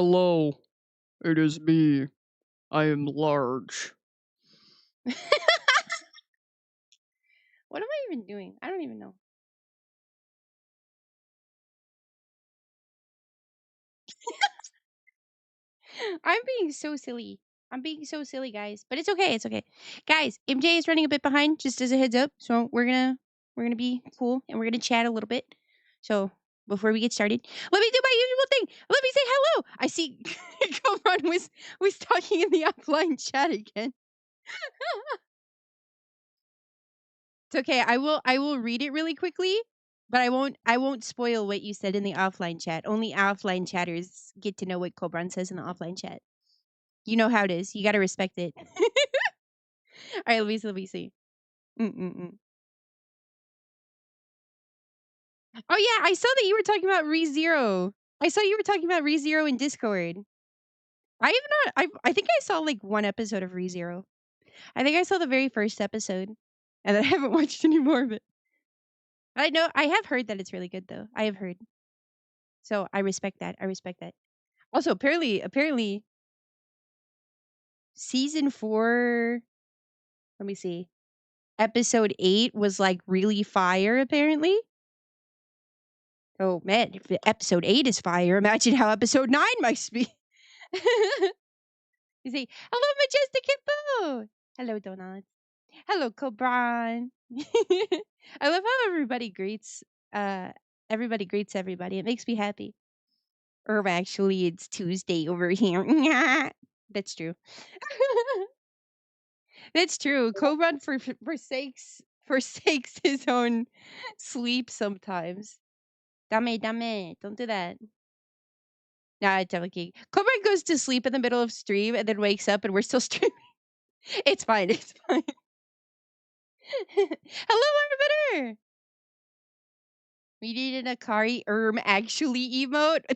Hello, it is me. I am large. What am I even doing? I don't even know. I'm being so silly. I'm being so silly, guys. But it's okay. It's okay. Guys, MJ is running a bit behind, just as a heads up. So we're gonna be cool and we're gonna chat a little bit. So before we get started, let me do my usual thing. Let me say hello. I see Coron was talking in the offline chat again. It's okay. I will read it really quickly, but I won't spoil what you said in the offline chat. Only offline chatters get to know what Cobran says in the offline chat. You know how it is. You got to respect it. All right, let me see. Mm-mm-mm. Oh yeah, I saw that you were talking about ReZero. I saw you were talking about ReZero in Discord. I have not. I think I saw like one episode of ReZero. I think I saw the very first episode, and then I haven't watched any more of it. I know I have heard that it's really good though. I have heard, so I respect that. I respect that. Also, apparently, season 4. Let me see. Episode 8 was like really fire. Apparently. Oh man, if episode 8 is fire, imagine how episode 9 must be. You say, hello, Majestic Hippo. Hello, Donauts. Hello, Cobran. I love how everybody greets everybody. It makes me happy. Or actually, it's Tuesday over here. That's true. That's true. Cobran forsakes his own sleep sometimes. Dame, don't do that. Nah, it's okay. Cobran goes to sleep in the middle of stream and then wakes up and we're still streaming. It's fine. It's fine. Hello, Arbiter. We need an Akari actually emote.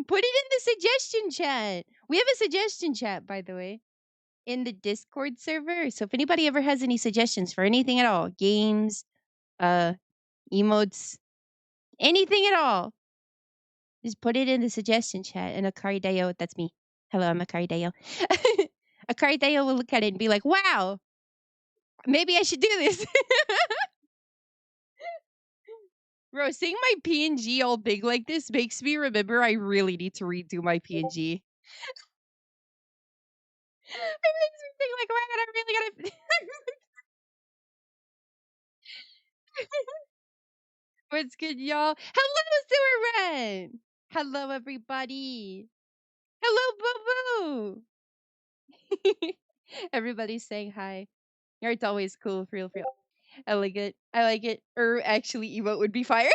Put it in the suggestion chat. We have a suggestion chat, by the way, in the Discord server. So if anybody ever has any suggestions for anything at all, games, emotes, anything at all, just put it in the suggestion chat. And Akari Dayo, that's me. Hello, I'm Akari Dayo. Akari Dayo will look at it and be like, wow, maybe I should do this. Bro, seeing my PNG all big like this makes me remember I really need to redo my PNG. It makes me think like, wow, I really gotta. What's good, y'all? Hello, Sewer Red. Hello, everybody. Hello, Boo Boo. Everybody's saying hi. It's always cool, for real, for real. I like it. I like it. Actually, emote would be fire.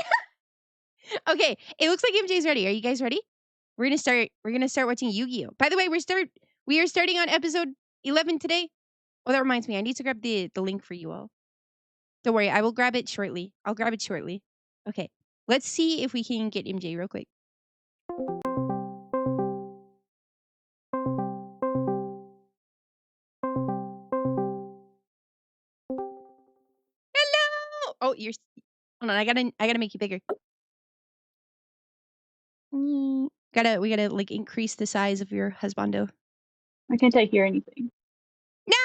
Okay, it looks like MJ's ready. Are you guys ready? We're gonna start. We're gonna start watching Yu-Gi-Oh. By the way, we are starting on episode 11 today. Oh, that reminds me. I need to grab the link for you all. Don't worry, I will grab it shortly. I'll grab it shortly. Okay, let's see if we can get MJ real quick. Hello. Oh, you're. Hold on. I gotta make you bigger. We gotta like increase the size of your husbando. Why can't I hear anything? No.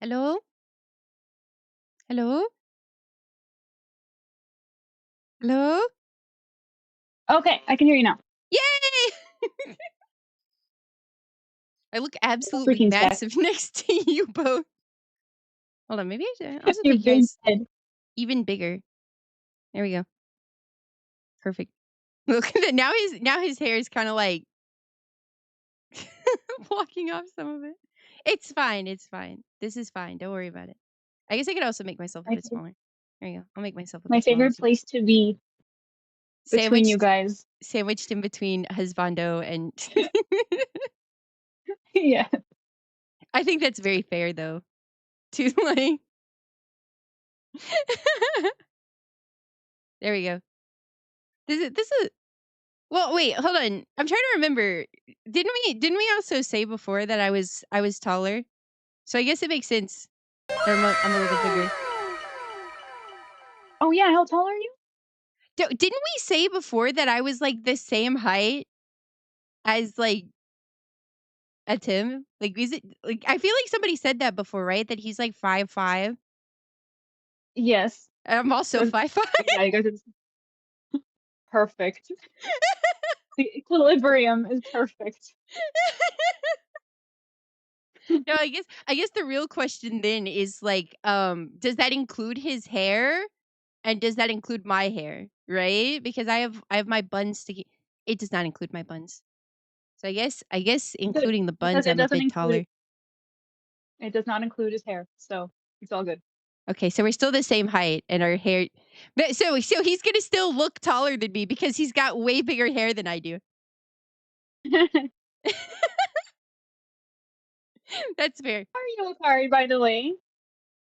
Hello. Hello. Hello. Okay, I can hear you now. Yay! I look absolutely Freaking massive next to you both. Hold on, maybe I should also Your make you big guys head. even bigger. There we go. Perfect. Look at that. Now his hair is kind of like blocking off some of it. It's fine. It's fine. This is fine. Don't worry about it. I guess I could also make myself a bit smaller. There you go. I'll make myself a My bit smaller. favorite place to be between you guys. Sandwiched in between husbando and. Yeah. I think that's very fair, though. To like. There we go. This is. Well, wait, hold on. I'm trying to remember. Didn't we also say before that I was taller? So I guess it makes sense. I'm a little bit bigger. Oh yeah, how tall are you? Didn't we say before that I was like the same height as like Atem? Like, is it like I feel like somebody said that before, right? That he's like 5'5". Yes. I'm also So 5'5". yeah, you guys are perfect. The equilibrium is perfect. No, I guess the real question then is like, does that include his hair? And does that include my hair? Right? Because I have my buns to it does not include my buns. So I guess Good, including the because buns I'm a bit taller. it does not include his hair, so it's all good. Okay, so we're still the same height and our hair so he's gonna still look taller than me because he's got way bigger hair than I do. That's fair. How are you, Akari, by the way?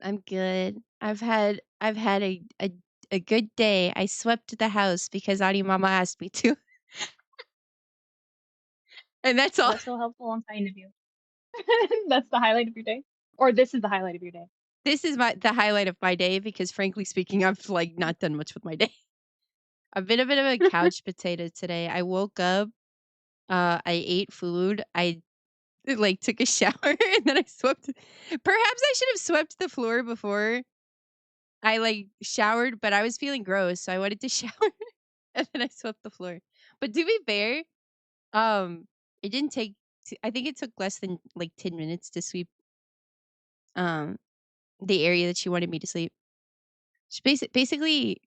I'm good. I've had a good day. I swept the house because Adi Mama asked me to. And that's Oh, all. that's so helpful and kind of you. That's the highlight of your day? Or this is the highlight of your day? This is the highlight of my day because frankly speaking, I've like not done much with my day. I've been a bit of a couch potato today. I woke up, I ate food, I like took a shower and then I swept. Perhaps I should have swept the floor before I like showered, but I was feeling gross, so I wanted to shower and then I swept the floor. But to be fair, um, it didn't take. I think it took less than like 10 minutes to sweep um the area that she wanted me to sleep. Basically,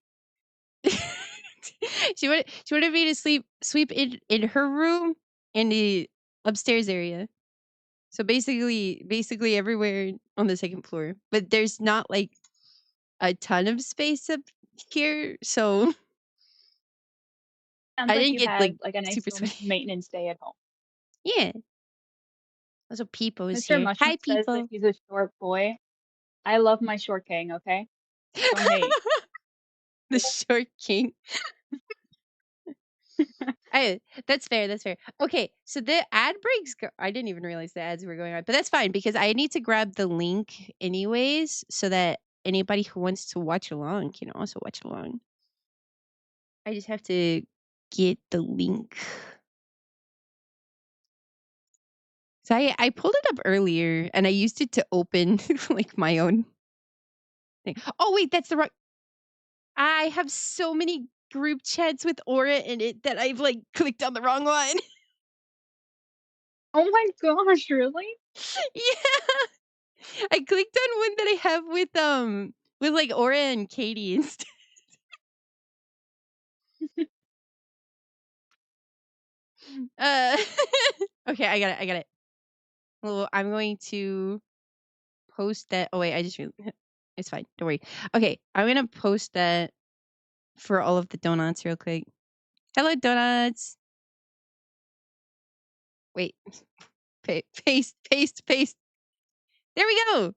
she wanted me to sweep in her room in the upstairs area. So basically everywhere on the second floor. But there's not like a ton of space up here, so Sounds I like didn't you get like had like a nice super little sweaty. maintenance day at home. Yeah. Also People is Mr. here. Mushroom Hi says that people. he's a short boy. I love my short king, okay? Don't hate. The short king. That's fair. That's fair. Okay, so the ad breaks. I didn't even realize the ads were going on, but that's fine because I need to grab the link anyways, so that anybody who wants to watch along can also watch along. I just have to get the link. So I pulled it up earlier and I used it to open like my own thing. Oh wait, that's the wrong. I have so many group chats with Aura in it that I've like clicked on the wrong one. Oh my gosh, really? Yeah. I clicked on one that I have with like Aura and Katie instead. Uh okay, I got it. Well, I'm going to post that. Oh wait, I just it's fine. Don't worry. Okay, I'm gonna post that for all of the donuts real quick. Hello, donuts. Wait, paste. There we go.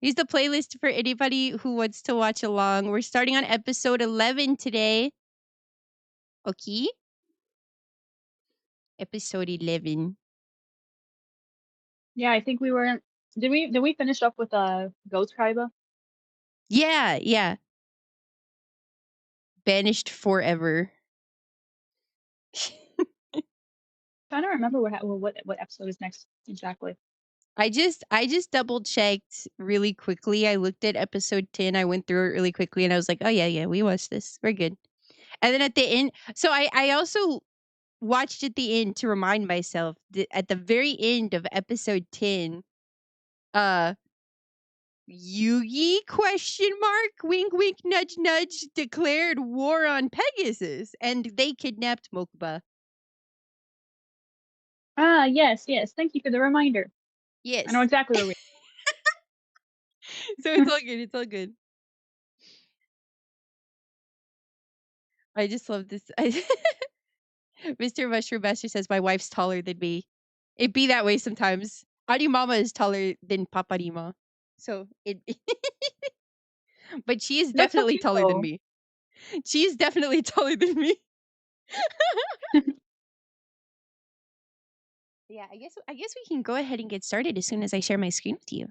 Use the playlist for anybody who wants to watch along. We're starting on episode 11 today. Okay. Episode 11. Yeah, I think we were. Did we finish up with Ghost Kaiba? Yeah. Banished forever. Trying to remember what episode is next exactly. I just double checked really quickly. I looked at episode 10. I went through it really quickly and I was like, "Oh yeah, we watched this. We're good." And then at the end, so I also watched at the end to remind myself that at the very end of episode 10, uh Yugi question mark wink wink nudge nudge declared war on Pegasus and they kidnapped Mokuba. Ah, yes. Thank you for the reminder. I know Yes. exactly where we. So it's all good. It's all good. I just love this. Mr. Mushroom Master says my wife's taller than me. It be that way sometimes. Adi Mama is taller than Papa Rima. So it but she is That's so definitely cute taller than though. me. She is definitely taller than me. Yeah, I guess we can go ahead and get started as soon as I share my screen with you.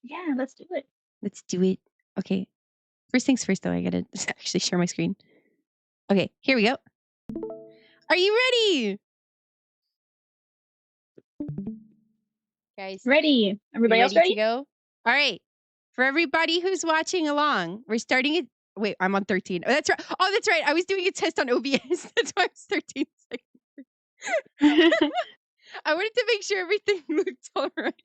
Yeah, let's do it. Let's do it. Okay. First things first, though, I gotta actually share my screen. Okay, here we go. Are you ready? Guys, Ready. Everybody you else ready to ready? go? All right. For everybody who's watching along, we're starting it. Wait, I'm on 13. Oh, that's right. Oh, that's right. I was doing a test on OBS. That's why I was 13 seconds. I wanted to make sure everything looked all right.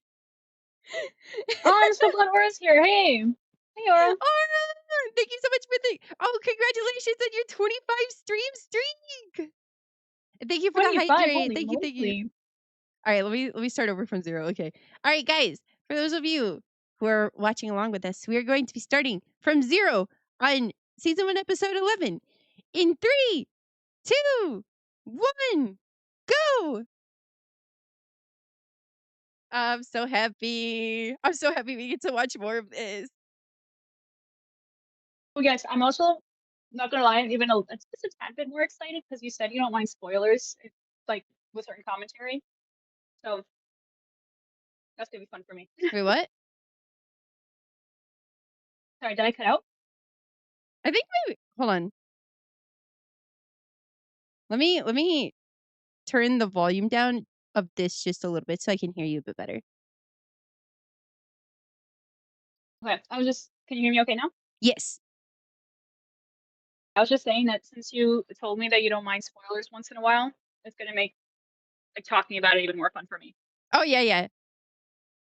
Oh, I'm so glad Aura's here. Hey. Hey, Aura. Oh, thank you so much for the. Oh, congratulations on your 25 stream streak. And thank you for the 25. hydrate. Holy Thank you. Thank you. moly. All right, let me start over from 0. Okay. All right, guys. For those of you who are watching along with us, we are going to be starting from 0 on season 1, episode 11. In 3, 2, 1, go! I'm so happy. I'm so happy we get to watch more of this. Oh, yes. I'm also not gonna lie. I'm even just a tad bit more excited because you said you don't mind spoilers, like with certain commentary. So that's gonna be fun for me. Wait, what? Sorry, did I cut out? I think maybe. Hold on. Let me turn the volume down of this just a little bit so I can hear you a bit better. Okay. Can you hear me okay now? Yes. I was just saying that since you told me that you don't mind spoilers once in a while, it's gonna make like talking about it even more fun for me. Oh yeah, yeah.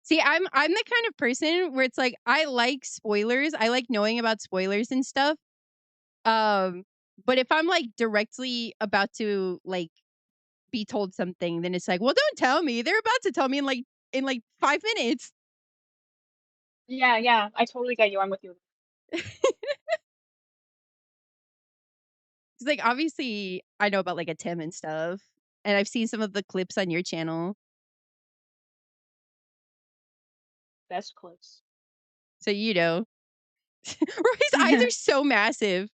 See, I'm the kind of person where it's like I like spoilers. I like knowing about spoilers and stuff. But if I'm like directly about to like be told something, then it's like, well, don't tell me. They're about to tell me in like 5 minutes. Yeah, yeah. I totally get you. I'm with you. It's like obviously I know about like Atem and stuff, and I've seen some of the clips on your channel. Best clips. So you know. His eyes are so massive.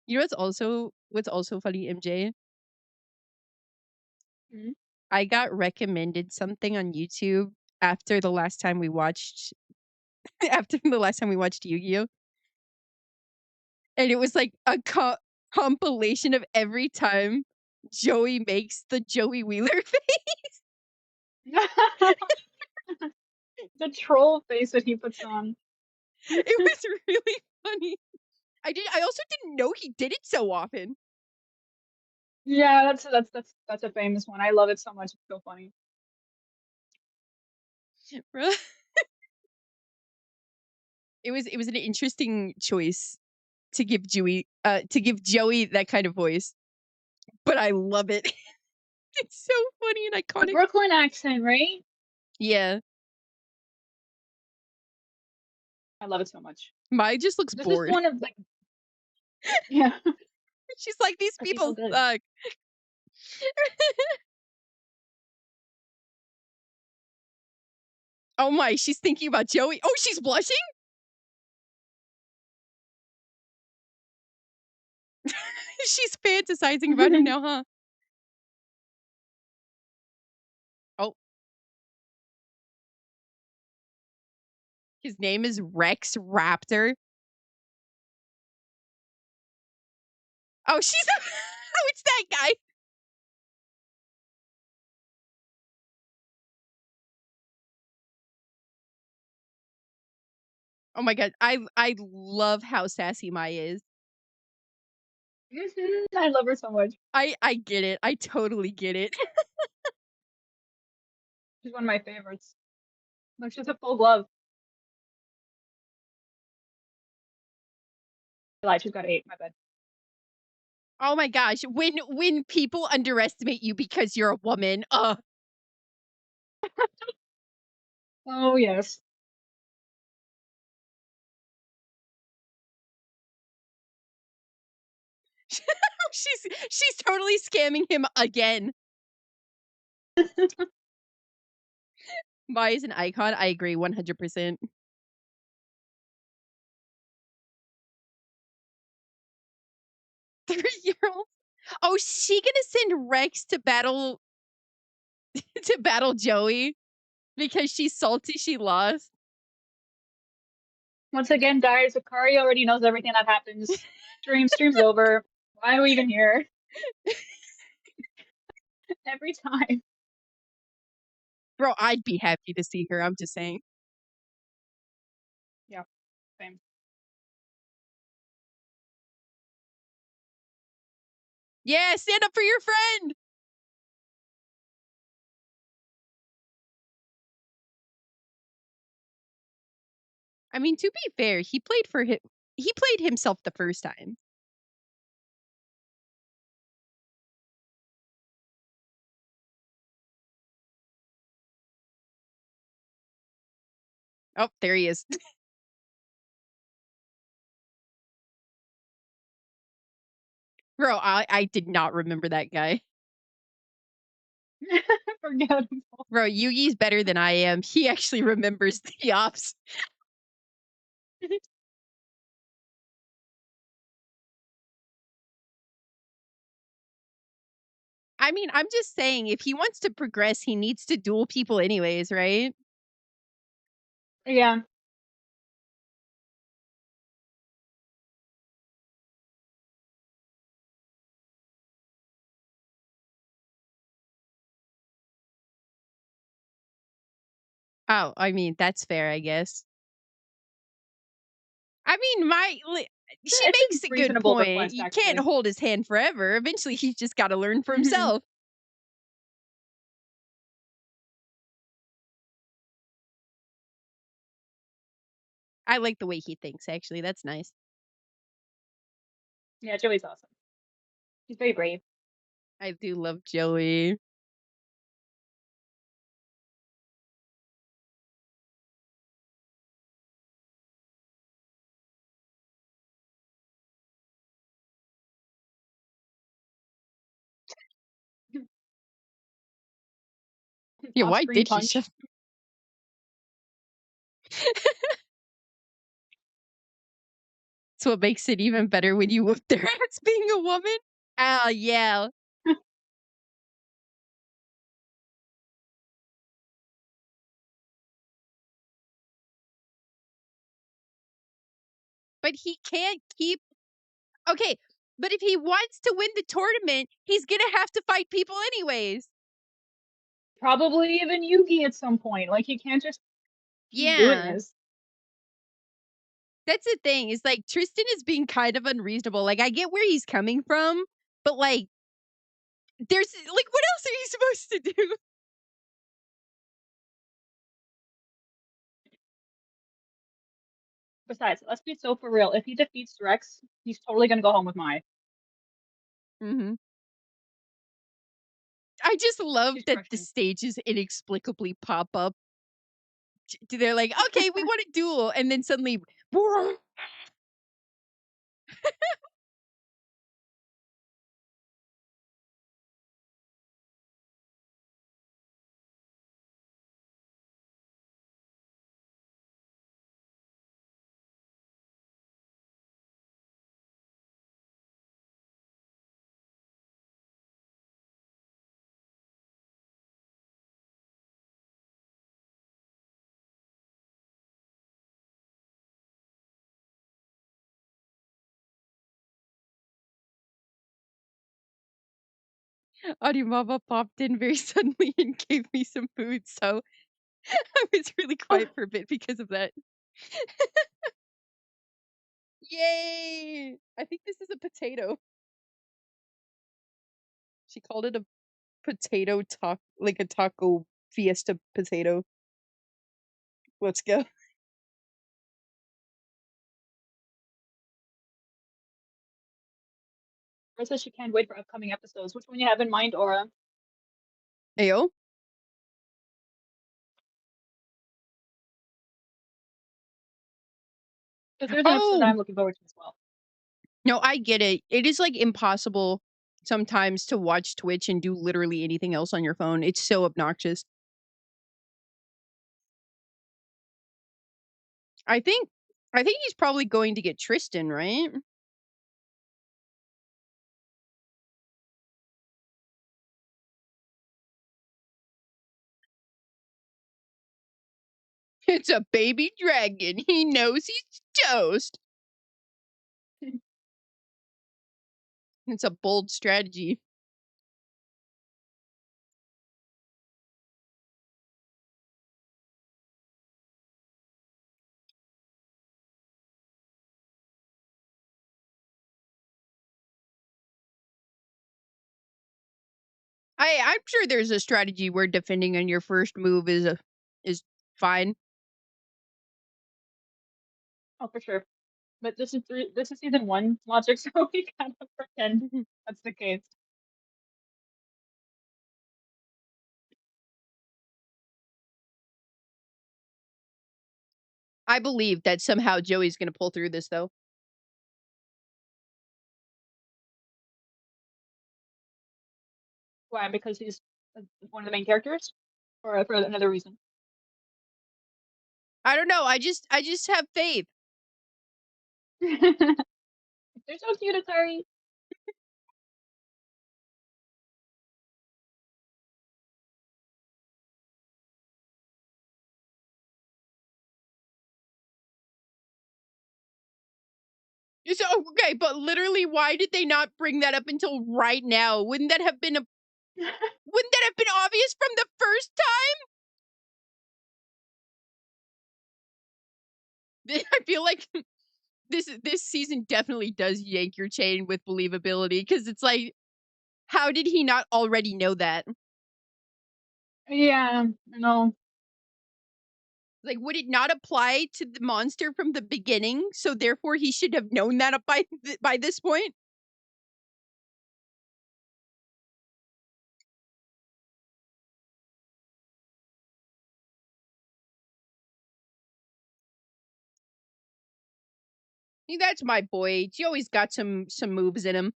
You know what's also funny, MJ? Mhm. I got recommended something on YouTube after the last time we watched Yu-Gi-Oh! And it was like a compilation of every time Joey makes the Joey Wheeler face. The troll face that he puts on. It was really funny. I also didn't know he did it so often. Yeah, that's a famous one. I love it so much. It's so funny. It was an interesting choice to give Joey that kind of voice. But I love it. It's so funny and The iconic. Brooklyn accent, right? Yeah. I love it so much. Mai just looks This is bored. one of like, yeah, She's like, these she's so people good. suck. Oh my, she's thinking about Joey. Oh, she's blushing? She's fantasizing about him now, huh? Oh. His name is Rex Raptor. Oh, she's oh, it's that guy. Oh my god, I love how sassy Mai is. I love her so much. I get it. I totally get it. She's one of my favorites. Like she's a full glove. I lied, she's got 8. My bad. Oh my gosh, when people underestimate you because you're a woman, Oh yes. she's totally scamming him again. Mai is an icon. I agree 100%. 3-year-old. Oh, is she gonna send Rex to battle to battle Joey because she's salty she lost? Once again, guys, Akari already knows everything that happens. Stream's over. Why are we even here? Every time. Bro, I'd be happy to see her. I'm just saying. Yeah, same. Yeah, stand up for your friend. I mean, to be fair, he played himself the first time. Oh, there he is. Bro, I did not remember that guy. Forgettable. Bro, Yugi's better than I am. He actually remembers the ops. I mean, I'm just saying, if he wants to progress, he needs to duel people anyways, right? Yeah. Oh, I mean, that's fair, I guess. I mean, she It's makes a a good reasonable point. request, You can't actually. hold his hand forever. Eventually, he's just got to learn for Mhm. himself. I like the way he thinks, actually. That's nice. Yeah, Joey's awesome. He's very brave. I do love Joey. Yeah, why Off-screen did he punch. shove? That's what makes it even better when you whoop their ass being a woman. Ah, yeah. But he can't keep. Okay, but if he wants to win the tournament, he's gonna have to fight people anyways. Probably even Yugi at some point. Like, he can't just keep doing Yeah. this. That's the thing. Is like Tristan is being kind of unreasonable. Like I get where he's coming from, but like there's like what else are you supposed to do? Besides, let's be so for real. If he defeats Rex, he's totally gonna go home with Mai. Mm-hmm. I just love She's that the crushing. stages inexplicably pop up. They're like, okay, we want a duel, and then suddenly, Arimama popped in very suddenly and gave me some food, so I was really quiet for a bit because of that. Yay! I think this is a potato. She called it a potato taco, like a taco fiesta potato. Let's go. Aura says she can't wait for upcoming episodes. Which one you have in mind, Aura? Ayo. Because there's an episode that Oh I'm looking forward to as well. no, I get it. It is like impossible sometimes to watch Twitch and do literally anything else on your phone. It's so obnoxious. I think I think he's probably going to get Tristan, right? It's a baby dragon. He knows he's toast. It's a bold strategy. I'm sure there's a strategy where defending on your first move is fine. Oh, for sure. But this is season one logic, so we kind of pretend that's the case. I believe that somehow Joey's gonna pull through this though. Why? Because he's one of the main characters, or for another reason? I don't know. I just have faith. They're so cute, Akari. So okay, but literally, why did they not bring that up until right now? Wouldn't that have been obvious from the first time? I feel like this season definitely does yank your chain with believability because it's like, how did he not already know that? Yeah, I know. Like, would it not apply to the monster from the beginning? So therefore, he should have known that by this point. That's my boy. He always got some moves in him.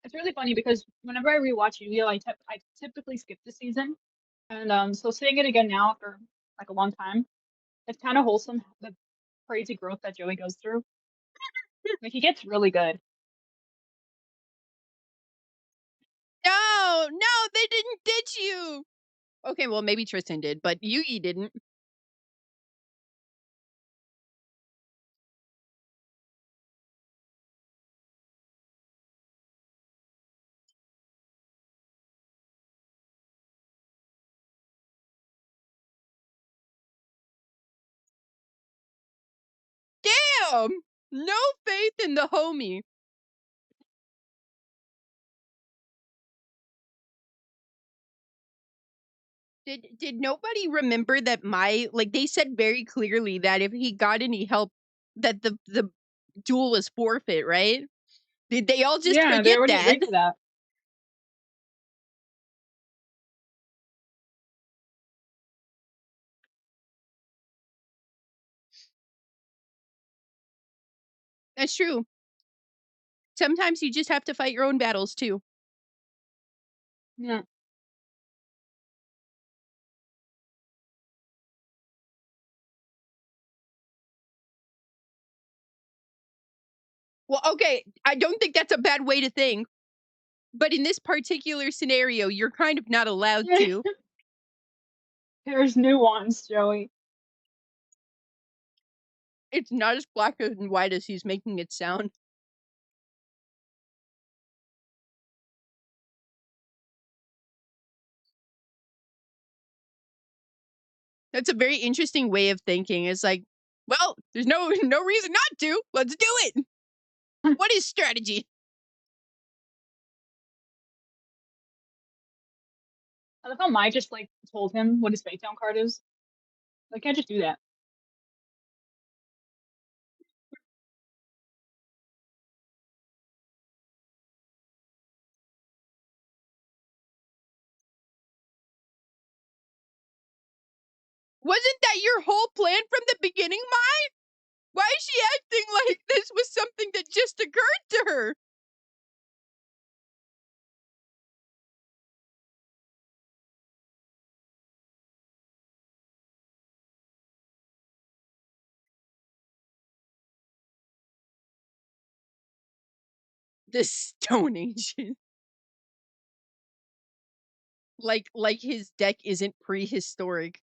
It's really funny because whenever I rewatch Yu-Gi-Oh, I typically skip the season, and so seeing it again now after like a long time, it's kind of wholesome. The crazy growth that Joey goes through, like he gets really good. No, no, they didn't ditch you. Okay, well maybe Tristan did, but Yugi didn't. Damn! No faith in the homie. Did nobody remember that they said very clearly that if he got any help that the duel was forfeit, right? Did they all just Yeah, they forget already that? agreed to that. That's true. Sometimes you just have to fight your own battles too. Yeah. Well, okay, I don't think that's a bad way to think, but in this particular scenario, you're kind of not allowed to. There's nuance, Joey. It's not as black and white as he's making it sound. That's a very interesting way of thinking. It's like, well, there's no reason not to. Let's do it. What is strategy? I love how Mai just like told him what his fate down card is. Like, can't just do that. Wasn't that your whole plan from the beginning, Mai? Why is she acting like this was something that just occurred to her? The Stone Age. Like his deck isn't prehistoric.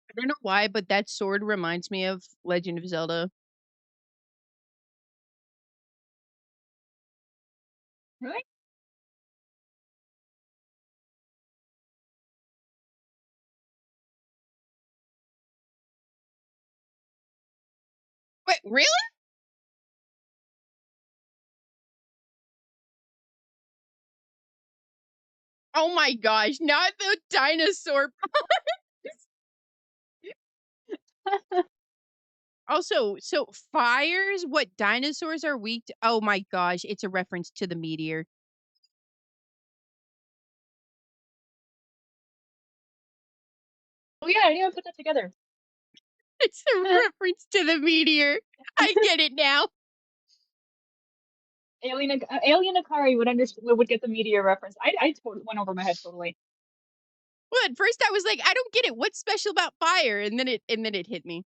I don't know why, but that sword reminds me of Legend of Zelda. Really? Wait, really? Oh my gosh, not the dinosaur. Also, so fires, what dinosaurs are weak to? Oh my gosh, it's a reference to the meteor. Oh yeah, I didn't even put that together. It's a reference to the meteor. I get it now. Alien Akari would get the meteor reference. I totally went over my head totally. Well, at first I was like, I don't get it. What's special about fire? And then it hit me.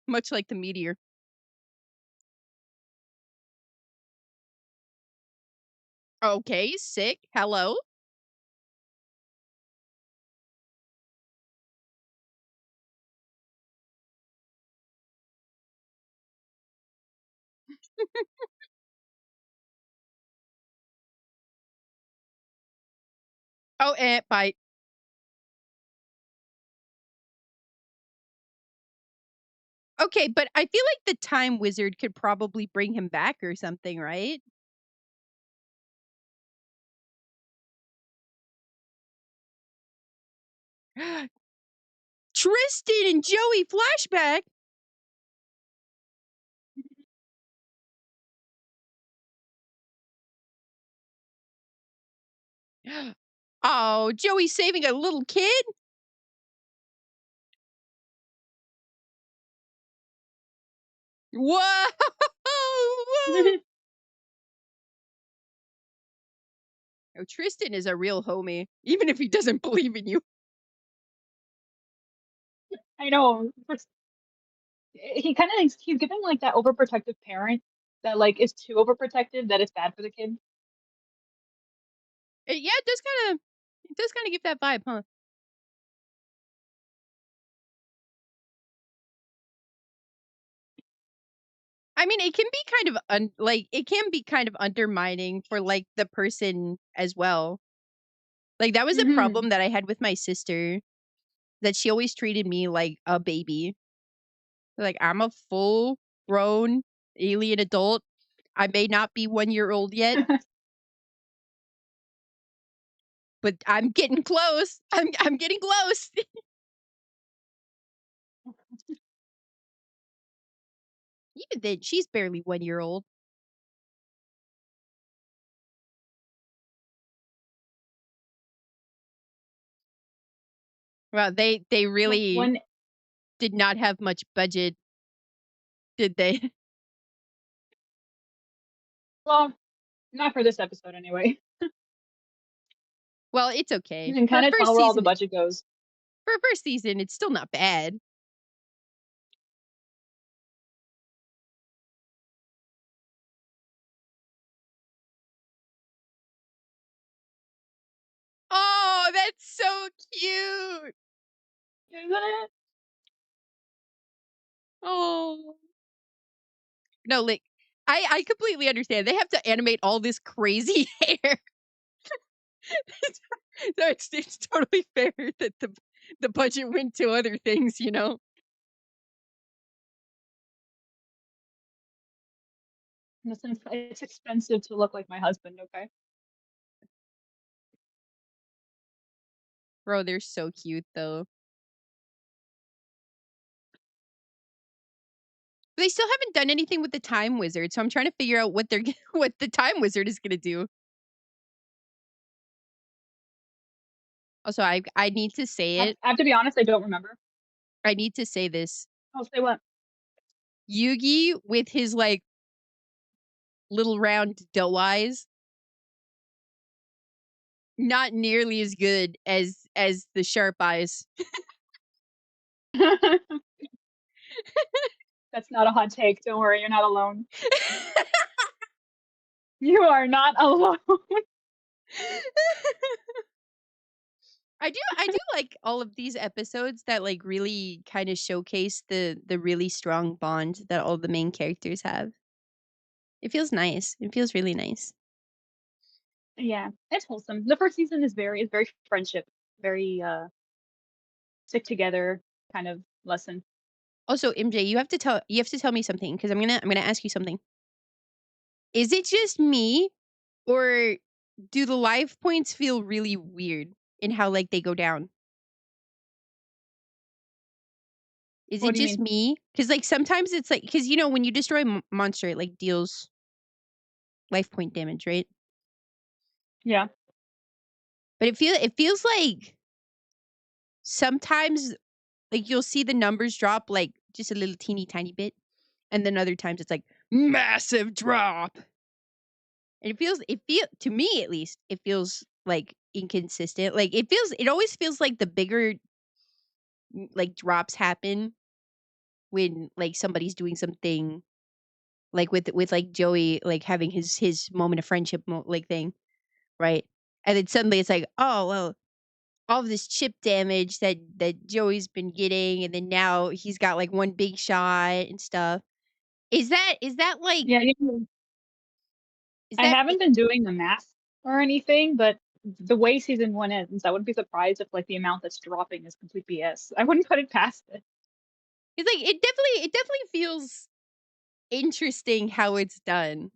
Much like the meteor. Okay, sick. Hello. Oh, bite. Okay, but I feel like the time wizard could probably bring him back or something, right? Tristan and Joey flashback. Oh, Joey saving a little kid? Whoa! Whoa! Oh, Tristan is a real homie, even if he doesn't believe in you. I know. He kind of he's giving like that overprotective parent that like is too overprotective that it's bad for the kid. Yeah, it does kind of give that vibe, huh? I mean, it can be kind of it can be kind of undermining for like the person as well. Like that was a Hmm. problem that I had with my sister, that she always treated me like a baby. Like I'm a full grown alien adult. I may not be 1 year old yet, but I'm getting close. I'm getting close. Even then, she's barely 1 year old. Well, they when really when did not have much budget, did they? well, not for this episode anyway. Well, it's You okay. can For kind of tell first where all the season, budget goes. it's still not bad. Oh, that's so cute. Isn't it? Oh. No, like I completely understand. They have to animate all this crazy hair. So it's totally fair that the budget went to other things, you know? Listen, it's expensive to look like my husband. Okay. Bro, they're so cute though. But they still haven't done anything with the time wizard, so I'm trying to figure out what they're what the time wizard is gonna do. Also, I need to say it. I have to be honest. I don't remember. I need to say this. I'll say what. Yugi with his like little round doe eyes. Not nearly as good as the sharp eyes. That's not a hot take. Don't worry, you're not alone. You are not alone. I do like all of these episodes that like really kind of showcase the really strong bond that all the main characters have. It feels nice. It feels really nice. Yeah, it's wholesome. The first season is very friendship, very stick together kind of lesson. Also, MJ, you have to tell me something because I'm gonna ask you something. Is it just me, or do the life points feel really weird in how like they go down? Is What it do you just mean? me? Because like sometimes it's like because when you destroy a monster, it like deals life point damage, right? Yeah. But it feels like sometimes like you'll see the numbers drop like just a little teeny tiny bit, and then other times it's like massive drop. And it feel to me at least it feels like inconsistent. Like it always feels like the bigger like drops happen when like somebody's doing something like with like Joey like having his moment of friendship like thing, right? And then suddenly it's like, oh well, all of this chip damage that Joey's been getting, and then now he's got like one big shot and stuff. Is that like Yeah, is I that haven't been doing the math or anything, but the way season one ends, I wouldn't be surprised if like the amount that's dropping is complete BS. I wouldn't put it past it. it's like it definitely feels interesting how it's done.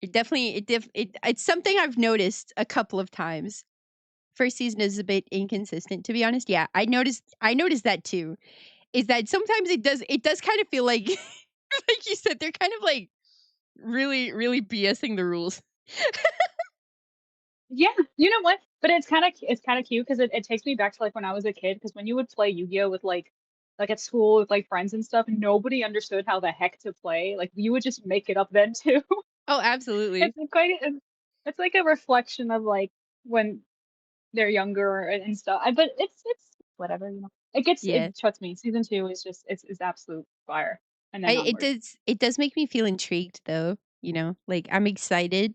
It's something I've noticed a couple of times. First season is a bit inconsistent, to be honest. Yeah, I noticed that too. Is that sometimes it does kind of feel like like you said, they're kind of like really, really BSing the rules. Yeah, you know what? But it's kind of cute because it takes me back to like when I was a kid. Because when you would play Yu-Gi-Oh with like at school with like friends and stuff, nobody understood how the heck to play. Like you would just make it up then too. Oh, absolutely. It's it's like a reflection of like when they're younger and stuff. But it's whatever, you know. Yeah. Trust me, season two is just it's absolute fire. And I then it onward. does it does make me feel intrigued though, Like I'm excited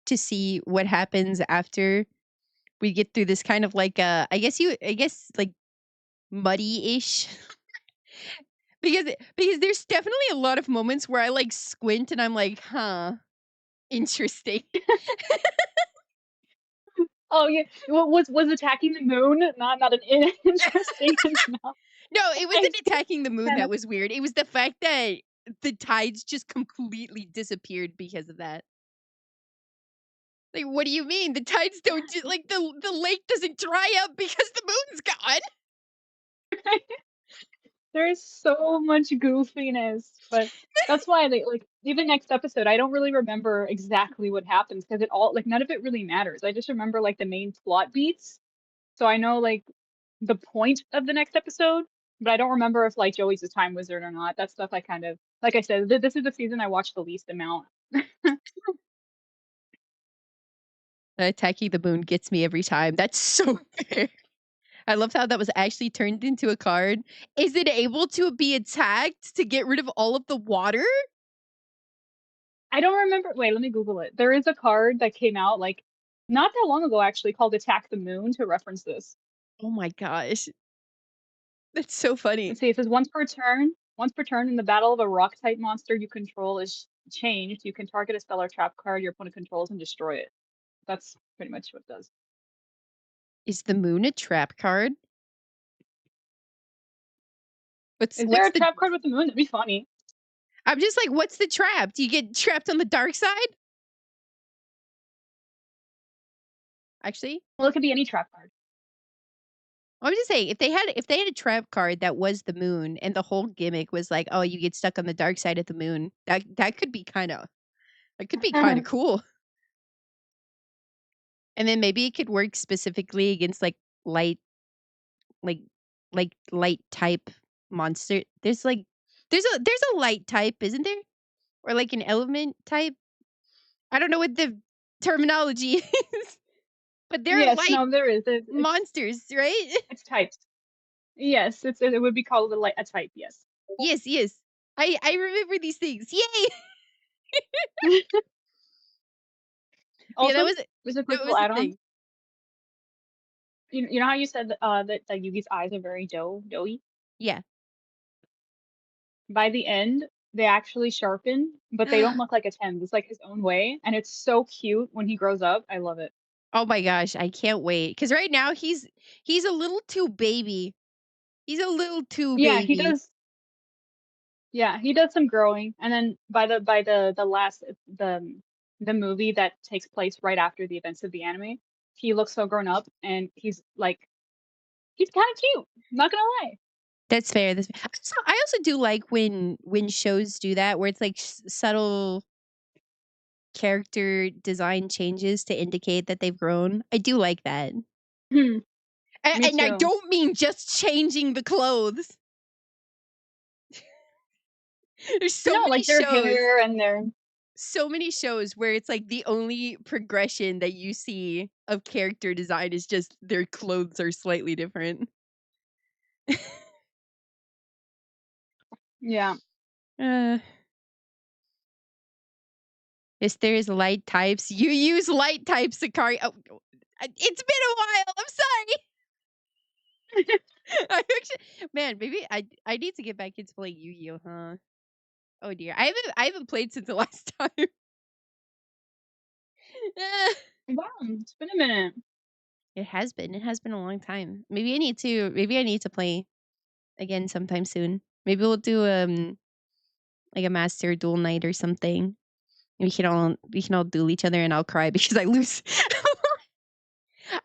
to see what happens after we get through this kind of like I guess like muddy-ish because there's definitely a lot of moments where I like squint and I'm like, "Huh, interesting." Oh yeah, was attacking the moon not an interesting enough? No, it I wasn't attacking the moon kind that of was weird. It was the fact that the tides just completely disappeared because of that. Like, what do you mean? The tides don't just like the lake doesn't dry up because the moon's gone. there's so much goofiness, but that's why they like even next episode. I don't really remember exactly what happens because it all like none of it really matters. I just remember like the main plot beats, so I know like the point of the next episode, but I don't remember if like Joey's a time wizard or not. That stuff I kind of like I said. This is the season I watched the least amount. Attacking the moon gets me every time. That's so fair. I love how that was actually turned into a card. Is it able to be attacked to get rid of all of the water? I don't remember. Wait, let me Google it. There is a card that came out like not that long ago, actually, called Attack the Moon to reference this. Oh my gosh. That's so funny. Let's see. It says once per turn in the battle of a rock type monster you control is changed, you can target a spell or trap card your opponent controls and destroy it. That's pretty much what it does. Is the moon a trap card? What's Is there what's a the trap card with the moon? That'd be funny. I'm just like, what's the trap? Do you get trapped on the dark side? Actually, Well, it could be any trap card. I'm just saying if they had a trap card that was the moon and the whole gimmick was like, oh, you get stuck on the dark side of the moon, that could be kind of cool. And then maybe it could work specifically against light like light type monster. There's a light type, isn't there? or like an element type. I don't know what the terminology is, but they're Yes, light no, there is. monsters, right? It's types. Yes, it would be called a type. Yes. Yes, yes. I remember these things. Yay! Yeah, Also, just a quick that little was a add-on. thing. You know how you said that Yugi's eyes are very doughy? Yeah. By the end, they actually sharpen, but they don't look like Atem's. It's like his own way, and it's so cute when he grows up. I love it. Oh my gosh, I can't wait. Cause right now he's a little too baby. He's a little too Yeah, he baby. does. Yeah, he does some growing, and then by the last the movie that takes place right after the events of the anime, he looks so grown up, and he's kind of cute. I'm not gonna lie. That's fair. That's fair. So I also do like when shows do that, where it's like subtle character design changes to indicate that they've grown. I do like that, Me and I too. don't mean just changing the clothes. There's No, like their hair and their so many shows where it's like the only progression that you see of character design is just their clothes are slightly different. yeah. Uh, yes, there's light types. You use light types, Akari. Oh, it's been a while. I'm sorry. Man, maybe I need to get back into playing Yu-Gi-Oh, huh? Oh dear. I haven't played since the last time. Eh, Wow, it's been a minute. it has been. It has been a long time. Maybe I need to play again sometime soon. Maybe we'll do like a master duel night or something. We can all duel each other and I'll cry because I lose.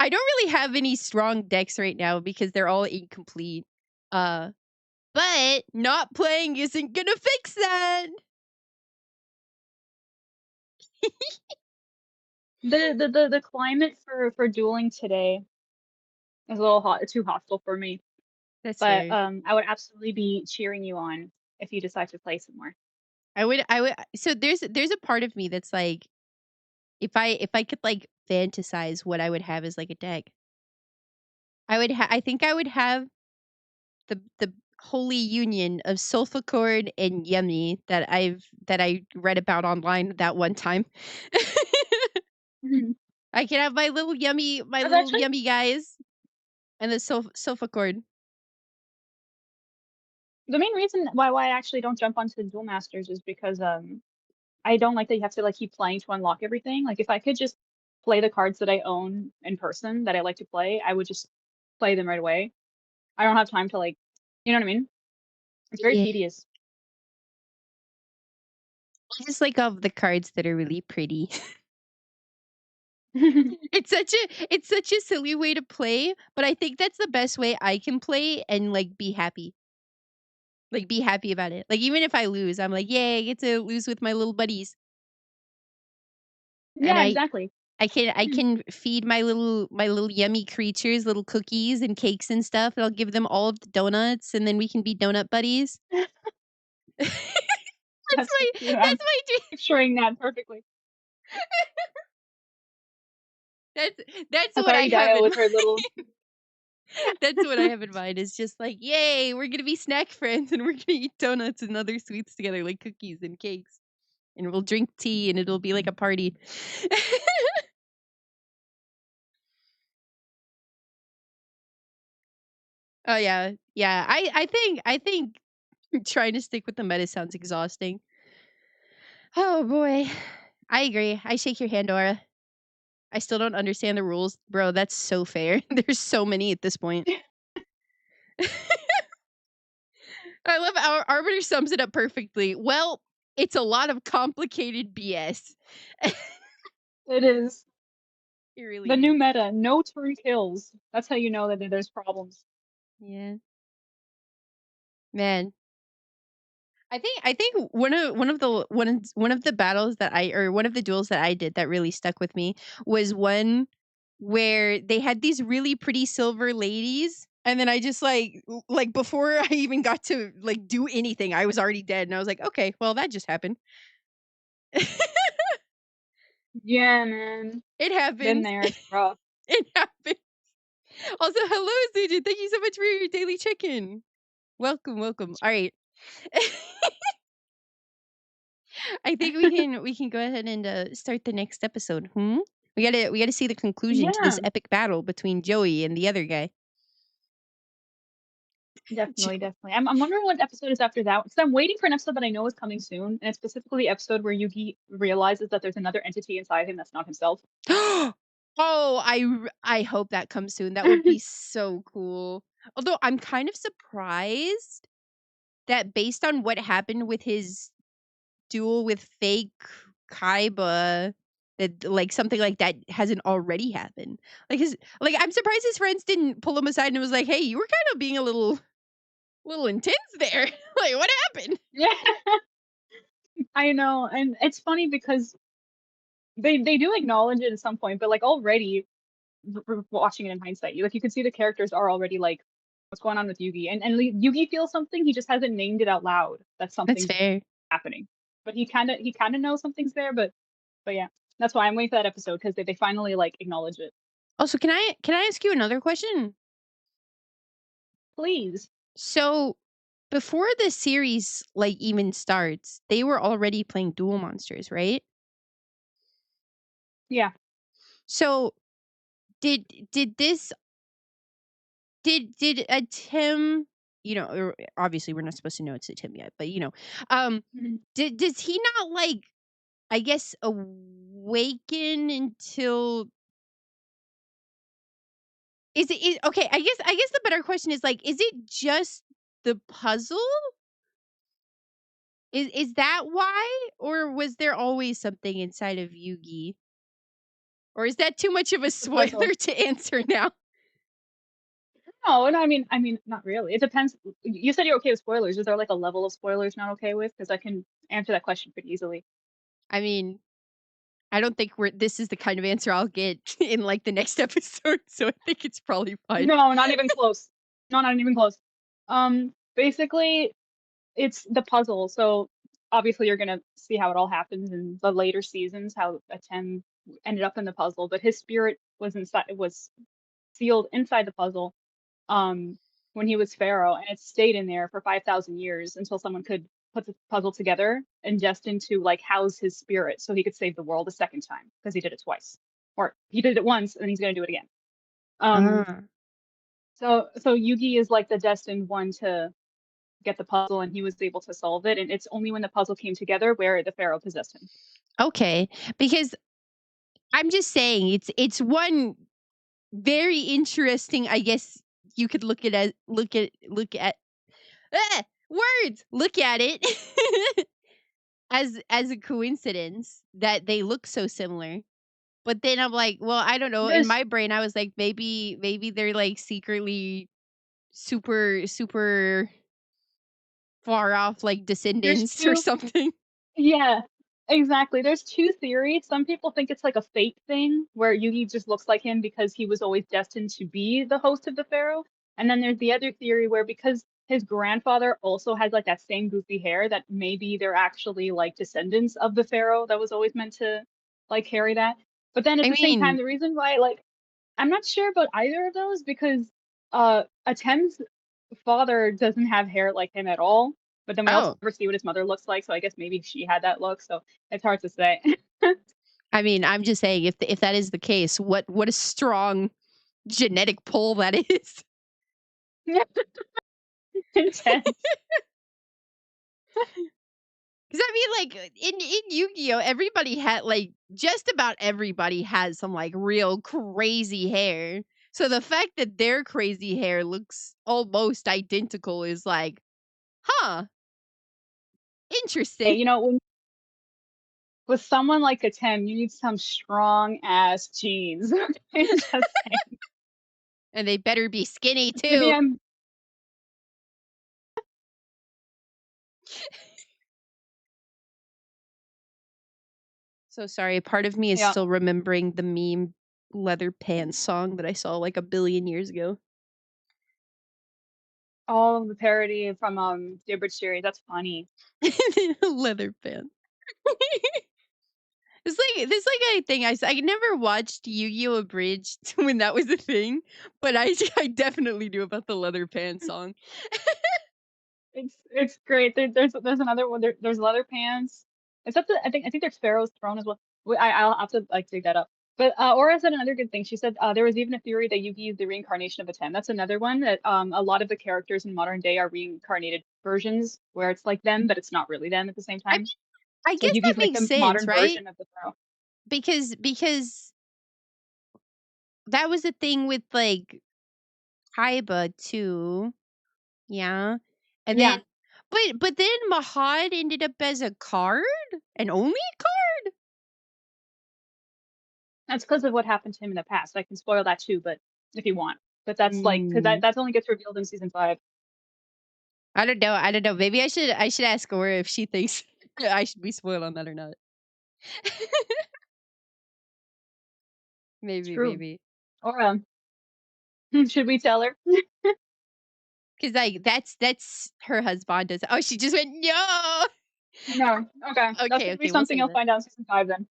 I don't really have any strong decks right now because they're all incomplete. Uh but not playing isn't gonna fix that. The climate for dueling today is a little too hostile for me. That's But fair. I would absolutely be cheering you on if you decide to play some more. I would so there's a part of me that's like if I could like fantasize what I would have as like a deck. I think I would have the holy union of sulfur and yummy that I read about online that one time. Mhm. I can have my That's little actually yummy guys and the sulfur. the main reason why I actually don't jump onto the Duel Masters is because I don't like that you have to like keep playing to unlock everything. Like if I could just play the cards that I own in person that I like to play, I would just play them right away. I don't have time to like, you know what I mean? It's very Yeah. tedious. I just like all of the cards that are really pretty. It's such a silly way to play, but I think that's the best way I can play and like be happy. Like be happy about it. Like even if I lose, I'm like, yay, I get to lose with my little buddies. And Yeah, exactly. I can feed my little yummy creatures little cookies and cakes and stuff, and I'll give them all of the donuts, and then we can be donut buddies. that's That's so my cute. I'm that's my dream. picturing that perfectly. That's that's what I Akari have Daya in with her mind. little That's what I have in mind. It's just like, yay, we're gonna be snack friends, and we're gonna eat donuts and other sweets together, like cookies and cakes, and we'll drink tea, and it'll be like a party. Oh yeah, yeah. I think trying to stick with the meta sounds exhausting. Oh boy. I agree. I shake your hand, Dora. I still don't understand the rules. Bro, that's so fair. There's so many at this point. I love our Arbiter sums it up perfectly. Well, it's a lot of complicated BS. it is. It really The new is. meta, no turn kills. That's how you know that there's problems. Yeah. Man. I think one of the battles that I or one of the duels that I did that really stuck with me was one where they had these really pretty silver ladies, and then I just like before I even got to like do anything, I was already dead, and I was like, okay, well that just happened. Yeah, man. It Been happens. there. It's rough. It happens. Also, hello, Suji. Thank you so much for your daily check-in. Welcome, welcome. All right. I think we can go ahead and start the next episode. We gotta see the conclusion to this Yeah, epic battle between Joey and the other guy. definitely, definitely. I'm wondering what episode is after that because I'm waiting for an episode that I know is coming soon, and it's specifically the episode where Yugi realizes that there's another entity inside him that's not himself. Oh, I hope that comes soon. That would be so cool. Although I'm kind of surprised that based on what happened with his duel with fake Kaiba, that like something like that hasn't already happened. I'm surprised his friends didn't pull him aside and was like, "Hey, you were kind of being a little intense there. Like, what happened?" Yeah, I know, and it's funny because they do acknowledge it at some point, but like already watching it in hindsight, you can see the characters are already like, what's going on with Yugi, and Yugi feels something, he just hasn't named it out loud that That's something's fair. happening, but he kind of knows something's there, but yeah, that's why I'm waiting for that episode because they finally like acknowledge it. Also, can I ask you another question? Please, So, before the series like even starts, they were already playing Duel Monsters, right? yeah. So, did this did Atem, or obviously we're not supposed to know it's Atem yet, but Mhm. does he not like, I guess, awaken until okay, I guess the better question is like, is it just the puzzle? Is that why? Or was there always something inside of Yugi? Or is that too much of a The puzzle. spoiler to answer now? No, and I mean, not really. It depends. You said you're okay with spoilers. Is there like a level of spoilers not okay with? Because I can answer that question pretty easily. I mean, I don't think this is the kind of answer I'll get in like the next episode, so I think it's probably fine. No, not even close. No, not even close. Basically, it's the puzzle. So obviously, you're gonna see how it all happens in the later seasons. How Atem ended up in the puzzle, but his spirit was sealed inside the puzzle um, when he was pharaoh, and it stayed in there for 5,000 years until someone could put the puzzle together and destined to like house his spirit so he could save the world a second time because he did it twice, or he did it once and he's gonna do it again. Um, Ah, so Yugi is like the destined one to get the puzzle, and he was able to solve it. And it's only when the puzzle came together where the pharaoh possessed him. okay. Because I'm just saying it's one very interesting, I guess you could look at words. Look at it as a coincidence that they look so similar. But then I'm like, well, I don't know. In There's my brain, I was like, maybe they're like secretly super far off, like there's descendants or two something. Yeah, exactly. There's two theories. Some people think it's like a fate thing where Yugi just looks like him because he was always destined to be the host of the pharaoh. And then there's the other theory where because his grandfather also has like that same goofy hair, that maybe they're actually like descendants of the pharaoh that was always meant to like carry that. But then at I the same time, mean, the reason why like I'm not sure about either of those because Atem's father doesn't have hair like him at all. But then we also oh, never see what his mother looks like, so I guess maybe she had that look. So it's hard to say. I mean, I'm just saying if that is the case, what a strong genetic pull that is. Intense. Because I mean, like in Yu-Gi-Oh, everybody had like just about everybody has some like real crazy hair. So the fact that their crazy hair looks almost identical is like, huh, Hey, interesting. with someone like Atem, you need some strong ass genes. Okay, just saying. And they better be skinny Maybe too. I'm. So sorry, part of me is Yeah. still remembering the meme leather pants song that I saw like a billion years ago. All of the parody from the Abridged series. That's funny. Leather pants. It's like a thing. I never watched Yu-Gi-Oh! Abridged when that was a thing, but I definitely knew about the leather pants song. It's great. There's another one. There's leather pants. Except that I think there's Pharaoh's throne as well. I'll have to like dig that up. But Aura said another good thing. She said there was even a theory that Yugi is the reincarnation of Atem. That's another one that a lot of the characters in modern day are reincarnated versions where it's like them, but it's not really them at the same I time. I So guess that Yugi's like makes the sense, modern right? version of the Pharaoh. Because that was the thing with like Kaiba too. Yeah. And Yeah, then but then Mahad ended up as a card? And only a card? that's because of what happened to him in the past. I can spoil that too, but if you want. But that's like because Mm. that only gets revealed in season 5. I don't know. I don't know. Maybe I should ask Aura if she thinks I should be spoiled on that or not. Maybe, True. maybe. Or should we tell her? Cause like that's her husband does. Oh, she just went no. No. Okay. That's Okay, gonna be okay, we'll something say you'll that. find out in season 5 then.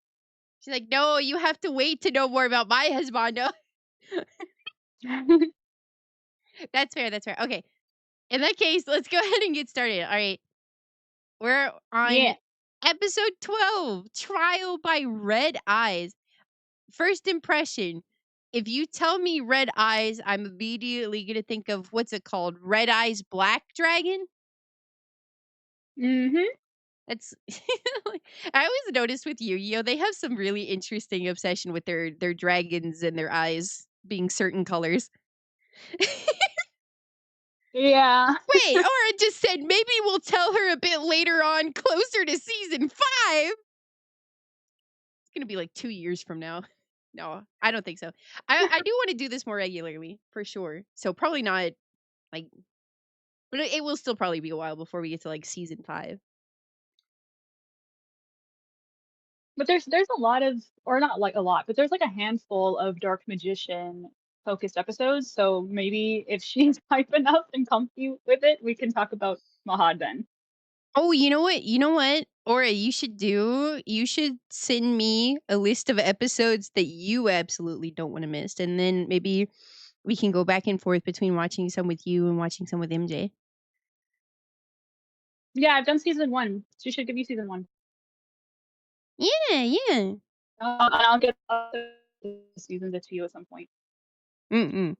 She's like, no, you have to wait to know more about my husband. That's fair. That's fair. Okay. In that case, let's go ahead and get started. All right. We're on Yeah. episode 12, Trial by Red Eyes. First impression. If you tell me Red Eyes, I'm immediately going to think of what's it called? Red Eyes Black Dragon? Mhm. That's I always noticed with Yu-Gi-Oh! They have some really interesting obsession with their dragons and their eyes being certain colors. Yeah. Wait, Aura just said maybe we'll tell her a bit later on, closer to season 5. It's gonna be like 2 years from now. No, I don't think so. I do want to do this more regularly, for sure. So probably not like, but it will still probably be a while before we get to like season 5. But there's a lot of, or not like a lot, but there's like a handful of Dark Magician focused episodes. So maybe if she's hype enough and comfy with it, we can talk about Mahad then. Oh, you know what? You know what? Aura, you should send me a list of episodes that you absolutely don't want to miss. And then maybe we can go back and forth between watching some with you and watching some with MJ. Yeah, I've done season 1. She should give you season 1. Yeah, yeah. And I'll get the seasons to you at some point. Mm-mm.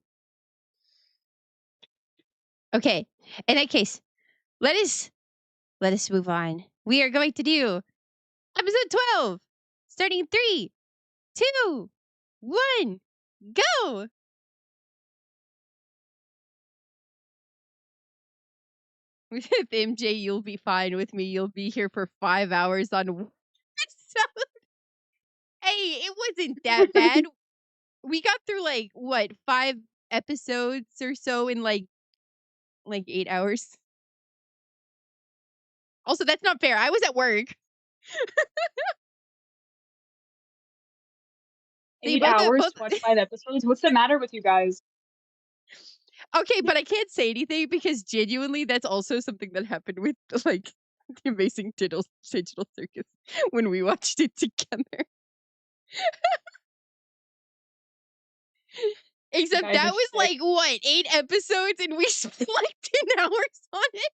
Okay. In that case, let us move on. We are going to do episode 12, starting in 3, 2, 1, go! With MJ, you'll be fine. With me, you'll be here for 5 hours on one episode. Hey, it wasn't that bad. We got through like what, 5 episodes or so in like 8 hours. Also, that's not fair. I was at work. See, 8 hours to watch 5 episodes? What's the matter with you guys? Okay, but I can't say anything because genuinely that's also something that happened with like the Amazing Digital Circus when we watched it together. You Except guys that are was sick. like what, 8 episodes and we spent like 10 hours on it.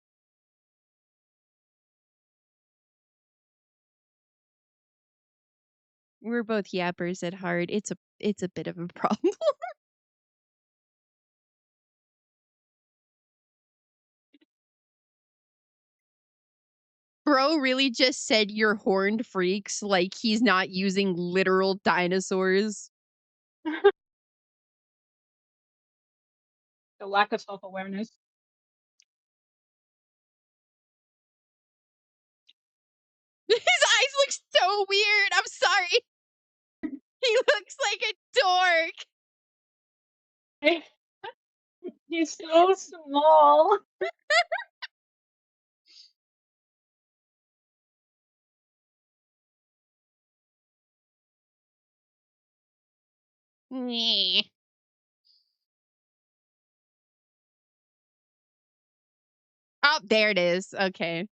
We're both yappers at heart. It's a bit of a problem. Bro really just said you're horned freaks like he's not using literal dinosaurs. The lack of self-awareness. His eyes look so weird. I'm sorry. He looks like a dork. He's so small. Nyeh. Oh, there it is. Okay.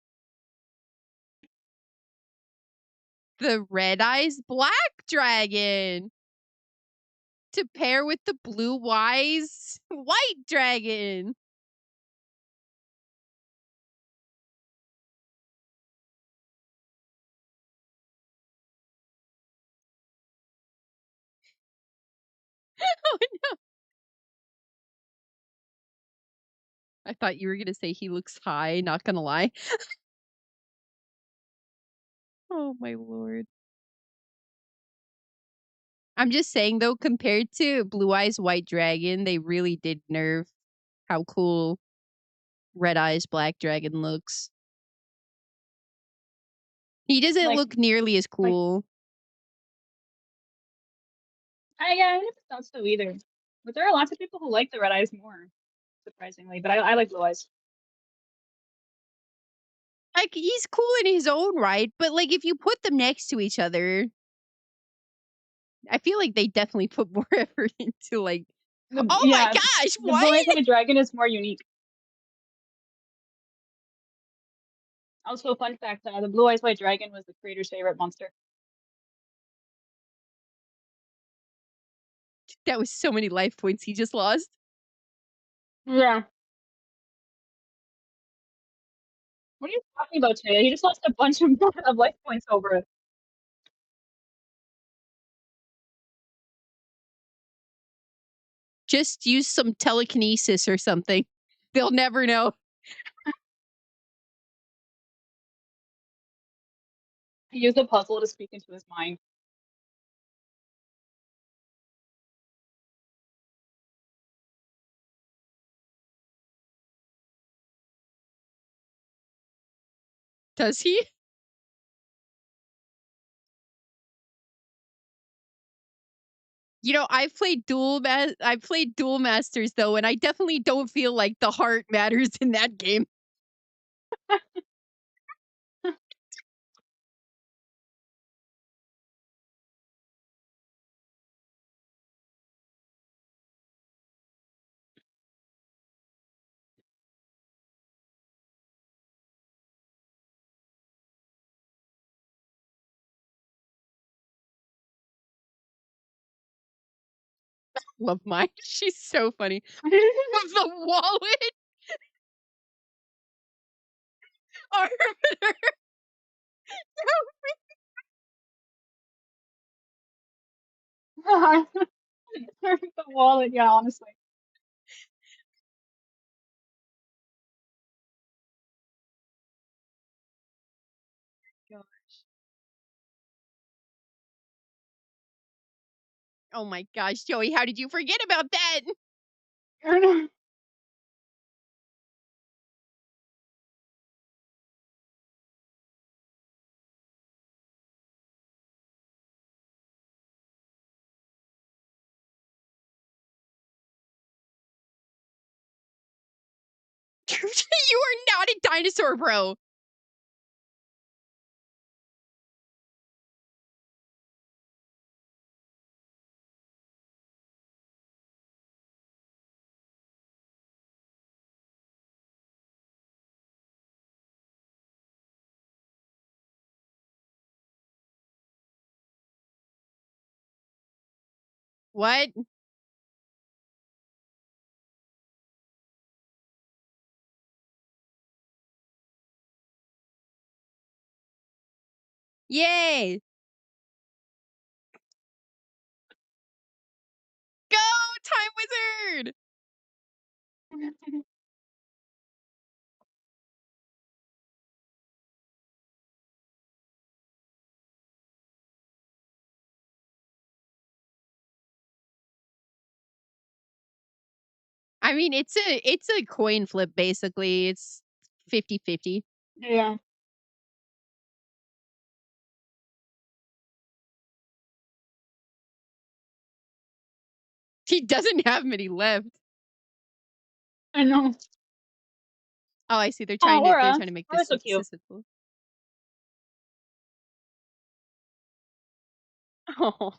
the red eyes black dragon to pair with the blue eyes white dragon. Oh, no. I thought you were gonna say he looks high, not gonna lie. Oh my lord. I'm just saying though, compared to Blue Eyes White Dragon, they really did nerf how cool Red Eyes Black Dragon looks. He doesn't Like, look nearly as like, cool. I never thought so either. But there are lots of people who like the red eyes more, surprisingly. But I like blue eyes. Like he's cool in his own right, but like if you put them next to each other, I feel like they definitely put more effort into like, oh my Yeah, gosh, the what? blue eyes white dragon is more unique. Also, fun fact: the blue eyes white dragon was the creator's favorite monster. That was so many life points he just lost. Yeah. What are you talking about today? He just lost a bunch of life points over it. Just use some telekinesis or something. They'll never know. He used a puzzle to speak into his mind. Does he? You know, I've played Duel Masters though, and I definitely don't feel like the heart matters in that game. Love mine. She's so funny. The wallet arbiter. The wallet, yeah, honestly. Oh my gosh, Joey, how did you forget about that? You are not a dinosaur, bro. What? Yay! Go, time wizard! I mean, it's a coin flip basically. It's 50-50. Yeah. He doesn't have many left. I know. Oh, I see. They're Oh, they're Aura. trying to make Aura's this so cute. accessible. Oh,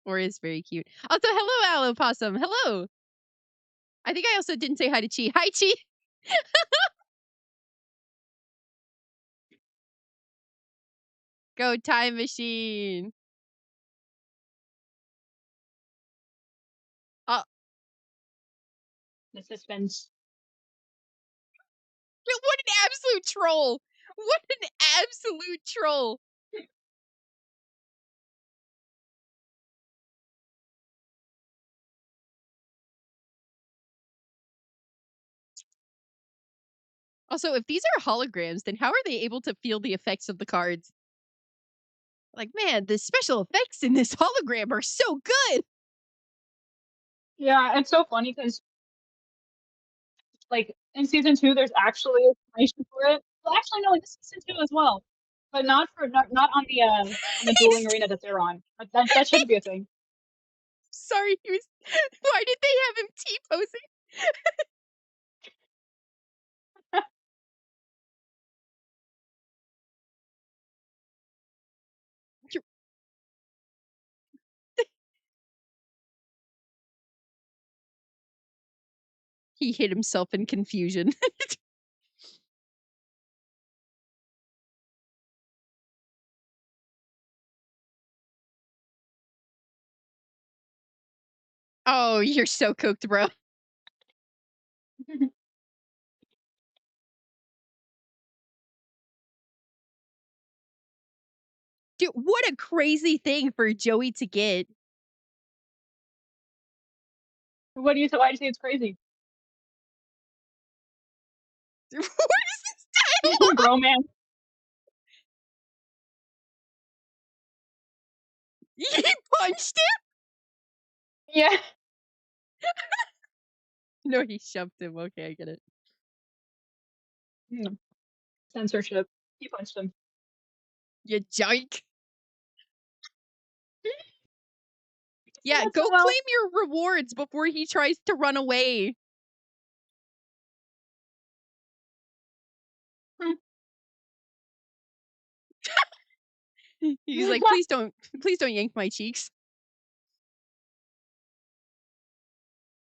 or is very cute. Also, hello, Aloe Possum. Hello. I think I also didn't say hi to Chi. Hi, Chi. go time machine. The suspense. What an absolute troll! What an absolute troll! Also, if these are holograms, then how are they able to feel the effects of the cards? Like, man, the special effects in this hologram are so good! Yeah, it's so funny because like in season 2, there's actually explanation for it. Well, actually, no, in season 2 as well, but not on the dueling arena that they're on. Like, that shouldn't be a thing. Sorry, he was. Why did they have him T-posing? He hit himself in confusion. Oh, you're so cooked, bro. Dude, what a crazy thing for Joey to get. What do you say? Why do you say it's crazy? What is this dialogue? Bromance. He punched him? Yeah. No, he shoved him. Okay, I get it. Mm. Censorship. He punched him. You junk. Yeah, Not go so well. claim your rewards before he tries to run away. Hmm. He's like, please don't yank my cheeks.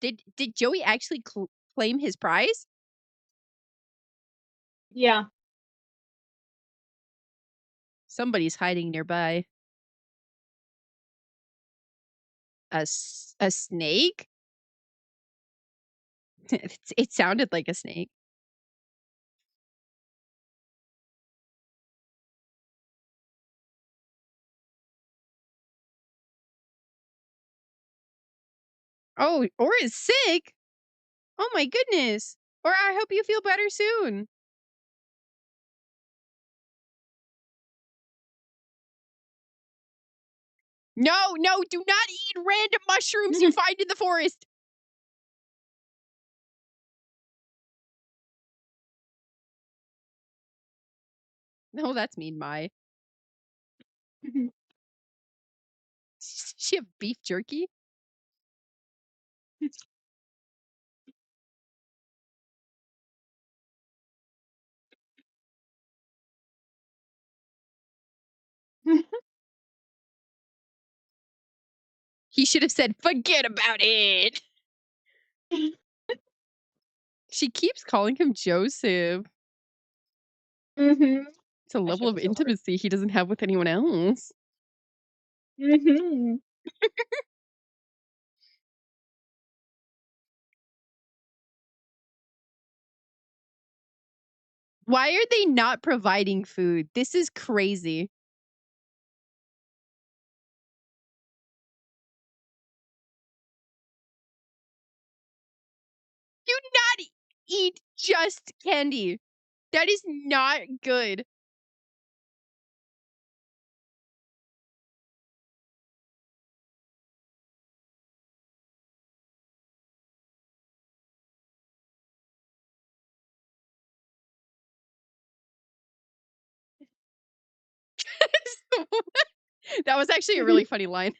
Did Joey actually claim his prize? Yeah. Somebody's hiding nearby. A snake? It sounded like a snake. Oh, or is sick? Oh my goodness. Or I hope you feel better soon. No, no, do not eat random mushrooms you find in the forest. No, that's mean, Mai. She have beef jerky? He should have said, forget about it. She keeps calling him Joseph. Mm-hmm. It's a That level ship of is so hard. intimacy he doesn't have with anyone else. Mm-hmm. Why are they not providing food? This is crazy. Do not eat just candy. That is not good. That was actually a really funny line.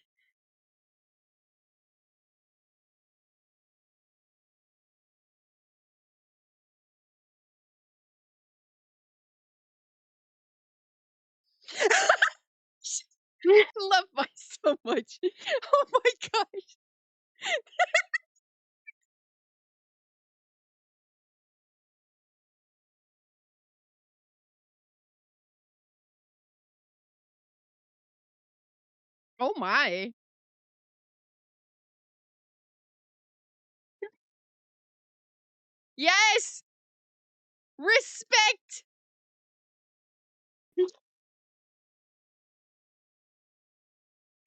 Love my so much. Oh my gosh. Oh my. Yes! Respect!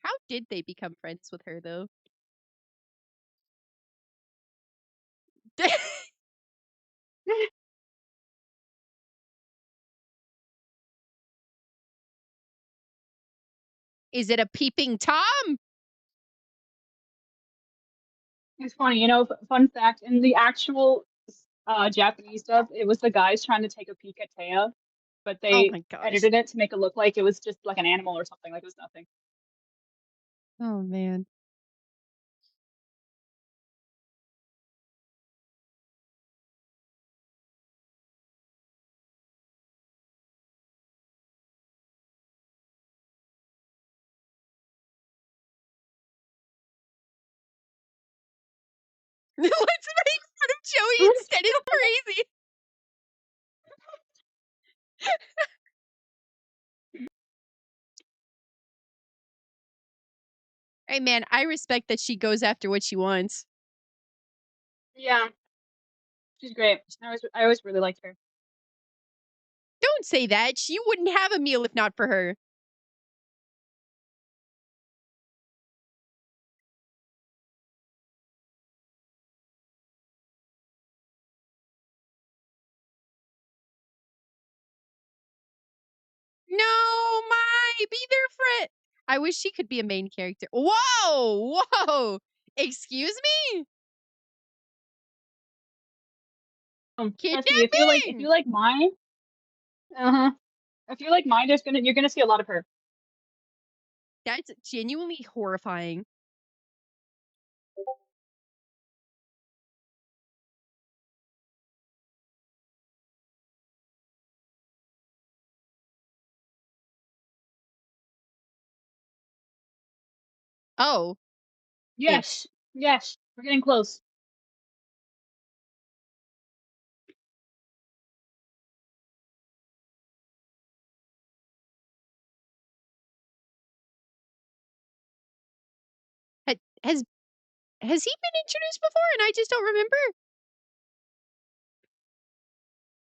How did they become friends with her, though? Is it a peeping Tom? It's funny, you know, fun fact, in the actual Japanese dub, it was the guys trying to take a peek at Taya, but Oh they my gosh. edited it to make it look like it was just like an animal or something, like it was nothing. Oh man. Let's make fun of Joey instead. It's crazy. Hey man, I respect that she goes after what she wants. Yeah, she's great. I always really liked her. Don't say that. She wouldn't have a meal if not for her. No, my be their friend. I wish she could be a main character. Whoa, whoa. Excuse me? Trust me, if Kidnapping? you like mine, uh-huh. If you like mine, you're gonna see a lot of her. That's genuinely horrifying. Oh, it Yes, yes, we're getting close. ha- has he been introduced before and I just don't remember?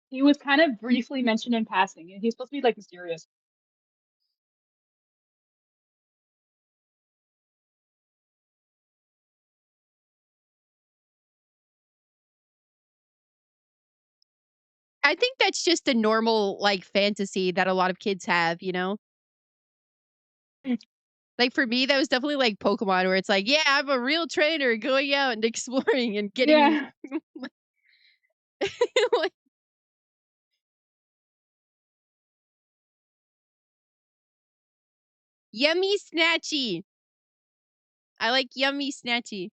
He was kind of briefly mentioned in passing, and he's supposed to be like mysterious. I think that's just a normal like fantasy that a lot of kids have, you know? Mm. Like for me, that was definitely like Pokemon, where it's like, yeah, I'm a real trainer going out and exploring and getting Yeah. like, yummy snatchy. I like yummy snatchy.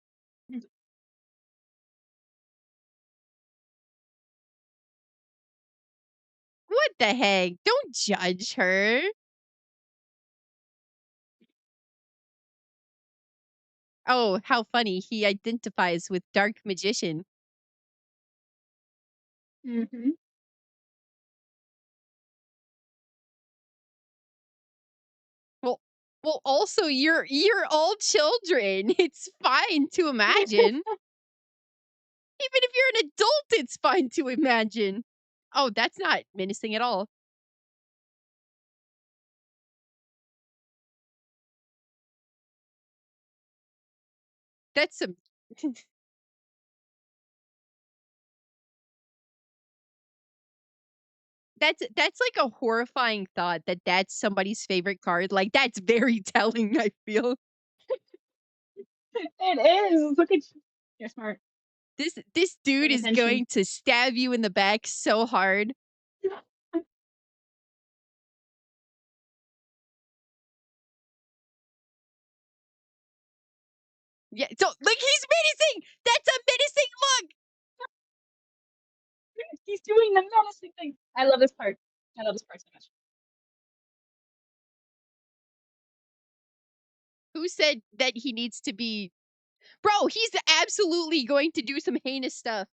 What the heck? Don't judge her. Oh, how funny. He identifies with dark magician. Mm-hmm. Well, well, also you're all children. It's fine to imagine. Even if you're an adult, it's fine to imagine. Oh, that's not menacing at all. That's some that's like a horrifying thought that that's somebody's favorite card. Like that's very telling, I feel. It is. Look at you. You're smart. This dude Paying is attention. going to stab you in the back so hard. Yeah, so like he's menacing. That's a menacing look. He's doing the menacing thing. I love this part. I love this part so much. Who said that he needs to be Bro, he's absolutely going to do some heinous stuff.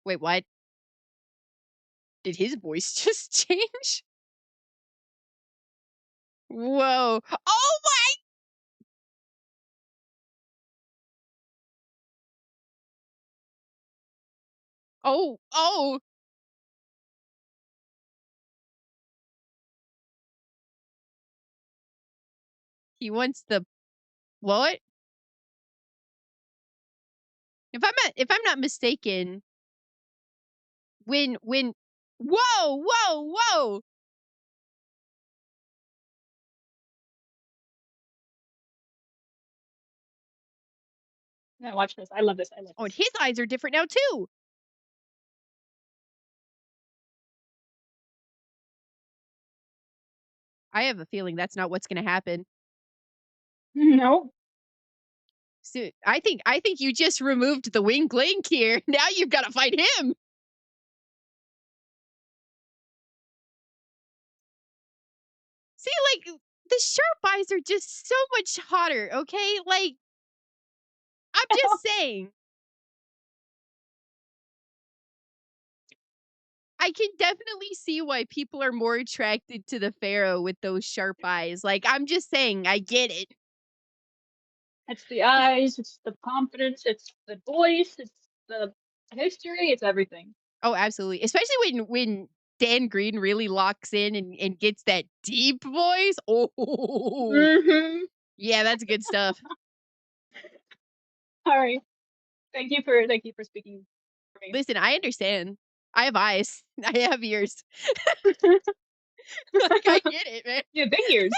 Wait, what? Did his voice just change? Whoa. Oh my. Oh. He wants the what? If I'm not mistaken, when whoa. Yeah, watch this. I love this. I love Oh, and this. his eyes are different now too. I have a feeling that's not what's gonna happen. No. So I think you just removed the winged link here. Now you've got to fight him. See, like the sharp eyes are just so much hotter. Okay, like I'm just saying. I can definitely see why people are more attracted to the pharaoh with those sharp eyes. Like I'm just saying, I get it. It's the eyes, it's the confidence, it's the voice, it's the history, it's everything. Oh, absolutely. Especially when Dan Green really locks in and gets that deep voice. Oh, Mm-hmm. yeah, that's good stuff. All right. Thank you for speaking for me. Listen, I understand. I have eyes. I have ears. Like I get it, man. Yeah, big ears.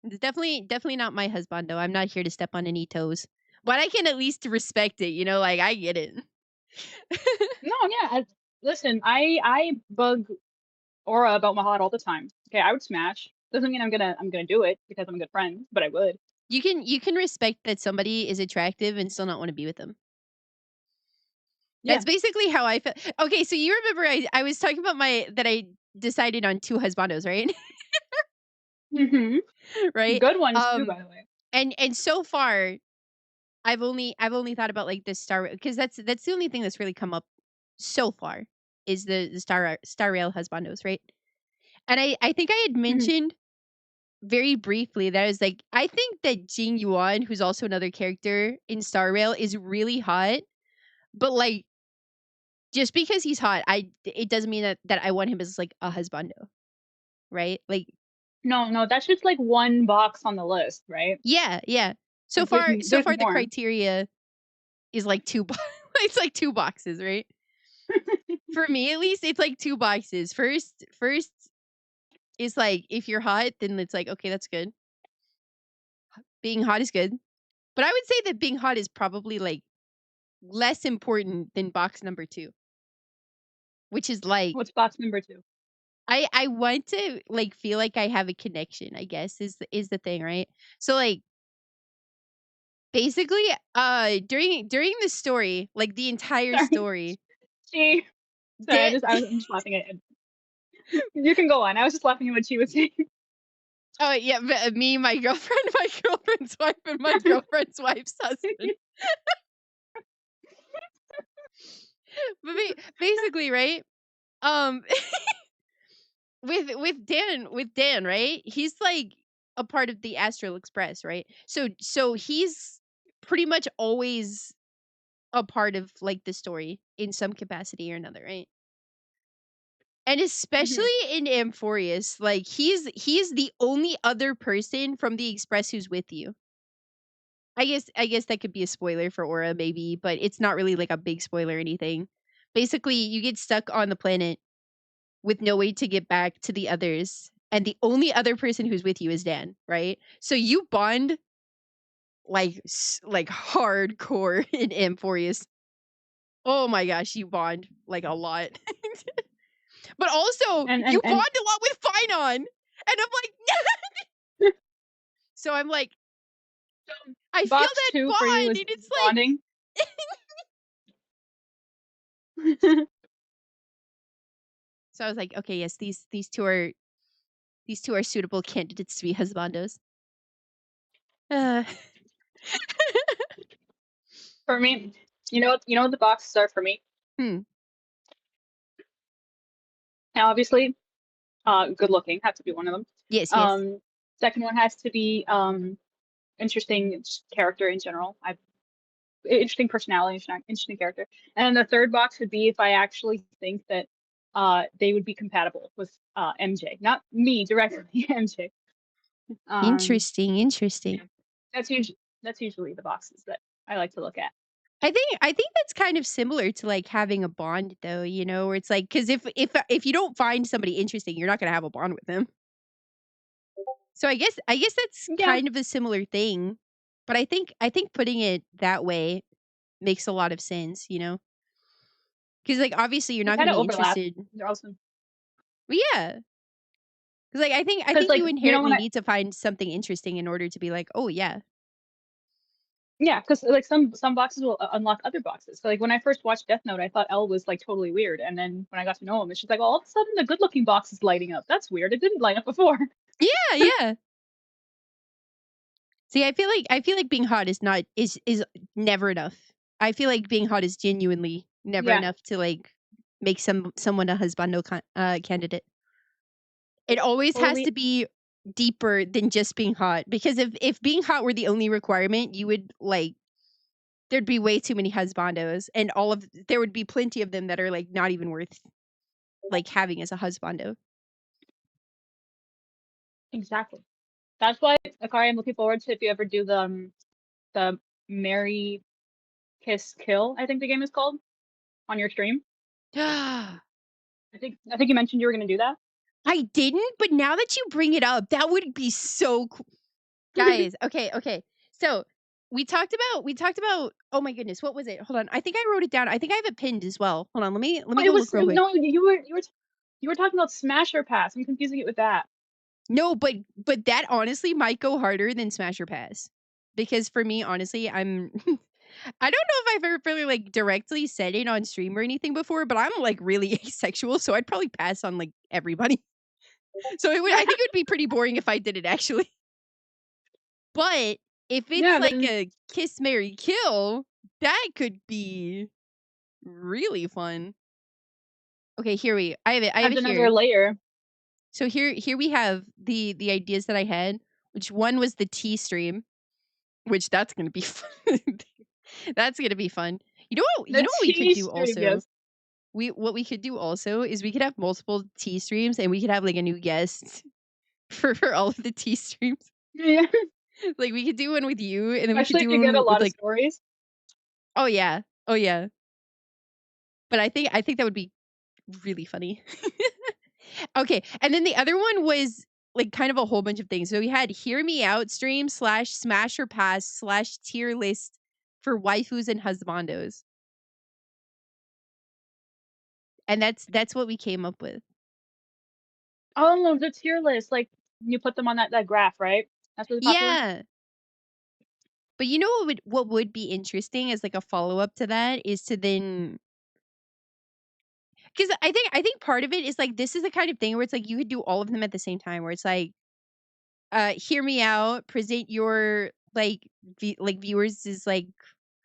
It's definitely not my husband though. I'm not here to step on any toes. But I can at least respect it, like I get it. No, yeah. Listen, I bug Aura about Mahat all the time. Okay, I would smash. Doesn't mean I'm gonna do it because I'm a good friend, but I would. You can respect that somebody is attractive and still not want to be with them. Yeah. That's basically how I feel. Okay, so you remember I was talking about that I decided on two husbandos, right? Mm-hmm. Right? Good ones too, Um by the way. and so far I've only thought about like the star because that's the only thing that's really come up so far is the star rail husbandos, right? And I think I had Mhm. mentioned very briefly that I was like, I think that Jing Yuan, who's also another character in Star Rail, is really hot. But like just because he's hot, it doesn't mean that I want him as like a husbando, right? Like No, no, that's just like one box on the list, right? yeah. So Like there's far so there's far the more. criteria is like it's like two boxes, right? For me at least, it's like two boxes. First is like if you're hot, then it's like okay, that's good. Being hot is good. But I would say that being hot is probably like less important than box number 2, which is like What's box number 2? I want to like feel like I have a connection, I guess is the thing, right? So like basically during the story, like the entire Sorry. story, She sorry, Dan I'm just laughing at you can go on. I was just laughing at what she was saying. Oh yeah, me, my girlfriend, my girlfriend's wife, and my girlfriend's wife's husband. But basically, right? Um, with Dan, right? He's like a part of the Astral Express, right? So he's pretty much always a part of like the story in some capacity or another, right? And especially Mhm. in Amphorius, like he's the only other person from the Express who's with you. I guess that could be a spoiler for Aura maybe, but it's not really like a big spoiler or anything. Basically, you get stuck on the planet with no way to get back to the others, and the only other person who's with you is Dan, right? So you bond like like hardcore in Amphorius. Oh my gosh, you bond like a lot. But also, And you and bond and a lot with Finon. And I'm like, so I'm like, I feel box that 2 for you bond, is and it's like, bonding. so I was like, okay, yes, these two are suitable candidates to be husbandos. Uh, For me, you know what the boxes are for me? hmm. Now obviously good looking. Have to be one of them. Yes, yes. Second one has to be interesting character in general. Interesting personality, interesting character. And the third box would be if I actually think that they would be compatible with MJ, not me directly, MJ. Interesting, interesting. Yeah. That's usually the boxes that I like to look at. I think that's kind of similar to like having a bond though, you know, where it's like cuz if you don't find somebody interesting, you're not going to have a bond with them. So I guess that's Yeah, kind of a similar thing. But I think putting it that way makes a lot of sense, you know? Cuz like obviously you're they not going kind to of be overlap. interested. They're also But yeah, cuz like I because think like you when inherently I need to find something interesting in order to be like, "Oh yeah." yeah, because like some boxes will unlock other boxes. So like when I first watched Death Note, I thought Elle was like totally weird, and then when I got to know him, it's just like all of a sudden the good looking box is lighting up. That's weird. It didn't light up before. Yeah, yeah. See, I feel like being hot is never enough. I feel like being hot is genuinely never Yeah, enough to like make someone a husbando candidate. It always has totally. to be deeper than just being hot because if being hot were the only requirement, you would like there'd be way too many husbandos and there would be plenty of them that are like not even worth like having as a husbando. Exactly. That's why Akari, I'm looking forward to if you ever do the Marry Kiss Kill, I think the game is called, on your stream. I think you mentioned you were gonna do that. I didn't, but now that you bring it up, that would be so cool. Guys, okay, okay. So we talked about oh my goodness, what was it? Hold on. I think I wrote it down. I think I have it pinned as well. Hold on, let me It go was look real quick. no, you were talking about Smash or Pass. I'm confusing it with that. No, but that honestly might go harder than Smash or Pass. Because for me, honestly, I'm I don't know if I've ever really like directly said it on stream or anything before, but I'm like really asexual, so I'd probably pass on like everybody. So I think it would be pretty boring if I did it actually. But if it's Yeah, like then a kiss, marry, kill, that could be really fun. Okay, I have adds it another here. layer. So here we have the ideas that I had, which one was the tea stream, which that's gonna be fun. That's gonna be fun. You The know what we could T do stream, also? yes. What we could do also is we could have multiple tea streams and we could have like a new guest for all of the tea streams. Yeah. Like we could do one with you and then we could Especially if do you get a one with lot of like stories. oh yeah. Oh yeah. But I think that would be really funny. Okay, and then the other one was like kind of a whole bunch of things. So we had hear me out stream / smash or pass / tier list for waifus and husbandos. And that's what we came up with. Oh, the tier list. Like you put them on that graph, right? That's really popular. Yeah. But you know what would be interesting as like a follow-up to that is to then because I think part of it is like this is the kind of thing where it's like you could do all of them at the same time where it's like hear me out, present your like viewers is like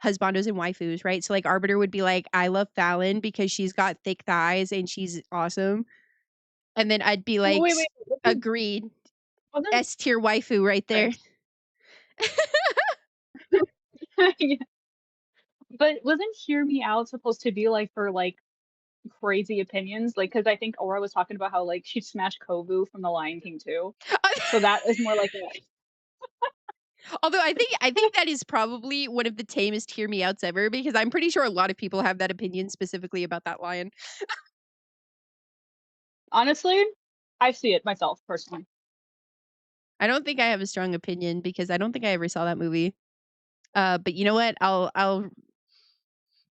husbandos and waifus, right? So like Arbiter would be like, I love Fallon because she's got thick thighs and she's awesome. And then I'd be Oh, like, wait, wait. agreed. Wasn't S tier waifu right there. okay. Yeah. But wasn't Hear Me Out supposed to be like for like crazy opinions? Like, because I think Aura was talking about how like she'd smash Kovu from The Lion King too. So that is more like a Although I think that is probably one of the tamest hear me outs ever because I'm pretty sure a lot of people have that opinion specifically about that lion. honestly, I see it myself personally. I don't think I have a strong opinion because I don't think I ever saw that movie. But you know what?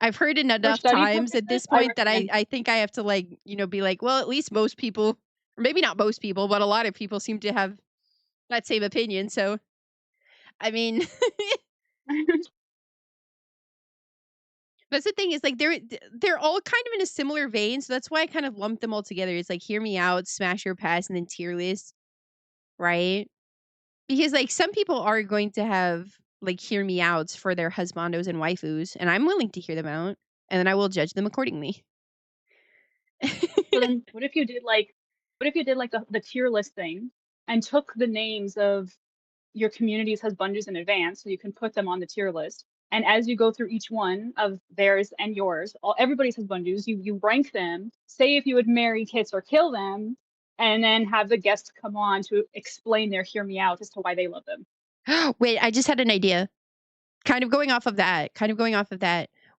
I've heard it For enough study times at purposes, this I point that I recommend. I think I have to like, be like, well, at least most people or maybe not most people, but a lot of people seem to have that same opinion. So, I mean, that's the thing is like they're all kind of in a similar vein, so that's why I kind of lumped them all together. It's like hear me out, smash your pass, and then tier list, right? Because like some people are going to have like hear me outs for their husbandos and waifus, and I'm willing to hear them out, and then I will judge them accordingly. So then, what if what if you did like the tier list thing and took the names of your community's husbanders in advance so you can put them on the tier list. And as you go through each one of theirs and yours, everybody's husbanders, you rank them, say if you would marry, kiss, or kill them, and then have the guests come on to explain their hear me out as to why they love them. Wait, I just had an idea. Kind of going off of that.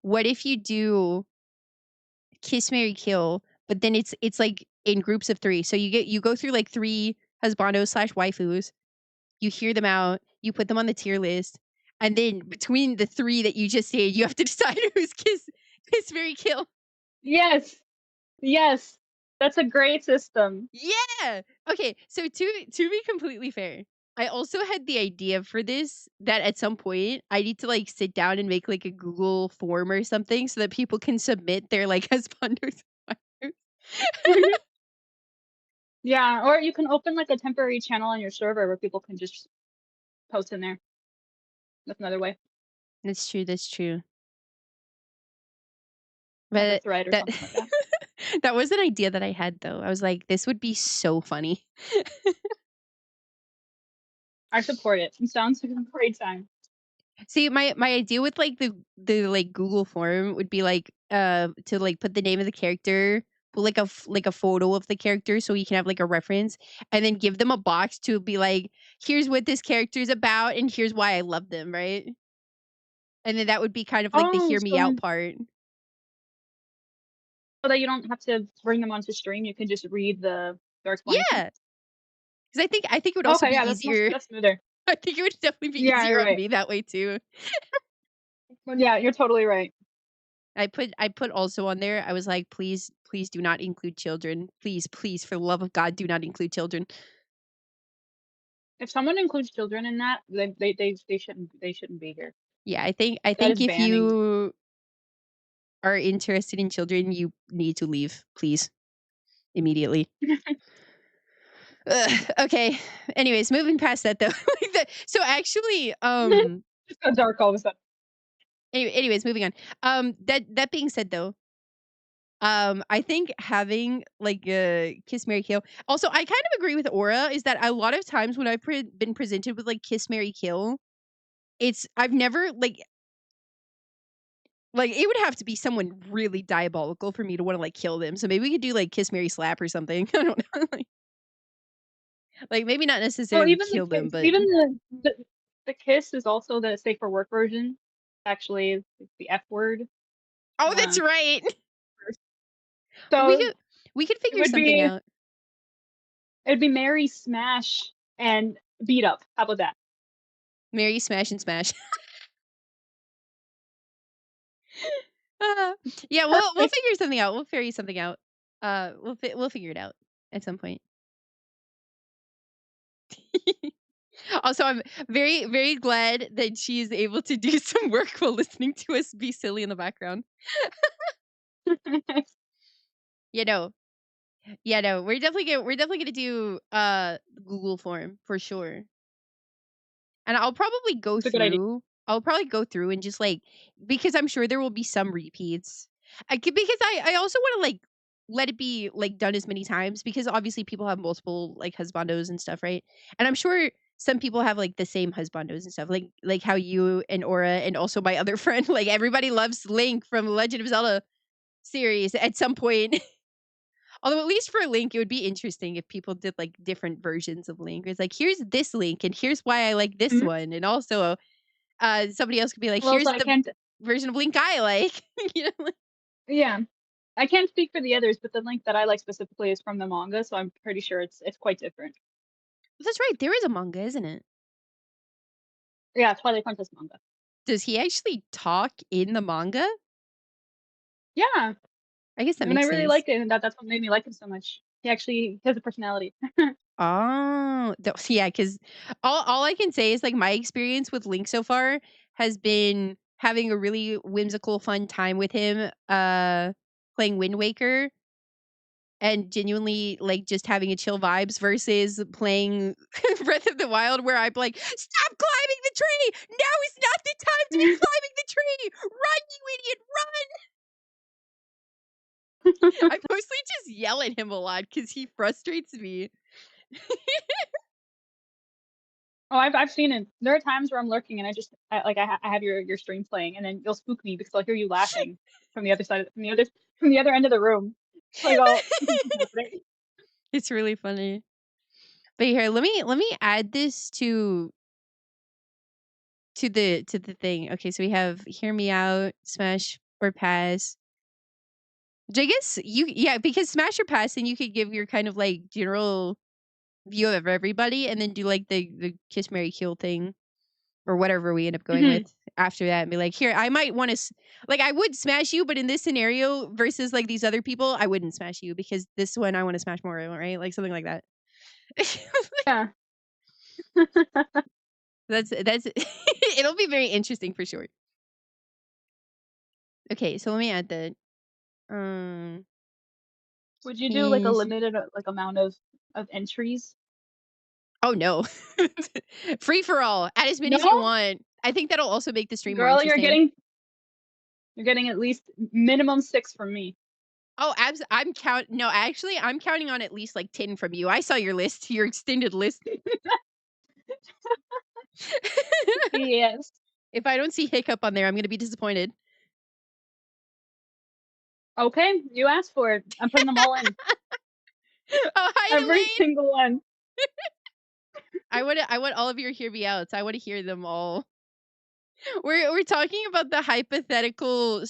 What if you do kiss, marry, kill, but then it's like in groups of 3. So you go through like 3 husbandos/waifus, you hear them out, you put them on the tier list, and then between the 3 that you just said, you have to decide who's kiss, marry, kill. Yes, yes, that's a great system. Yeah. Okay, so to be completely fair, I also had the idea for this that at some point I need to like sit down and make like a Google form or something so that people can submit their like husbandos. Yeah, or you can open like a temporary channel on your server where people can just post in there. That's another way. That's true. That's true. Like a But thread or that something like that. that was an idea that I had though. I was like, this would be so funny. I support it. It sounds like a great time. See, my idea with like the like Google form would be like to like put the name of the character, put like like a photo of the character so you can have like a reference, and then give them a box to be like, here's what this character is about and here's why I love them, right? And then that would be kind of like the Oh, hear me out so part. so that you don't have to bring them onto stream, you can just read their explanation. Yeah, because I think it would also Okay, be yeah, easier. that's smoother. I think it would definitely be Yeah, easier you're on right. me that way too. But yeah, you're totally right. I put also on there. I was like, please do not include children. Please, for the love of God, do not include children. If someone includes children in that, then they shouldn't be here. Yeah, I That think is if banning. you are interested in children, you need to leave, please, immediately. Ugh, okay. Anyways, moving past that though. So actually, Just go dark all of a sudden. anyways, moving on. That being said though, I think having like a kiss, marry, kill. Also, I kind of agree with Aura. Is that a lot of times when I've been presented with like kiss, marry, kill, I've never like it would have to be someone really diabolical for me to want to like kill them. So maybe we could do like kiss, marry, slap or something. I don't know. Like maybe not Well, necessarily even the kill them, kiss, but even the kiss is also the safe for work version. Actually, it's the F word. oh, that's Uh, right. Well, we so could we could it figure would something be out. it'd be Mary smash and beat up. How about that? Marry, smash, and smash. Uh, yeah, we'll Perfect. figure something out. We'll figure something out. We'll figure it out at some point. Also, I'm very glad that she is able to do some work while listening to us be silly in the background. You know, yeah, no, we're definitely gonna do Google form for sure. And It's a good idea. I'll probably go through and just like because I'm sure there will be some repeats. Because I also want to like let it be like done as many times because obviously people have multiple like husbandos and stuff, right? And I'm sure some people have like the same husbandos and stuff, like how you and Aura and also my other friend, like everybody loves Link from Legend of Zelda series at some point. Although at least for Link, it would be interesting if people did like different versions of Link. It's like here's this Link and here's why I like this Mhm. one, and also somebody else could be like, Well, so here's I the can't. version of Link I like. You know, Yeah, I can't speak for the others, but the link that I like specifically is from the manga, so I'm pretty sure it's quite different. that's right. There is a manga, isn't it? Yeah, Twilight Princess manga. Does he actually talk in the manga? Yeah, I guess that and I makes really sense. liked it, and that's what made me like him so much. He actually has a personality. Oh, yeah. Because all I can say is like my experience with Link so far has been having a really whimsical, fun time with him. Playing Wind Waker and genuinely like just having a chill vibes versus playing Breath of the Wild where I'm like, stop climbing the tree! Now is not the time to be climbing the tree! Run, you idiot, run! I'm mostly just yell at him a lot because he frustrates me. Oh, I've seen it. There are times where I'm lurking and I have your stream playing, and then you'll spook me because I'll hear you laughing from the other side, from the other end of the room. Like, oh, something's happening. It's really funny. But here, let me add this to the thing. Okay, so we have hear me out, smash or pass. Which I guess because smash or pass, then you could give your kind of like general view of everybody, and then do like the kiss, marry, kill thing, or whatever we end up going Mhm. with after that, and be like, here, I might want to, like, I would smash you, but in this scenario versus like these other people, I wouldn't smash you because this one I want to smash more, right? Like something like that. Yeah. That's it'll be very interesting for sure. Okay, so let me add that. Would you do like a Is limited like amount of entries? Oh no, free for all. Add as many as you No, want. I think that'll also make the stream more girl, interesting. you're getting at least minimum 6 from me. Oh, I'm counting on at least like 10 from you. I saw your list, your extended list. Yes. If I don't see Hiccup on there, I'm gonna be disappointed. Okay, you asked for it. I'm putting them all in. Oh, hi Every Elaine. single one. I want all of your hear me outs. I want to hear them all. We're talking about the hypothetical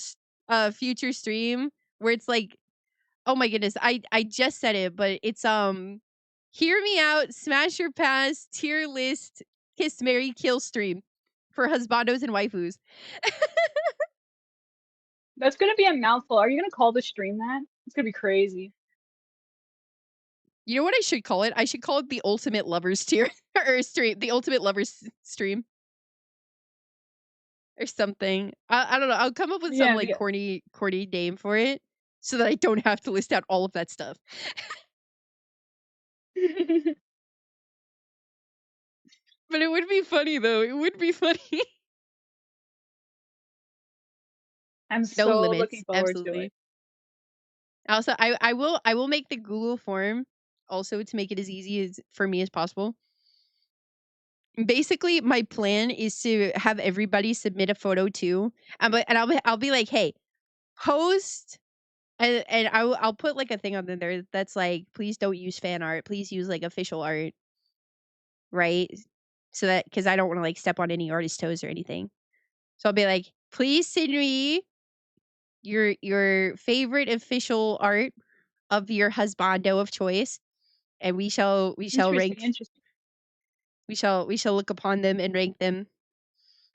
future stream where it's like, oh my goodness, I just said it, but it's hear me out, smash your pass, tier list, kiss, marry, kill stream for husbandos and waifus. That's gonna be a mouthful. Are you gonna call the stream that? It's gonna be crazy. You know what I should call it? I should call it the ultimate lovers tier or stream, the ultimate lovers stream or something. I don't know. I'll come up with some Yeah. like corny name for it so that I don't have to list out all of that stuff. But it would be funny though. It would be funny. I'm No so limits. looking forward to Absolutely. it. Also, I will make the Google form also to make it as easy as for me as possible. Basically, my plan is to have everybody submit a photo too, and I'll be like, hey, post, and I'll put like a thing on there that's like, please don't use fan art, please use like official art, right? So that because I don't want to like step on any artist toes or anything. So I'll be like, please send me your favorite official art of your husbando of choice, and we shall Interesting, rank interesting. we shall look upon them and rank them.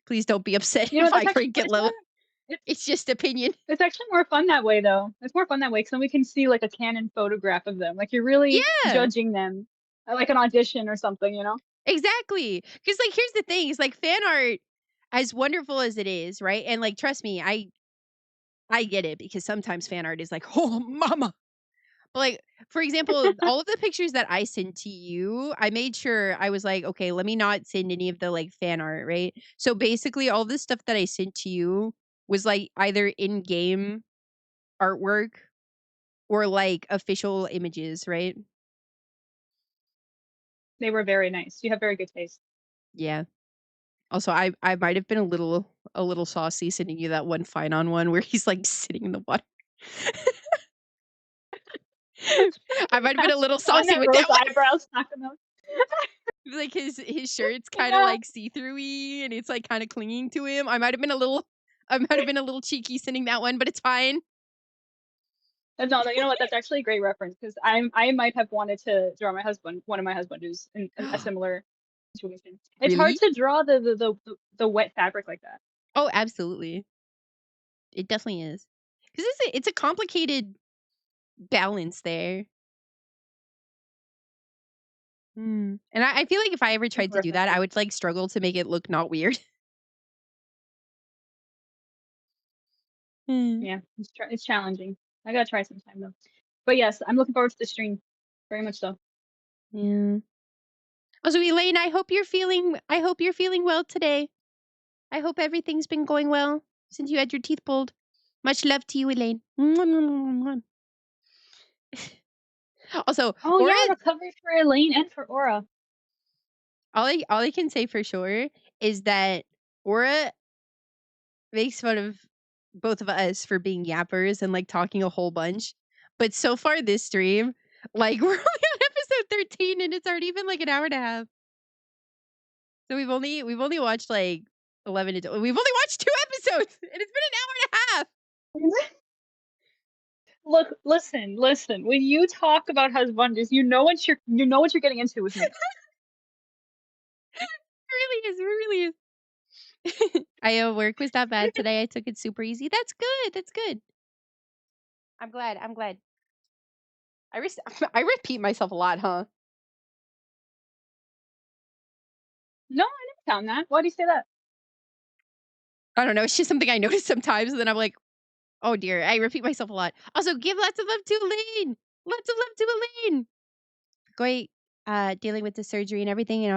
Please don't be upset You know if what? I That's actually rank it it's more low. It's just opinion. it's actually more fun that way though. It's more fun that way because then we can see like a canon photograph of them. Like you're really Yeah, judging them, like an audition or something. You know? exactly. Because like here's the thing: is like fan art, as wonderful as it is, right? And like trust me, I get it because sometimes fan art is like, oh mama. But like for example, all of the pictures that I sent to you, I made sure I was like, okay, let me not send any of the like fan art, right? So basically, all the stuff that I sent to you was like either in game artwork or like official images, right? They were very nice. You have very good taste. Yeah. Also, I might have been a little saucy sending you that one fine on one where he's like sitting in the water. I might have been a little On saucy that with rose that one. eyebrows, knocking them. Like his shirt's kind of Yeah. like see-throughy and it's like kind of clinging to him. I might have been a little cheeky sending that one, but it's fine. No, you know what? That's actually a great reference because I might have wanted to draw one of my husband who's in a similar situation. It's hard Really? to draw the wet fabric like that. Oh, absolutely. It definitely is. Cuz it's a complicated balance there. And I feel like if I ever tried to do that, I References. would like struggle to make it look not weird. Hmm. Yeah, it's challenging. I gotta try sometime though. But yes, I'm looking forward to the stream. Very much so. Yeah. Also, Elaine, I hope you're feeling well today. I hope everything's been going well since you had your teeth pulled. Much love to you, Elaine. Mwah, mwah, mwah, mwah. Also, Oh Aura, yeah, recovery for Elaine and for Aura. all I can say for sure is that Aura makes fun of both of us for being yappers and like talking a whole bunch. But so far this stream, like we're only on episode 13 and it's already been like an hour and a half. So we've only watched like 11 we've only watched 2 episodes and it's been an hour and a half. Look, listen. When you talk about husbands, you know what you're getting into with me. It really is. Work was not bad today. I took it super easy. That's good. That's good. I'm glad. I repeat myself a lot, huh? No, I never found that. Why do you say that? I don't know. It's just something I notice sometimes, and then I'm like, oh dear, I repeat myself a lot. Also, give lots of love to Elaine. Lots of love to Elaine. Great, dealing with the surgery and everything.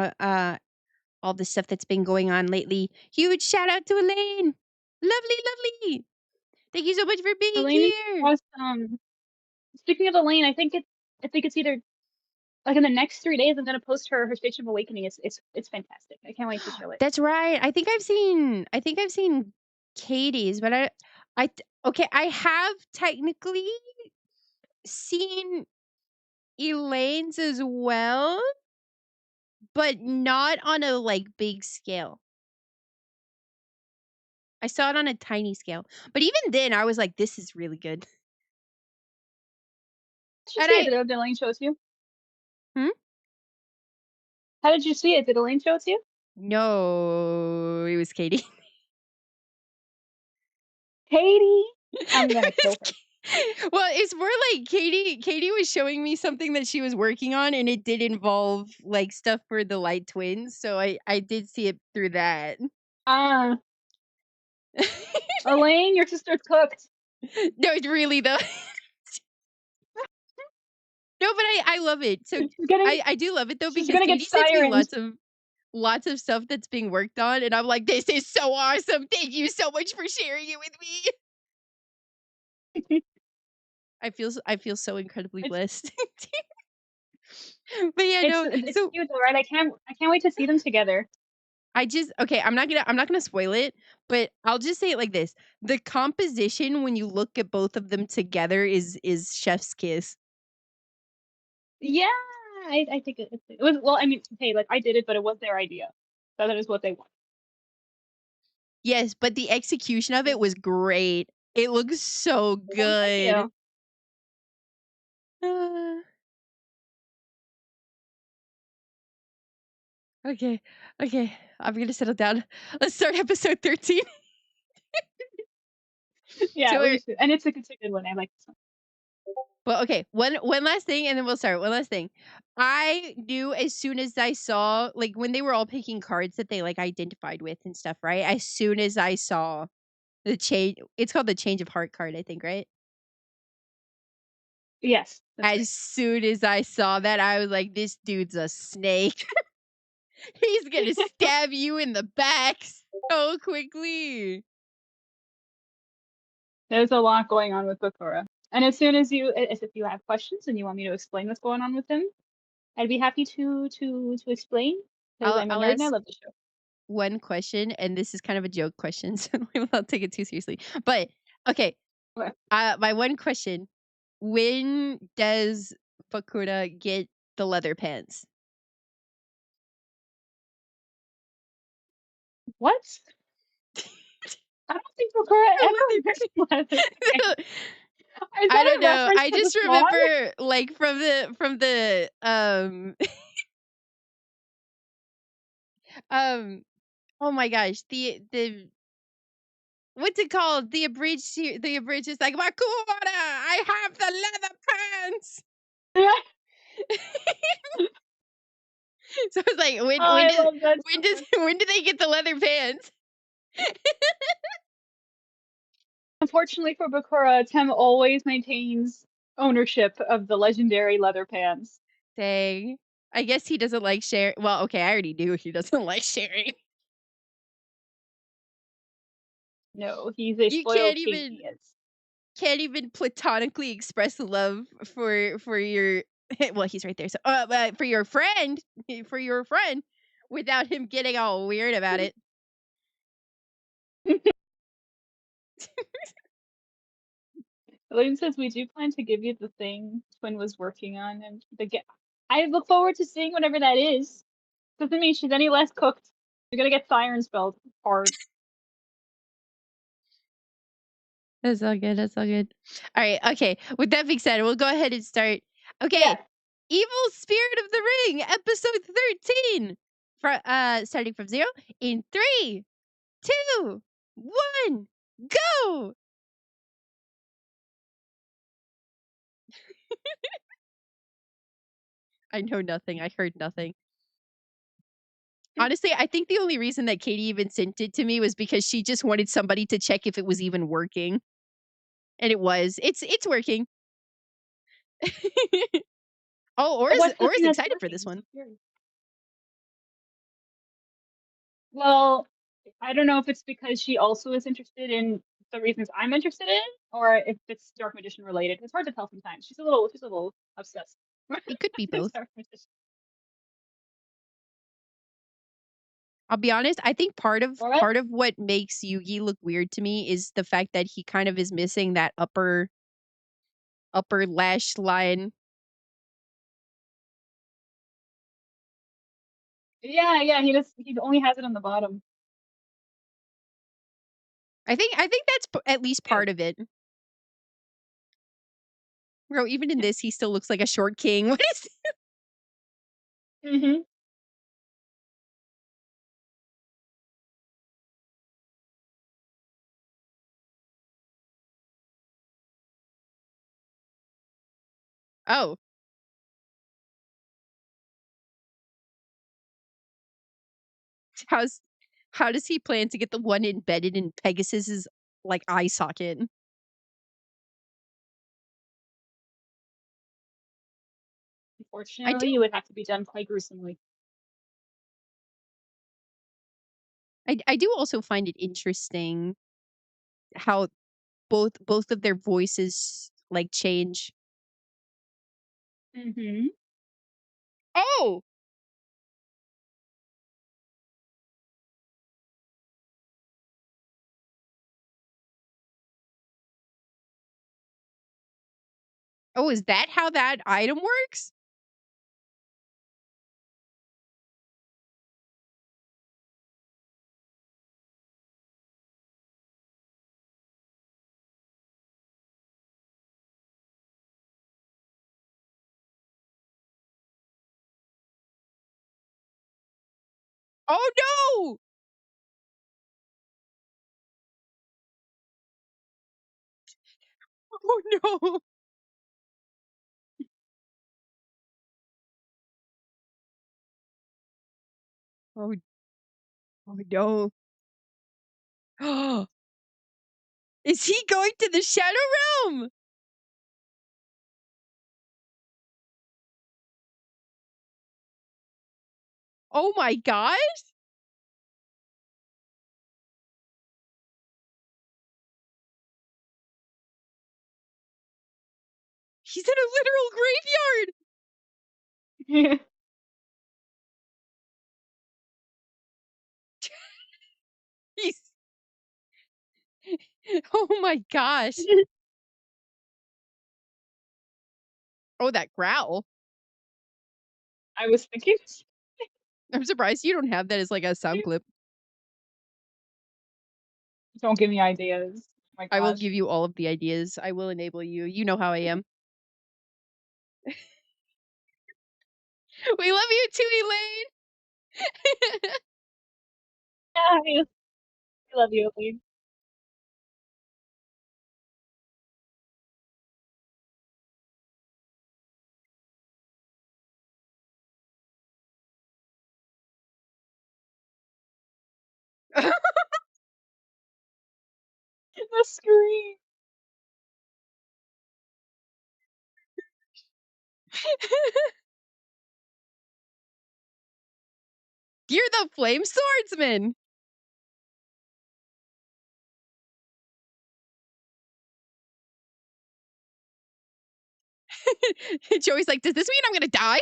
All the stuff that's been going on lately. Huge shout out to Elaine. Lovely. Thank you so much for being Elaine is here. awesome. Speaking of Elaine, I think it's either like in the next 3 days I'm gonna post her Station of Awakening. It's fantastic. I can't wait to show it. That's right. I think I've seen Katie's, but okay, I have technically seen Elaine's as well, but not on a like big scale. I saw it on a tiny scale. But even then I was like, this is really good. Did you And see it? Did Elaine show it to you? Hmm? How did you see it? Did Elaine show it to you? No, it was Katie. Katie, I'm gonna kill her. Well, it's more like Katie was showing me something that she was working on and it did involve like stuff for the Light Twins, so I did see it through that. Elaine, your sister's cooked. No, it's really though. No, but I love it. So I do love it though She's because gonna get Katie sends me sirened. lots of stuff that's being worked on and I'm like, this is so awesome. Thank you so much for sharing it with me. I feel so incredibly It's blessed. But yeah, no. it's So cute though, right? I can't wait to see them together. okay, I'm not gonna spoil it, but I'll just say it like this. The composition when you look at both of them together is chef's kiss. Yeah, I think it was well. I mean, hey, like I did it, but it was their idea. So that is what they want. Yes, but the execution of it was great. It looks so Well, thank good. you. Ah, okay. Okay. I'm gonna settle down. Let's start episode 13. Yeah, So we should. And it's a good one. I like this one. well, okay. One last thing, and then we'll start. One last thing. I knew as soon as I saw, like, when they were all picking cards that they like identified with and stuff, right? As soon as I saw the change, it's called the change of heart card, I think, right? Yes, that's right. As soon as I saw that, I was like, this dude's a snake. He's gonna stab you in the back so quickly. There's a lot going on with Bakura. And as soon as if you have questions and you want me to explain what's going on with him, I'd be happy to explain because I'm a I'll nerd and I ask love the show. one question, and this is kind of a joke question, so we won't take it too seriously. But okay, Okay. my one question: when does Bakura get the leather pants? What? I don't think Bakura The ever leather wears leather pants. Is I that don't a know. reference I to the just swan? remember like from the um oh my gosh, the what's it called? The abridged is like, Makura, I have the leather pants. Yeah. So it's like Oh, I love that so much. when do they get the leather pants? Unfortunately for Bakura, Tem always maintains ownership of the legendary leather pants. Dang. I guess he doesn't like sharing. Well, okay, I already knew he doesn't like sharing. No, he's a You spoiled king, he is. can't even platonically express love for your Well, he's right there. So, but for your friend, for your friend, without him getting all weird about it. Elaine says we do plan to give you the thing Twin was working on, and I look forward to seeing whatever that is. Doesn't mean she's any less cooked. You're gonna get siren spelled hard. That's all good. That's all good. All right. Okay. With that being said, we'll go ahead and start. Yeah. Okay. Evil Spirit of the Ring, episode 13. Starting from 0 in 3, 2, 1, go. I know nothing. I heard nothing. Honestly, I think the only reason that Katie even sent it to me was because she just wanted somebody to check if it was even working. And it was. It's working. Oh, What's the or is thing that's excited for working? this I'm so one. curious. Well, I don't know if it's because she also is interested in the reasons I'm interested in, or if it's Dark Magician related. It's hard to tell sometimes. She's a little obsessed. It could be both. Dark Magician. I'll be honest, I think All right. part of what makes Yugi look weird to me is the fact that he kind of is missing that upper lash line. Yeah. He only has it on the bottom. I think that's at least Yeah. part of it. Bro, even in this, he still looks like a short king. What is Mm-hmm. Oh, how's how does he plan to get the one embedded in Pegasus's like eye socket? I do Unfortunately, it would have to be done quite gruesomely. I do also find it interesting how both of their voices like change. Mm-hmm. Oh, oh, is that how that item works? Oh no! Oh no! Oh, oh no! Is he going to the Shadow Realm? Oh my gosh! He's in a literal graveyard. He's oh my gosh! Oh, that growl. I was thinking, I'm surprised you don't have that as like a sound clip. don't give me ideas. Oh my I will gosh. give you all of the ideas. I will enable you. You know how I am. We love you too, Elaine. Yeah, I love you, Elaine. The scream. You're the flame swordsman. Joey's like, does this mean I'm gonna die?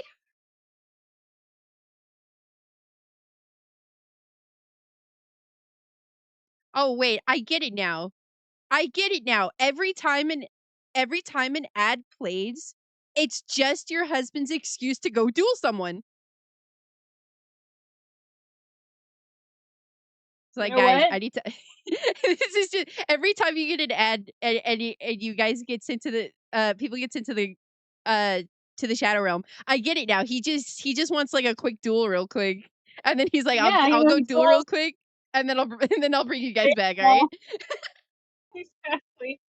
Oh wait, I get it now. I get it now. Every time an ad plays, it's just your husband's excuse to go duel someone. It's You like, know guys, what? I need to. This is just every time you get an ad, and you guys gets into the people gets into the uh to the shadow realm. I get it now. He just wants like a quick duel, real quick, and then he's like, Yeah, he I'll go wants duel real souls. quick, and then I'll bring you guys Very back. All right. small. Exactly.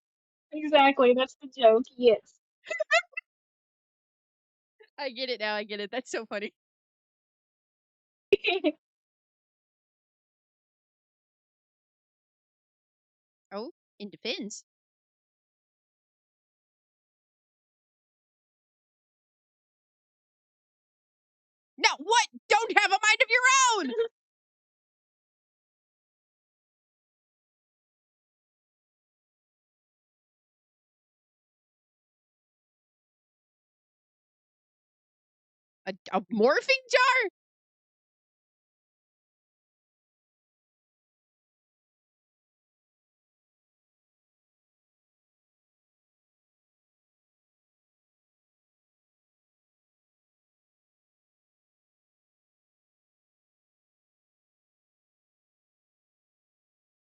Exactly. That's the joke. Yes. I get it now. I get it. That's so funny. Oh, in defense. No, what? Don't have a mind of your own. A morphing jar?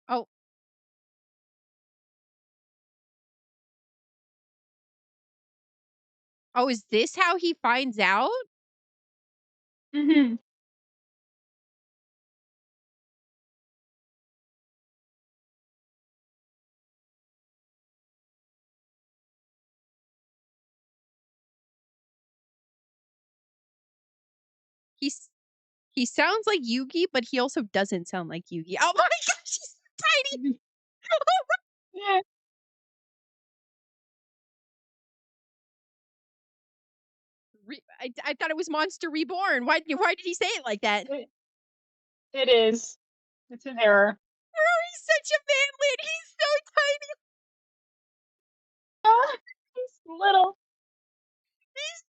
Oh, oh, is this how he finds out? Hmm. He's he sounds like Yugi, but he also doesn't sound like Yugi. Oh my gosh, he's so tiny. Yeah, I thought it was Monster Reborn. Why did he say it like that? it, it is. It's an error. He's such a manlet. He's so tiny. Ah, he's little. He's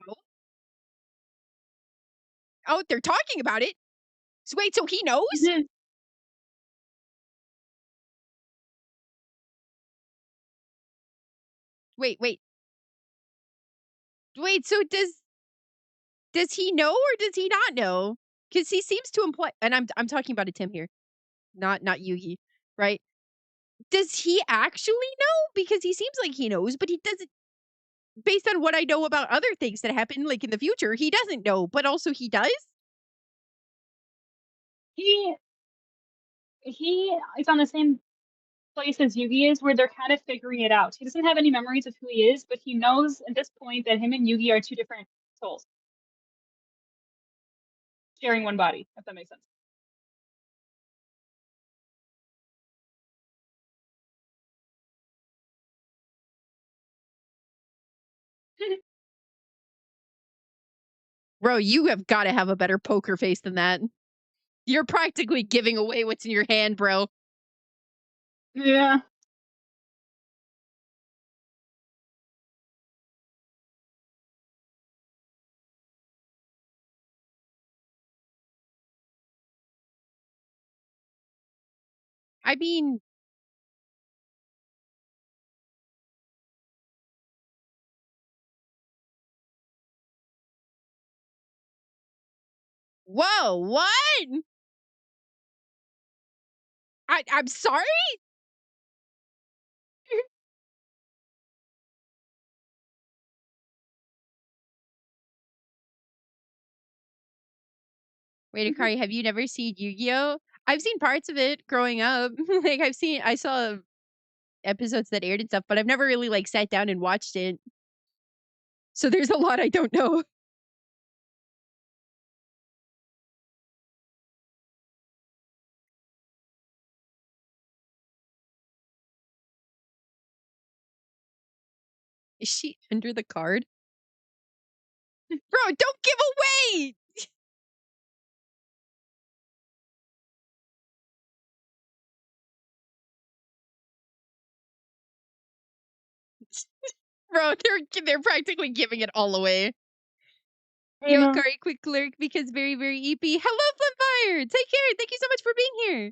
oh, oh, they're talking about it. So wait, so he knows? Mhm. Wait, wait, wait. So does he know or does he not know? Because he seems to imply, and I'm talking about a Tim here, not Yugi, right? Does he actually know? Because he seems like he knows, but he doesn't. Based on what I know about other things that happen, like in the future, he doesn't know, but also he does. He he is on the same place as Yugi is, where they're kind of figuring it out. He doesn't have any memories of who he is, but he knows at this point that him and Yugi are two different souls sharing one body. If that makes sense. Bro, you have got to have a better poker face than that. You're practically giving away what's in your hand, bro. Yeah. I mean, whoa, what? I'm sorry? Wait, Akari, have you never seen Yu-Gi-Oh? I've seen parts of it growing up. Like I saw episodes that aired and stuff, but I've never really like sat down and watched it. So there's a lot I don't know. Is she under the card? Bro, don't give away! Bro, they're practically giving it all away. I Yo, know. Akari, quick lurk because very, very EP. Hello, Flamfire! Take care! Thank you so much for being here!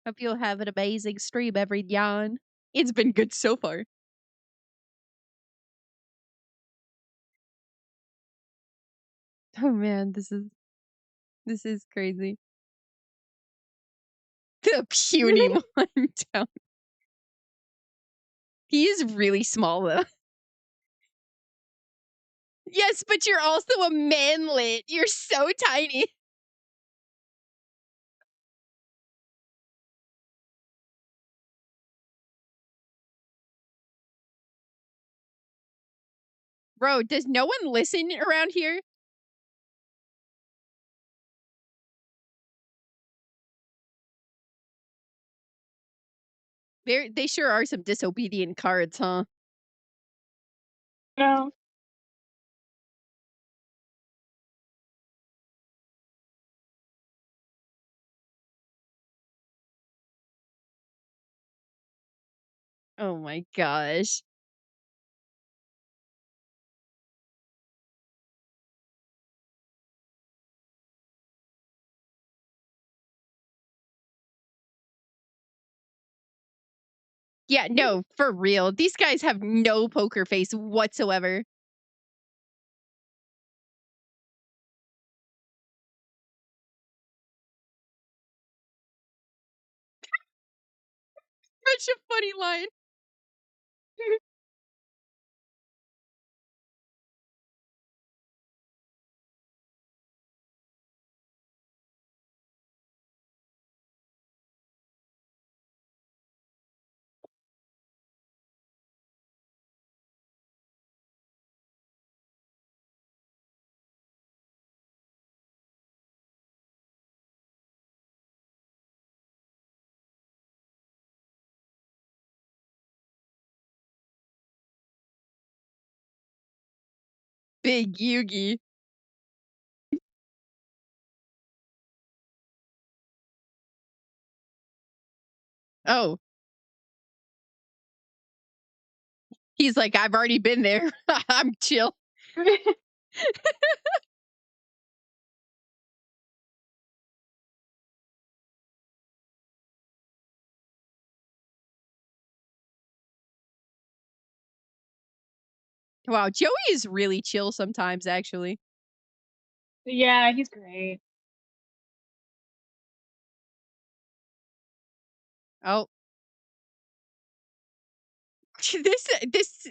Hope you'll have an amazing stream, everyone. It's been good so far. Oh man, this is crazy. The puny one down. He is really small though. Yes, but you're also a manlet. You're so tiny. Bro, does no one listen around here? They sure are some disobedient cards, huh? No. Oh my gosh. Yeah, no, for real. These guys have no poker face whatsoever. Such a funny line. Big Yugi. Oh, he's like, I've already been there. I'm chill. Wow, Joey is really chill sometimes, actually. Yeah, he's great. Oh, this this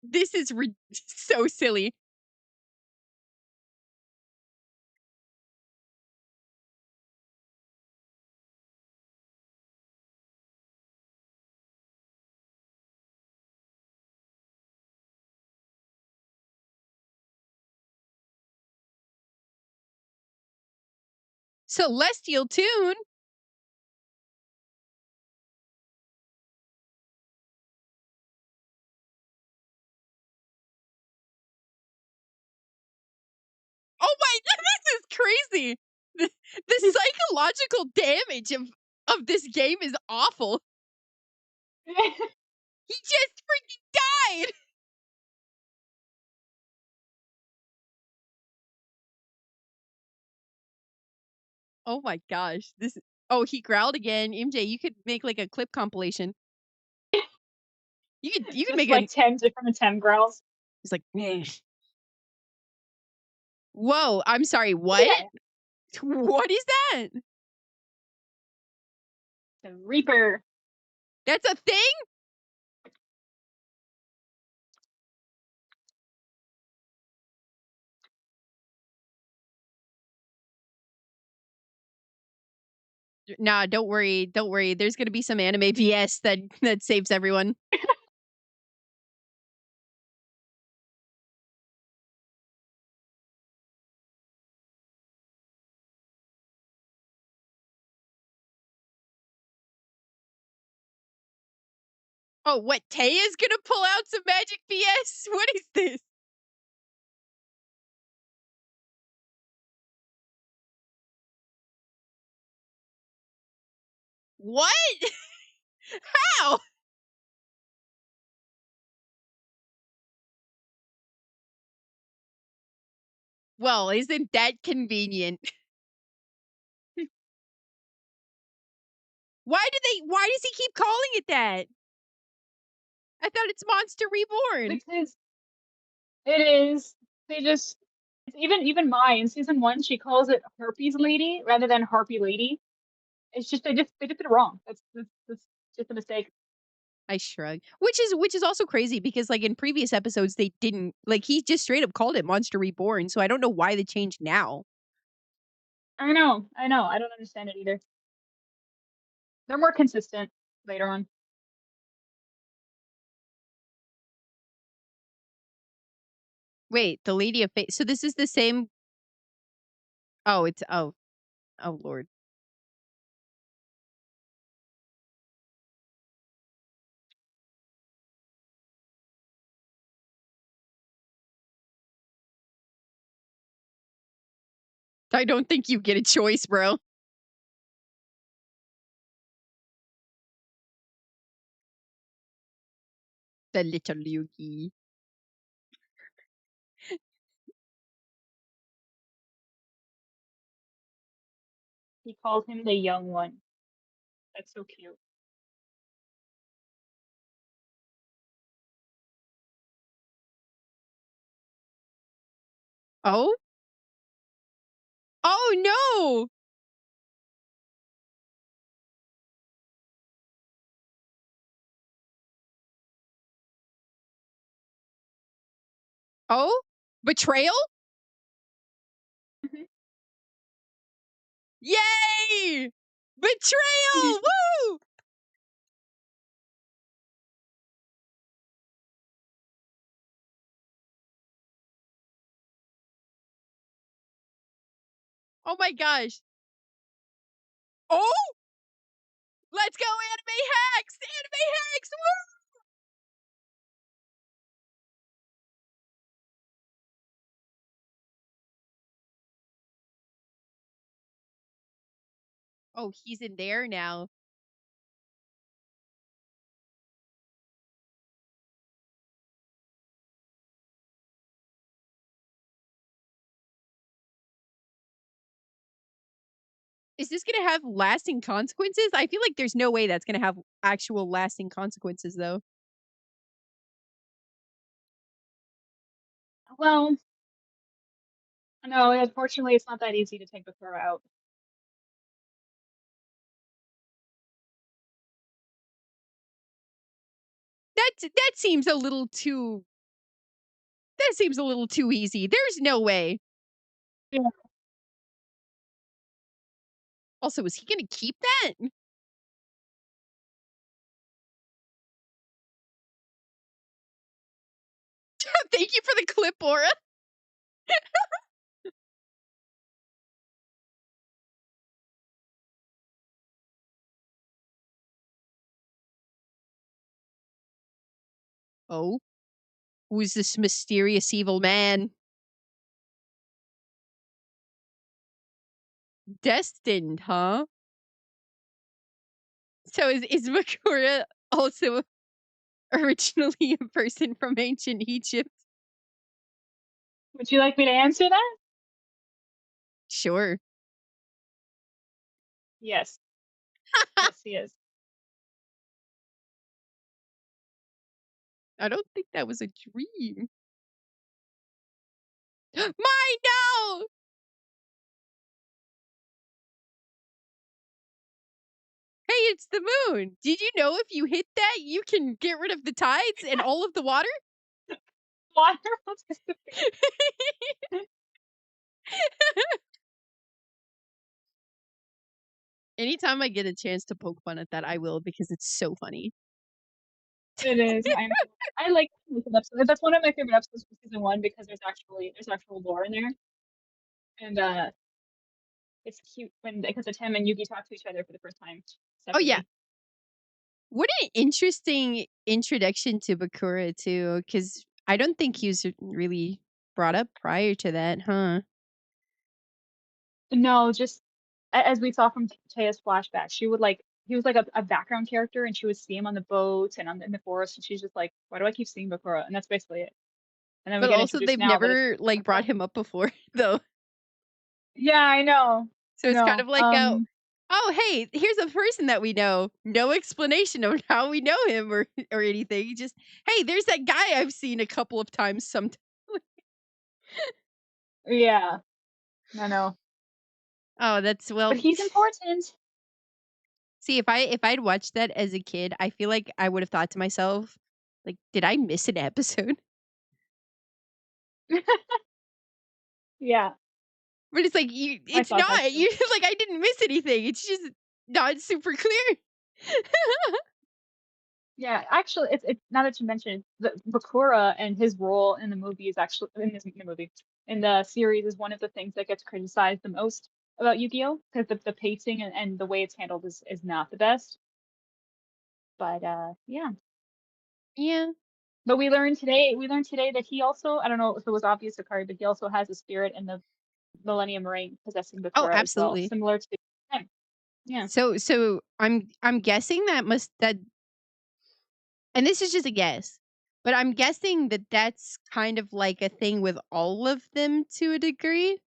this is so silly. Celestial tune. Oh my, this is crazy. The psychological damage of this game is awful. He just freaking died. Oh my gosh. Oh, he growled again. MJ, you could make like a clip compilation. You could Just make like an 10 different Atem growls. He's like, "Meh." Whoa, I'm sorry, what? Yeah. What is that? The Reaper. That's a thing? Nah, don't worry, don't worry. There's gonna be some anime VS that saves everyone. Oh, what? Taya's gonna pull out some magic VS? What is this? What? How? Well, isn't that convenient? Why does he keep calling it that? I thought it's Monster Reborn. Because it is. They just it's even Mai in season 1, she calls it Herpes Lady rather than Harpy Lady. It's just they just did it wrong. That's just a mistake. I shrug. Which is also crazy because like in previous episodes they didn't like he just straight up called it Monster Reborn, so I don't know why the change now. I know, I know. I don't understand it either. They're more consistent later on. Wait, the Lady of Fate. So this is the same. Oh, it's oh lord. I don't think you get a choice, bro. The little Yugi. He calls him the young one. That's so cute. Oh? Oh no! Oh? Betrayal? Mhm. Yay! Betrayal! Woo! Oh my gosh. Oh! Let's go, anime hacks! Anime hacks! Woo! Oh, he's in there now. Is this gonna have lasting consequences? I feel like there's no way that's gonna have actual lasting consequences, though. Well, no, unfortunately, it's not that easy to take Bakura out. That seems a little too. That seems a little too easy. There's no way. Yeah. Also, is he gonna keep that? Thank you for the clip, Aura. Oh, who's this mysterious evil man? Destined, huh? So is Makura also originally a person from ancient Egypt? Would you like me to answer that? Sure. Yes. Yes, he is. I don't think that was a dream. Mine, no! Hey, it's the moon. Did you know if you hit that, you can get rid of the tides and all of the water? Water was disappearing. Anytime I get a chance to poke fun at that, I will because it's so funny. It is. I like the episode. That's one of my favorite episodes from season 1 because there's actual lore in there, and it's cute when because Atem and Yugi talk to each other for the first time Oh yeah. separately. What an interesting introduction to Bakura too, because I don't think he was really brought up prior to that, huh? No, just as we saw from Taya's flashback, she would like he was like a background character, and she would see him on the boats and in the forest, and she's just like, why do I keep seeing Bakura? And that's basically it. and then we But get also introduced they've now, but it's never like brought him up before though. yeah, I know. So I it's kind know. of like oh hey, here's a person that we know. No explanation of how we know him or anything. Just hey, there's that guy I've seen a couple of times sometimes. Yeah, I know. Oh, that's But well. he's important. See, if I'd watched that as a kid, I feel like I would have thought to myself, like, did I miss an episode? Yeah, But it's like I it's thought that not. too. You like I didn't miss anything. It's just not super clear. Yeah, actually, it's now that you mentioned the Bakura and his role in the movie is actually in the movie in the series is one of the things that gets criticized the most about Yu-Gi-Oh! Because the pacing and the way it's handled is not the best. But yeah. Yeah. But we learned today that he also, I don't know if it was obvious to Kari, but he also has a spirit in the Millennium Ring possessing Oh, Bakura as well, absolutely. similar to him. Yeah. So I'm guessing that and this is just a guess, but I'm guessing that that's kind of like a thing with all of them to a degree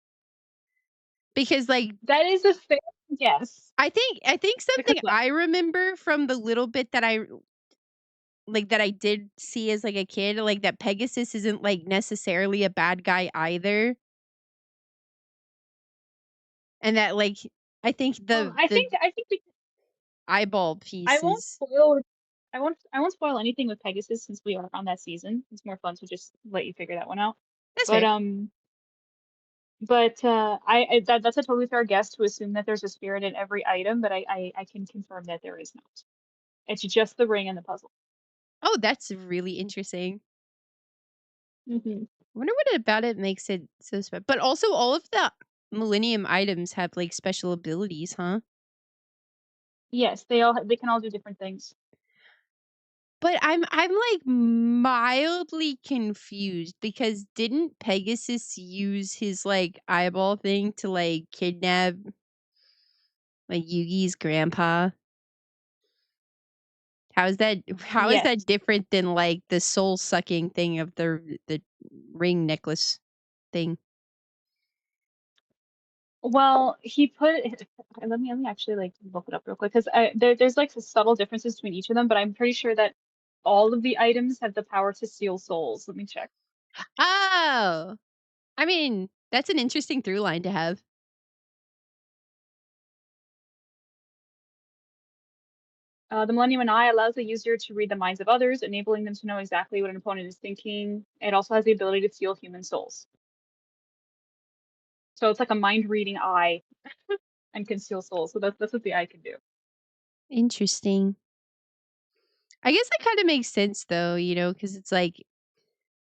because like That is a fair guess. I think Because something what? I remember from the little bit that I did see as like a kid, like that Pegasus isn't like necessarily a bad guy either, and that like I think Well, the I think we eyeball I won't pieces. spoil I won't spoil anything with Pegasus since we are on that season. It's more fun to just let you figure that one out. That's But fair. I that's a totally fair guess to assume that there's a spirit in every item, but I can confirm that there is not. It's just the ring and the puzzle. Oh, that's really interesting. Hmm. I wonder what about it makes it so special. But also, all of the Millennium items have like special abilities, huh? Yes, they can all do different things. But I'm like mildly confused because didn't Pegasus use his like eyeball thing to like kidnap like Yugi's grandpa? How is Yes. that different than like the soul sucking thing of the ring necklace thing? Well, he put let me actually like look it up real quick because there's like subtle differences between each of them, but I'm pretty sure that all of the items have the power to seal souls. Let me check. Oh, I mean that's an interesting through line to have. The Millennium Eye allows the user to read the minds of others, enabling them to know exactly what an opponent is thinking. It also has the ability to seal human souls. So it's like a mind reading eye and can seal souls. So that's what the eye can do. Interesting. I guess that kind of makes sense though, because it's like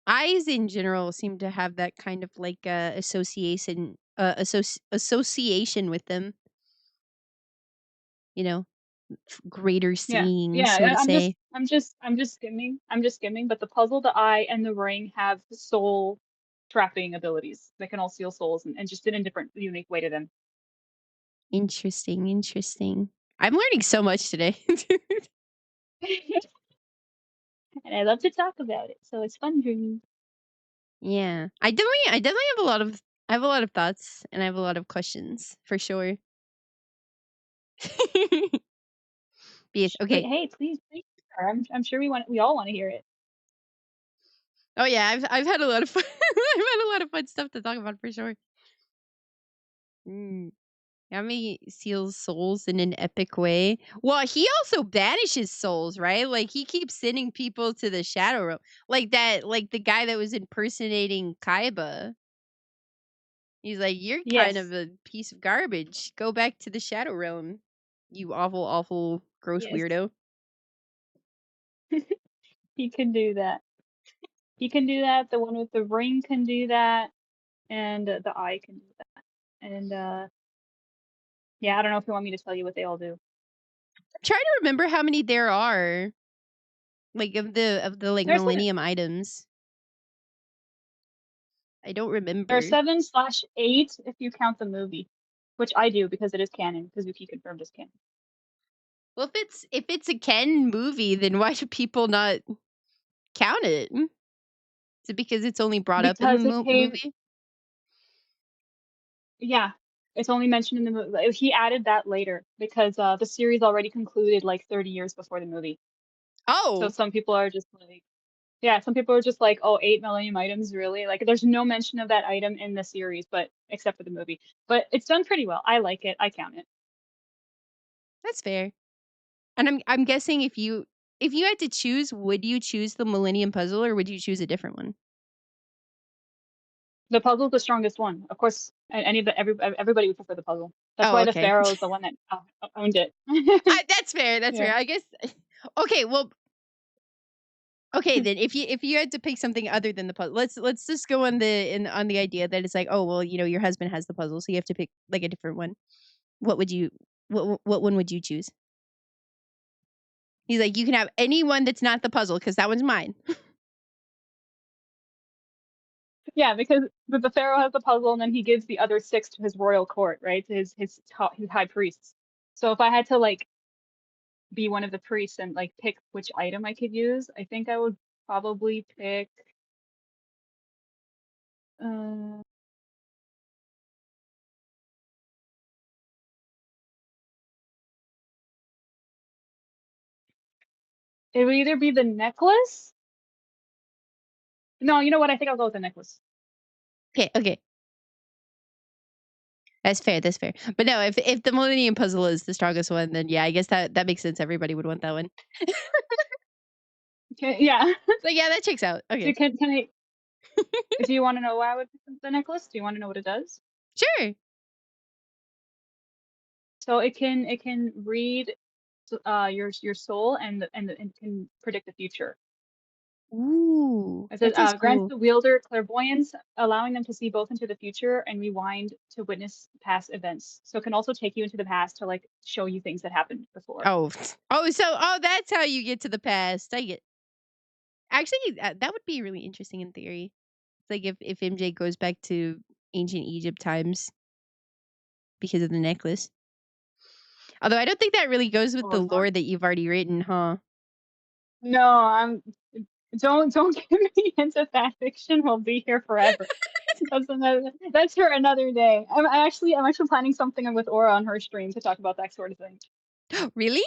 eyes in general seem to have that kind of like association with them, you know, greater Yeah, seeing, yeah. so to say. I'm just skimming. But the puzzle, the eye, and the ring have soul trapping abilities. They can all seal souls and just in a different, unique way to them. Interesting, interesting. I'm learning so much today. And I love to talk about it, so it's fun for me. Yeah. I definitely have a lot of thoughts and I have a lot of questions for sure. Okay. Hey, please. Share. I'm sure we all want to hear it. Oh yeah, I've had a lot of fun. I've had a lot of fun stuff to talk about for sure. Mm. Yami seals souls in an epic way. Well, he also banishes souls, right? Like he keeps sending people to the shadow realm. Like the guy that was impersonating Kaiba. He's like, "You're kind of Yes, a piece of garbage. Go back to the shadow realm. You awful, awful, gross yes, weirdo." he can do that. He can do that. The one with the ring can do that, and the eye can do that. And yeah, I don't know if you want me to tell you what they all do. I'm trying to remember how many there are, like of the like There's like millennium items. I don't there are remember. 7/8 if you count the movie, which I do because it is canon, because Yuki confirmed it's canon. Well, if it's a Ken movie, then why should people not count it? Is it because it's only brought up in the because it came. movie? Yeah, it's only mentioned in the movie. He added that later because the series already concluded like 30 years before the movie. So Oh, some people are just like, yeah, some people are just like, oh, 8 million items, really? Like, there's no mention of that item in the series, but except for the movie. But it's done pretty well. I like it. I count it. that's fair. And I'm guessing if you had to choose, would you choose the Millennium Puzzle or would you choose a different one? The puzzle's the strongest one, of course. Any of the everybody would prefer the puzzle. That's Oh, why the okay. pharaoh is the one that owned it. That's fair. That's Yeah. fair. I guess. Okay. Well. Okay, then if you had to pick something other than the puzzle, let's just go on the idea that it's like, oh well, you know, your husband has the puzzle, so you have to pick like a different one. What would you what one would you choose? He's like, you can have any one that's not the puzzle because that one's mine. Yeah, because the pharaoh has the puzzle, and then he gives the other six to his royal court, right? To his high priests. So if I had to like be one of the priests and like pick which item I could use, I think I would probably pick. Uh, it would either be the necklace. No, you know what? I think I'll go with the necklace. Okay, okay, that's fair. That's fair. But no, if the Millennium Puzzle is the strongest one, then yeah, I guess that makes sense. Everybody would want that one. Okay, yeah. So yeah, that checks out. So Okay, can I? Do you want to know why I would pick the necklace? Do you want to know what it does? sure. So it can read your soul and can predict the future. Ooh, It says that sounds grants cool. the wielder clairvoyance, allowing them to see both into the future and rewind to witness past events. So it can also take you into the past to like show you things that happened before. Oh, oh, that's how you get to the past. I get. Actually, that would be really interesting in theory. It's like if MJ goes back to ancient Egypt times because of the necklace. Although I don't think that really goes with Oh the no, lore that you've already written, huh? no, I'm don't get me into fan fiction. We'll be here forever. That's for another day. I'm actually planning something with Aura on her stream to talk about that sort of thing. Really?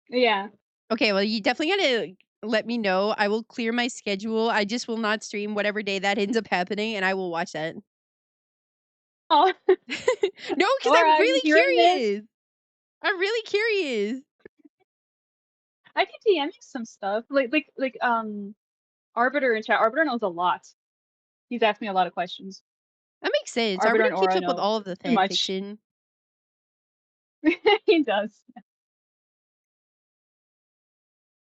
Yeah. Okay, well, you definitely gotta let me know. I will clear my schedule. I just will not stream whatever day that ends up happening, and I will watch that. Oh, No, because Aura, I'm are you really hearing this? curious. I'm really curious. I can DM you some stuff. Arbiter in chat. Arbiter knows a lot. He's asked me a lot of questions. That makes sense. Arbiter Arbiter and keeps Aura up with know all of the too fan much. fiction. He does.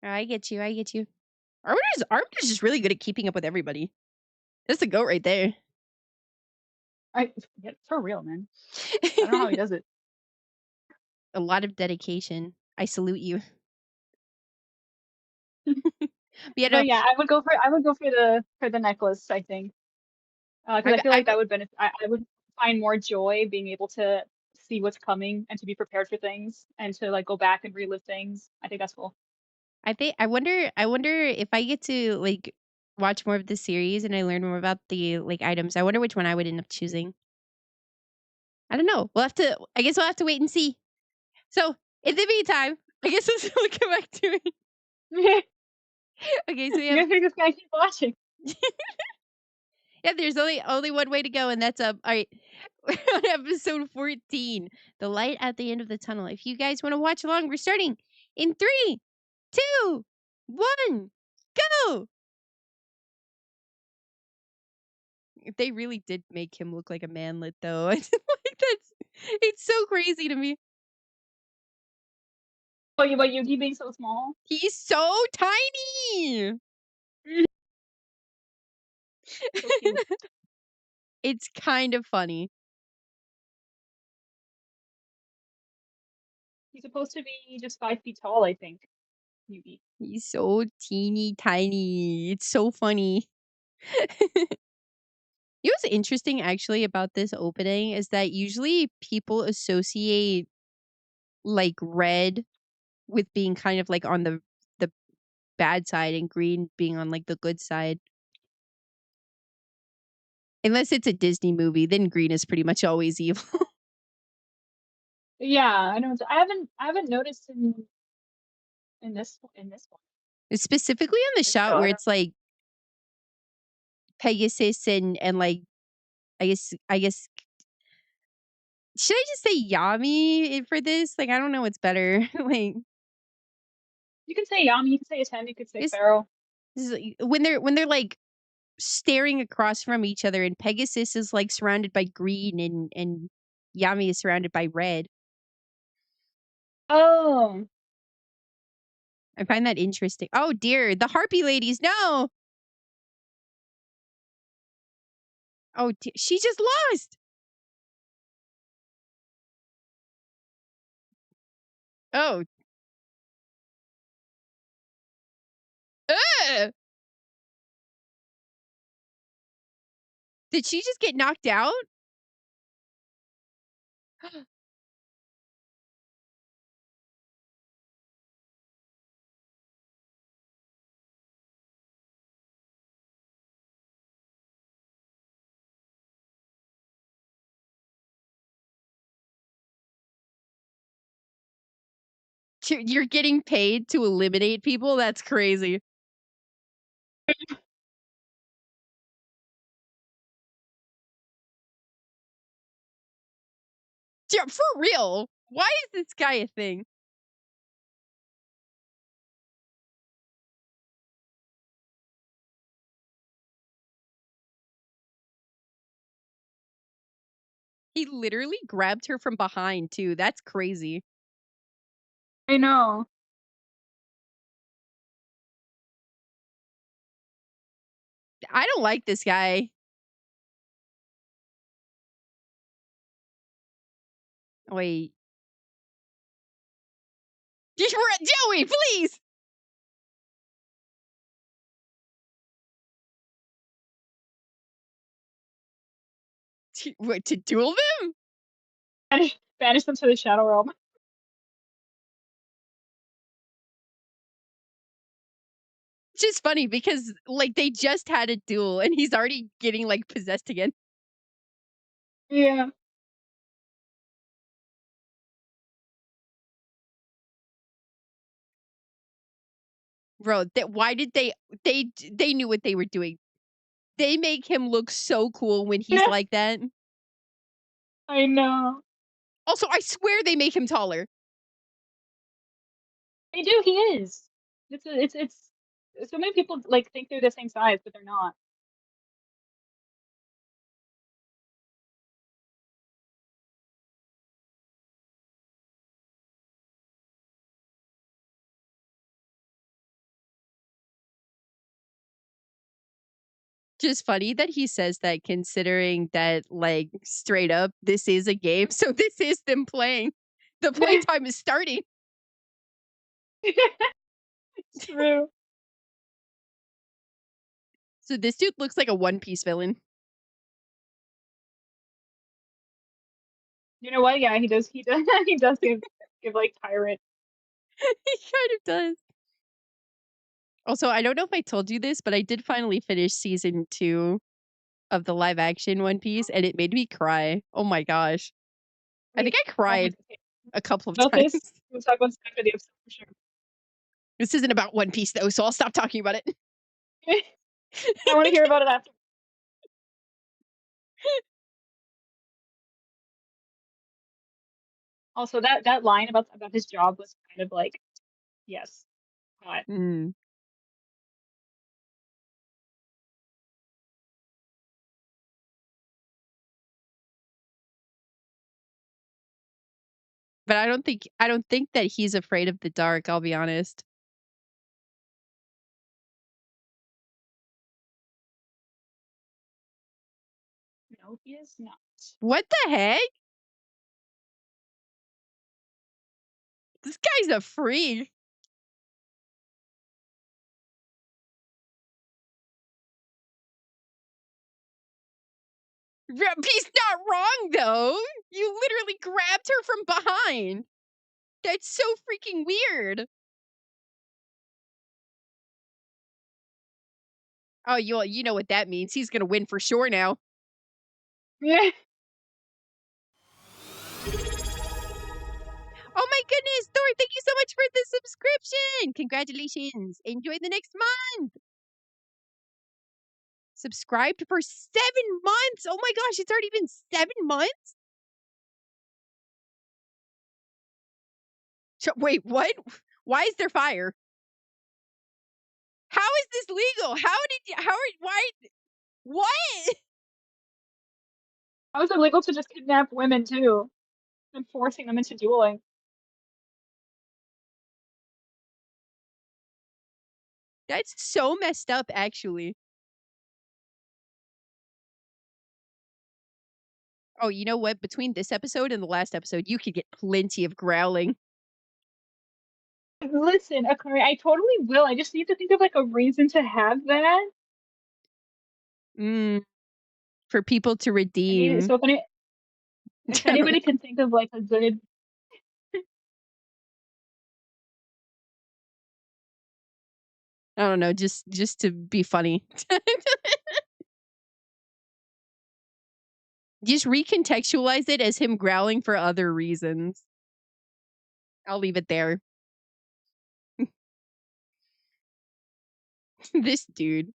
I get you. I get you. Arbiter's just really good at keeping up with everybody. That's the goat right there. Yeah, for real, man. I don't know how he does it. A lot of dedication. I salute you. But yeah, no, But yeah, I would go for the necklace, I think. Because I feel I've like that would benefit. I would find more joy being able to see what's coming and to be prepared for things and to like go back and relive things. I think that's cool. I wonder if I get to like watch more of the series and I learn more about the like items. I wonder which one I would end up choosing. I don't know. I guess we'll have to wait and see. So in the meantime, I guess we'll come back to it. Okay, so we have You think this guy keep watching? yeah, there's only one way to go, and that's up. All right, we're on episode 14, the light at the end of the tunnel. If you guys want to watch along, we're starting in 3, 2, 1, go! They really did make him look like a manlet, though. Like it's so crazy to me. Oh, you about Yugi being so small? He's so tiny. So cute. It's kind of funny. He's supposed to be just 5 feet tall, I think. Yugi. He's so teeny tiny. It's so funny. You know what's interesting actually about this opening is that usually people associate like red with being kind of like on the bad side and green being on like the good side. Unless it's a Disney movie, then green is pretty much always evil. Yeah, I know. I haven't noticed in this one. Specifically on the This shot show. I where don't. it's like Pegasus and like I guess should I just say Yami for this? Like I don't know what's better. Like You can say Yami. You can say Atem. You could say it's, Pharaoh. this is when they're like staring across from each other and Pegasus is like surrounded by green and Yami is surrounded by red. Oh, I find that interesting. Oh dear, the harpy ladies, no. Oh, she just lost. Oh, ugh. Did she just get knocked out? You're getting paid to eliminate people? That's crazy. Yeah, for real. Why is this guy a thing? He literally grabbed her from behind too. That's crazy. I know. I don't like this guy. Wait. Joey, please. What, to duel them? Banish them to the Shadow Realm. It's just funny because like they just had a duel and he's already getting like possessed again. Yeah. Bro, why did they knew what they were doing. They make him look so cool when he's like that. I know. Also, I swear they make him taller. They do. He is. It's. So many people like think they're the same size, but they're not. Just funny that he says that considering that like straight up this is a game, so this is them playing. The playtime is starting. True. So this dude looks like a One Piece villain. You know what? Yeah, he does. He does. He does give like tyrant. He kind of does. Also, I don't know if I told you this, but I did finally finish season 2 of the live action One Piece and it made me cry. Oh my gosh. I think Wait, I I want cried to say a couple of about times. this. We'll talk about this after the episode for sure. This isn't about One Piece though, so I'll stop talking about it. I want to hear about it after. Also, that line about his job was kind of like, yes, hot. Mm. But I don't think that he's afraid of the dark, I'll be honest. No, he is not. What the heck? This guy's a freak. He's not wrong though. You literally grabbed her from behind. That's so freaking weird. Oh, you know what that means. He's gonna win for sure now. Yeah. Oh my goodness, Thor, thank you so much for the subscription. Congratulations. Enjoy the next month. Subscribed for 7 months. Oh my gosh, it's already been 7 months? Wait, what? Why is there fire? How is this legal? Why? What? How is it legal to just kidnap women too and forcing them into dueling? That's so messed up, actually. Oh, you know what? Between this episode and the last episode, you could get plenty of growling. Listen, Akari, I totally will. I just need to think of like a reason to have that. Mm, for people to I need redeem. so if anybody can think of like a good I don't know, just to be funny. Just recontextualize it as him growling for other reasons. I'll leave it there. This dude.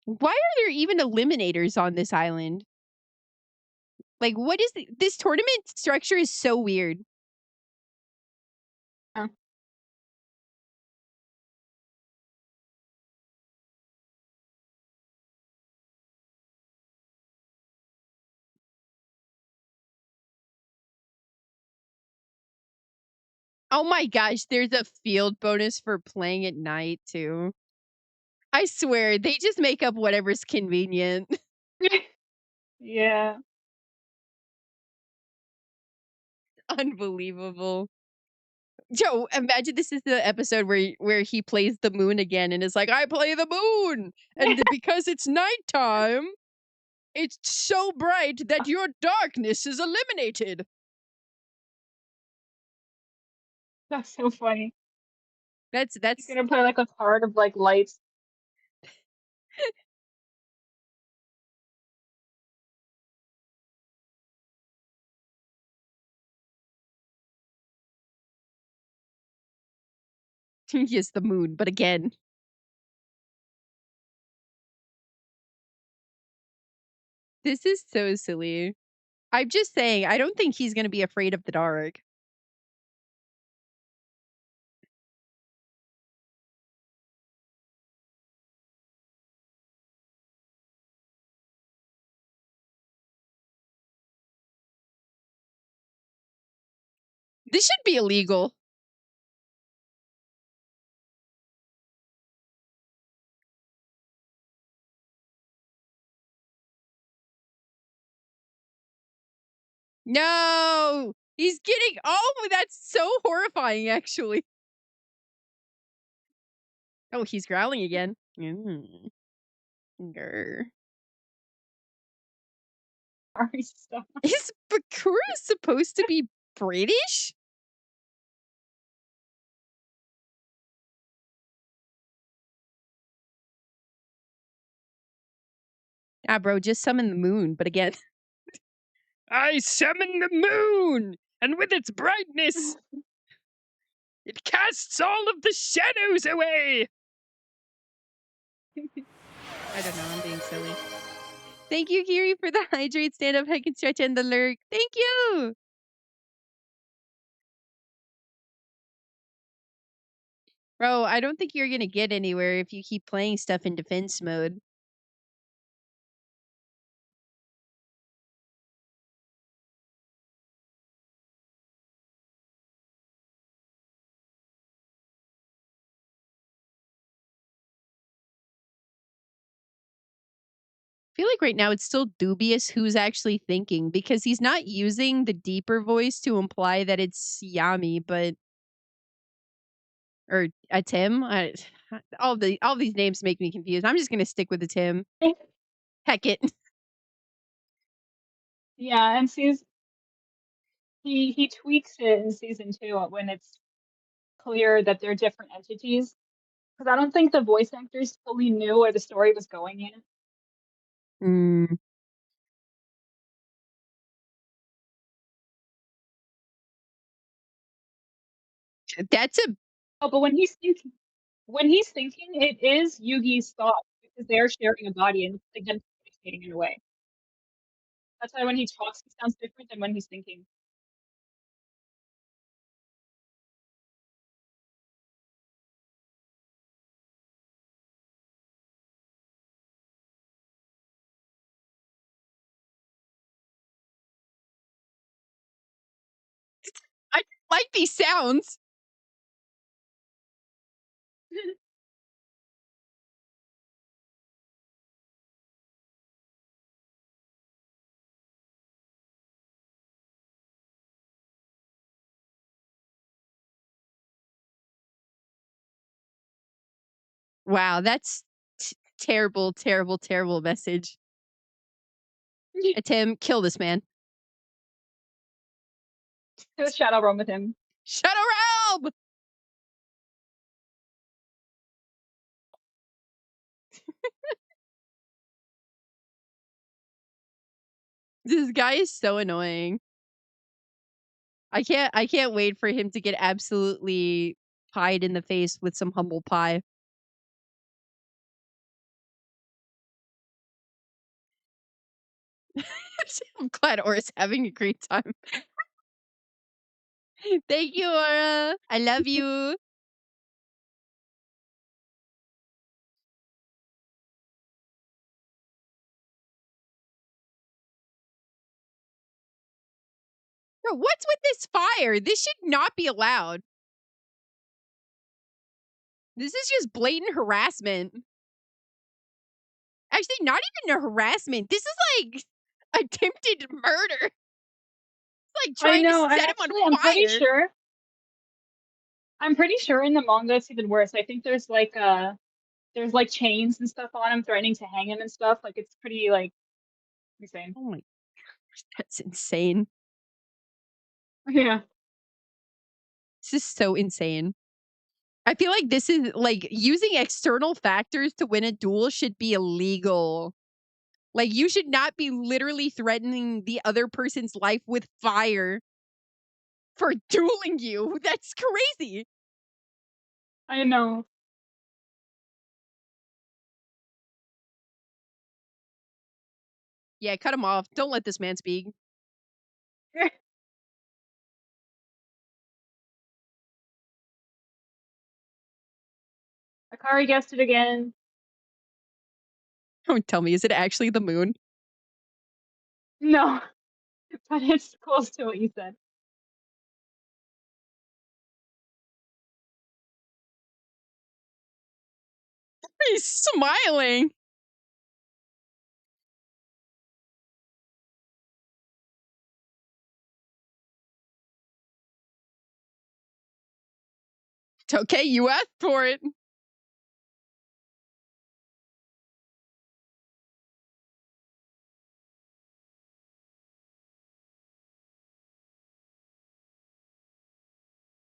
Why are there even eliminators on this island? Like, what is this tournament structure is so weird. uh, Oh my gosh, there's a field bonus for playing at night too. I swear, they just make up whatever's convenient. yeah. Unbelievable. Joe, imagine this is the episode where he plays the moon again and is like, I play the moon! And because it's nighttime, it's so bright that your darkness is eliminated. That's so funny. That's He's that's gonna play like a card of like lights. yes, the moon, but again. This is so silly. I'm just saying, I don't think he's gonna be afraid of the dark. This should be illegal. No! He's getting oh, that's so horrifying, actually. Oh, he's growling again. Mm. Grr. Sorry, stuff. Is Bakura supposed to be British? Ah, bro, just summon the moon, but again. I summon the moon! And with its brightness, it casts all of the shadows away! I don't know, I'm being silly. Thank you, Kiri, for the hydrate, stand up, head and stretch, and the lurk. Thank you! Bro, I don't think you're gonna get anywhere if you keep playing stuff in defense mode. I feel like right now it's still dubious who's actually thinking because he's not using the deeper voice to imply that it's Yami, but or Atem. All these names make me confused. I'm just gonna stick with Atem. Heck it. Yeah, and he tweaks it in season 2 when it's clear that they're different entities because I don't think the voice actors fully knew where the story was going yet. Mm, that's a Oh, but when he's thinking, it is Yugi's thought because they're sharing a body and like them communicating in a way. That's why when he talks, he sounds different than when he's thinking. I like these sounds. Wow, that's terrible, terrible, terrible message. Atem, kill this man. It Shadow Realm with him. Shadow Realm! This guy is so annoying. I can't wait for him to get absolutely pied in the face with some humble pie. I'm glad Aura's having a great time. Thank you, Aura. I love you. Bro, what's with this fire? This should not be allowed. This is just blatant harassment. Actually, not even a harassment. This is like attempted murder. It's like I trying to know. set him on I'm pretty fire. sure. I'm pretty sure in the manga it's even worse. I think there's like chains and stuff on him, threatening to hang him and stuff. Like it's pretty like insane. Oh my gosh, that's insane. Yeah. This is so insane. I feel like this is like using external factors to win a duel should be illegal. Like you should not be literally threatening the other person's life with fire for dueling you. That's crazy. I know. Yeah, cut him off. Don't let this man speak. Akari guessed it again. Don't tell me, is it actually the moon? No, but it's close to what you said. He's smiling. It's okay, you asked for it.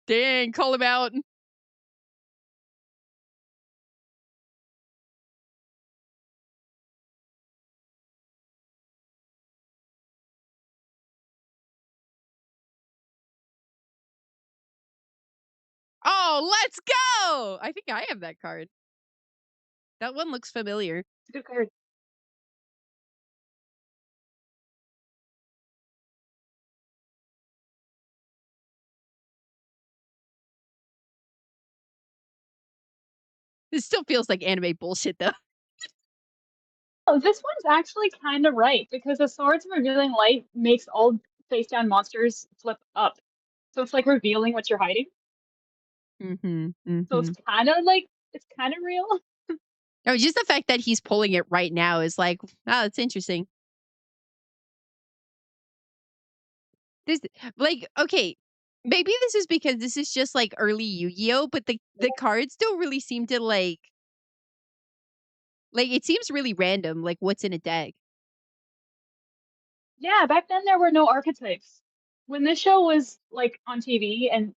Dang, call him out. Oh, let's go! I think I have that card. That one looks familiar. It's a good card. It still feels like anime bullshit though. Oh, this one's actually kind of right because the Swords of Revealing Light makes all face down monsters flip up. So it's like revealing what you're hiding. Mm-hmm. So Mm-hmm. it's kind of real. Oh, just the fact that he's pulling it right now is like, oh, it's interesting. This like, okay, maybe this is because this is just like early Yu-Gi-Oh, but the cards don't really seem to like it seems really random, like what's in a deck. Yeah, back then there were no archetypes. When this show was like on TV and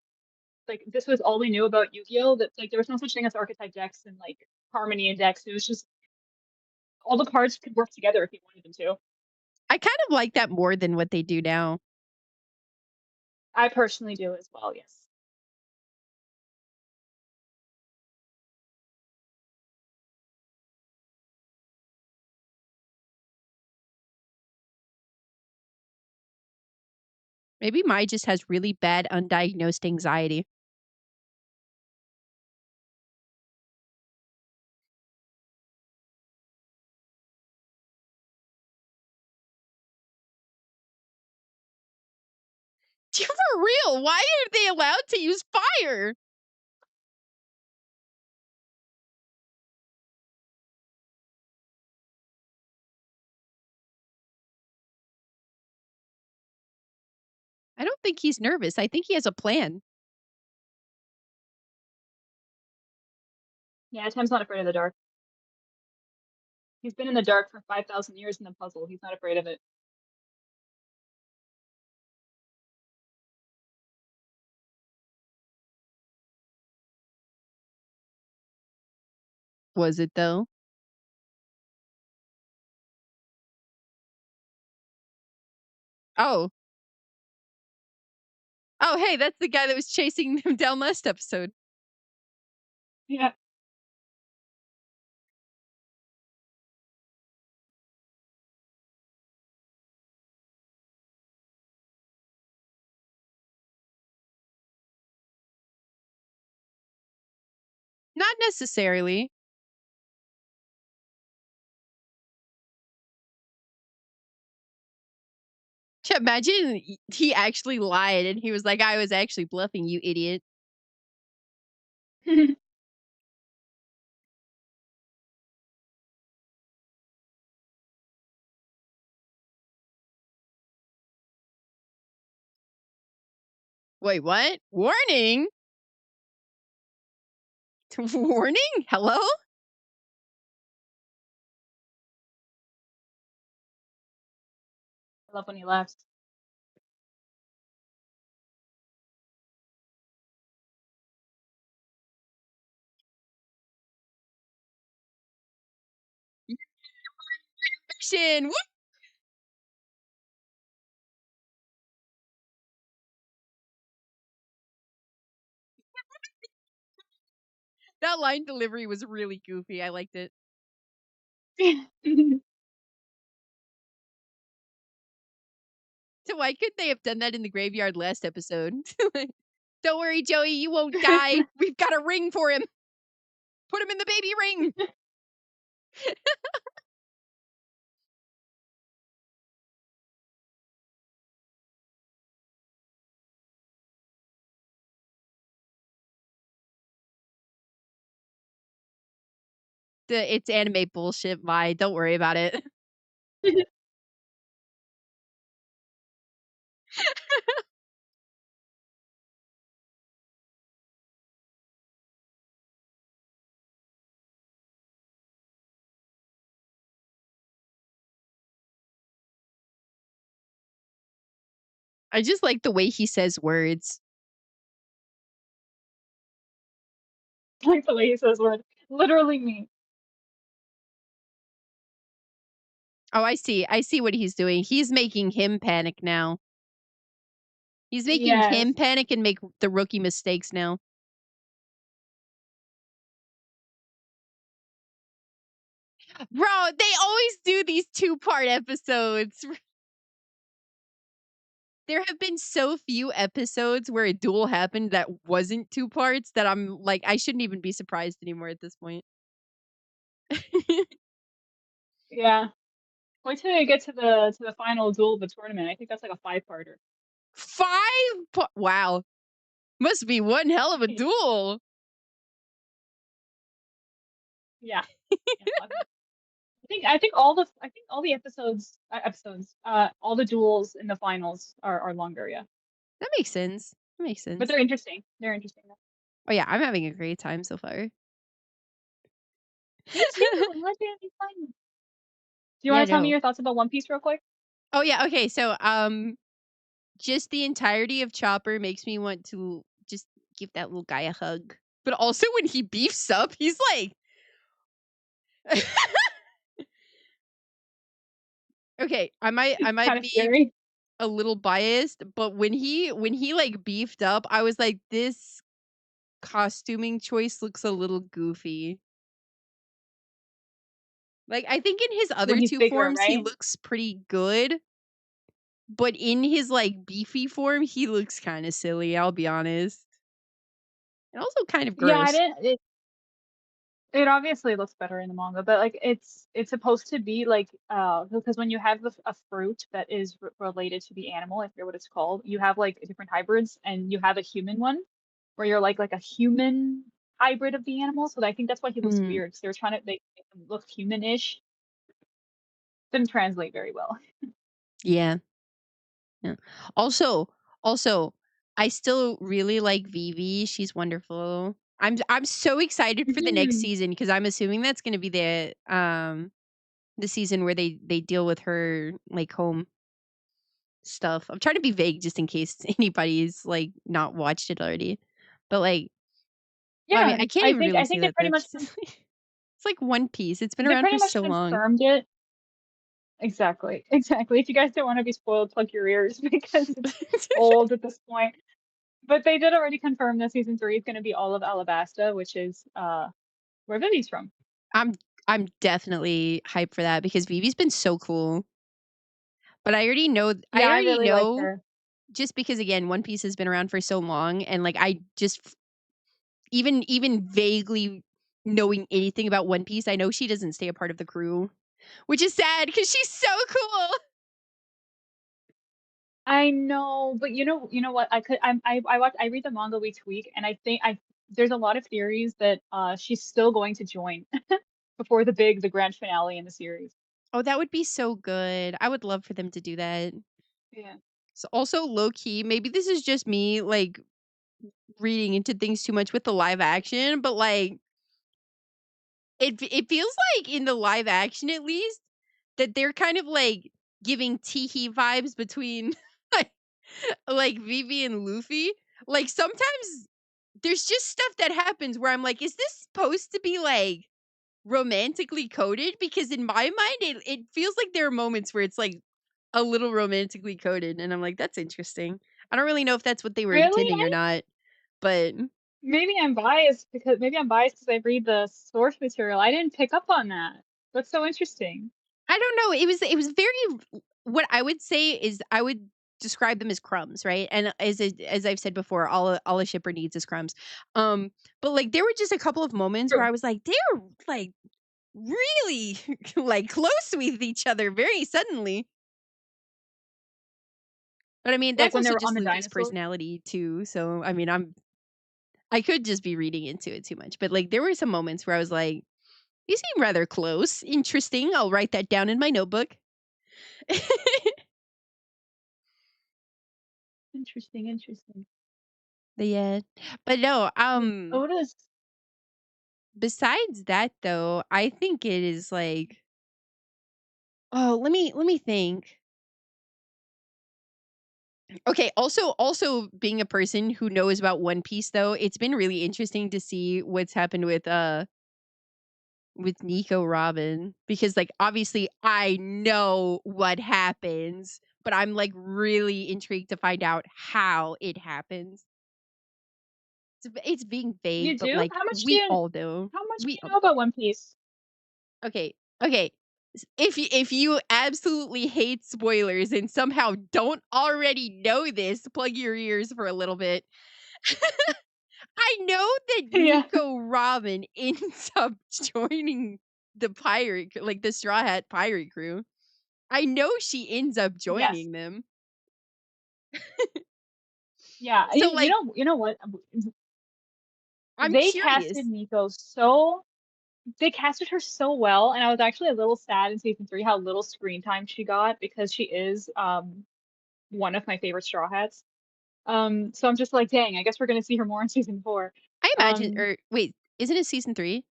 like this was all we knew about Yu-Gi-Oh. That like there was no such thing as archetype decks and like harmony in decks. It was just all the cards could work together if you wanted them to. I kind of like that more than what they do now. I personally do as well. Yes. Maybe Mai just has really bad undiagnosed anxiety. For real, why are they allowed to use fire? I don't think he's nervous. I think he has a plan. Yeah, Atem's not afraid of the dark. He's been in the dark for 5,000 years in the puzzle. He's not afraid of it. Was it though? Oh. Oh, hey, that's the guy that was chasing them down last episode. Yeah. Not necessarily. Imagine he actually lied and he was like, I was actually bluffing, you idiot. Wait, what? Warning? Warning? Hello? I love when he laughs. Action! Woo! That line delivery was really goofy. I liked it. So why couldn't they have done that in the graveyard last episode? Don't worry, Joey, you won't die. We've got a ring for him. Put him in the baby ring. It's anime bullshit, Mai. Don't worry about it. I just like the way he says words. I like the way he says words. Literally me. Oh, I see. I see what he's doing. He's making him panic now. He's making Yes. him panic and make the rookie mistakes now. Bro, they always do these two-part episodes. There have been so few episodes where a duel happened that wasn't two parts that I'm like, I shouldn't even be surprised anymore at this point. Yeah. Wait till you get to the final duel of the tournament. I think that's like a 5-parter. Wow. Must be one hell of a duel. Yeah. Yeah, I think all the episodes all the duels in the finals are longer, yeah. That makes sense. That makes sense. But they're interesting. They're interesting though. Oh yeah, I'm having a great time so far. Me too. Let it be fun. Do you Yeah, want to tell me no. your thoughts about One Piece real quick? Oh yeah, okay. So just the entirety of Chopper makes me want to just give that little guy a hug. But also when he beefs up, he's like okay, I might Kind of be scary. a little biased, but when he like beefed up, I was like, this costuming choice looks a little goofy. Like, I think in his When other he's 2 bigger, forms, he right? looks pretty good, but in his, like, beefy form, he looks kinda silly, I'll be honest. And also kind of Yeah, I gross. didn't. It obviously looks better in the manga, but like it's supposed to be like because when you have a fruit that is related to the animal, I forget what it's called, you have like different hybrids, and you have a human one where you're like a human hybrid of the animal. So I think that's why he looks Mm, weird. Because they were trying to make him look human-ish. Didn't translate very well. yeah, yeah. Also also, I still really like Vivi, she's wonderful. I'm so excited for the next Mhm. season because 'cause I'm assuming that's gonna be the season where they deal with her, like, home stuff. I'm trying to be vague just in case anybody's, like, not watched it already. But, like well, I mean, Yeah, I can't even I really say think they that pretty though much 'cause it's like One Piece. It's been they around pretty for much so long. confirmed it. Exactly. Exactly. If you guys don't want to be spoiled, plug your ears because it's old at this point. But they did already confirm that season 3 is gonna be all of Alabasta, which is, where Vivi's from. I'm I'm definitely hyped for that because Vivi's been so cool. But I Yeah, I already really like know her. just because again, One Piece has been around for so long and, like, I just even vaguely knowing anything about One Piece, I know she doesn't stay a part of the crew, which is sad because she's so cool. I know, but you know what? I read the manga week to week, and I think I there's a lot of theories that, she's still going to join before the grand finale in the series. Oh, that would be so good. I would love for them to do that. Yeah. So also low key, maybe this is just me like reading into things too much with the live action, but like it feels like in the live action at least that they're kind of like giving Teehee vibes between like Vivi and Luffy. Like sometimes there's just stuff that happens where I'm like, is this supposed to be like romantically coded? Because in my mind it feels like there are moments where it's like a little romantically coded and I'm like, that's interesting. I don't really know if that's what they were Really? intending or not, but Maybe I'm biased because I read the source material. I didn't pick up on that. That's so interesting. I don't know. It was very what I would say is I would describe them as crumbs, right? And as I've said before, all a shipper needs is crumbs. Um, but like there were just a couple of moments where True. I was like, they're like really like close with each other very suddenly. But I mean, Like that's when they also were on just the Luffy's dinosaur? personality too. So I mean, I could just be reading into it too much. But like there were some moments where I was like, you seem rather close. Interesting. I'll write that down in my notebook. Interesting, interesting. Yeah. But no, Like Otis. besides that though, I think it is like oh, let me think. Okay, also being a person who knows about One Piece though, it's been really interesting to see what's happened with Nico Robin because like obviously I know what happens, but I'm like really intrigued to find out how it happens. It's being You vague, but do? like we all know. How much do We you know about One Piece? Okay, okay. If you absolutely hate spoilers and somehow don't already know this, plug your ears for a little bit. I know that Yeah. Nico Robin ends up joining the like the Straw Hat pirate crew. I know she ends up Yes. joining them. Yeah. So like You know what? I'm They casted curious. Nico so they casted her so well, and I was actually a little sad in season 3 how little screen time she got because she is one of my favorite Straw Hats. So I'm just like, dang, I guess we're gonna see her more in season 4. I imagine Um, or wait, isn't it season 3?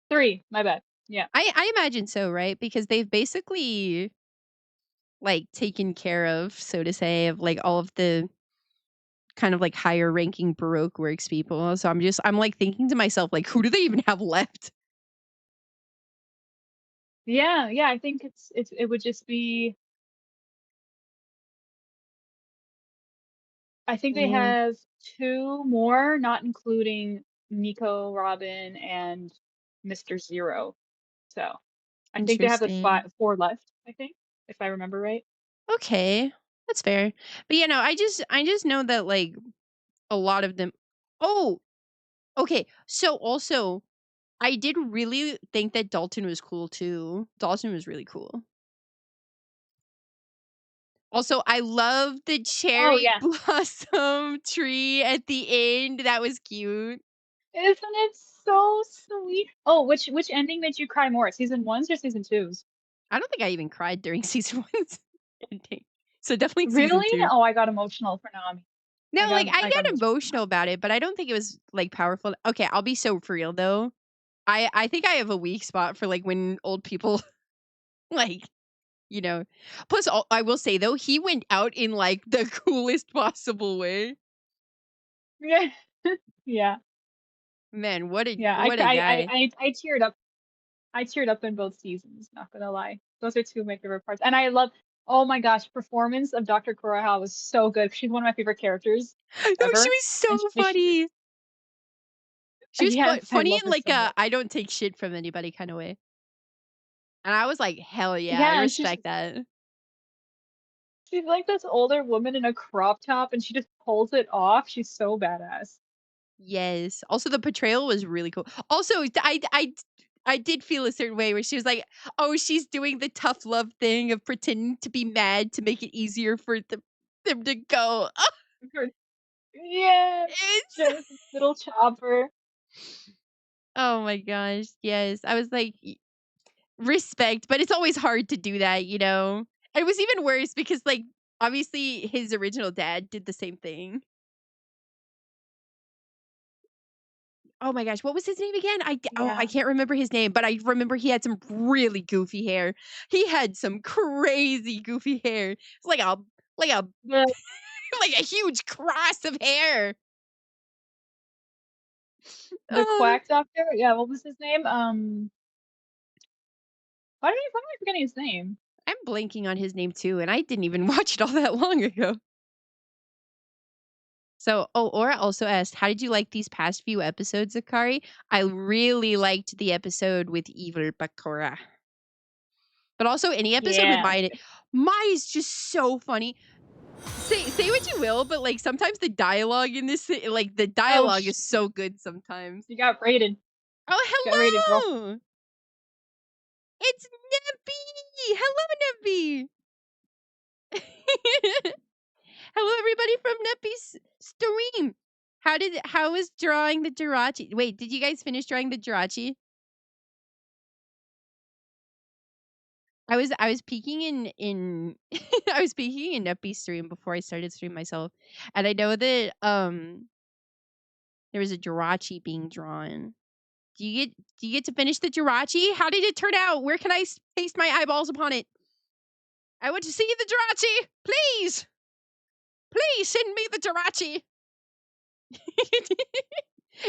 3, my bad. Yeah. I imagine so, right? Because they've basically like taken care of, so to say, of like all of the kind of like higher ranking Baroque works people. So I'm like thinking to myself, like, who do they even have left? Yeah, yeah. I think it would just be. I think they Yeah, have two more, not including Nico, Robin, and Mr. Zero. So I think they have the interesting. four left. I think, if I remember right. Okay, that's fair. But you know, I just know that like a lot of them. Oh, okay. So also, I did really think that Dalton was cool too. Dalton was really cool. Also, I love the Oh cherry yeah, blossom tree at the end. That was cute. isn't it so sweet? Oh, which ending made you cry more? Season one's or season two's? I don't think I even cried during season one's ending. So definitely season Really? two. Oh, I got emotional for Nami. No, like I I got got emotional for emotional Nami. about it, but I don't think it was like powerful. Okay, I'll be so for real though. I think I have a weak spot for like when old people like you know. Plus, I will say though, he went out in like the coolest possible way. Yeah, yeah, Man, yeah. what a guy. I teared up. I teared up in both seasons. Not gonna lie, those are two of my favorite parts. And I love. Oh my gosh, performance of Dr. Kuroha was so good. She's one of my favorite characters No, she ever. was so And she just, funny. She was yes, I funny love in her like so a much. I don't take shit from anybody kind of way. And I was like, hell yeah, I Yeah, and respect that. she's like this older woman in a crop top, and she just pulls it off. She's so badass. Yes. Also, the portrayal was really cool. Also, I did feel a certain way where she was like, "Oh, she's doing the tough love thing of pretending to be mad to make it easier for them to go." Oh, Her- Yes, it's she has this little chopper. oh my gosh, yes. I was like, respect, but it's always hard to do that, you know. It was even worse because, like, obviously his original dad did the same thing. Oh my gosh, what was his name again? I Yeah, can't remember his name, but I remember he had some really goofy hair. He had some crazy goofy hair. It's like a the like a huge cross of hair. the Oh, quack doctor. Yeah, what was his name? Why am I forgetting his name? I'm blanking on his name too, and I didn't even watch it all that long ago. So, oh, Aura also asked, "How did you like these past few episodes, Akari?" I really liked the episode with Evil Bakura, but also any episode with Yeah, Maya. Maya is just so funny. Say what you will, but, like, sometimes the dialogue in this like, the oh, dialogue is so good sometimes. you got rated. Oh, Got rated, girl. hello! It's Nebby! Hello, Nebby! Hello, everybody from Neppy's stream. How was drawing the Jirachi? Wait, did you guys finish drawing the Jirachi? I was peeking in I was peeking in Neppy's stream before I started stream myself, and I know that, there was a Jirachi being drawn. Do you get to finish the Jirachi? How did it turn out? Where can I paste my eyeballs upon it? I want to see the Jirachi. Please. Please send me the Jirachi.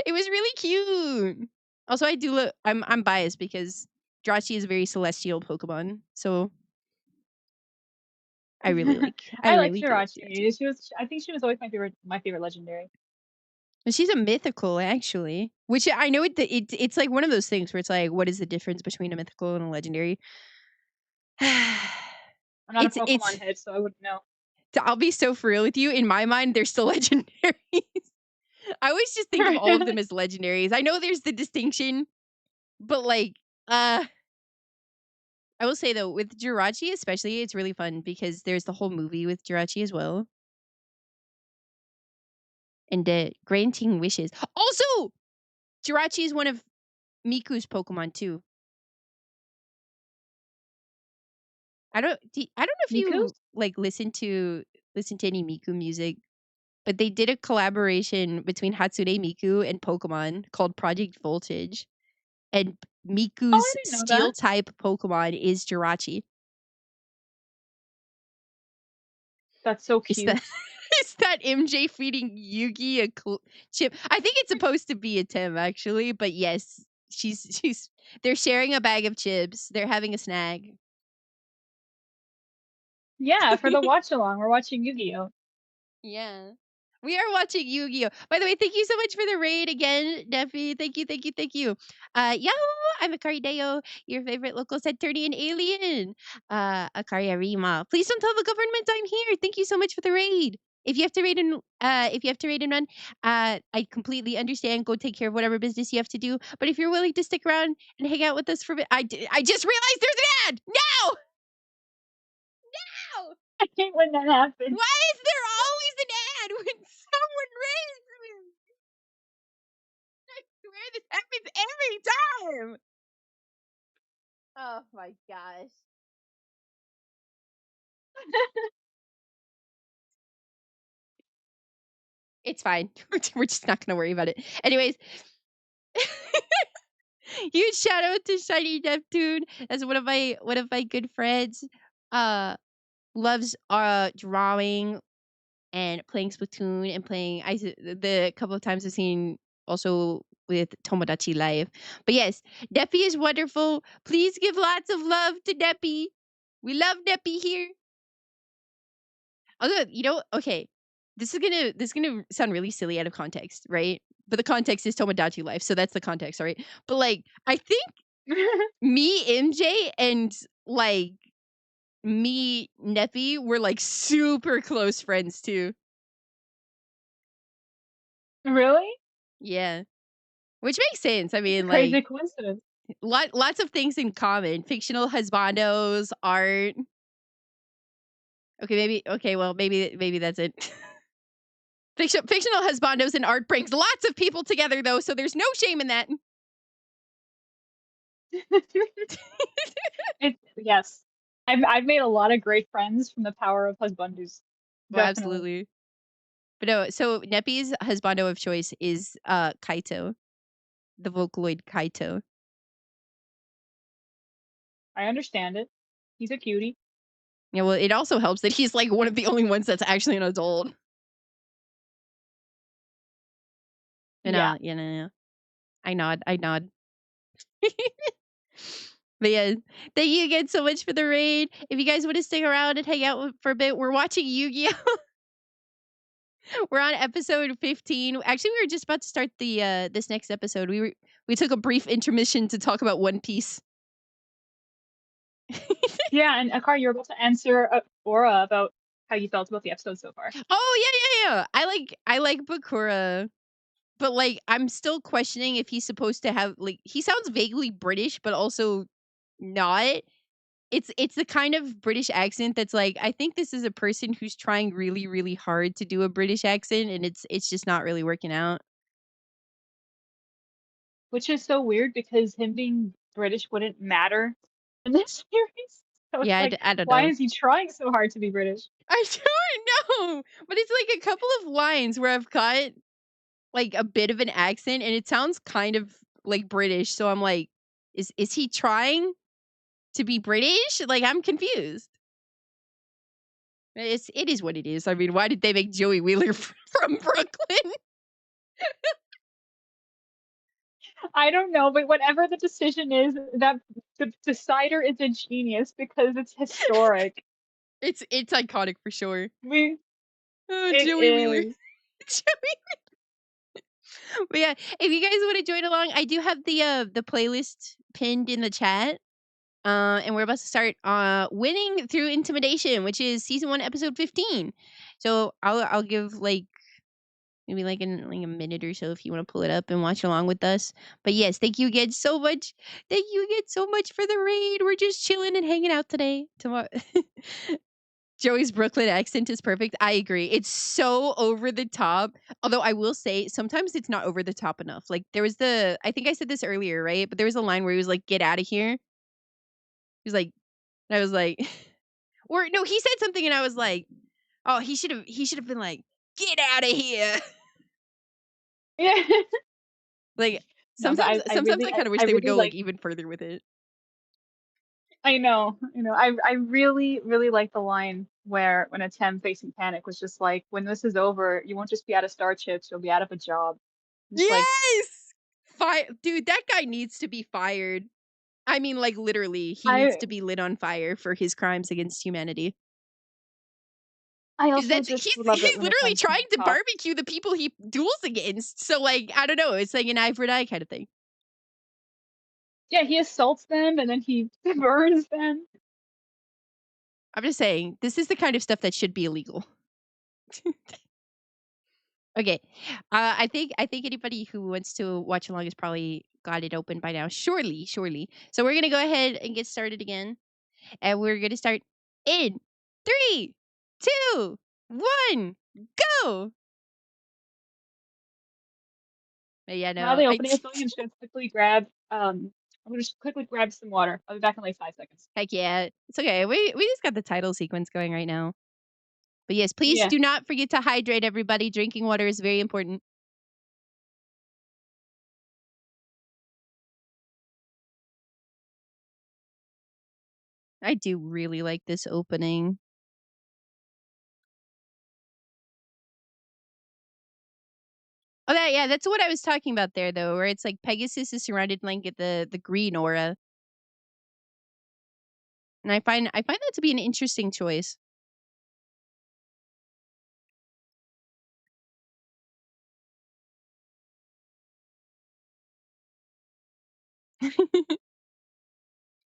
It was really cute. Also, I do look I'm biased because Jirachi is a very celestial Pokemon. So I I like really do like Jirachi. Jirachi. I think she was always my favorite legendary. And she's a mythical actually. Which I know it's like one of those things where it's like, what is the difference between a mythical and a legendary? I'm not a It's Pokemon head, so I wouldn't know. I'll be so for real with you. In my mind, they're still legendaries. I always just think of all of them as legendaries. I know there's the distinction, but like, uh, I will say though, with Jirachi especially, it's really fun because there's the whole movie with Jirachi as well, and granting wishes. Also, Jirachi is one of Miku's Pokemon too. I don't know if Miku's? you like listen to any Miku music, but they did a collaboration between Hatsune Miku and Pokemon called Project Voltage. And Oh, I Miku's didn't know that. steel type Pokemon is Jirachi. That's so It's the cute. Is that MJ feeding Yugi a chip? I think it's supposed to be Atem actually, but yes, she's. They're sharing a bag of chips. They're having a snack. Yeah, for the watch along, we're watching Yu-Gi-Oh. Yeah. We are watching Yu-Gi-Oh! By the way, thank you so much for the raid again, Neffy. Thank you, thank you, thank you. Yahoo! I'm Akari Deo, your favorite local Saturnian alien. Akari Arima. Please don't tell the government I'm here. Thank you so much for the raid. If you have to raid and run, I completely understand. Go take care of whatever business you have to do. But if you're willing to stick around and hang out with us for a bit, I just realized there's an ad. No! No! I hate when that happens. Why is there always an ad when someone raises me? I swear this happens every time. Oh my gosh. It's fine. We're just not gonna worry about it. Anyways. Huge shout out to Shiny Neptune. That's one of my good friends. Loves drawing and playing Splatoon and playing the couple of times I've seen also with Tomodachi Live. But yes, Neppy is wonderful. Please give lots of love to Neppy. We love Neppy here. Although, okay, this is gonna sound really silly out of context, right? But the context is Tomodachi Life, so that's the context, right? But like, I think me, MJ, and like me, Neppy were like super close friends too. Really? Yeah. Which makes sense. I mean, Crazy like, coincidence. lots of things in common. Fictional husbandos, art. Well, maybe that's it. Fictional husbandos and art brings lots of people together, though, so there's no shame in that. Yes. I've made a lot of great friends from the power of husbandus. Well, Definitely. absolutely. But no, so Neppy's husbando of choice is Kaito, the Vocaloid Kaito. I understand it. He's a cutie. Yeah, well, it also helps that he's like one of the only ones that's actually an adult. And Yeah. I nod. But yeah, thank you again so much for the raid. If you guys want to stick around and hang out for a bit, we're watching Yu-Gi-Oh! We're on episode 15. Actually, we were just about to start the this next episode. We took a brief intermission to talk about One Piece. Yeah, and Akari, you're about to answer Aura about how you felt about the episode so far. Oh yeah. I like Bakura. But like I'm still questioning if he's supposed to have like he sounds vaguely British, but also not. It's the kind of British accent that's like I think this is a person who's trying really, really hard to do a British accent and it's just not really working out. Which is so weird because him being British wouldn't matter in this series. So it's Yeah, like, I don't why know. is he trying so hard to be British? I don't know. But it's like a couple of lines where I've got like a bit of an accent and it sounds kind of like British. So I'm like, is he trying to be British? Like I'm confused. It is what it is. I mean, why did they make Joey Wheeler from Brooklyn? I don't know, but whatever the decision is, that the decider is a genius because it's historic. It's iconic for sure. We Oh, it Joey Wheeler. is. But yeah, if you guys want to join along, I do have the playlist pinned in the chat. And we're about to start winning through intimidation, which is season 1, episode 15. So I'll give like maybe like in like a minute or so if you want to pull it up and watch along with us. But yes, thank you again so much. Thank you again so much for the raid. We're just chilling and hanging out today. Tomorrow. Joey's Brooklyn accent is perfect. I agree. It's so over the top. Although I will say sometimes it's not over the top enough. Like there was I think I said this earlier, right? But there was a line where he was like, "Get out of here." He was like, and I was like, or no, he said something and I was like, "Oh, he should have been like, get out of here." Yeah. Like No, but sometimes I kind of wish they would really go like even further with it. I know. I really, really like the line where when Atem facing Panic was just like, when this is over, you won't just be out of star chips, you'll be out of a job. Just like Yes! Dude, that guy needs to be fired. I mean, like, literally, he needs I to be lit on fire for his crimes against humanity. I 'Cause also that's just love it he's when literally Atem trying to talks. barbecue the people he duels against. So, like, I don't know, it's like an eye for an eye kind of thing. Yeah, he assaults them and then he burns them. I'm just saying, this is the kind of stuff that should be illegal. Okay. I think anybody who wants to watch along has probably got it open by now. Surely, surely. So we're gonna go ahead and get started again. And we're gonna start in 3, 2, 1, go! Yeah, Now no. they I open it, I feel like I'm just gonna quickly grab I'm gonna just quickly grab some water. I'll be back in like 5 seconds. heck yeah. It's okay. We just got the title sequence going right now. But yes, please Yeah. do not forget to hydrate everybody. Drinking water is very important. I do really like this opening. Oh, yeah, that's what I was talking about there, though, where it's like Pegasus is surrounded in, like, the green aura, and I find that to be an interesting choice.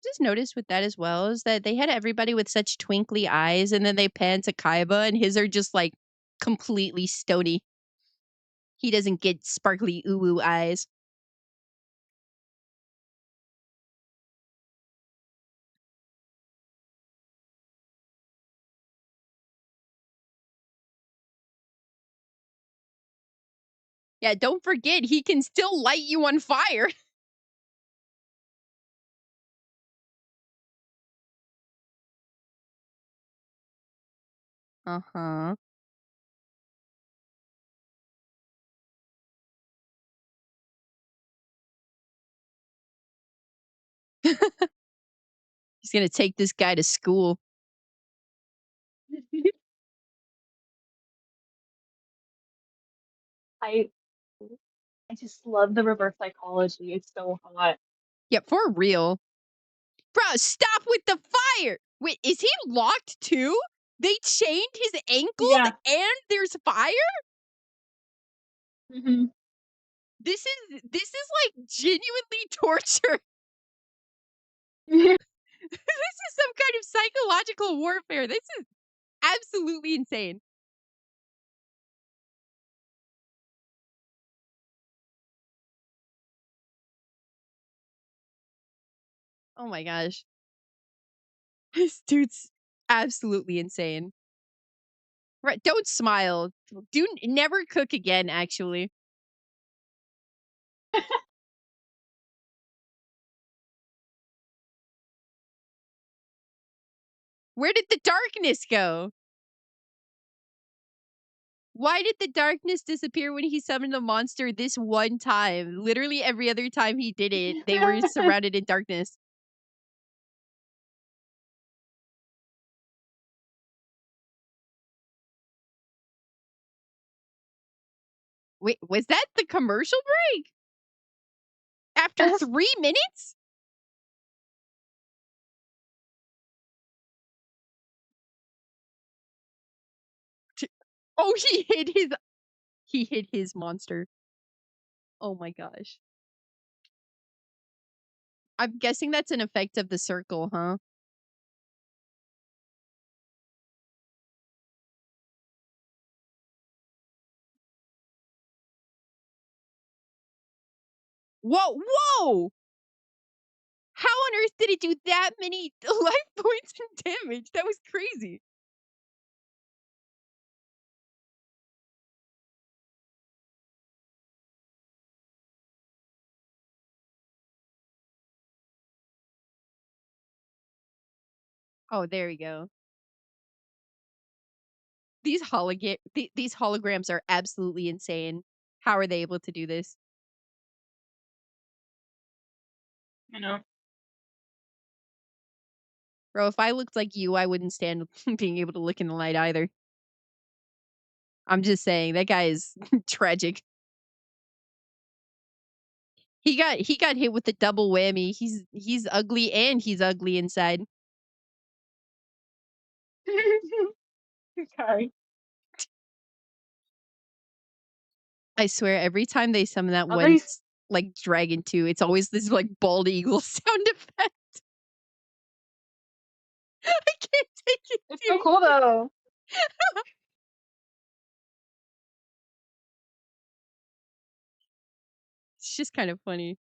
Just noticed with that as well is that they had everybody with such twinkly eyes, and then they pan to Kaiba, and his are just, like, completely stony. He doesn't get sparkly ooh eyes. Yeah, don't forget, he can still light you on fire. Uh-huh. He's gonna take this guy to school. I I just love the reverse psychology. It's so hot. Yeah, for real. Bro, stop with the fire! Wait, is he locked too? They chained his ankles Yeah. and there's fire? Hmm. This is like genuinely torture. This is some kind of psychological warfare. This is absolutely insane. Oh my gosh. This dude's absolutely insane. Right, don't smile. Never cook again, actually. Where did the darkness go? Why did the darkness disappear when he summoned the monster this one time? Literally every other time he did it, they were surrounded in darkness. Wait, was that the commercial break? After 3 minutes? T- Oh, he hit his monster. Oh my gosh. I'm guessing that's an effect of the circle, huh? Whoa, whoa! How on earth did it do that many life points and damage? That was crazy. Oh, there we go. These holograms are absolutely insane. How are they able to do this? You know. Bro, if I looked like you, I wouldn't stand being able to look in the light either. I'm just saying, that guy is tragic. He got hit with the double whammy. He's ugly and he's ugly inside. Sorry. I swear, every time they summon that At one, least like, Dragon 2, it's always this, like, bald eagle sound effect. I can't take it, it's so dude. cool though. It's just kind of funny.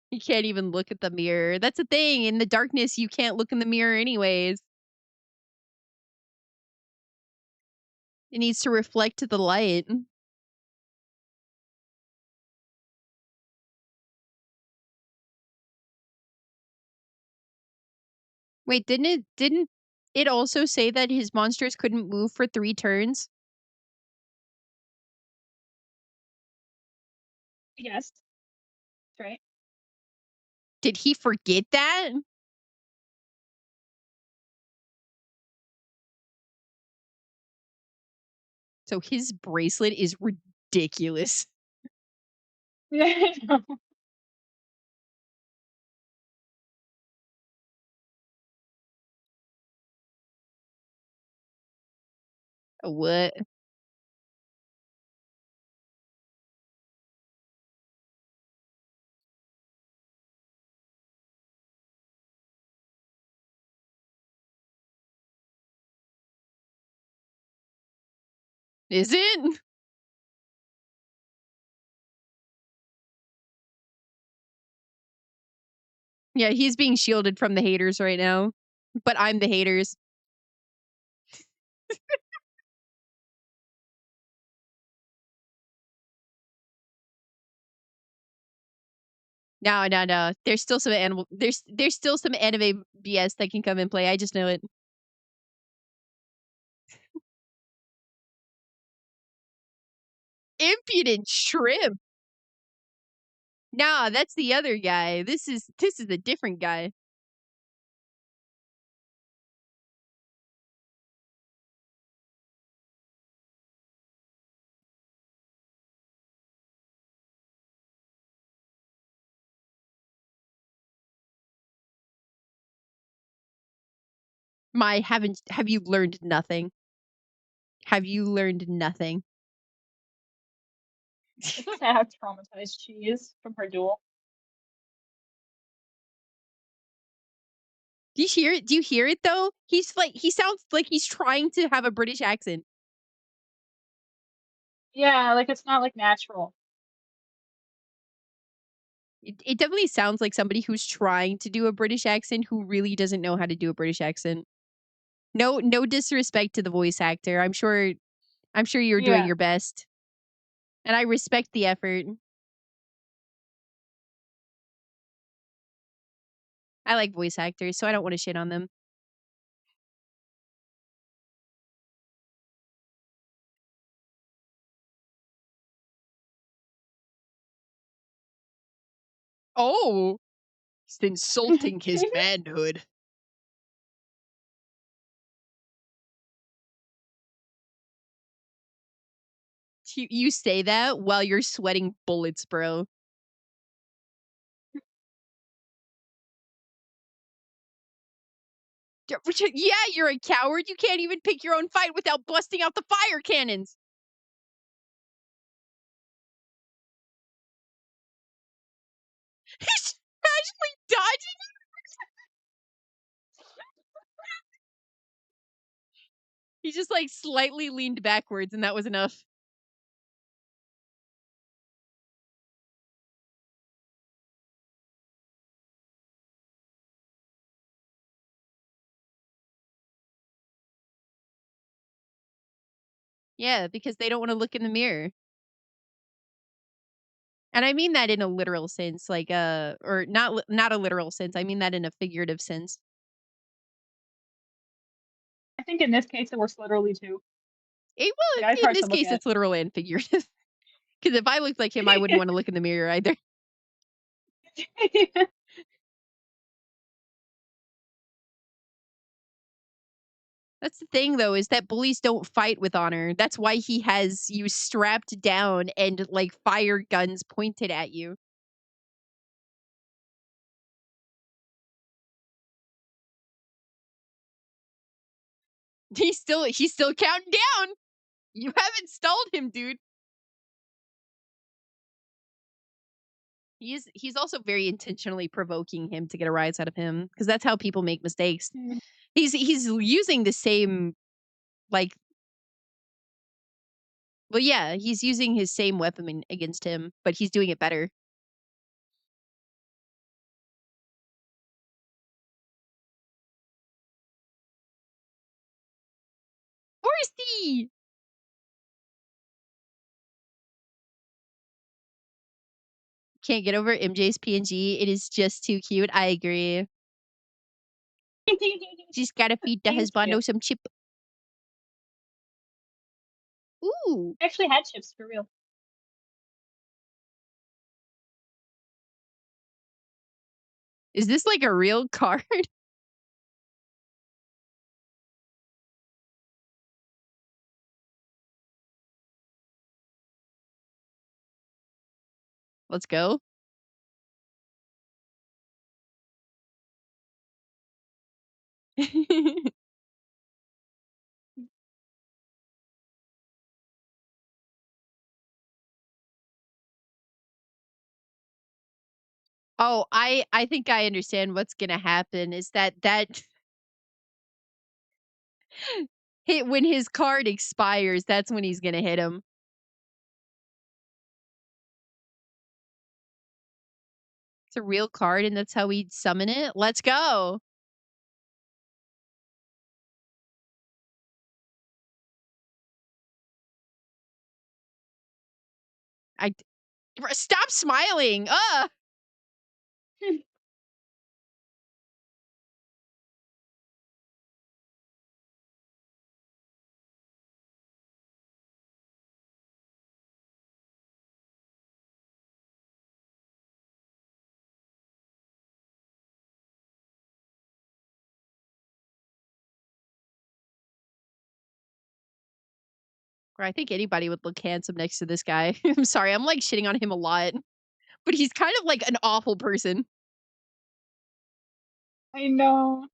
You can't even look at the mirror. That's the thing, in the darkness, you can't look in the mirror anyways. It needs to reflect to the light. Wait, didn't it also say that his monsters couldn't move for 3 turns? Yes. That's right. Did he forget that? So his bracelet is ridiculous. Yeah, I know. What? Is it? Yeah, he's being shielded from the haters right now. But I'm the haters. No, no, no. There's still some anime BS that can come and play. I just know it. Impudent shrimp. Nah, that's the other guy. This is a different guy. Have you learned nothing? Have you learned nothing? It's so sad how traumatized she is from her duel. Do you hear it? Do you hear it though? He sounds like he's trying to have a British accent. Yeah, like it's not like natural. It definitely sounds like somebody who's trying to do a British accent who really doesn't know how to do a British accent. No disrespect to the voice actor. I'm sure you're doing Yeah. your best. And I respect the effort. I like voice actors, so I don't want to shit on them. Oh, he's insulting his manhood. You say that while you're sweating bullets, bro. Yeah, you're a coward. You can't even pick your own fight without busting out the fire cannons. He's casually dodging. He just like slightly leaned backwards, and that was enough. Yeah, because they don't want to look in the mirror. And I mean that in a literal sense, like or not a literal sense. I mean that in a figurative sense. I think in this case it works literally too. Well, Yeah, it's in hard to this look case, at. it's literal and figurative. Because if I looked like him, I wouldn't want to look in the mirror either. That's the thing, though, is that bullies don't fight with honor. That's why he has you strapped down and, like, fire guns pointed at you. He's still counting down. You haven't stalled him, dude. He's also very intentionally provoking him to get a rise out of him because that's how people make mistakes. Mm. He's using the same, like, well, yeah, he's using his same weapon against him, but he's doing it better. Horsey! Can't get over MJ's PNG. It is just too cute. I agree. She's gotta feed the Thank you. husbando some chip. Ooh, I actually had chips for real. is this like a real card? Let's go. Oh, I think I understand what's gonna happen is that hit when his card expires, that's when he's gonna hit him. It's a real card and that's how we summon it? Let's go. I stop smiling. Ugh. Or I think anybody would look handsome next to this guy. I'm sorry, I'm like shitting on him a lot, but he's kind of like an awful person. I know.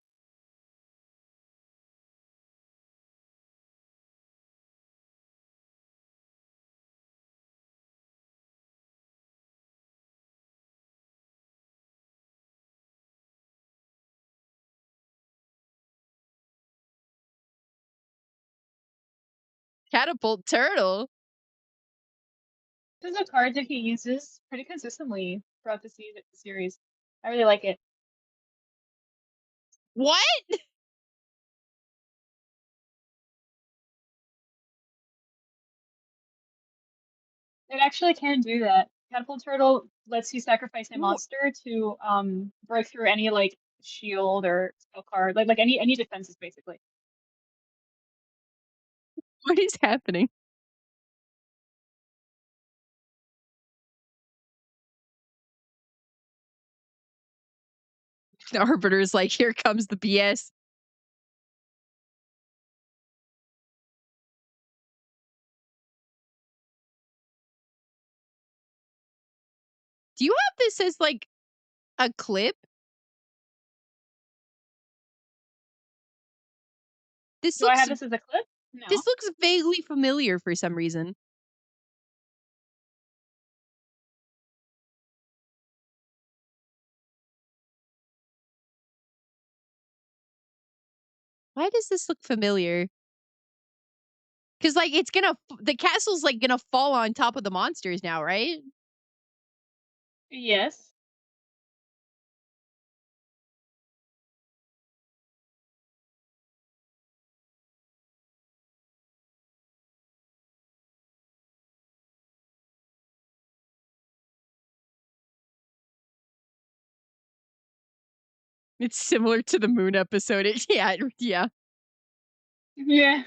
Catapult turtle. This is a card that he uses pretty consistently throughout the series. I really like it. What? It actually can do that. Catapult Turtle lets you sacrifice a Wh- monster to break through any like shield or spell card, like any defenses basically. What is happening? The arbiter's like, here comes the BS. Do you have this as like a clip? This Do I looks have this as a clip? No. this looks vaguely familiar for some reason. Why does this look familiar? Because like it's gonna the castle's like gonna fall on top of the monsters now, right? Yes. It's similar to the moon episode. Yeah. Yeah.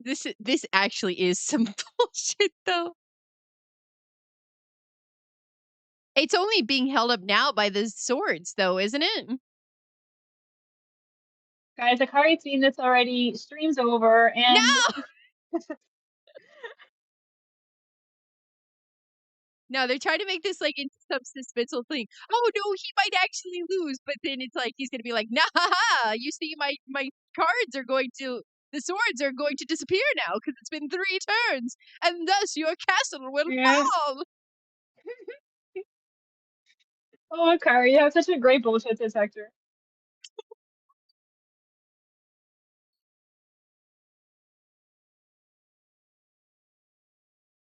This actually is some bullshit though. It's only being held up now by the swords, though, isn't it? Guys, Akari's seen this already. Stream's over, No! and No, they're trying to make this like into some suspenseful thing. Oh no, he might actually lose, but then it's like he's gonna be like, nah, you see, my cards are going to, the swords are going to disappear now because it's been 3 turns, and thus your castle will yeah. fall. Oh, Akari, you have such a great bullshit detector.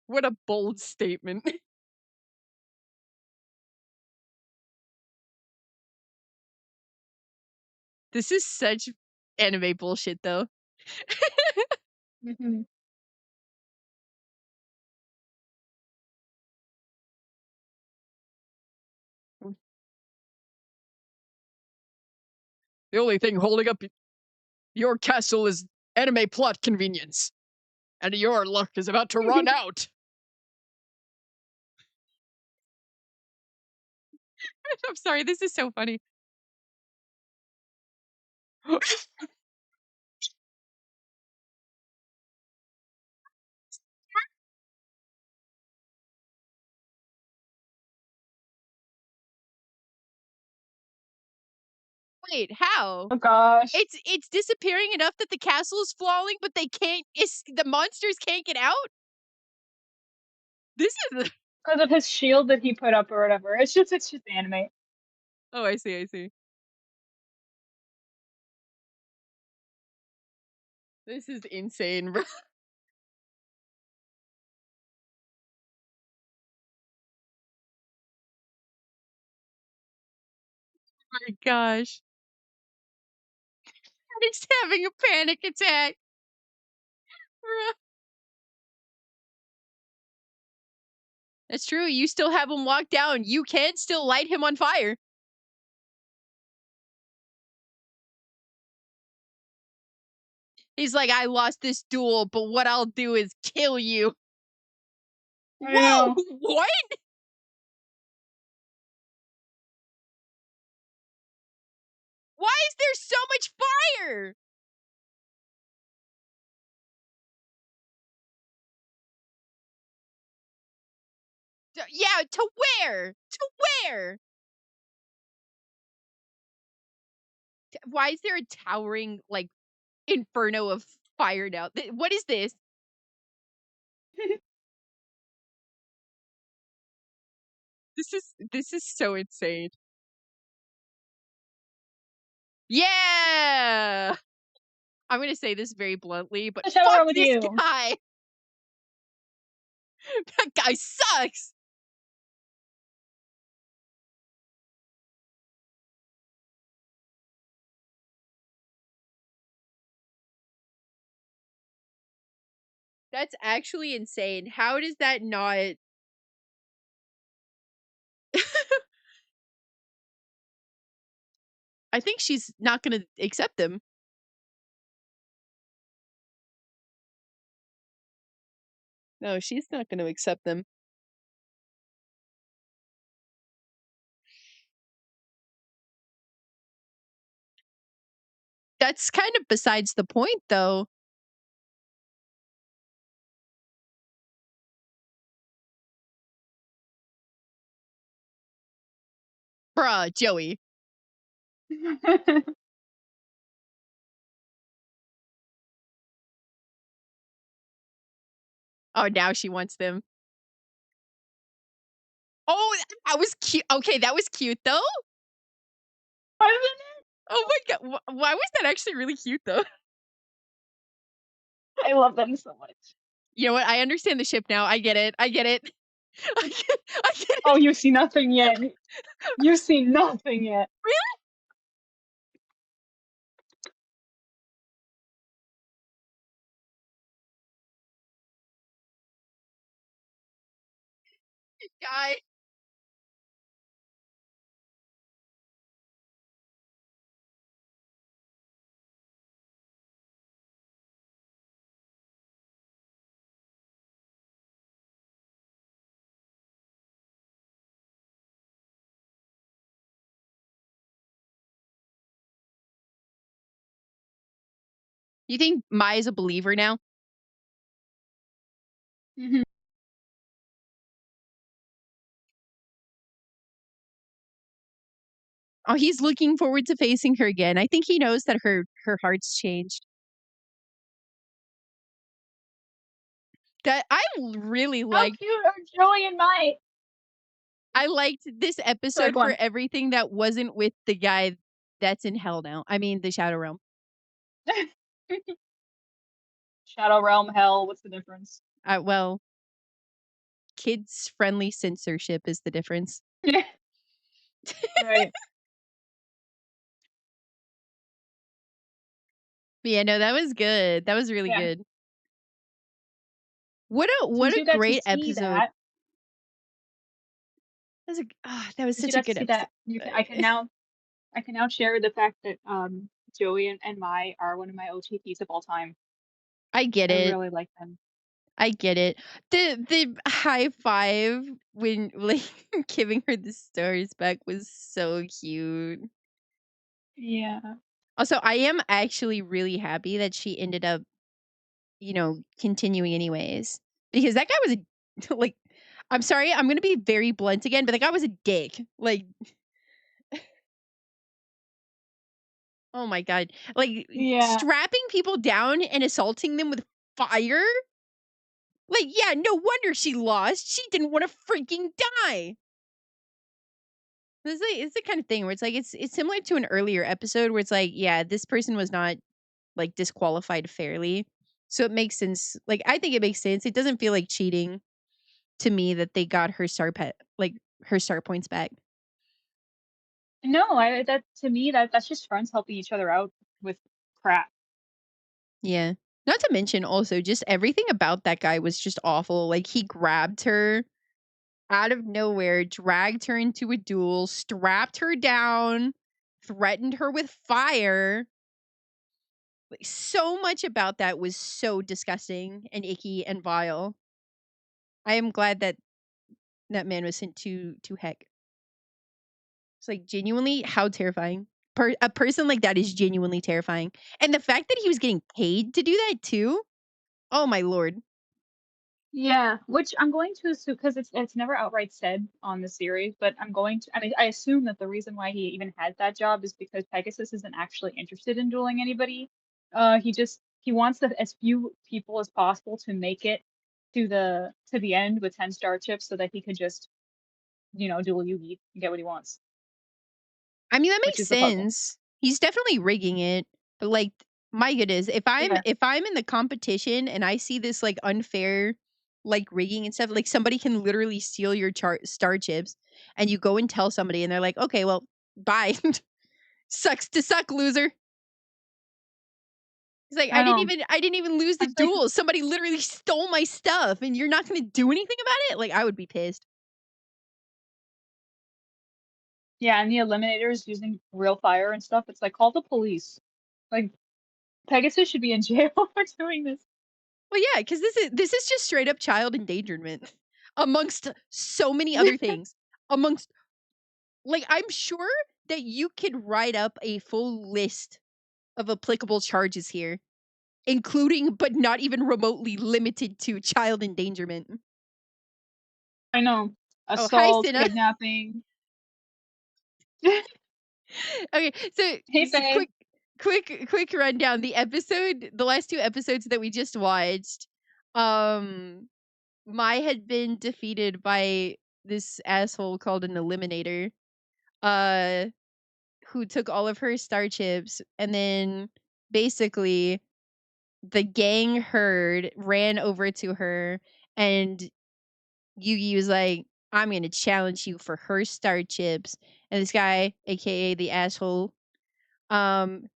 What a bold statement. This is such anime bullshit, though. Hmm. The only thing holding up your castle is anime plot convenience. And your luck is about to run out. I'm sorry, this is so funny. Wait, how? Oh gosh. It's disappearing enough that the castle is falling, but they can't. The monsters can't get out. This is. Because of his shield that he put up or whatever. It's just anime. Oh, I see. I see. This is insane, bro. My gosh. He's having a panic attack. Bruh. That's true. You still have him locked down. You can still light him on fire. He's like, I lost this duel, but what I'll do is kill you. I Whoa! know. What? Why is there so much fire? Yeah, to where? To where? Why is there a towering, like, inferno of fire now? What is this? This is so insane. Yeah! I'm gonna say this very bluntly, but What's wrong fuck with this you? guy! That guy sucks! That's actually insane. How does that not I think she's not gonna accept them. No, she's not gonna accept them. That's kind of besides the point, though. Bruh, Joey. Oh, now she wants them. Oh, that was cute. Okay, that was cute, though. Oh my god, why was that actually really cute, though? I love them so much. You know what? I understand the ship now. I get it. I get it. I get it. Oh, you see nothing yet. You see nothing yet. Really, guy? You think Mai is a believer now? Mhm. Oh, he's looking forward to facing her again. I think he knows that her heart's changed. That really How liked. cute are Joey and Mai? I liked this Sorry, episode go for on. everything that wasn't with the guy that's in hell now. I mean, the Shadow Realm. Shadow Realm, Hell, what's the difference? Well, kids friendly censorship is the difference. Right. But yeah, no, that was good. That was really Yeah. good. What Since a you got to great see episode. that, That was since you such a got to good see episode. that, I can now share the fact that Joey and Mai are one of my OTPs of all time. I get I it. really like them. I get it. The high five when like giving her the stars back was so cute. Yeah. Also, I am actually really happy that she ended up, continuing anyways. Because that guy was a like I'm sorry, I'm gonna be very blunt again, but that guy was a dick. Like, oh my god. Like Yeah. strapping people down and assaulting them with fire? Like, yeah, no wonder she lost. She didn't want to freaking die. It's the kind of thing where it's like it's similar to an earlier episode where it's like, yeah, this person was not like disqualified fairly. So it makes sense. Like I think it makes sense. It doesn't feel like cheating to me that they got her her star points back. No, I that to me that's just friends helping each other out with crap. Yeah. Not to mention also just everything about that guy was just awful. Like he grabbed her out of nowhere, dragged her into a duel, strapped her down, threatened her with fire. Like, so much about that was so disgusting and icky and vile. I am glad that that man was sent to heck. It's like genuinely how terrifying. A person like that is genuinely terrifying. And the fact that he was getting paid to do that too? Oh my lord. Yeah, which I'm going to assume because it's never outright said on the series, but I mean I assume that the reason why he even had that job is because Pegasus isn't actually interested in dueling anybody. He wants as few people as possible to make it to the end with 10 star chips so that he could just, duel Yugi and get what he wants, I mean, that which makes is the puzzle. sense. He's definitely rigging it. But like my goodness, Yeah. if I'm in the competition and I see this like unfair like rigging and stuff, like somebody can literally steal your star chips and you go and tell somebody and they're like, "Okay, well, bye." Sucks to suck, loser. He's like, I know. I didn't even lose I the was like, duel. Somebody literally stole my stuff and you're not going to do anything about it? Like I would be pissed. yeah, and the eliminators using real fire and stuff. It's like call the police. Like Pegasus should be in jail for doing this. Well, yeah, cuz this is just straight up child endangerment amongst so many other things. Amongst like I'm sure that you could write up a full list of applicable charges here, including but not even remotely limited to child endangerment. I know. Oh, hi, Assault, Cinna. kidnapping. Okay, so Hey, Faye. quick rundown. The last two episodes that we just watched, um, Mai had been defeated by this asshole called an Eliminator, uh, who took all of her star chips, and then basically the gang herd ran over to her, and Yugi was like, "I'm gonna challenge you for her star chips," and this guy, aka the asshole,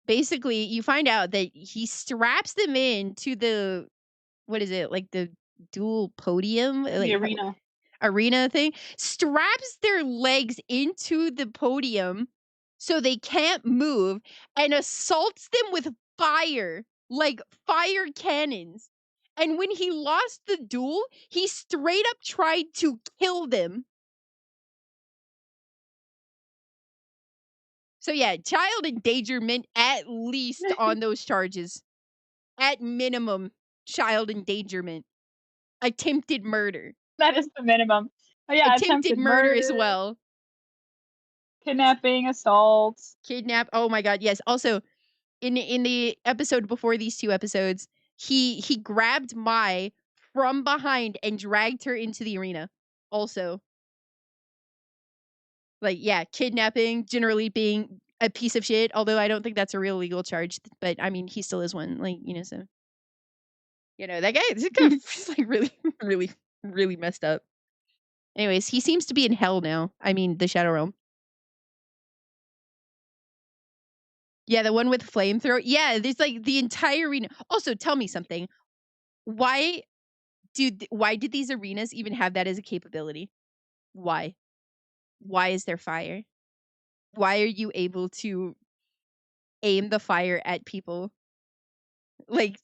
basically you find out that he straps them in to the what is it, like the dual podium, The like arena. arena thing, straps their legs into the podium so they can't move and assaults them with fire, like fire cannons. And when he lost the duel, he straight up tried to kill them. So yeah, child endangerment at least on those charges. at minimum, child endangerment, attempted murder. That is the minimum. Oh yeah, Attempted murder as well. Kidnapping, assault. Kidnap. Oh my god, yes. Also, in the episode before these 2 episodes, he grabbed Mai from behind and dragged her into the arena. Also, like, yeah, kidnapping, generally being a piece of shit, although I don't think that's a real legal charge, but I mean, he still is one, like, so. That guy is like really, really, really messed up. Anyways, he seems to be in hell now. I mean, the Shadow Realm. Yeah, the one with flamethrower. Yeah, there's like the entire arena. Also, tell me something. Why did these arenas even have that as a capability? Why? Why is there fire? Why are you able to aim the fire at people? Like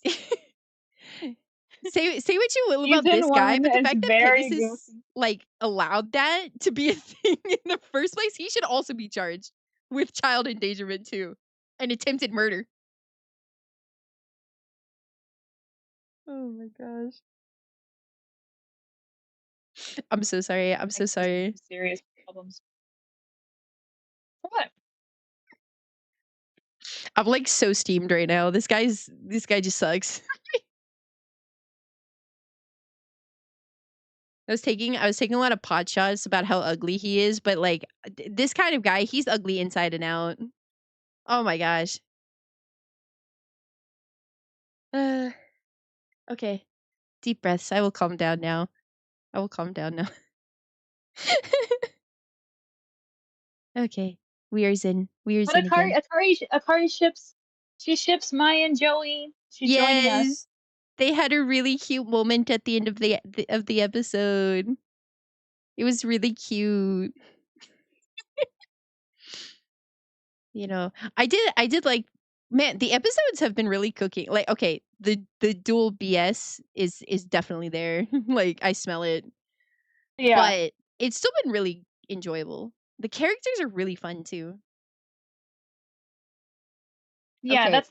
say what you will about Season this guy, 1 but the is fact that very Pegasus goofy. like allowed that to be a thing in the first place, he should also be charged with child endangerment too and attempted murder. Oh my gosh. I'm so sorry. I'm so Like, sorry. serious problems. What? I'm like so steamed right now. This guy just sucks. I was taking a lot of pot shots about how ugly he is, but like this kind of guy, he's ugly inside and out. Oh my gosh. Okay. Deep breaths. I will calm down now. I will calm down now. Okay. We are zen. We are But zen again. Akari ships. She ships Maya and Joey. She's joining us. Yes. They had a really cute moment at the end of the episode. It was really cute. I did like, man, the episodes have been really cooking. Like, okay, the dual BS is definitely there. Like, I smell it. Yeah. But it's still been really enjoyable. The characters are really fun too. Yeah, Okay. that's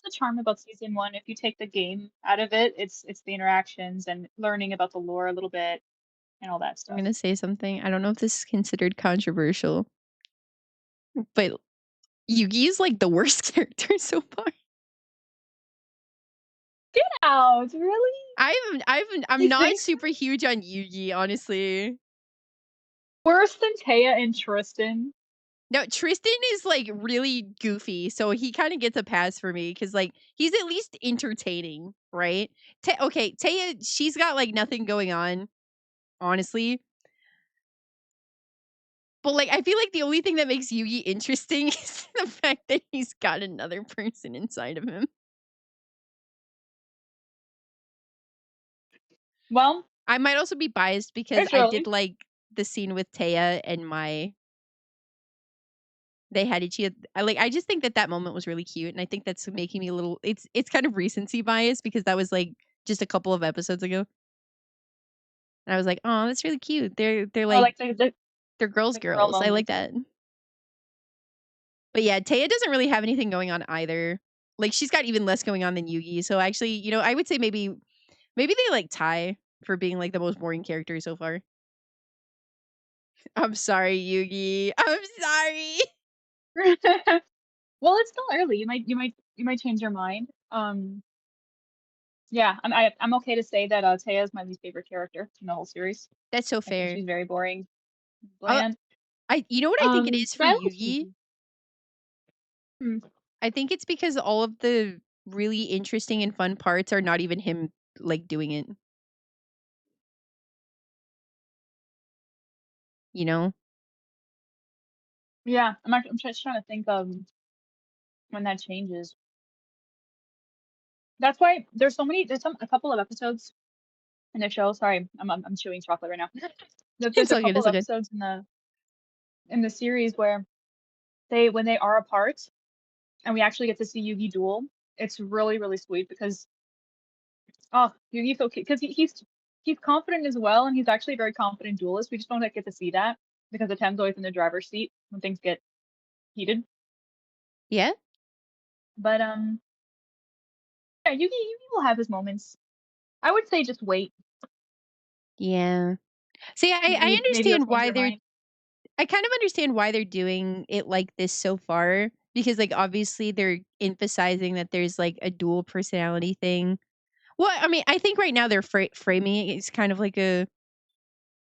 the charm about season 1. If you take the game out of it, it's the interactions and learning about the lore a little bit and all that I'm stuff. gonna say something. I don't know if this is considered controversial, but Yugi is like the worst character so far. Get out, really? I'm You not think so? super huge on Yugi, honestly. Worse than Taya and Tristan? No, Tristan is like really goofy, so he kind of gets a pass for me because like he's at least entertaining, right? Okay, Taya, she's got like nothing going on, honestly. But like I feel like the only thing that makes Yugi interesting is the fact that he's got another person inside of him. Well, I might also be biased because it's I early. did like the scene with Taya and Mai. They had each other. I just think that moment was really cute, and I think that's making me a little. It's kind of recency bias because that was like just a couple of episodes ago, and I was like, oh, that's really cute. They're Oh, like like the they're girls. girl I like moments. that. But yeah, Taya doesn't really have anything going on either. Like she's got even less going on than Yugi. So actually, I would say maybe they like tie for being like the most boring character so far. I'm sorry, Yugi. I'm sorry. Well, it's still early. You might change your mind. Yeah, I'm okay to say that Taya is my least favorite character in the whole series. That's so I think fair. she's very boring, I, bland. you know what I think it is But for I like Yugi? Yugi. Hmm. I think it's because all of the really interesting and fun parts are not even him like doing it. You know? Yeah, I'm just trying to think of when that changes. That's why there's a couple of episodes in the show. Sorry, I'm chewing chocolate right now. There's It's a all good. couple It's of all good. episodes in the series where when they are apart and we actually get to see Yugi duel. It's really really sweet because Yugi's okay because he's confident as well and he's actually a very confident duelist. We just don't get to see that because Atem's always in the driver's seat when things get heated. Yeah? But Yeah, Yugi will have his moments. I would say just wait. Yeah. See, I Maybe you'll understand change why your they're mind. I kind of understand why they're doing it like this so far because like obviously they're emphasizing that there's like a dual personality thing. Well, I mean, I think right now they're framing it as kind of like a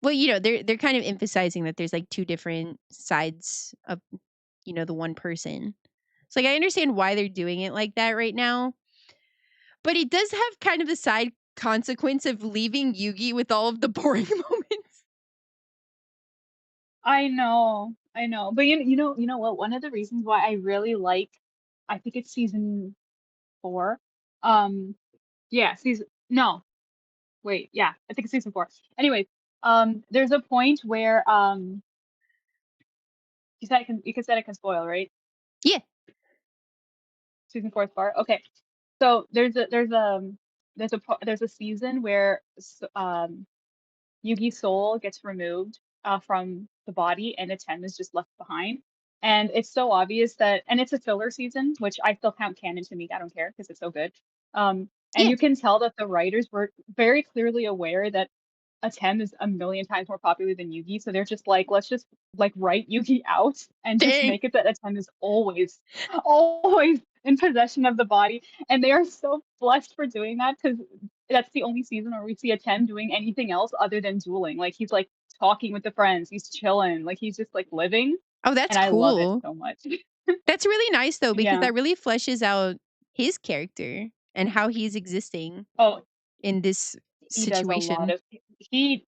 well, they're kind of emphasizing that there's like two different sides of the one person. So like I understand why they're doing it like that right now, but it does have kind of the side consequence of leaving Yugi with all of the boring moments. I know. But you know what? One of the reasons why I really like, I think it's season 4. Um, yeah, season no, wait, yeah, I think it's season 4. Anyway, there's a point where you can said I can spoil, right? Yeah, Season 4's part. Okay, so there's a season where Yugi's soul gets removed from the body and Atem is just left behind. And it's so obvious that, and it's a filler season, which I still count canon to me. I don't care because it's so good. And yeah. you can tell that the writers were very clearly aware that Atem is a million times more popular than Yugi. So they're just like, let's just like write Yugi out and just Dang. make it that Atem is always, always in possession of the body. And they are so blessed for doing that because that's the only season where we see Atem doing anything else other than dueling. Like he's like talking with the friends, he's chilling, like he's just like living. Oh, that's And I love it cool. so much. That's really nice though because Yeah. that really fleshes out his character and how he's existing Oh, in this he does a lot situation. of he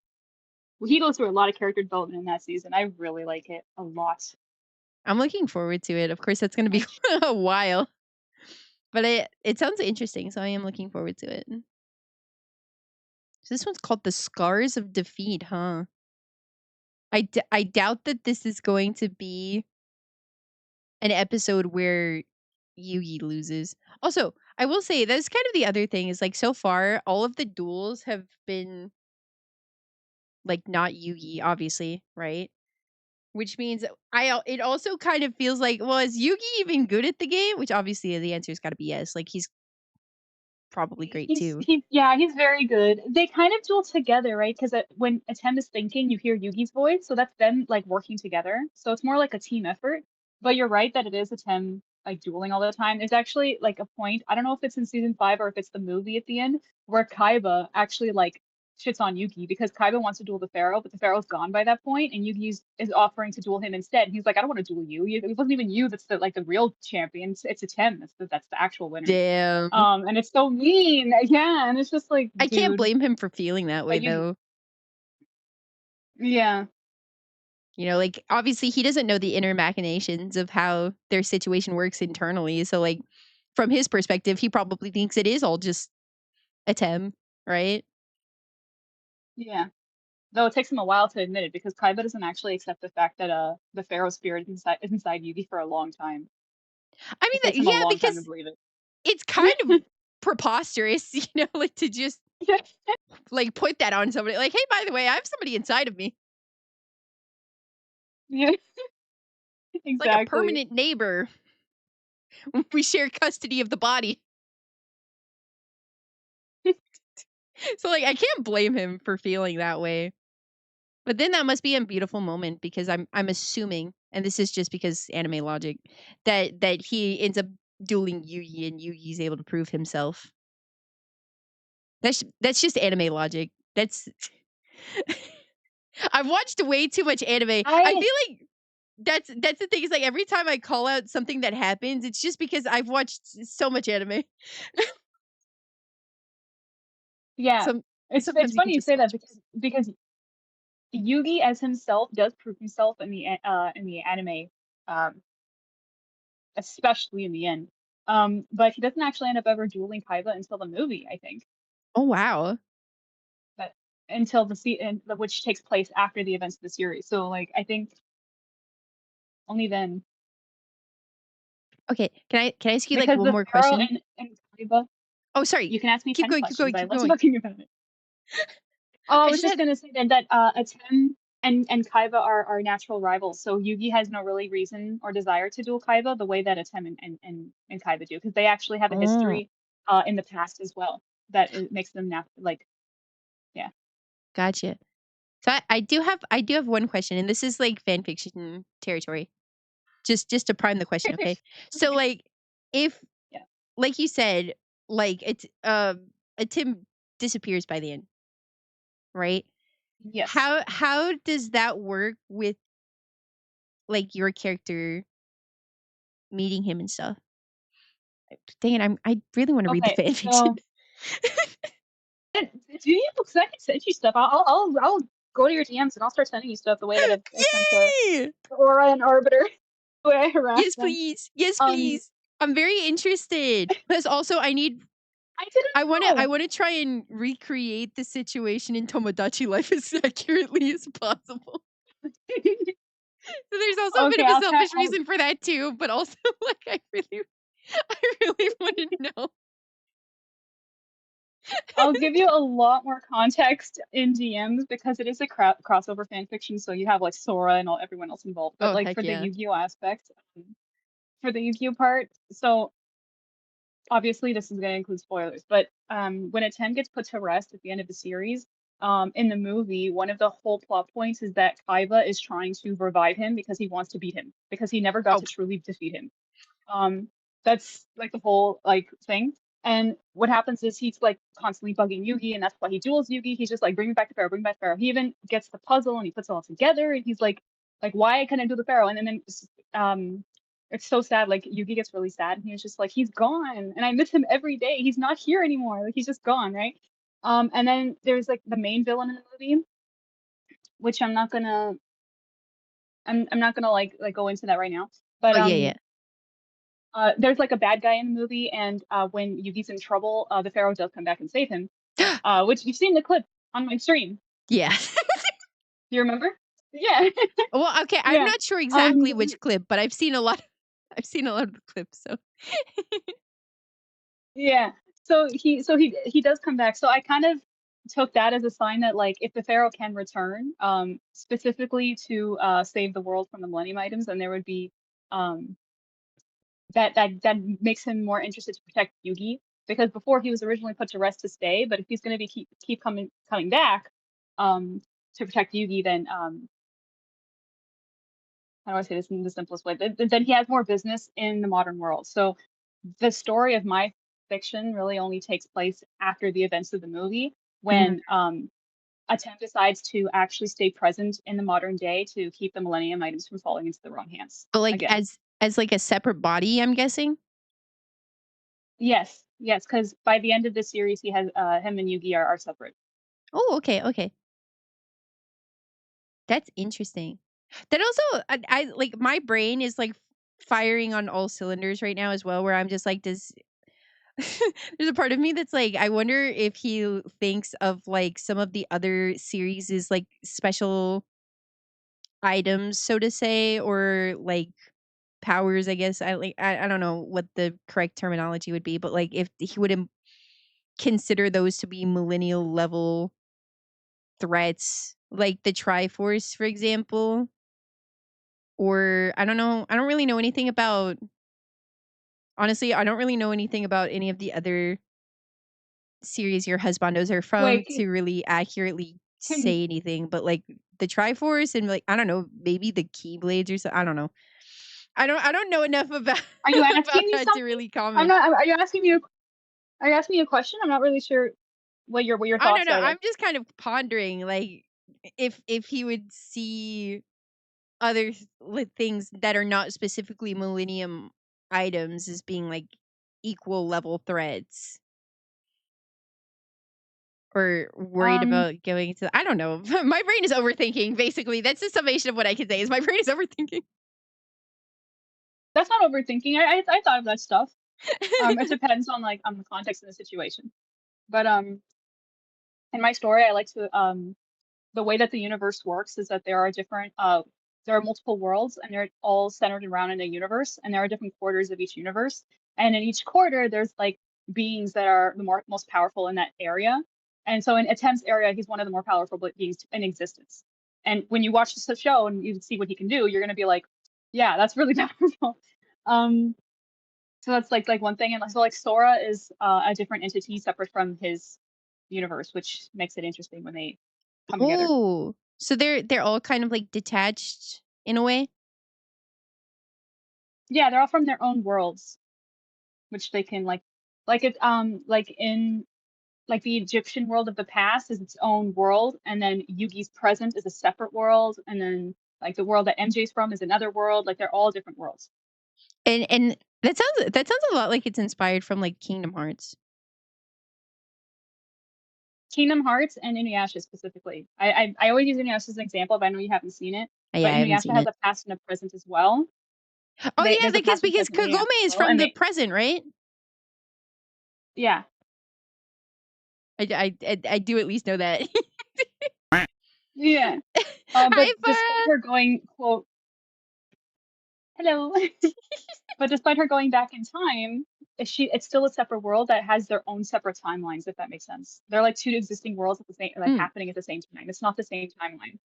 he goes through a lot of character development in that season. I really like it a lot. I'm looking forward to it. Of course, that's going to be a while, but it sounds interesting, so I am looking forward to it. So this one's called The Scars of Defeat, huh? I doubt that this is going to be an episode where Yugi loses. Also, I will say that's kind of the other thing is like so far all of the duels have been like not Yugi, obviously, right? Which means it also kind of feels like, well, is Yugi even good at the game? Which obviously the answer's got to be yes. Like he's probably great too. He's very good. They kind of duel together, right? Because when Atem is thinking, you hear Yugi's voice, so that's them like working together. So it's more like a team effort. But you're right that it is Atem like dueling all the time. There's actually like a point. I don't know if it's in season 5 or if it's the movie at the end where Kaiba actually like shits on Yugi because Kaiba wants to duel the Pharaoh, but the Pharaoh's gone by that point, and Yugi is offering to duel him instead. He's like, I don't want to duel you. It wasn't even you that's the real champion. It's Atem. That's the actual winner. Damn. And it's so mean. Yeah, and it's just like, I can't dude, blame him for feeling that way like you, though. yeah, Like obviously he doesn't know the inner machinations of how their situation works internally. So like from his perspective, he probably thinks it is all just Atem, right? yeah. Though it takes him a while to admit it because Kaiba doesn't actually accept the fact that the Pharaoh spirit is inside Yugi for a long time. I It mean, takes him a yeah, long time to because believe it's kind of it. preposterous, like to just like put that on somebody. Like, hey, by the way, I have somebody inside of me. Yeah, It's like a exactly. permanent neighbor. We share custody of the body. So like I can't blame him for feeling that way. But then that must be a beautiful moment because I'm assuming, and this is just because anime logic, that he ends up dueling Yugi and Yugi's able to prove himself. That's just anime logic. That's I've watched way too much anime. I I feel like that's the thing is like every time I call out something that happens, it's just because I've watched so much anime. yeah. Some It's sometimes you can funny you just say so that much. because Yugi as himself does prove himself in the anime, um, especially in the end. But he doesn't actually end up ever dueling Kaiba until the movie, I think. Oh wow. But until which takes place after the events of the series. So like I think only then Okay, can I ask you like because one the more Pharaoh question? and Kaiba, Oh, sorry. you can ask me Keep 10 going, keep going, questions. I keep love going. talking about it. Oh, I I was just just had gonna say then that Atem and Kaiba are natural rivals. So Yugi has no really reason or desire to duel Kaiba the way that Atem and Kaiba do, because they actually have a oh, history. in the past as well. That it makes them yeah. Gotcha. So I do have one question, and this is like fan fiction territory. Just to prime the question, okay? So Okay. like if Yeah. like you said, like it's Tim disappears by the end, right? Yes. How does that work with like your character meeting him and stuff? Dang it, I really want to read the Okay. fan fiction. So do you? Because I can send you stuff. I'll go to your DMs and I'll start sending you stuff the way that I sent to Yay! Aura and Arbiter. The way I harass Yes, them. please. Yes, Um, please. I'm very interested. Plus also I didn't I know. wanna try and recreate the situation in Tomodachi life as accurately as possible. So there's also a bit Okay, of a selfish reason for that too, but also like I really want to know. I'll give you a lot more context in DMs because it is a crossover fanfiction, so you have like Sora and everyone else involved. But Oh, like heck for the yeah. Yu-Gi-Oh aspect, for the Yu-Gi-Oh part, so obviously this is going to include spoilers, but when Atem gets put to rest at the end of the series, in the movie, one of the whole plot points is that Kaiba is trying to revive him because he wants to beat him because he never got Oh, to truly defeat him. Um, that's like the whole like thing. And what happens is he's like constantly bugging Yugi, and that's why he duels Yugi. He's just like, bring me back to Pharaoh, bring me back to Pharaoh. He even gets the puzzle and he puts it all together, and he's like, why couldn't I do the Pharaoh? And then it's so sad. Like Yugi gets really sad, and he's just like, he's gone, and I miss him every day. He's not here anymore. Like he's just gone, right? And then there's like the main villain in the movie, which I'm not gonna like go into that right now. But oh yeah, yeah. there's like a bad guy in the movie, and when Yugi's in trouble, the Pharaoh does come back and save him. Which you've seen the clip on my stream. Yeah. Do you remember? Yeah, Well, okay, I'm yeah. not sure Um, exactly which clip, but I've seen a lot of the clips, so yeah. So he does come back. So I kind of took that as a sign that like if the Pharaoh can return, specifically to save the world from the Millennium Items, then there would be um that makes him more interested to protect Yugi because before he was originally put to rest to stay, but if he's going to be keep coming back to protect Yugi, then how do I say this in the simplest way? Then he has more business in the modern world. So the story of my fiction really only takes place after the events of the movie Mhm. when Atem decides to actually stay present in the modern day to keep the Millennium Items from falling into the wrong hands But like again. as like a separate body, I'm guessing? Yes, yes, because by the end of the series, he has him and Yugi are separate. Oh, okay, okay. That's interesting. That also I like my brain is like firing on all cylinders right now as well where I'm just like does there's a part of me that's like I wonder if he thinks of like some of the other series as like special items so to say or like powers I guess I don't know what the correct terminology would be but like if he would consider those to be millennial level threats like the Triforce for example. Or I don't know. I don't really know anything about honestly, I don't really know anything about any of the other series your husbandos are from Wait, to really accurately can say anything, but like the Triforce and like I don't know, maybe the Keyblades or something. I don't know. I don't know enough about are you about asking me that to something? really I'm comment. not. Are you asking me a question? I'm not really sure what your I don't thoughts know. are I'm there. just kind of pondering like if he would see other things that are not specifically millennium items as being like equal level threats. Or worried Um, about going to I don't know. My brain is overthinking, basically. That's the summation of what I can say is my brain is overthinking. that's not overthinking. I thought of that stuff. It depends on like on the context of the situation. But in my story, I like to the way that the universe works is that there are multiple worlds and they're all centered around in a universe and there are different quarters of each universe and in each quarter there's like beings that are the most powerful in that area and so in Atem's area he's one of the more powerful beings in existence and when you watch the show and you see what he can do you're going to be like yeah that's really powerful um So that's like one thing, and so like Sora is a different entity separate from his universe, which makes it interesting when they come together. Oh, so they're all kind of like detached in a way. Yeah, they're all from their own worlds, which they can like it like in like the Egyptian world of the past is its own world, and then Yugi's present is a separate world, and then like the world that MJ's from is another world. Like they're all different worlds. And that sounds a lot like it's inspired from like Kingdom Hearts. Kingdom Hearts and Inuyasha specifically. I always use Inuyasha as an example, but I know you haven't seen it. Yeah, But I haven't Inuyasha seen has it. a past and a present as well. Oh yeah, There's a past and because present in Kagome Inuyasha as is well, from and the they present, right? yeah I do at least know that. yeah. But Hi, despite Farah. her going quote hello, but despite her going back in time, it's still a separate world that has their own separate timelines. If that makes sense, they're like two existing worlds at the same like Hmm. happening at the same time. It's not the same timeline.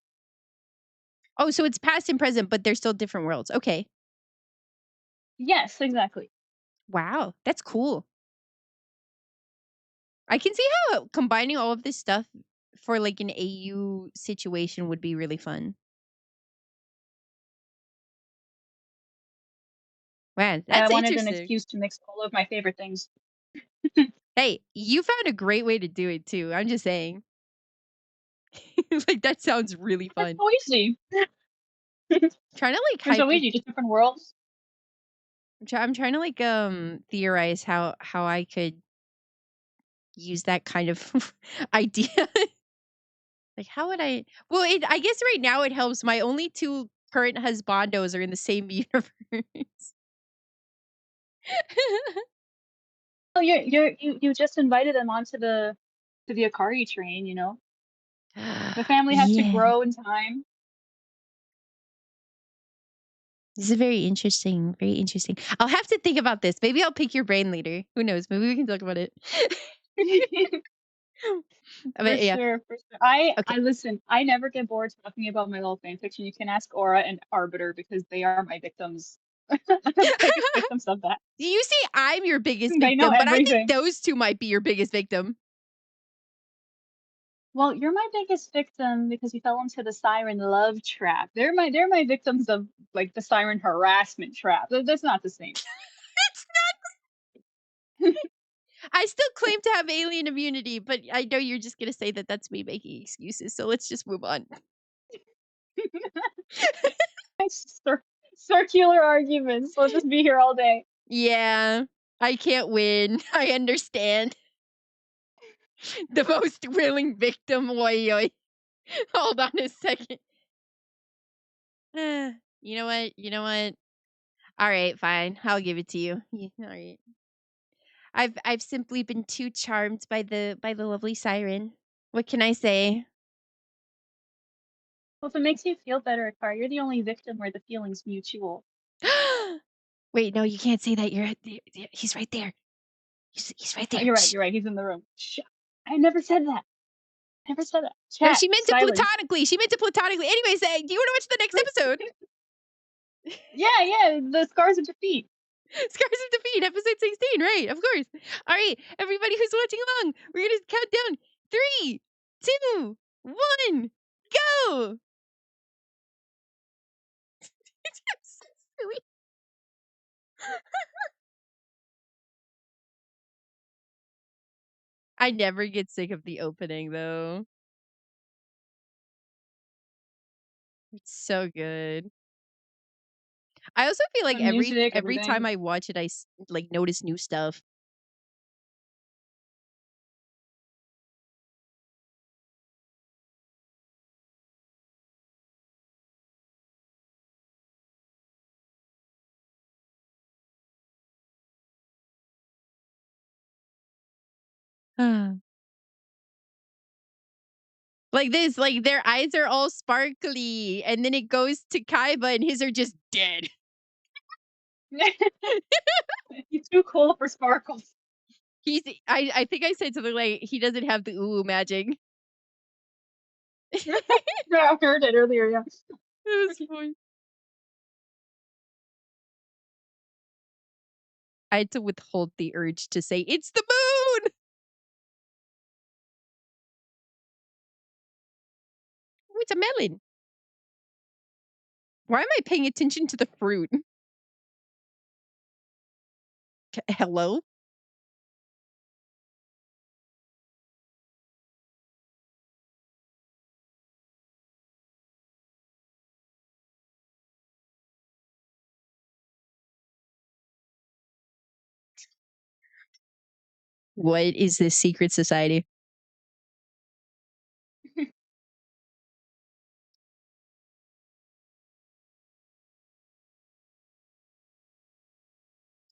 Oh, so it's past and present, but they're still different worlds. Okay. Yes, exactly. Wow, that's cool. I can see how combining all of this stuff for like an AU situation would be really fun. Man, Yeah, I that's wanted an interesting. excuse to mix all of my favorite things. Hey, you found a great way to do it too. I'm just saying. Like that sounds really It's fun. so easy. Trying to like It's so hyper easy, just different worlds. I'm trying to like theorize how I could use that kind of idea. Like how would I well I guess right now it helps my only two current husbandos are in the same universe. Oh, you just invited them onto the to the Akari train, you know? The family has to Yeah. grow in time. This is very interesting. Very interesting. I'll have to think about this. Maybe I'll pick your brain later. Who knows? Maybe we can talk about it. For But yeah. sure, for sure. I Okay. listen, I never get bored talking about my little fan fiction. You can ask Aura and Arbiter because they are my victims. The biggest victims of that. You see, I'm your biggest They know victim, but I think everything. those two might be your biggest victim. Well, you're my biggest victim because you fell into the siren love trap. They're my victims of like the siren harassment trap. That's not the same. It's I still claim to have alien immunity, but I know you're just gonna say that that's me making excuses. So let's just move on. Circular arguments. We'll just be here all day. Yeah, I can't win. I understand. The most willing victim. Oi, oi. Hold on a second. You know what? You know what? All right, fine. I'll give it to you. All right. I've simply been too charmed by the lovely siren. What can I say? Well, if it makes you feel better, Akar, you're the only victim where the feeling's mutual. Wait, no, you can't say that. He's right there. He's right there. You're right. Shh. You're right. He's in the room. Shh. I never said that. Never said that. No, Chat. she meant to Silence. platonically. She meant to platonically. Anyways, do you want to watch the next episode? Yeah. The scars of defeat. Scars of Defeat, episode 16, right? Of course. All right, everybody who's watching along, we're gonna count down 3, 2, 1, go! It's so silly. I never get sick of the opening though. It's so good. I also feel like The music, every time everything. I watch it, like notice new stuff. Like this, like their eyes are all sparkly, and then it goes to Kaiba, and his are just dead. He's too cool for sparkles. I think I said something like he doesn't have the ooh magic. Yeah, I heard it earlier. Yeah. It was funny. I had to withhold the urge to say, "It's the moon!" Oh, it's a melon. Why am I paying attention to the fruit? Hello? What is this secret society?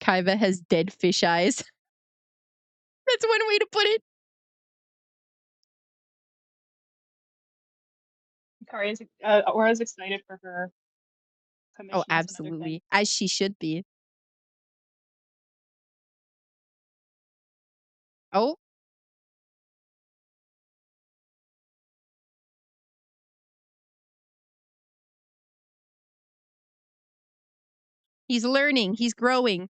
Kaiba has dead fish eyes. That's one way to put it. Akari is Aura's excited for her Oh, commissions and other things. absolutely. As she should be. Oh, he's learning. He's growing.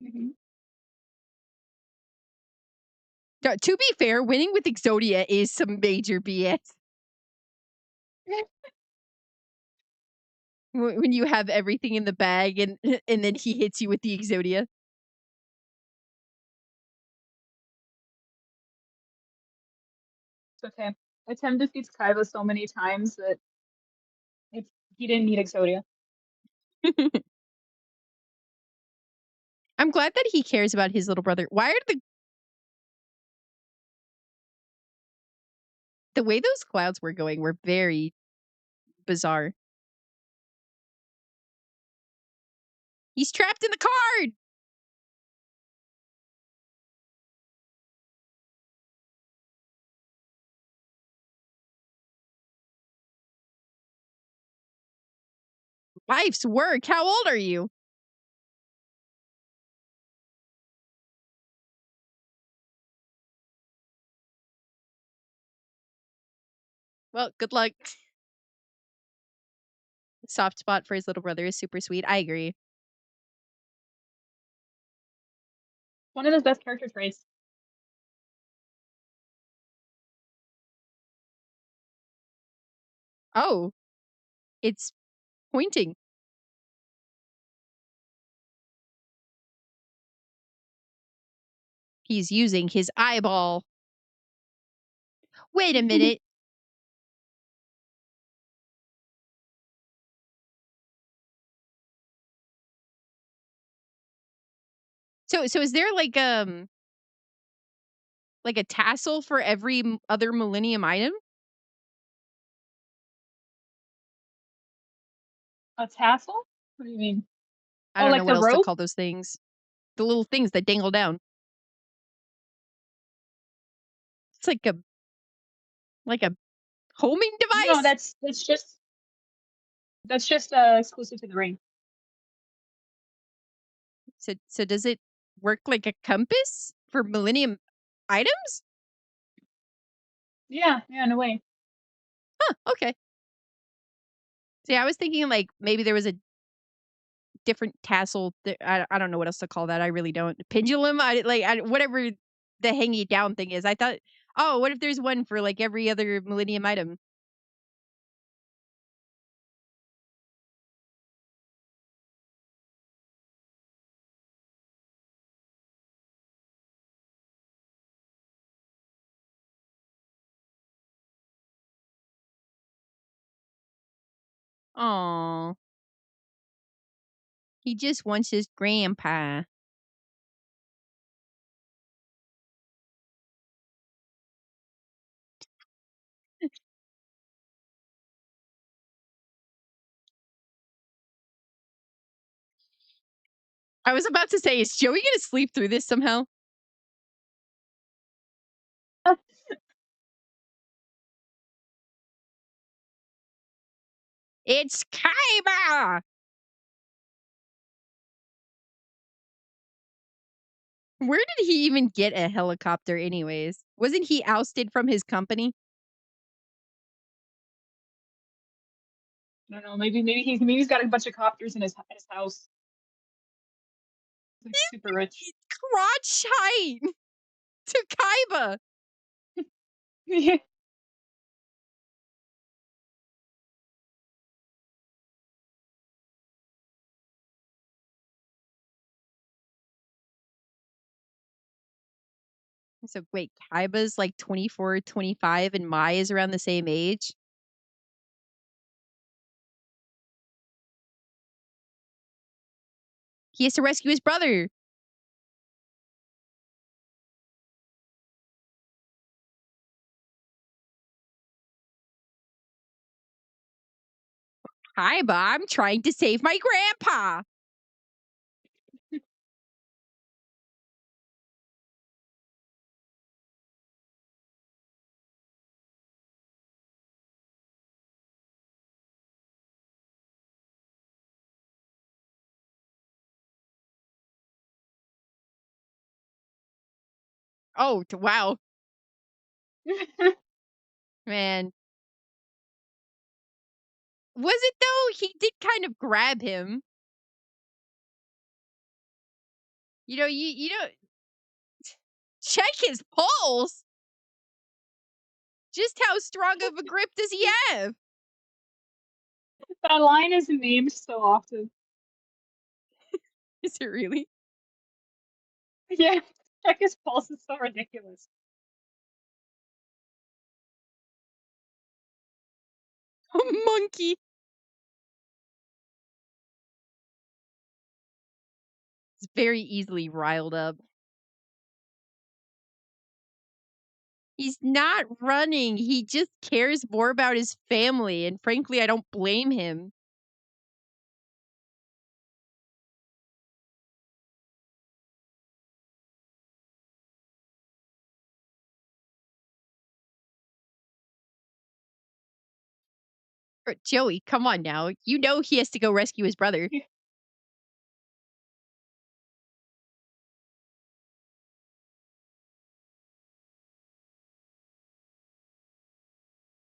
Mhm. To be fair, winning with Exodia is some major BS. When you have everything in the bag and and then he hits you with the Exodia. It's okay. Atem defeats Kaiba so many times that it's he didn't need Exodia. I'm glad that he cares about his little brother. Why are the way those clouds were going were very bizarre. He's trapped in the card. Life's work. How old are you? Well, good luck. Soft spot for his little brother is super sweet. I agree. One of his best character traits. Oh, it's pointing. He's using his eyeball. Wait a minute. So is there like a tassel for every other millennium item? A tassel? What do you mean? I Oh, don't like know what the else to rope? call those things. The little things that dangle down. It's like a homing No, device. that's just exclusive to the ring. So does it work like a compass for millennium items? Yeah, yeah, in a way. Huh, okay. See, I was thinking like maybe there was a different tassel. I don't know what else to call that. I really don't. Pendulum. Whatever the hanging down thing is. I thought, oh, what if there's one for like every other millennium item? Aw, he just wants his grandpa. I was about to say, is Joey gonna sleep through this somehow? It's Kaiba! Where did he even get a helicopter anyways? Wasn't he ousted from his company? I don't know. Maybe he's got a bunch of copters in his house. Like super rich. Crotch height to Kaiba. Yeah. So wait, Kaiba's like 24, 25, and Mai is around the same age? He has to rescue his brother. Kaiba, I'm trying to save my grandpa. Oh, wow. Man. Was it though? He did kind of grab him. You know, check his pulse. Just how strong of a grip does he have? That line is named so often. Is it really? Yeah. Check his pulse is so ridiculous. A monkey. It's very easily riled up. He's not running. He just cares more about his family. And frankly, I don't blame him. Joey, come on now. You know he has to go rescue his brother.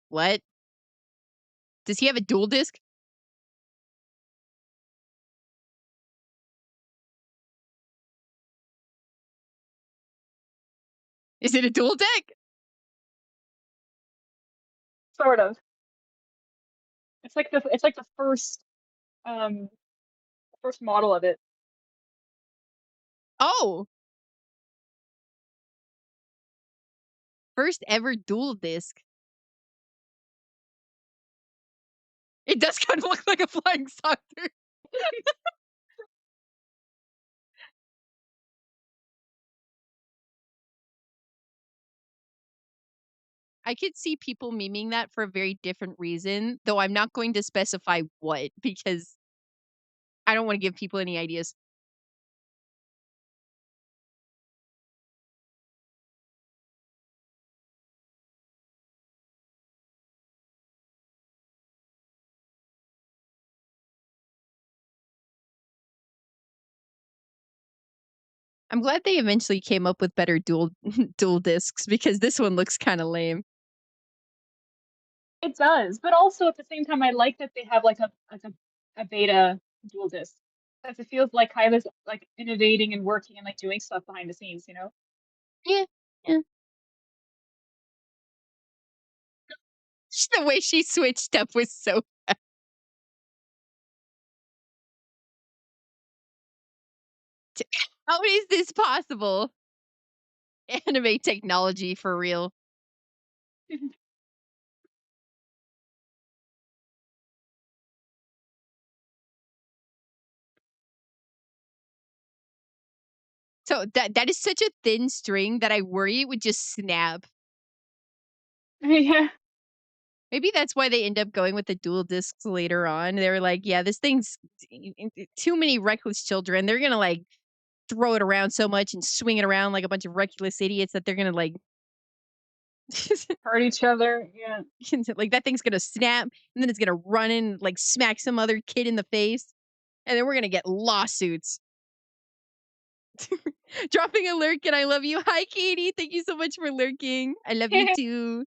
What? Does he have a dual disc? Is it a dual deck? Sort of. It's like the first model of it. Oh, first ever dual disc. It does kind of look like a flying saucer. I could see people memeing that for a very different reason, though I'm not going to specify what because I don't want to give people any ideas. I'm glad they eventually came up with better dual dual discs because this one looks kind of lame. It does, but also at the same time, I like that they have like a beta dual disc because it feels like Kaiba's like innovating and working and like doing stuff behind the scenes. You know? Yeah, yeah. Just the way she switched up was so. How is this possible? Anime technology for real. So that is such a thin string that I worry it would just snap. Yeah. Maybe that's why they end up going with the dual discs later on. They were like, yeah, this thing's too many reckless children. They're gonna like throw it around so much and swing it around like a bunch of reckless idiots that they're gonna like Hurt each other. Yeah. like that thing's gonna snap and then it's gonna run in like smack some other kid in the face and then we're gonna get lawsuits. Dropping a lurk and I love you. Hi Katie, thank you so much for lurking. I love you too.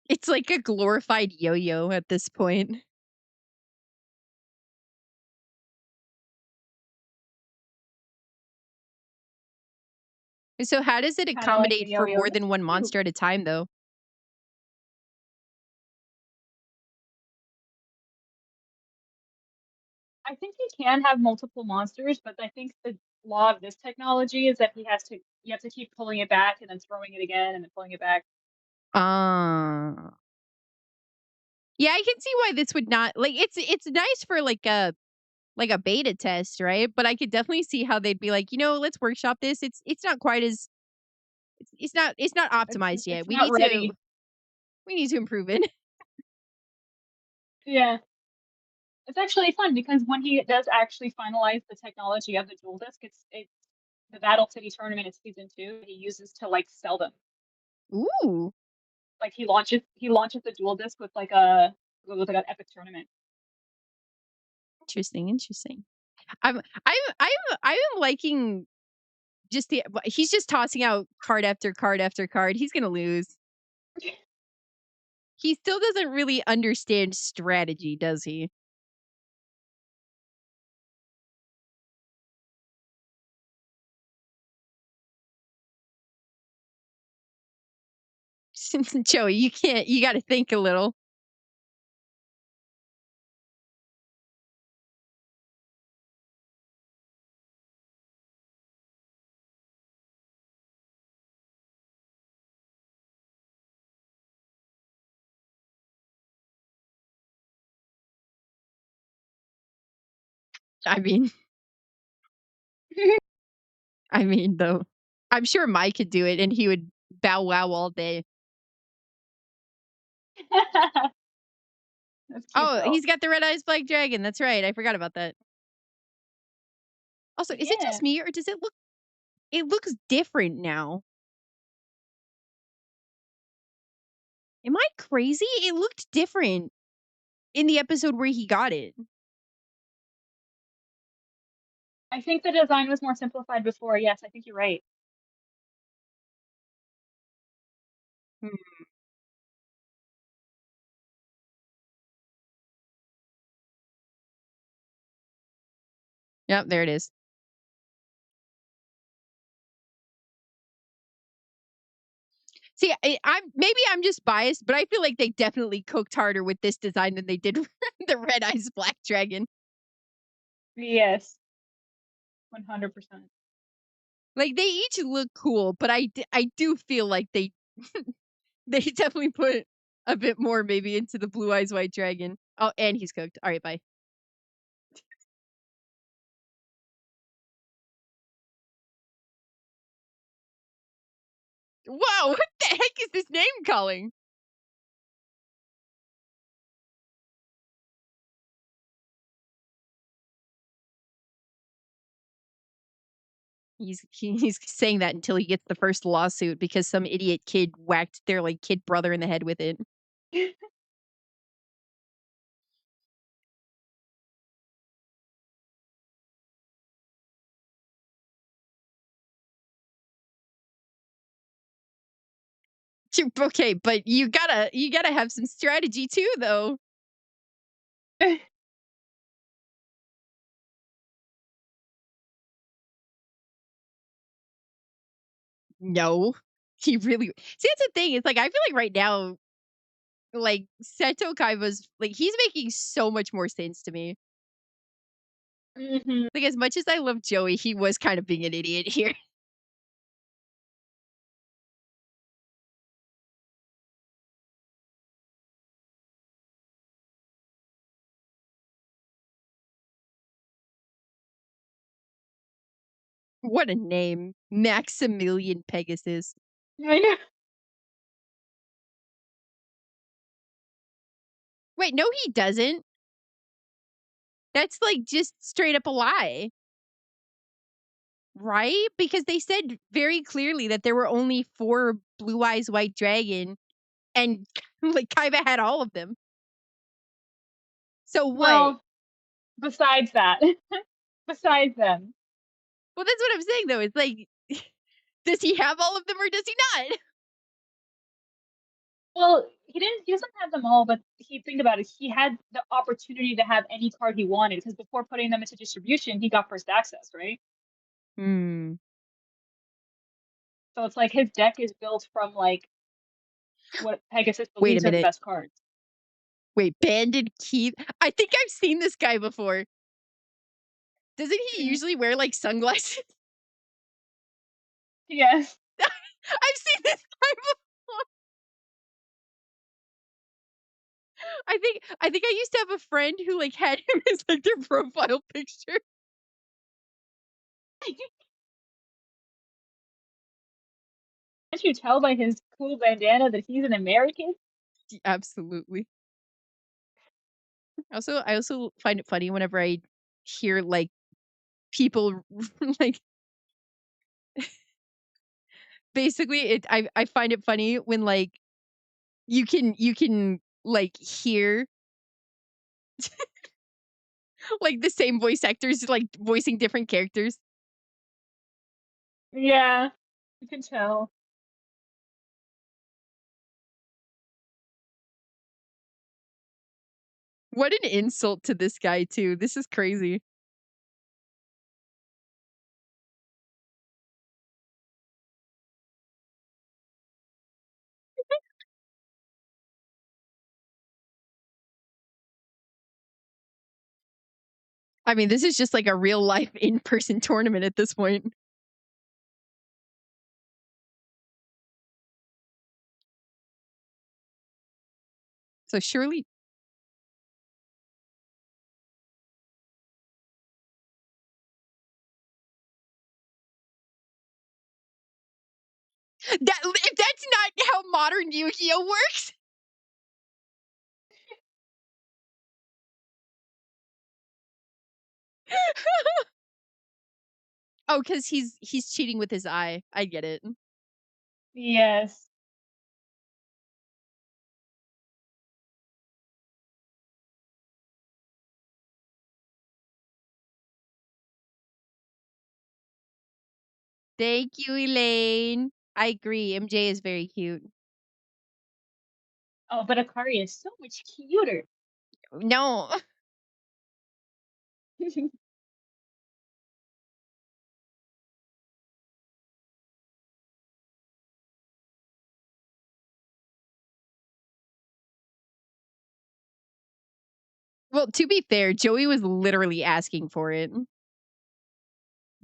It's like a glorified yo-yo at this point. So how does it Kind of like a accommodate for yo-yo. more That's than one cute. monster at a time, though? I think he can have multiple monsters, but I think the law of this technology is that you have to keep pulling it back and then throwing it again and then pulling it back. Ah. Yeah, I can see why this would not like, it's nice for, like a beta test, right? But I could definitely see how they'd be like, "Let's workshop this. It's not quite as it's not optimized yet. It's not ready. We need to improve it." Yeah. It's actually fun because when he does actually finalize the technology of the dual disk, it's the Battle City tournament in season 2, he uses to, like, sell them. Ooh, Like, he launches the dual disk with, like, an epic tournament. interesting, interesting. I'm liking just he's just tossing out card after card after card. He's gonna lose. He still doesn't really understand strategy, does he? Joey, you gotta think a little. I mean, though, I'm sure Mike could do it and he would bow wow all day. That's cute, Oh, though. he's got the red eyes black dragon. That's right. I forgot about that. Also, is it Yeah. just me or does it looks different now? Am I crazy? It looked different in the episode where he got it. I think the design was more simplified before, yes, I think you're right. Hmm. Yep, there it is. See, I'm just biased, but I feel like they definitely cooked harder with this design than they did the red eyes black dragon. Yes, 100%. Like they each look cool, but I do feel like they definitely put a bit more maybe into the blue eyes white dragon. Oh, and he's cooked. All right, bye. Whoa, what the heck is this name calling? He's saying that until he gets the first lawsuit because some idiot kid whacked their like kid brother in the head with it. Okay, but you gotta have some strategy too, though. No, he really. See, that's the thing. It's like I feel like right now, like Seto Kaiba's like he's making so much more sense to me. Mhm. Like as much as I love Joey, he was kind of being an idiot here. What a name, Maximilian Pegasus. I know. Wait, no, he doesn't. That's like just straight up a lie. Right? Because they said very clearly that there were only 4 Blue Eyes White Dragon and like Kaiba had all of them. So what? Well, besides that besides them. Well, that's what I'm saying though. It's like does he have all of them or does he not? Well, he doesn't have them all, but he think about it, he had the opportunity to have any card he wanted because before putting them into distribution, he got first access, right? Hmm. So it's like his deck is built from like what Pegasus Wait a believes are the minute. best cards. Wait, Banded Keith? I think I've seen this guy before. Doesn't he Mhm. usually wear like sunglasses? Yes. I've seen this guy before. I think I used to have a friend who like had him as like their profile picture. Can't you tell by his cool bandana that he's an American? Absolutely. I also find it funny whenever I hear like people like basically I find it funny when like you can like hear like the same voice actors like voicing different characters. Yeah, you can tell. What an insult to this guy too. This is crazy. I mean, this is just like a real life in-person tournament at this point. So surely that if that's not how modern Yu-Gi-Oh works. Oh, because he's cheating with his eye. I get it. Yes. Thank you, Elaine. I agree. MJ is very cute. Oh, but Akari is so much cuter. No. Well, to be fair, Joey was literally asking for it.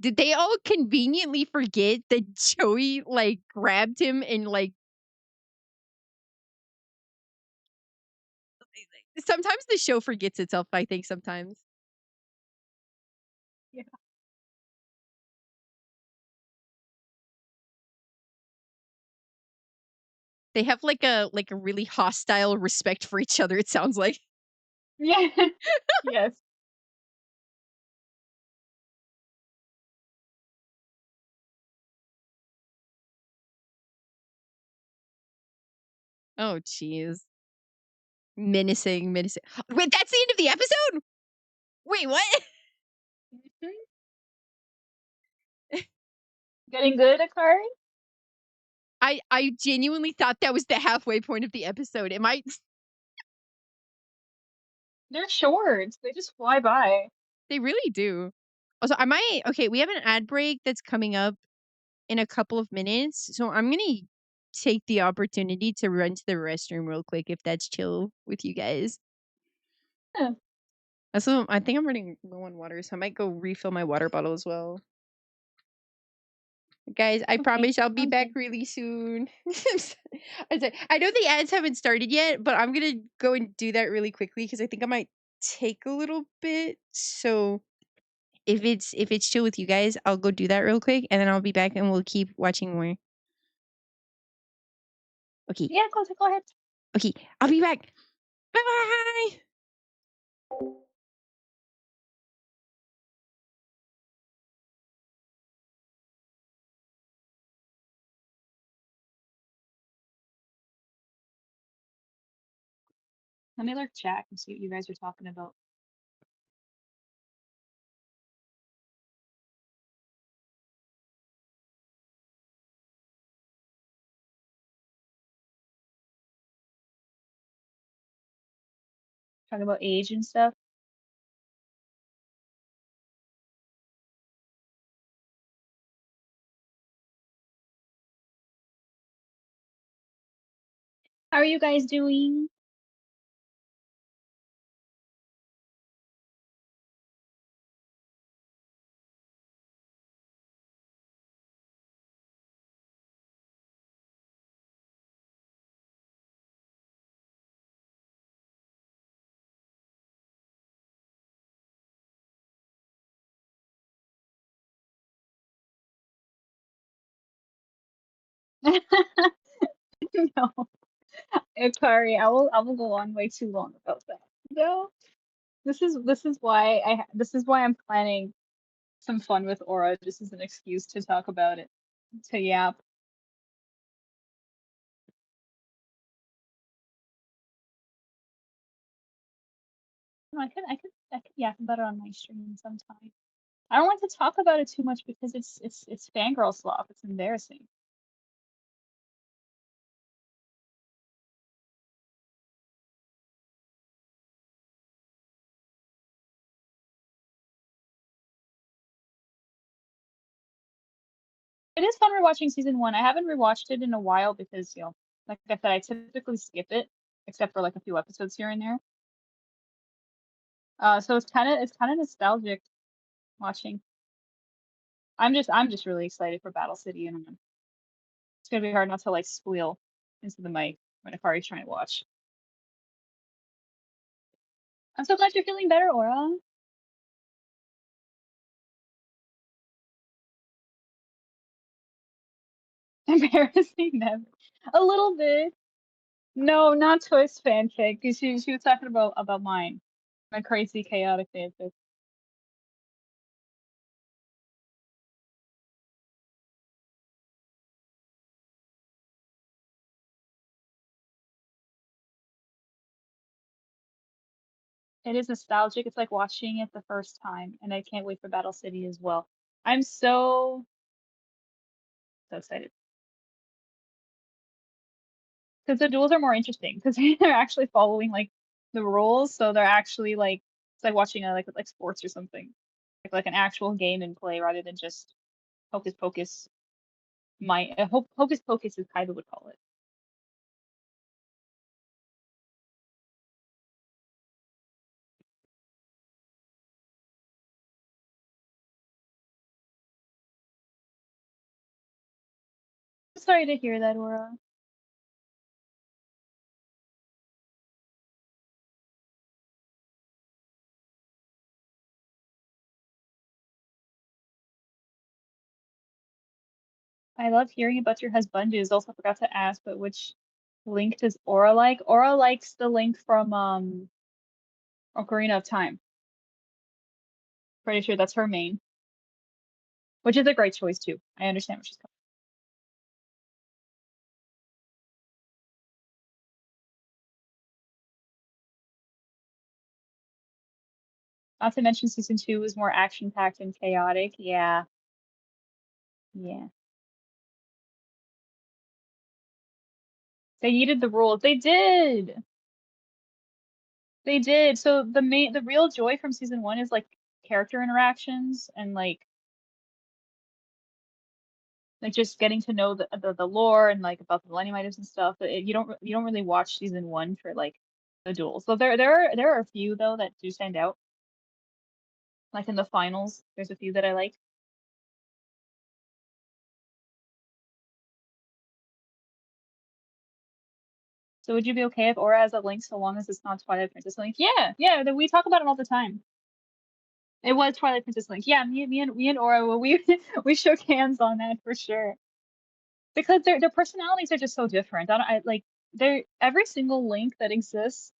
Did they all conveniently forget that Joey like grabbed him and like sometimes the show forgets itself, I think sometimes. Yeah. They have like a really hostile respect for each other, it sounds like. Yeah. Yes. Oh, jeez. Menacing, menacing. Wait, that's the end of the episode? Wait, what? Mhm. Getting good, Akari? I genuinely thought that was the halfway point of the episode. Am I They're shorts. They just fly by. They really do. Also, I might okay, we have an ad break that's coming up in a couple of minutes. So I'm gonna take the opportunity to run to the restroom real quick if that's chill with you guys. Yeah. Also, I think I'm running low on water, so I might go refill my water bottle as well. Guys, I Okay. promise I'll be Sounds back good. really soon. I know the ads haven't started yet, but I'm gonna go and do that really quickly because I think I might take a little bit. So if it's chill with you guys, I'll go do that real quick and then I'll be back and we'll keep watching more. Okay. Yeah, go ahead. Okay. I'll be back. Bye bye. Let me look chat and see what you guys are talking about. talking about age and stuff. How are you guys doing? No, Akari, I will go on way too long about that. No, this is why I'm planning some fun with Aura, just as an excuse to talk about it, to yap. No, I could yap about it on my stream sometime. I don't like to talk about it too much because it's fangirl slop. It's embarrassing. It is fun rewatching season one. I haven't rewatched it in a while because, like I said, I typically skip it, except for like a few episodes here and there. So it's kind of nostalgic watching. I'm just really excited for Battle City, and it's gonna be hard not to like squeal into the mic when Akari's trying to watch. I'm so glad you're feeling better, Aura. Embarrassing never. A little bit. No, not Twist fanfic. 'Cause she was talking about mine. My crazy chaotic fanfic. It is nostalgic. It's like watching it the first time, and I can't wait for Battle City as well. I'm so excited because the duels are more interesting because they're actually following like the rules, so they're actually like it's like watching a like sports or something, like an actual game in play rather than just hocus pocus. Hocus pocus is kind of would call it. Sorry to hear that, Aura. I love hearing about your husbandus. Also forgot to ask, but which link does Aura like? Aura likes the link from Ocarina of Time. Pretty sure that's her main, which is a great choice too. I understand where she's coming. Not to mention season two is more action packed and chaotic. Yeah, yeah. They needed the rules. They did. They did. So the real joy from season one is like character interactions and like just getting to know the lore and like about the Millennium items and stuff. But you don't really watch season one for like the duels. So there are a few though that do stand out. Like in the finals, there's a few that I like. So would you be okay if Aura has a link so long as it's not Twilight Princess Link? Yeah, yeah, we talk about it all the time. It was Twilight Princess Link. Yeah, me and Aura, well, we we shook hands on that for sure. Because their personalities are just so different. I like they're every single link that exists,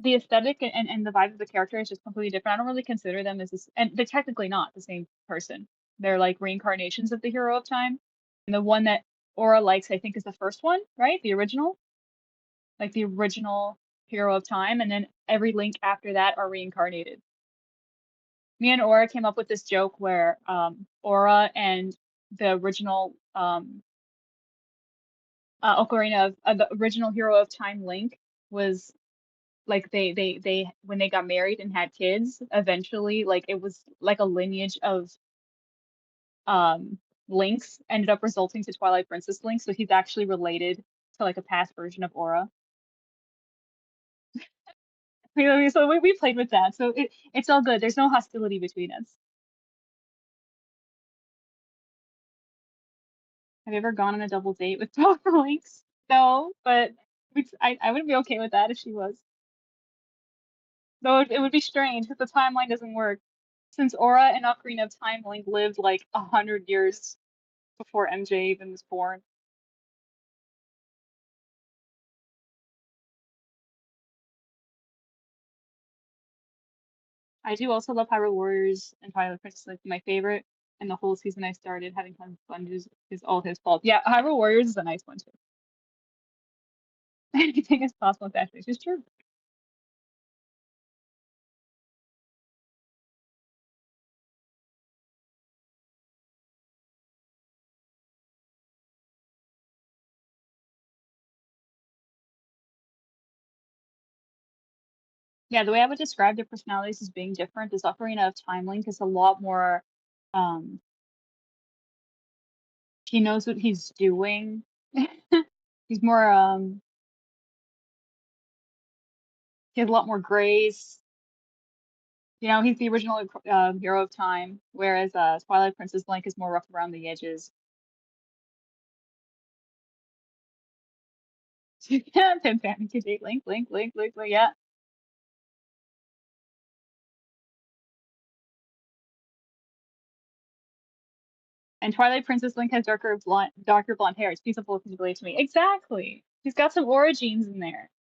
the aesthetic and the vibe of the character is just completely different. I don't really consider them as this, and they're technically not the same person. They're like reincarnations of the hero of time. And the one that Aura likes, I think, is the first one, right? The original, like the original hero of time, and then every link after that are reincarnated. Me and Aura came up with this joke where Aura and the original Ocarina of the original Hero of Time Link was like they when they got married and had kids, eventually like it was like a lineage of um links ended up resulting to Twilight Princess Link, so he's actually related to like a past version of Aura. So we played with that, so it's all good. There's no hostility between us. Have you ever gone on a double date with both links? No, but I would be okay with that if she was. Though it would be strange if the timeline doesn't work, since Aura and Ocarina of Time Link lived like 100 years before MJ even was born. I do also love Hyrule Warriors and Twilight Princess, like my favorite, and the whole season I started having tons of fun is all his fault. Yeah, Hyrule Warriors is a nice one too. Anything is possible with Ashley. It's true. Yeah, the way I would describe their personalities as being different is Ocarina of Time Link is a lot more um he knows what he's doing. He's more he has a lot more grace. You know, he's the original hero of time, whereas Twilight Princess Link is more rough around the edges. Yeah, Pim Pam to date Link, yeah. And Twilight Princess Link has darker blonde hair. It's beautiful if you relate to me. Exactly. She's got some Aura genes in there.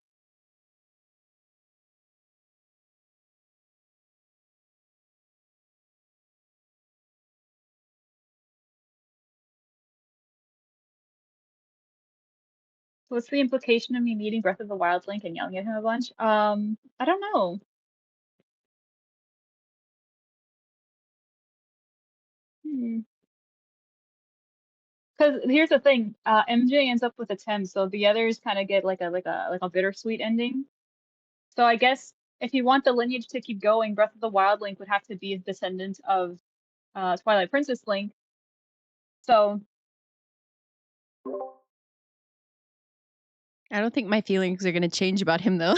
So what's the implication of me meeting Breath of the Wild Link and yelling at him a bunch? I don't know. Because here's the thing, MJ ends up with Atem, so the others kind of get like a bittersweet ending. So I guess if you want the lineage to keep going, Breath of the Wild Link would have to be a descendant of Twilight Princess Link. So I don't think my feelings are gonna change about him though.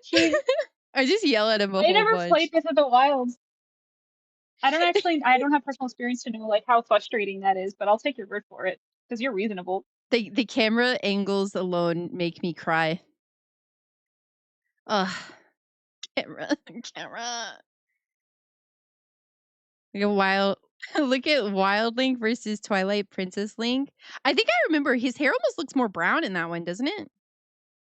she I just yell at him a I whole never bunch. played Breath of the Wild. I don't have personal experience to know like how frustrating that is, but I'll take your word for it because you're reasonable. The camera angles alone make me cry. Ugh. Camera. Look at Wild Link versus Twilight Princess Link. I think I remember his hair almost looks more brown in that one, doesn't it?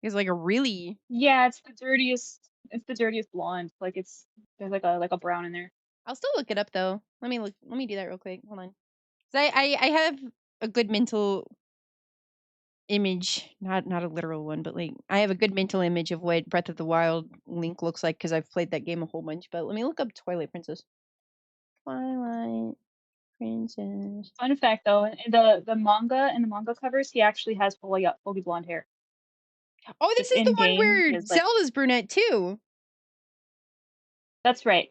It's like a really Yeah, it's the dirtiest. It's the dirtiest blonde. Like there's like a brown in there. I'll still look it up though. Let me do that real quick. Hold on. 'Cause I have a good mental image, not a literal one, but like I have a good mental image of what Breath of the Wild Link looks like because I've played that game a whole bunch. But let me look up Twilight Princess. Twilight Princess. Fun fact though, in the manga covers, he actually has fully blonde hair. Oh, this Just is the in one game, he where has like Zelda's brunette too. that's right.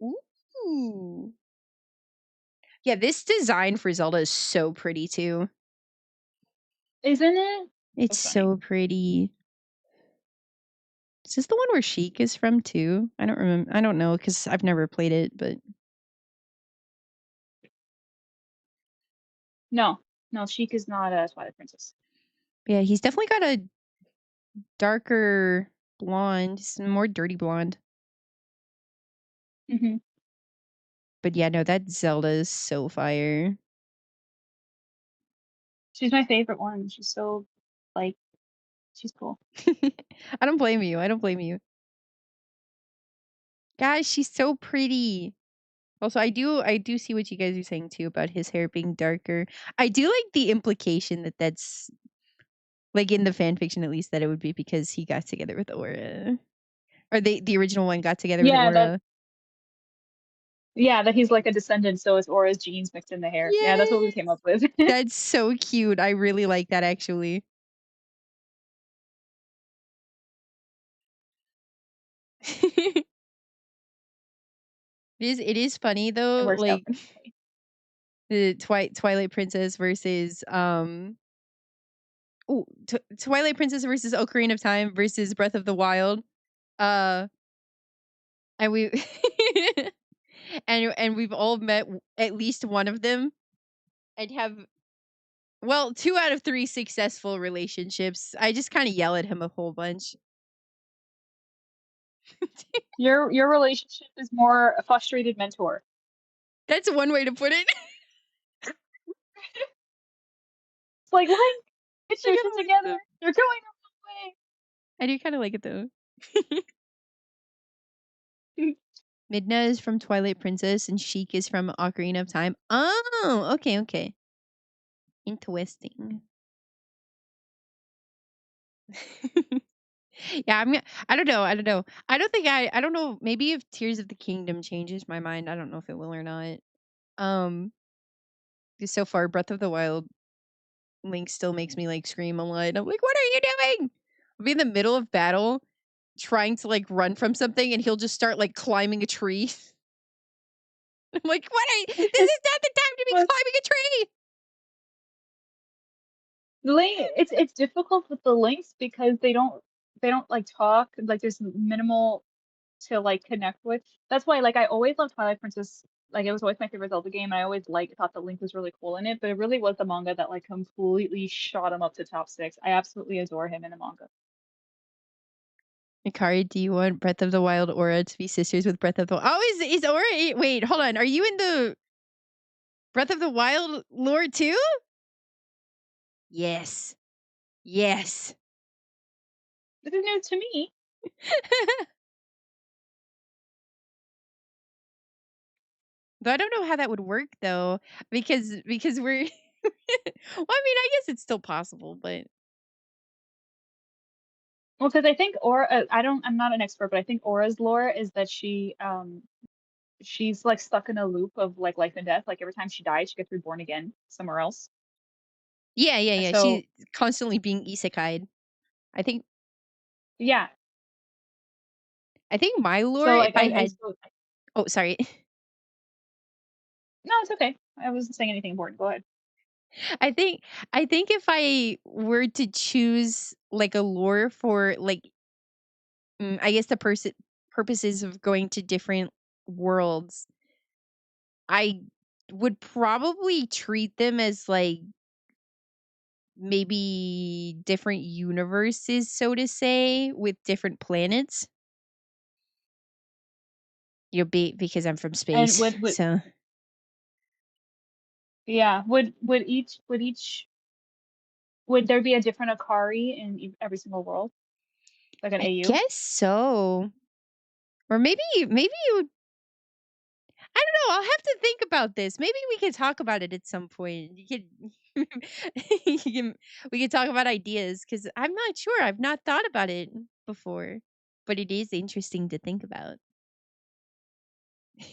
Ooh. Yeah, this design for Zelda is so pretty too. Isn't it? It's So funny. so pretty. Is this the one where Sheik is from too? I don't remember. I don't know because I've never played it, but No, Sheik is not a Twilight Princess. yeah, he's definitely got a darker blonde, some more dirty blonde. Hmm. But yeah, no, that Zelda is so fire. She's my favorite one. She's so like she's cool. I don't blame you. I don't blame you. Guys, she's so pretty. Also, I do see what you guys are saying too about his hair being darker. I do like the implication that that's like in the fan fiction at least that it would be because he got together with Aura. Or the original one got together with Yeah, Aura. that he's like a descendant, so it's Aura's genes mixed in the hair. Yeah, that's what we came Yes. up with. That's so cute. I really like that actually. It is funny It though, works out like perfectly. the Twilight Princess versus Twilight Princess versus Ocarina of Time versus Breath of the Wild. Uh and we and we've all met at least one of them and have, well, 2 out of 3 successful relationships. I just kind of yell at him a whole bunch. Your relationship is more a frustrated mentor. That's one way to put it. It's like, get I your kind shit of like it together. though. You're going the I do kind of like it though. wrong way. Midna is from Twilight Princess and Sheik is from Ocarina of Time. Oh, okay. Interesting. Yeah, I don't know. I don't know. Maybe if Tears of the Kingdom changes my mind, I don't know if it will or not. Um, 'Cause so far, Breath of the Wild Link still makes me like scream a lot. I'm like, what are you doing? I'll be in the middle of battle trying to like run from something and he'll just start like climbing a tree. I'm like, this is not the time to be But climbing a tree. it's difficult with the links because they don't like talk. Like there's minimal to like connect with. That's why like I always loved Twilight Princess. Like it was always my favorite Zelda game. I always like thought the Link was really cool in it, but it really was the manga that like completely shot him up to top 6. I absolutely adore him in the manga. Akari, do you want Breath of the Wild Aura to be sisters with Breath of the Wild? Oh, is Aura? Wait, hold on. Are you in the Breath of the Wild lore too? Yes. Yes. This is new to me. But I don't know how that would work though, because we're. Well, I mean, I guess it's still possible, but Well, because I think Aura, I'm not an expert, but I think Aura's lore is that she's like stuck in a loop of like life and death. Like every time she dies, she gets reborn again somewhere else. And yeah. so She's constantly being isekai'd. I think yeah, my lore, so if like I I had. so Oh, sorry. no, it's okay. I wasn't saying anything important. Go ahead. I think if I were to choose like a lore for like, I guess the purposes of going to different worlds, I would probably treat them as like maybe different universes, so to say, with different planets. Because I'm from And space, so yeah, would there be a different Akari in every single world, like an I AU? guess so. Or maybe you. I don't know. I'll have to think about this. Maybe we could talk about it at some point. You could, you can, we could talk about ideas because I'm not sure. I've not thought about it before, but it is interesting to think about.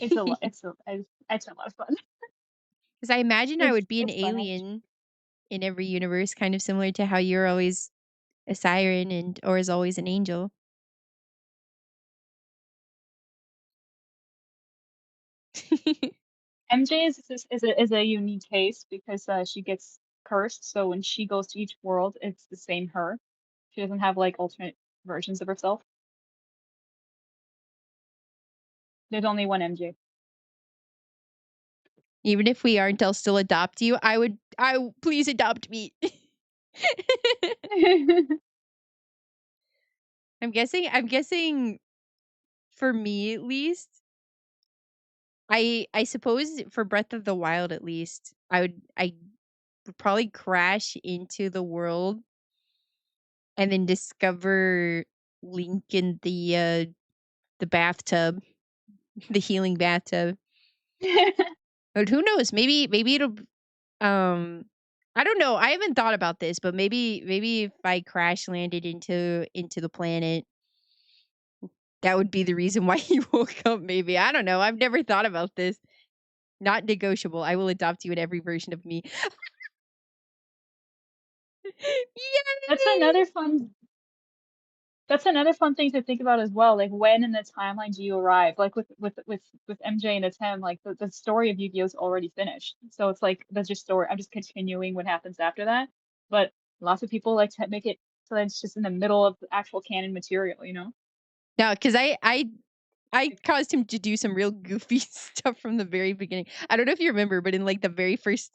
It's a lot. It's a lot of fun. Because I imagine I would be an It's fun. alien in every universe, kind of similar to how you're always a siren and or is always an angel. MJ is a unique case because she gets cursed. So when she goes to each world, it's the same her. She doesn't have like alternate versions of herself. There's only one MJ. Even if we aren't, I'll still adopt you. Please adopt me. I'm guessing for me at least, I suppose for Breath of the Wild at least, I would probably crash into the world and then discover Link in the bathtub, the healing bathtub. But who knows? Maybe it'll um I don't know. I haven't thought about this, but maybe if I crash landed into the planet, that would be the reason why he woke up, maybe. I don't know. I've never thought about this. Not negotiable. I will adopt you in every version of me. That's Yay! another fun. That's another fun thing to think about as well. Like, when in the timeline do you arrive? Like with MJ and Atem, like the story of Yu-Gi-Oh is already finished. So it's like that's just story. I'm just continuing what happens after that. But lots of people like to make it so that it's just in the middle of the actual canon material. You know? No, because I caused him to do some real goofy stuff from the very beginning. I don't know if you remember, but in like the very first,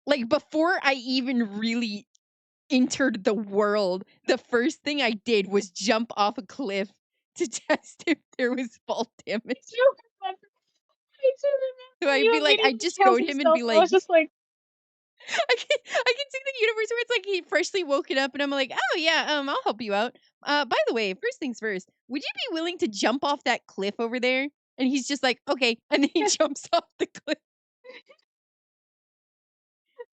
like before I even really entered the world, the first thing I did was jump off a cliff to test if there was fall I damage. do remember. I do So remember. I'd You be like, I'd immediately just go killed to him and yourself. be I like, was just like, I can see the universe where it's like he freshly woken up and I'm like, oh yeah, I'll help you out. By the way, first things first, would you be willing to jump off that cliff over there? And he's just like, okay, and then he jumps off the cliff.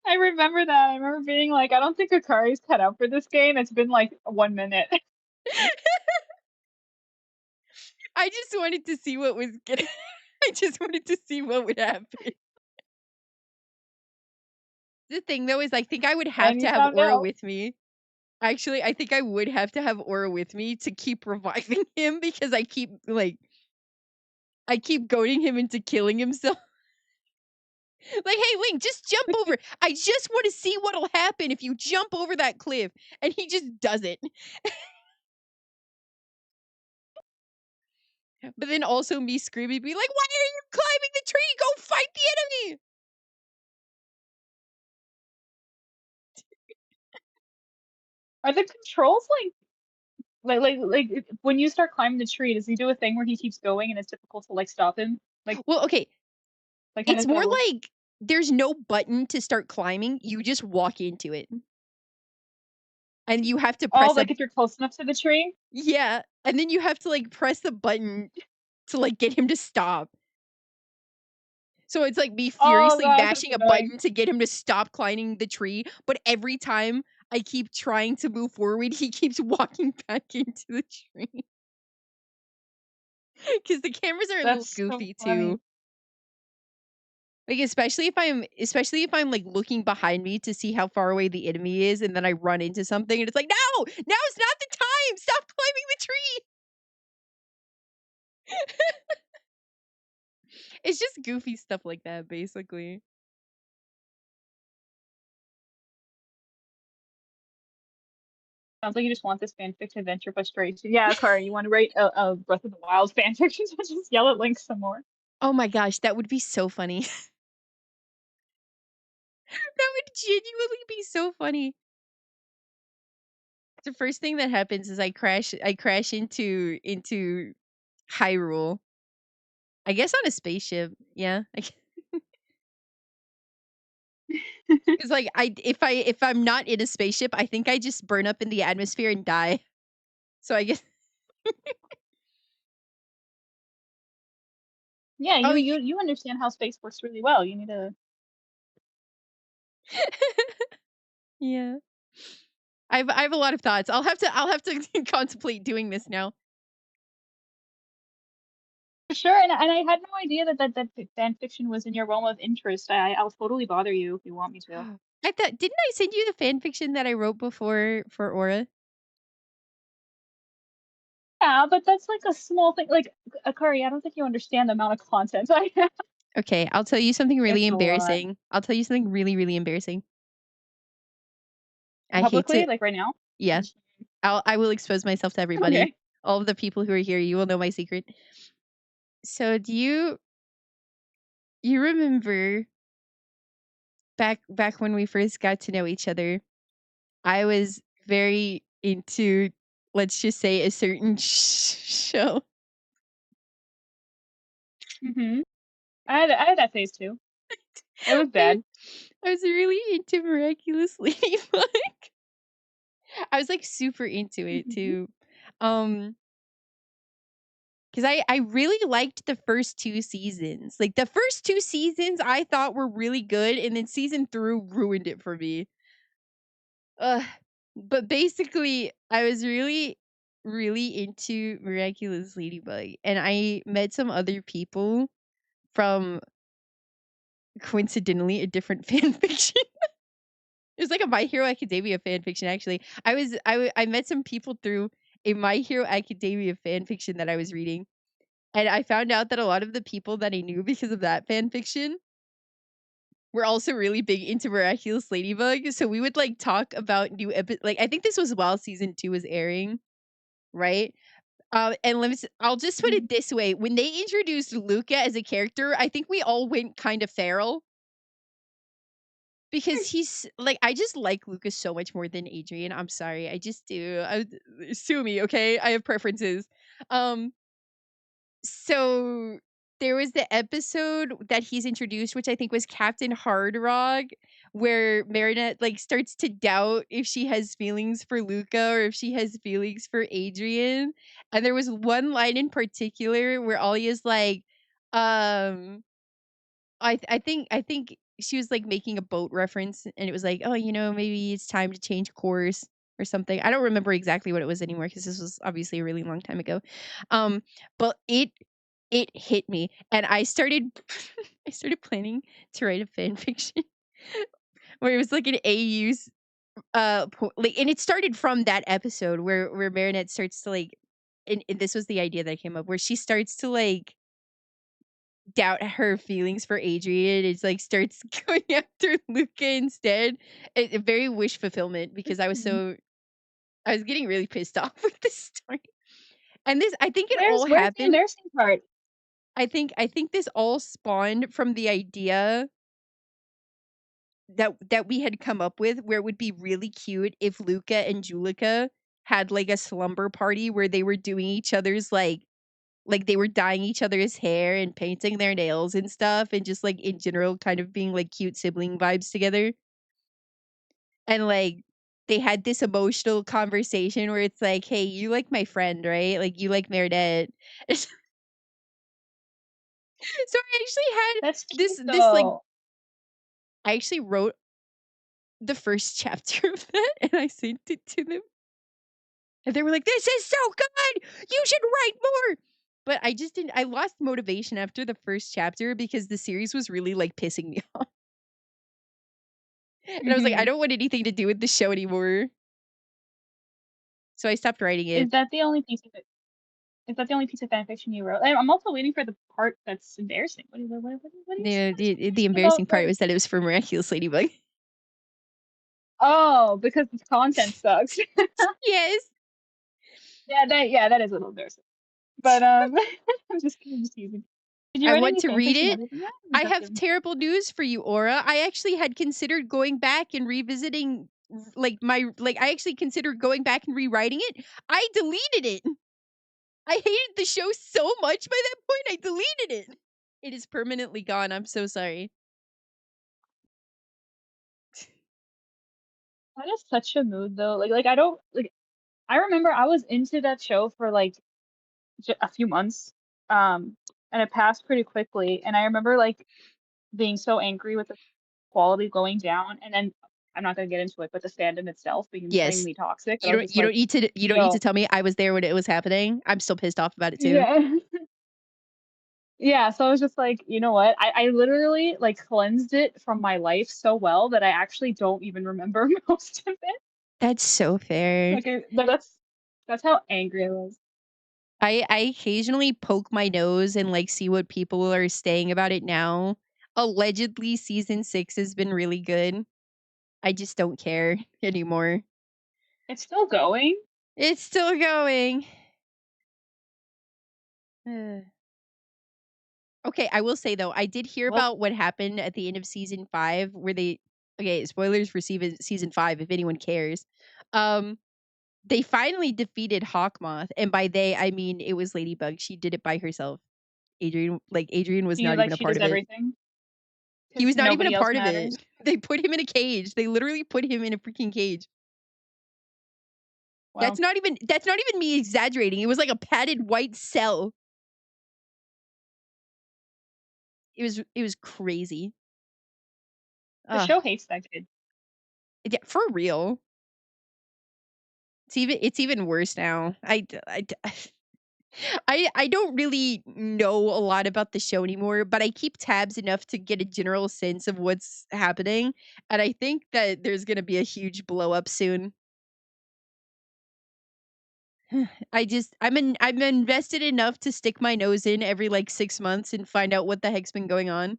I remember that. I remember being like, I don't think Akari's cut out for this game. It's been like 1 minute. I just wanted to see what was gonna. I just wanted to see what would happen. The thing though is, I think I would have And to you have found Aura out. with me. Actually, I think I would have to have Aura with me to keep reviving him because I keep goading him into killing himself. Like, hey, Link, just jump over. I just want to see what'll happen if you jump over that cliff. And he just does it. But then also me screaming, be like, why are you climbing the tree? Go fight the enemy. Are the controls when you start climbing the tree, does he do a thing where he keeps going and it's difficult to like stop him? Well, okay. Like how It's does more that work? like there's no button to start climbing. You just walk into it. And you have to Oh, press a like if you're close enough to the tree? yeah. And then you have to like press the button to like get him to stop. So it's like me Oh furiously gosh, that's mashing a annoying. button to get him to stop climbing the tree, but every time I keep trying to move forward, he keeps walking back into the tree. Because the cameras are a little That's so goofy funny. too. Like especially if I'm like looking behind me to see how far away the enemy is, and then I run into something and it's like, no, now is not the time. Stop climbing the tree. It's just goofy stuff like that, basically. Sounds like you just want this fanfic to vent your frustration. Yeah, Akari, you want to write a Breath of the Wild fanfiction to just yell at Link some more? Oh my gosh, that would be so funny. That would genuinely be so funny. The first thing that happens is I crash into Hyrule. I guess on a spaceship. Yeah. Cuz like if I'm not in a spaceship, I think I just burn up in the atmosphere and die. So I guess Yeah, oh you understand how space works really well. You need to. yeah. I have a lot of thoughts. I'll have to contemplate doing this now. Sure, and I had no idea that fan fiction was in your realm of interest. I'll totally bother you if you want me to. I thought didn't I send you the fan fiction that I wrote before for Aura? Yeah, but that's like a small thing. Like Akari, I don't think you understand the amount of content I have. Okay, I'll tell you something really It's a lot. embarrassing. I'll tell you something really, really embarrassing. I hate Publicly, to like right now. yeah. I will expose myself to everybody. Okay. All of the people who are here, you will know my secret. So do you remember back when we first got to know each other? I was very into, let's just say, a certain show. Mhm. I had that phase too. It was I bad. I was really into Miraculous Ladybug. I was like super into it Mhm. too. Um because I really liked the first two seasons. Like the first two seasons I thought were really good, and then season 3 ruined it for me. Ugh. But basically, I was really, really into Miraculous Ladybug, and I met some other people from coincidentally a different fan fiction. It was like a My Hero Academia fan fiction, actually. I met some people through a My Hero Academia fan fiction that I was reading. And I found out that a lot of the people that I knew because of that fan fiction were also really big into Miraculous Ladybug. So we would like talk about new like I think this was while season 2 was airing, right? And I'll just put Mhm. it this way: when they introduced Luca as a character, I think we all went kind of feral because he's like I just like Lucas so much more than Adrian. I'm sorry, I just do. Sue me, okay? I have preferences. Um, so there was the episode that he's introduced, which I think was Captain Hard Rock, where Marinette like starts to doubt if she has feelings for Luca or if she has feelings for Adrian. And there was one line in particular where Ollie is like, um, I think she was like making a boat reference, and it was like, oh, maybe it's time to change course or something. I don't remember exactly what it was anymore because this was obviously a really long time ago. Um, but it hit me, and I started I started planning to write a fan fiction where it was like an AU's like, and it started from that episode where Marinette starts to like, and this was the idea that came up where she starts to like doubt her feelings for Adrian. It's like starts going after Luca instead. Very wish fulfillment because Mhm. I was getting really pissed off with this story. And this I think it all Where's the happened. embarrassing part? I think this all spawned from the idea that we had come up with where it would be really cute if Luca and Julika had like a slumber party where they were doing each other's like they were dyeing each other's hair and painting their nails and stuff and just like in general kind of being like cute sibling vibes together. And like they had this emotional conversation where it's like, "Hey, you like my friend, right? Like you like Meredith." so I actually had That's this cute this like though. I actually wrote the first chapter of that and I sent it to them. And they were like, "This is so good. You should write more." But I just didn't I lost motivation after the first chapter because the series was really like pissing me off. And I was like, I Mhm. don't want anything to do with the show anymore. So I stopped writing Is it. that the only piece of it? Is that the only piece of fan fiction you wrote? I'm also waiting for the part that's embarrassing. What is The embarrassing embarrassing about part the? was that it was for Miraculous Ladybug. Oh, because the content sucks. Yes. Yeah, that is a little embarrassing. But I'm just teasing. Did you I write want any to fan read fiction it. other than that? Or was I that have the terrible news for you, Aura. I actually had considered going back and revisiting I actually considered going back and rewriting it. I deleted it. I hated the show so much by that point, I deleted it. It is permanently gone. I'm so sorry. that is such a mood though. Like I don't like. I remember I was into that show for like a few months, um, and it passed pretty quickly. And I remember like being so angry with the quality going down, and then I'm not gonna get into it, but the fandom itself being Yes. insanely toxic. That I was just like, You don't need to yo, tell me I was there when it was happening. I'm still pissed off about it too. yeah, yeah. So I was just like, you know what? I literally like cleansed it from my life so well that I actually don't even remember most of it. That's so fair. Like, that's how angry I was. I occasionally poke my nose and like see what people are saying about it now. Allegedly season 6 has been really good. I just don't care anymore. It's still going. It's still going. Ugh. Okay, I will say though, I did hear Well, about what happened at the end of season 5 where they okay, spoilers for season 5 if anyone cares. Um they finally defeated Hawkmoth, and by they I mean it was Ladybug. She did it by herself. Adrian was she not even like a she part does of it. everything He because was not even a nobody else part of matters. it. They put him in a cage. They literally put him in a freaking cage. Well, That's not even me exaggerating. It was like a padded white cell. It was crazy. the Ugh. show hates that kid. Yeah, for real. It's even worse now. I don't really know a lot about the show anymore, but I keep tabs enough to get a general sense of what's happening, and I think that there's gonna be a huge blow up soon. I'm invested enough to stick my nose in every like 6 months and find out what the heck's been going on.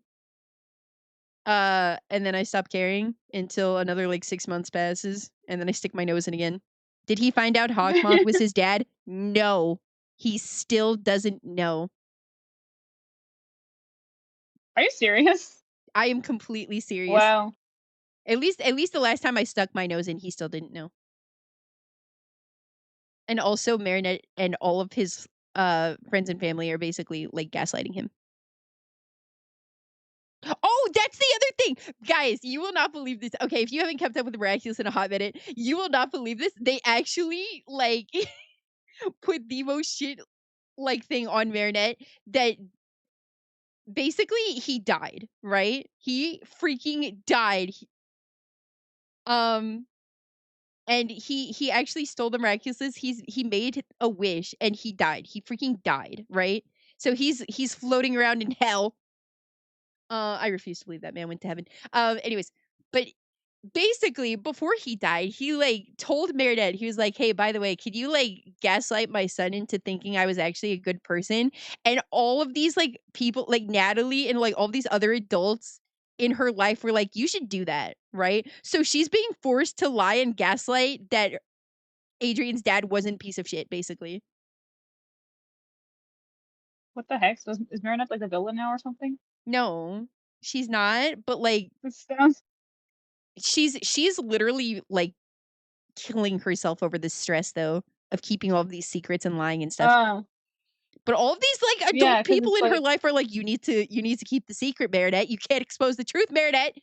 And then I stop caring until another like 6 months passes, and then I stick my nose in again. Did he find out Hawkmoth was his dad? No. He still doesn't know. Are you serious? I am completely serious. Wow. At least the last time I stuck my nose in, he still didn't know. And also Marinette and all of his friends and family are basically like gaslighting him. Oh, that's the other thing. Guys, you will not believe this. Okay, if you haven't kept up with the Miraculous in a hot minute, you will not believe this. They actually like put the most shit like thing on Marinette that basically he died, right? He freaking died. And he actually stole the Miraculouses. He made a wish and he died. He freaking died, right? So he's floating around in hell. I refuse to believe that man went to heaven. Anyways, but basically before he died, he like told Meredith, he was like, "Hey, by the way, could you like gaslight my son into thinking I was actually a good person?" And all of these like people, like Natalie and like all these other adults in her life were like, "You should do that," right? So she's being forced to lie and gaslight that Adrian's dad wasn't a piece of shit, basically. What the heck? So is Marinette like the villain now or something? No, she's not, but like This sounds. she's literally like killing herself over this stress though of keeping all of these secrets and lying and stuff. But all of these like Yeah, adult because people it's in her like. life are like, you need to keep the secret, Meredith. You can't expose the truth, Meredith.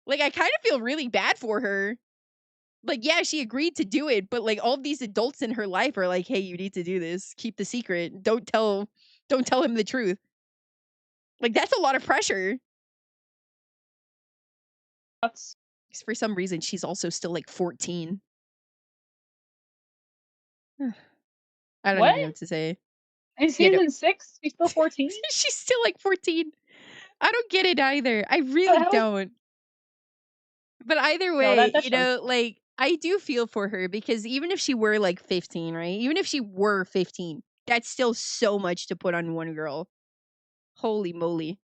Like I kind of feel really bad for her. Like, yeah, she agreed to do it, but like all of these adults in her life are like, hey, you need to do this. Keep the secret. Don't tell him the truth. Like that's a lot of pressure. That's. 'Cause for some reason she's also still like 14. I don't What? even know what to say. In Yeah, no. season 6, she's still 14? She's still like 14. I don't get it either. I The really hell is. don't. But either No, way, that shows. like I do feel for her because even if she were like 15, right? Even if she were 15, that's still so much to put on one girl. Holy moly.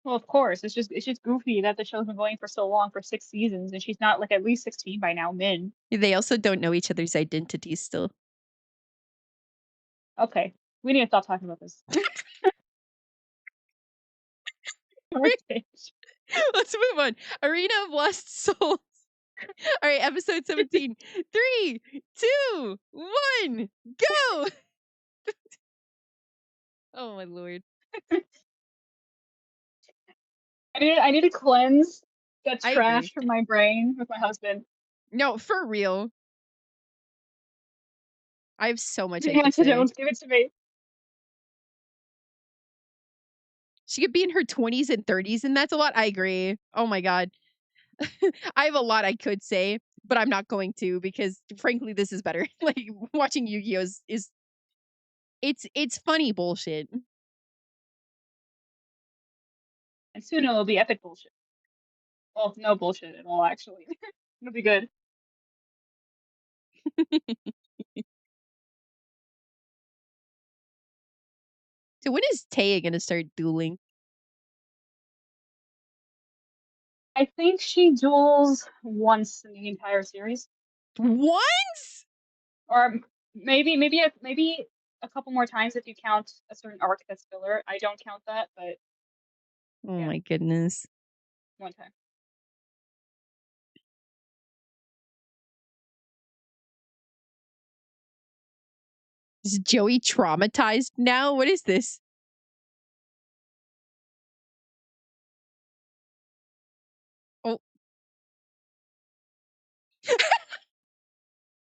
Well, of course. It's just goofy that the show's been going for so long, for 6 seasons, and she's not like at least 16 by now, min. They also don't know each other's identities still. Okay. We need to stop talking about this. Okay. Let's move on. Arena of Lost Souls. All right, episode 17. 3, 2, 1, go! Oh my lord. I need to cleanse that I agree. trash from my brain with my husband. No, for real. I have so much I Hand could to say. Jones, give it to me. She could be in her 20s and 30s, and that's a lot. I agree. Oh my god. I have a lot I could say, but I'm not going to because frankly this is better. Like watching Yu-Gi-Oh is it's funny bullshit. And soon it'll be epic bullshit. Well, no bullshit at all, actually. It'll be good. So when is Taya gonna start dueling? I think she duels once in the entire series, Once? or maybe a couple more times if you count a certain arc that's filler. I don't count that, but Oh yeah, my goodness. one time. Is Joey traumatized now? What is this? Oh.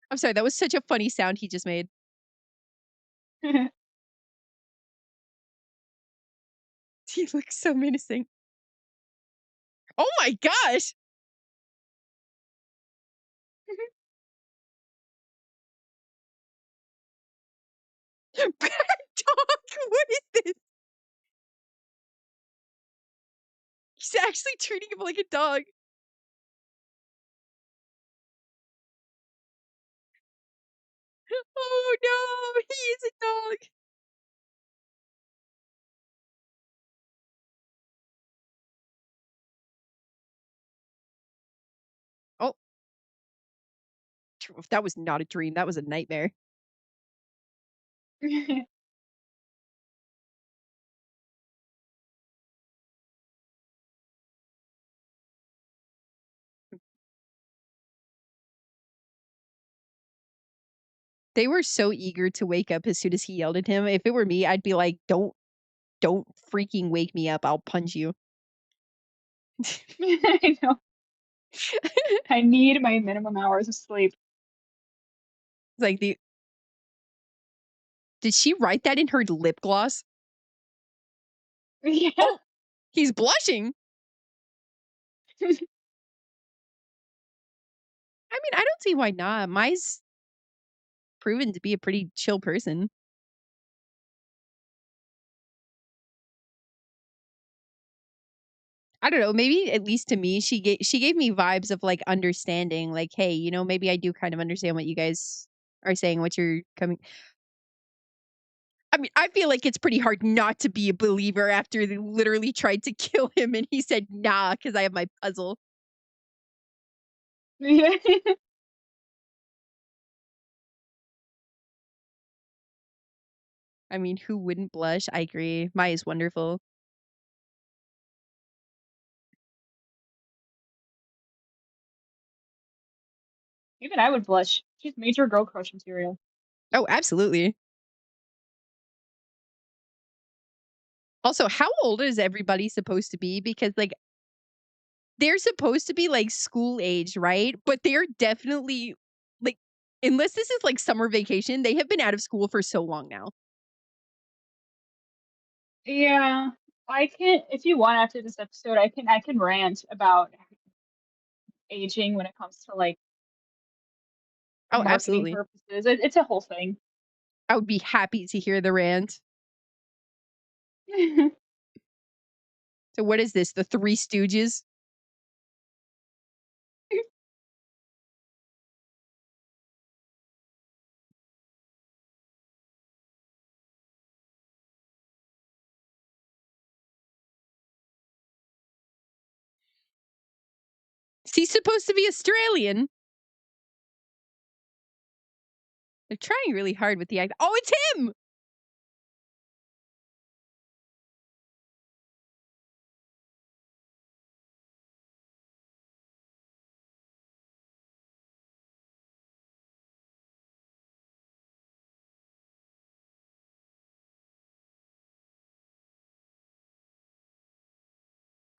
I'm sorry, that was such a funny sound he just made. He looks so menacing. Oh my gosh! Bad dog! What is this? He's actually treating him like a dog. Oh no, he is a dog. Oh, that was not a dream. That was a nightmare. They were so eager to wake up as soon as he yelled at him. If it were me, I'd be like, don't freaking wake me up. I'll punch you." I know. I need my minimum hours of sleep. Like the Did she write that in her lip gloss? Yeah. Oh, he's blushing. I mean, I don't see why not. Mai's proven to be a pretty chill person. I don't know, maybe at least to me, she gave me vibes of, like, understanding, like, "Hey, maybe I do kind of understand what you guys are saying, what you're coming." I mean, I feel like it's pretty hard not to be a believer after they literally tried to kill him and he said, "Nah, because I have my puzzle." Yeah. I mean, who wouldn't blush? I agree. Mai is wonderful. Even I would blush. She's major girl crush material. Oh, absolutely. Also, how old is everybody supposed to be? Because, like, they're supposed to be, like, school age, right? But they're definitely, like, unless this is, like, summer vacation, they have been out of school for so long now. Yeah. I can if you want after this episode, I can rant about aging when it comes to like Oh, marketing absolutely. purposes. It's a whole thing. I would be happy to hear the rant. So what is this? The Three Stooges? He's supposed to be Australian. They're trying really hard with the act. Oh, it's him!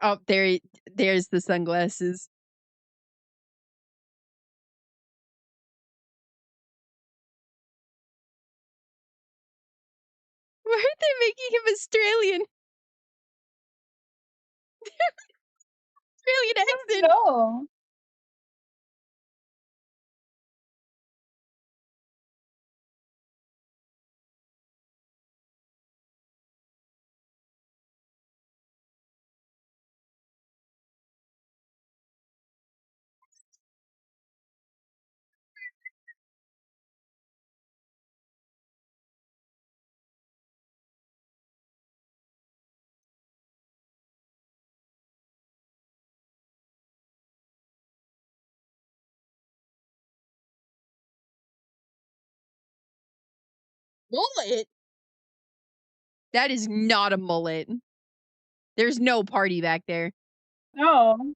Oh, there's the sunglasses. Why are they making him Australian? Australian I don't accent. know. Mullet? That is not a mullet. There's no party back there. No.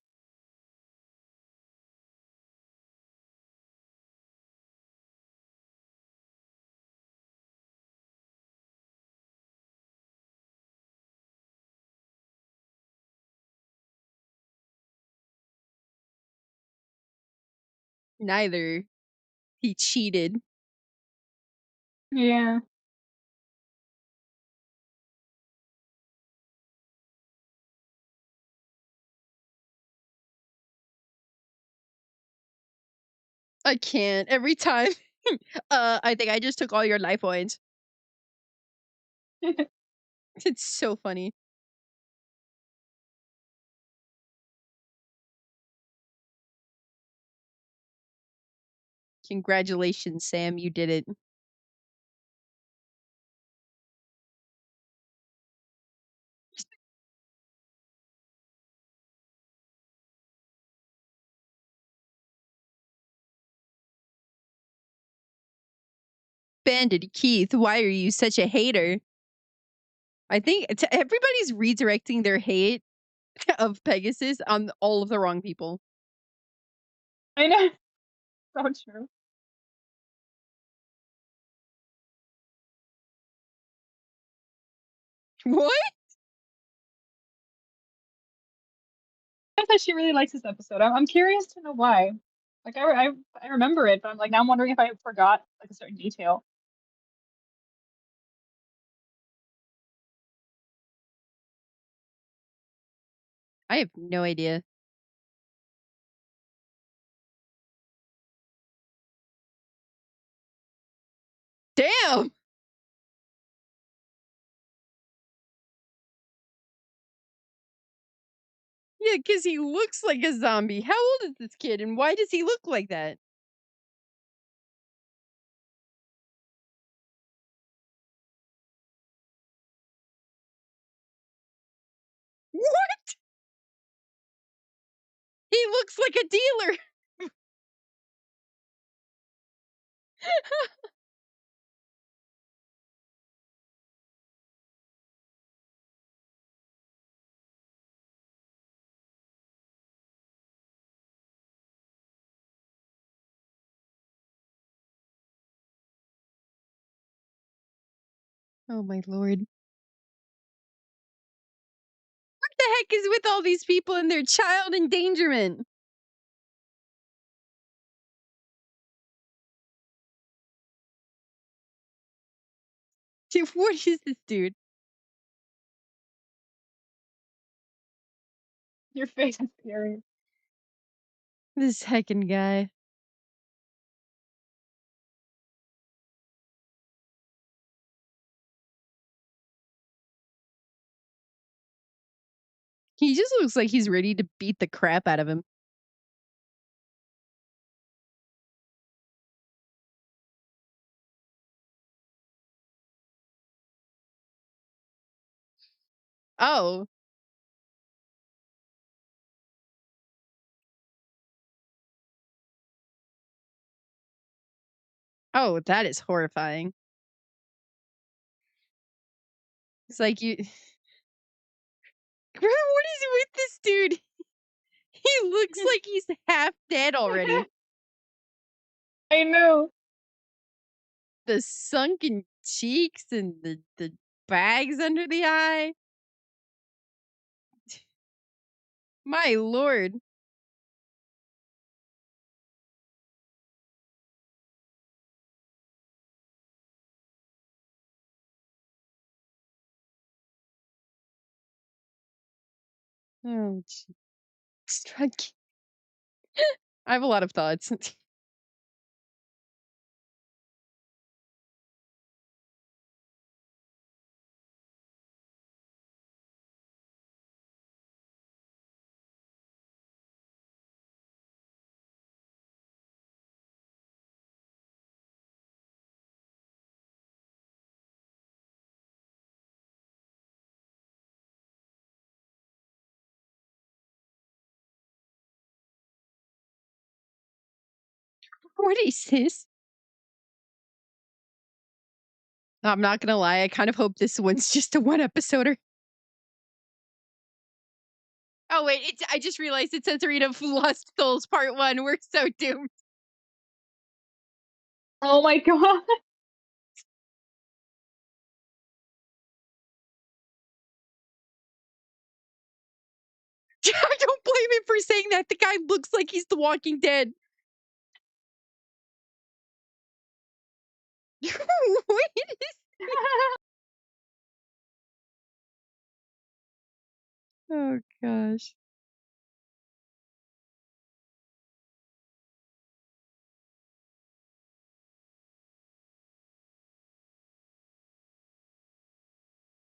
Neither. He cheated. Yeah. I can't. Every time. I think I just took all your life points. It's so funny. Congratulations, Sam. You did it. offended, Keith. Why are you such a hater? I think everybody's redirecting their hate of Pegasus on all of the wrong people. I know. So true. What? I thought she really likes this episode. I'm curious to know why. Like I remember it, but I'm like now I'm wondering if I forgot like a certain detail. I have no idea. Damn! Yeah, because he looks like a zombie. How old is this kid and why does he look like that? What? He looks like a dealer. Oh my lord. What the heck is with all these people and their child endangerment? Dude, what is this dude? Your face is scary. This heckin' guy. He just looks like he's ready to beat the crap out of him. Oh. Oh, that is horrifying. It's like you Bro, what is with this dude? He looks like he's half dead already. I know. The sunken cheeks and the bags under the eye. My lord. Oh, gee. I have a lot of thoughts. What is this? I'm not gonna lie, I kind of hope this one's just a one episoder. Oh wait, I just realized it says Arena of Lost Souls Part 1. We're so doomed. Oh my god. I don't blame him for saying that. The guy looks like he's the Walking Dead. What is Oh gosh.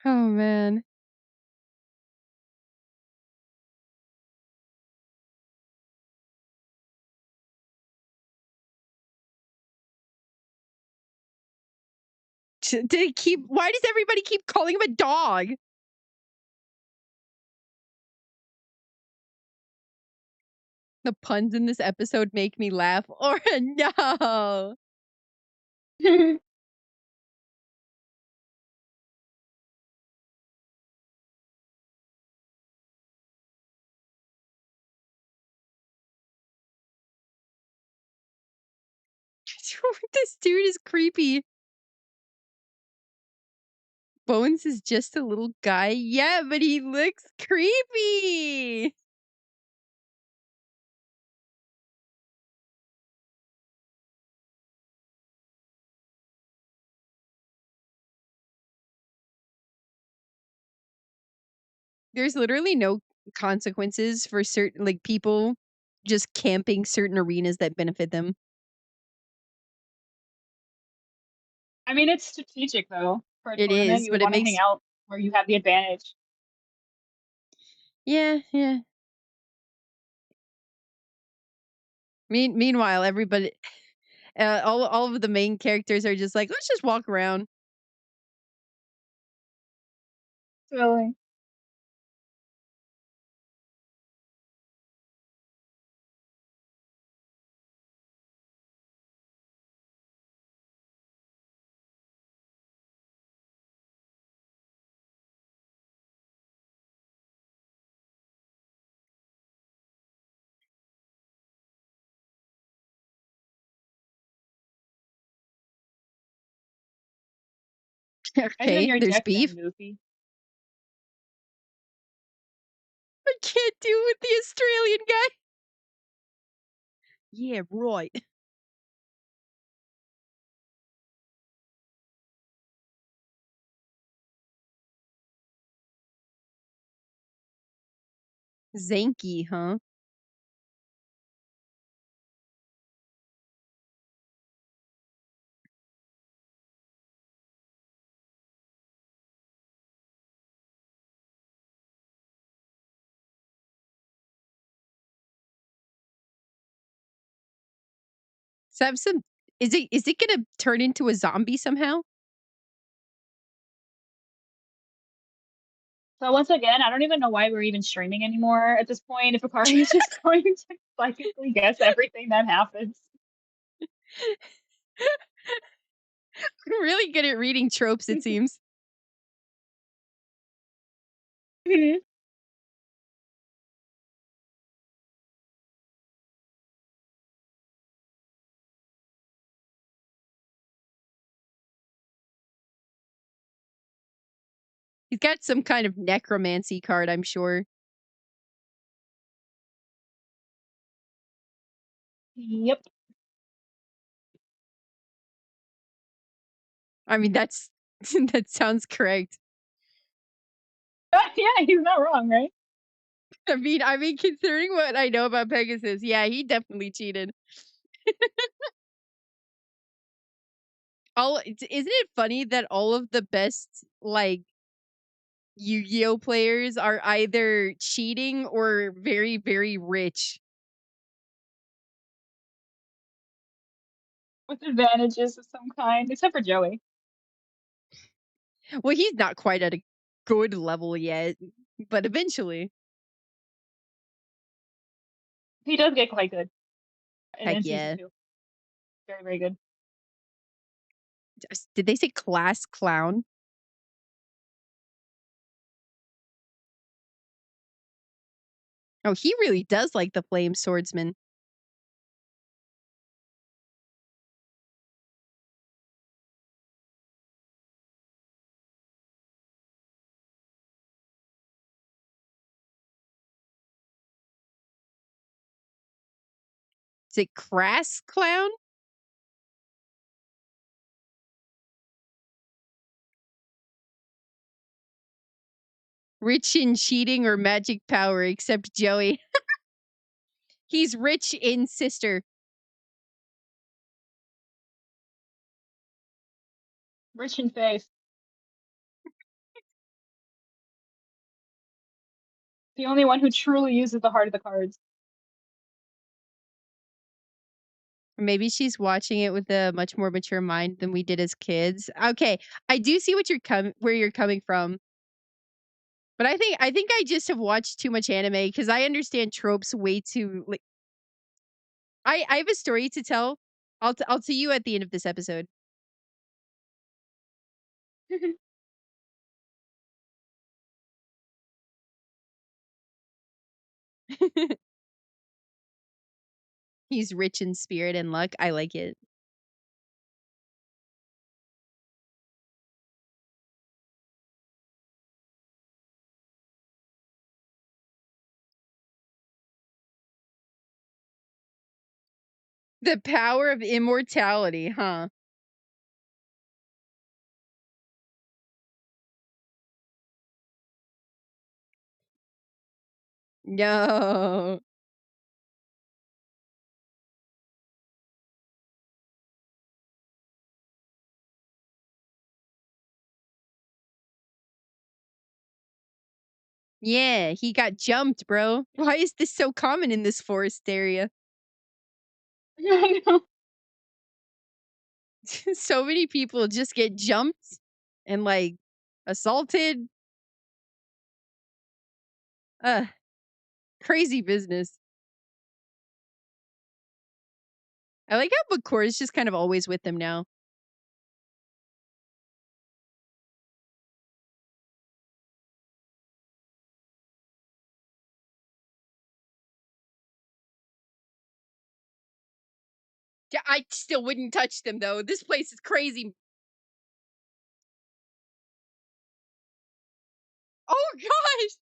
Oh man. Did it keep why does everybody keep calling him a dog? The puns in this episode make me laugh. Or no. This dude is creepy. Bones is just a little guy. Yeah, but he looks creepy. There's literally no consequences for certain like people just camping certain arenas that benefit them. I mean, it's strategic though. For a It tournament, is, you would but it want to hang makes out where you have the advantage. yeah. Meanwhile, everybody all of the main characters are just like, let's just walk around. Really. Imagine Okay, your there's deck beef. then, Goofy. I can't deal with the Australian guy. Yeah, right. Zanky, huh? So have some is it gonna turn into a zombie somehow? So once again, I don't even know why we're even streaming anymore at this point. If Akari is just going to psychically guess everything that happens. Really good at reading tropes, it seems. He's got some kind of necromancy card, I'm sure. Yep. I mean, that's that sounds correct. Yeah, he's not wrong, right? I mean, considering what I know about Pegasus, yeah, he definitely cheated. Isn't it funny that all of the best like Yu-Gi-Oh players are either cheating or very, very rich? With advantages of some kind, except for Joey. Well, he's not quite at a good level yet, but eventually. He does get quite good Heck in season yeah. 2. Very, very good. Did they say class clown? Oh, he really does like the flame swordsman. Is it crass clown? Rich in cheating or magic power, except Joey. He's rich in sister. Rich in faith. The only one who truly uses the heart of the cards. Maybe she's watching it with a much more mature mind than we did as kids. Okay, I do see what where you're coming from. But I think I just have watched too much anime because I understand tropes way too like I have a story to tell. I'll tell you at the end of this episode. He's rich in spirit and luck. I like it. The power of immortality, huh? No. Yeah, he got jumped, bro. Why is this so common in this forest area? I know. So many people just get jumped and like assaulted. Uh, Crazy business. I like how McCoy is just kind of always with them now. Yeah, I still wouldn't touch them though. This place is crazy. Oh gosh.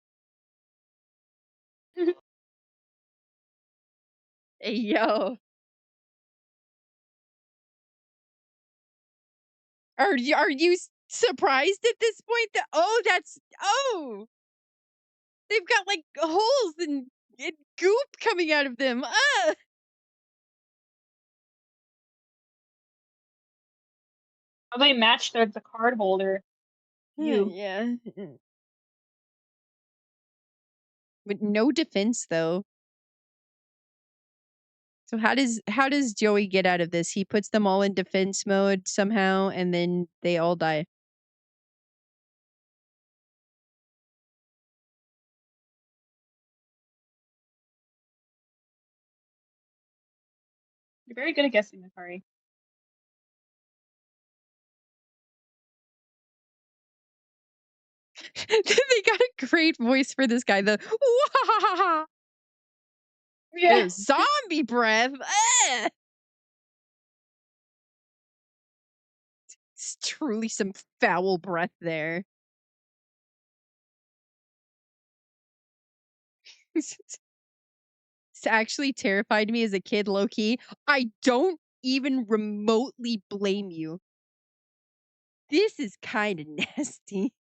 Hey, yo. Are you surprised at this point that they've got like holes and goop coming out of them. How they match the card holder. You. Yeah. With no defense though. So how does Joey get out of this? He puts them all in defense mode somehow and then they all die. You're very good at guessing, Akari. They got a great voice for this guy. The Yeah. zombie breath. It's truly some foul breath there. It's actually terrified me as a kid, low key. I don't even remotely blame you. This is kind of nasty.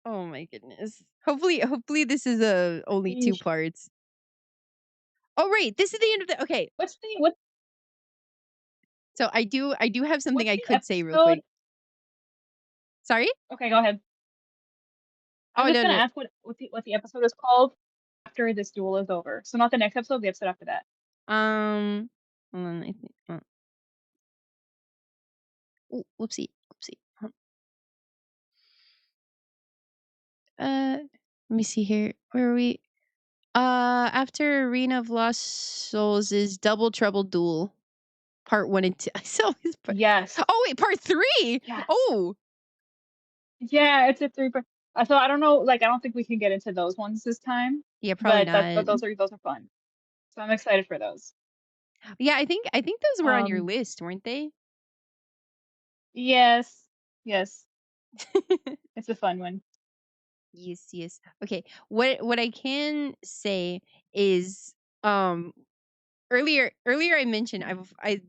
Oh my goodness. Hopefully this is only two Yeesh. parts. Oh right, this is the end of the okay. So I do have something What's I the could say real episode? quick. Sorry? Okay, go ahead. I Oh was just no gonna no. ask what the episode is called after this duel is over. So not the next episode, the episode after that. Hold on, I think. Oh, whoopsie, whoopsie. Let me see here. Where are we? After Arena of Lost Souls is Double Trouble Duel, part 1 and 2. So it's Yes. oh wait, part 3. Yes. Oh Yeah, it's a three part. So I don't know, like I don't think we can get into those ones this time, yeah, probably but not. those are fun. So I'm excited for those. Yeah, I think those were on your Um, list, weren't they? yes, yes, it's a fun one. Yes, yes. Okay. What I can say is earlier I mentioned I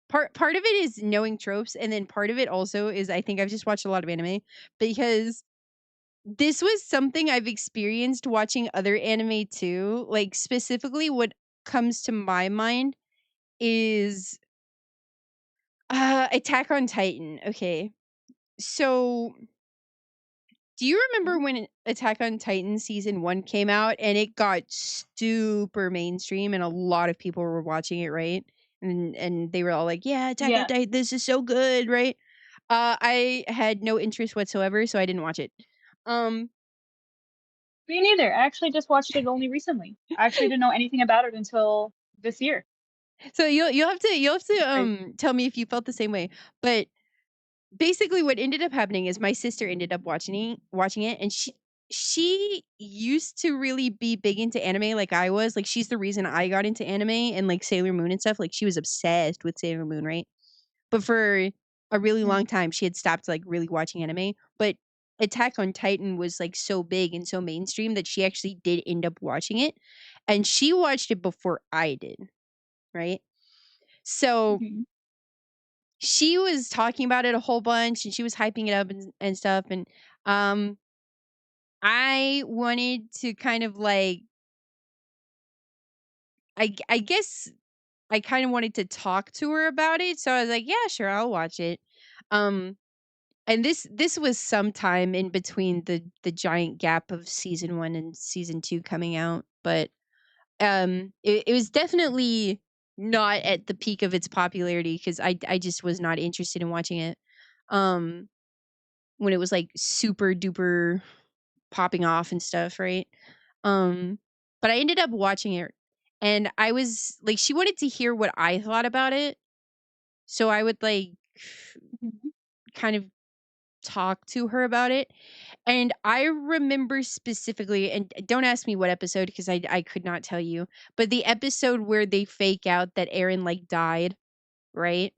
part of it is knowing tropes and then part of it also is I think I've just watched a lot of anime because this was something I've experienced watching other anime too. Like specifically what comes to my mind is Attack on Titan. Okay. So do you remember Mhm. when Attack on Titan season 1 came out and it got super mainstream and a lot of people were watching it, right? And they were all like, "Yeah, Attack on Yeah, Titan, this is so good," right? I had no interest whatsoever, so I didn't watch it. Um, me neither. I actually just watched it only recently. I actually didn't know anything about it until this year. so you'll have to It's crazy. tell me if you felt the same way. But basically what ended up happening is my sister ended up watching it and she used to really be big into anime like I was. Like she's the reason I got into anime and like Sailor Moon and stuff. Like she was obsessed with Sailor Moon, right? But for a really Mhm. long time she had stopped like really watching anime. But Attack on Titan was like so big and so mainstream that she actually did end up watching it, and she watched it before I did, right? So Mhm. she was talking about it a whole bunch and she was hyping it up and stuff, and um I wanted to kind of like I guess I kind of wanted to talk to her about it, so I was like, "Yeah, sure, I'll watch it." Um, and this was sometime in between the giant gap of season 1 and season 2 coming out, but it was definitely not at the peak of its popularity because I just was not interested in watching it. Um, when it was like super duper popping off and stuff, right? Um, but I ended up watching it and I was like, she wanted to hear what I thought about it. So I would like Mhm. kind of talk to her about it. And I remember specifically, and don't ask me what episode because I could not tell you, but the episode where they fake out that Aaron like died, right?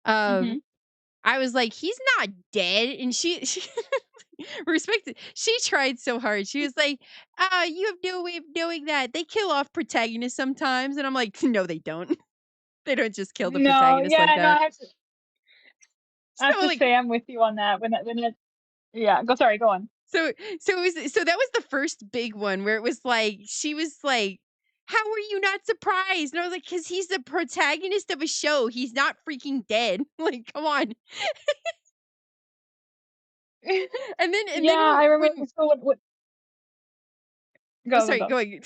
Um, Mhm. I was like, he's not dead. And she respect it. She tried so hard. She was like, you have no way of knowing that. They kill off protagonists sometimes. And I'm like, no, they don't. They don't just kill the No, protagonist like yeah, no, that. I have So to like say I'm with you on that. When it, yeah, go. Sorry, go on. so it was so that was the first big one where it was like she was like, how are you not surprised? And I was like, because he's the protagonist of a show. He's not freaking dead. Like, come on. And then Yeah, I remember. when So what? oh Go, go, sorry, go. going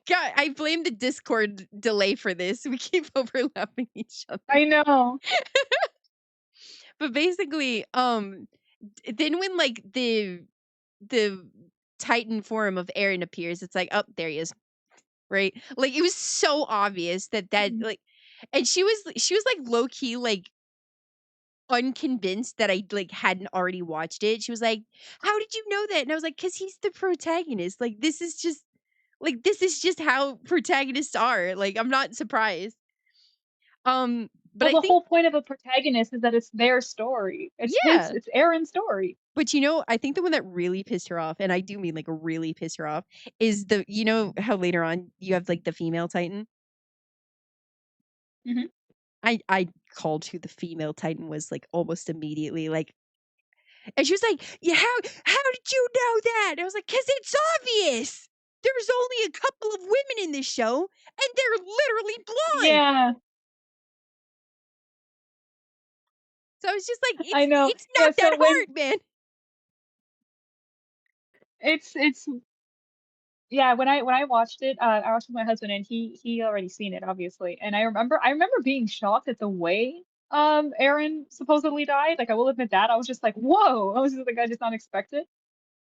God, I blame the Discord delay for this. We keep overlapping each other. I know. But basically, then when like the Titan form of Aaron appears, it's like, oh, there he is, right? Like it was so obvious that Mhm. like, and she was like low key like unconvinced that I like hadn't already watched it. She was like, "How did you know that?" And I was like, "Cause he's the protagonist. This is just how protagonists are. Like I'm not surprised." But Well, I the think whole point of a protagonist is that it's their story. yeah. It's Aaron's story. But I think the one that really pissed her off, and I do mean like really pissed her off, is how later on you have like the female Titan. Mhm. I called who the female Titan was like almost immediately, like, and she was like, "Yeah, how did you know that?" And I was like, "Cause it's obvious. There's only a couple of women in this show, and they're literally blonde." Yeah, So I was just like, I know. it's Yeah, not that so when hard, man. it's yeah, when I watched it, I watched it with my husband and he already seen it, obviously. And I remember being shocked at the way Aaron supposedly died. Like I will admit that. I was just like, "Whoa." I was just like I just unexpected.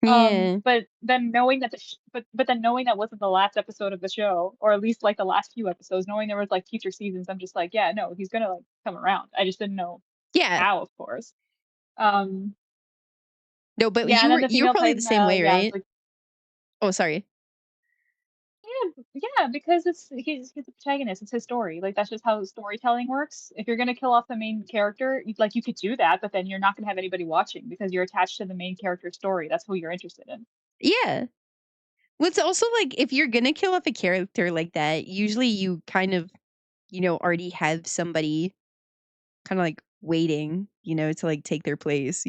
Yeah. But then knowing that but then knowing that wasn't the last episode of the show, or at least like the last few episodes, knowing there was like future seasons, I'm just like, yeah, no, he's gonna like come around. I just didn't know Yeah. how, of course. Um, No, but yeah, and then the you were female probably the Titan, same way, yeah, it's right? like Oh, sorry. yeah, because he's the protagonist. It's his story. Like that's just how storytelling works. If you're gonna kill off the main character, like you could do that, but then you're not gonna have anybody watching because you're attached to the main character's story. That's who you're interested in. Yeah. Well, it's also like if you're gonna kill off a character like that, usually you kind of, already have somebody kind of like waiting, to like take their place,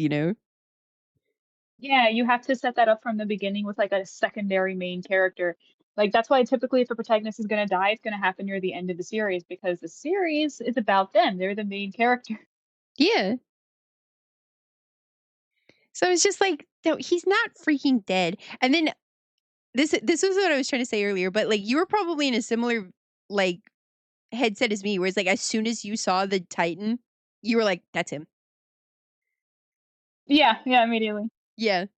Yeah, you have to set that up from the beginning with like a secondary main character. Like that's why typically if a protagonist is gonna die, it's gonna happen near the end of the series because the series is about them. They're the main character. Yeah. So it's just like, no, he's not freaking dead. And then this was what I was trying to say earlier, but like you were probably in a similar like headset as me, where it's like as soon as you saw the Titan, you were like, that's him. Yeah, yeah, immediately. Yeah. It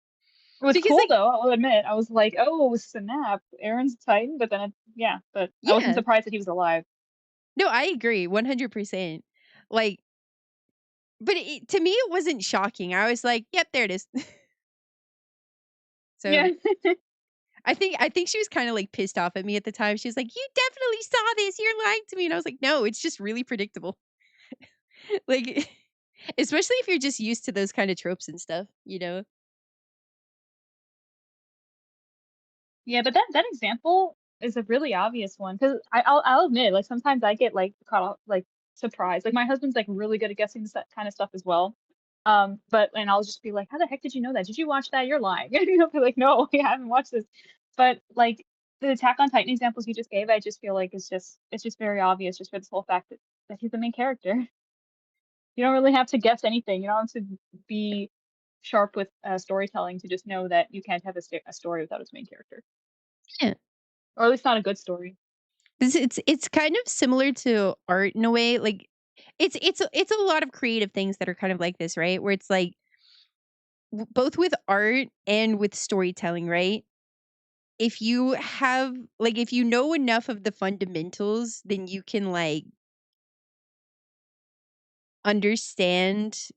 was Because cool like, though, I'll admit. I was like, "Oh, snap, Aaron's a Titan," but then yeah, but I wasn't yeah. surprised that he was alive. No, I agree 100%. Like, but to me, it wasn't shocking. I was like, yep, there it is. Yeah. So I think she was kind of like pissed off at me at the time. She was like, "You definitely saw this. You're lying to me." And I was like, "No, it's just really predictable." Like Especially if you're just used to those kind of tropes and stuff, you know? Yeah, but that example is a really obvious one because I'll admit, like sometimes I get like caught off, like surprised. Like my husband's like really good at guessing that kind of stuff as well. But and I'll just be like, "How the heck did you know that? Did you watch that? You're lying." And he'll be like, "No, I haven't watched this." But like the Attack on Titan examples you just gave, I just feel like it's just very obvious just for this whole fact that he's the main character. You don't really have to guess anything. You don't have to be sharp with storytelling to just know that you can't have a story without its main character, Yeah. or at least not a good story. It's kind of similar to art in a way, like, it's a lot of creative things that are kind of like this, right? Where it's like, both with art and with storytelling, right? If you have like, if you know enough of the fundamentals, then you can, like, understand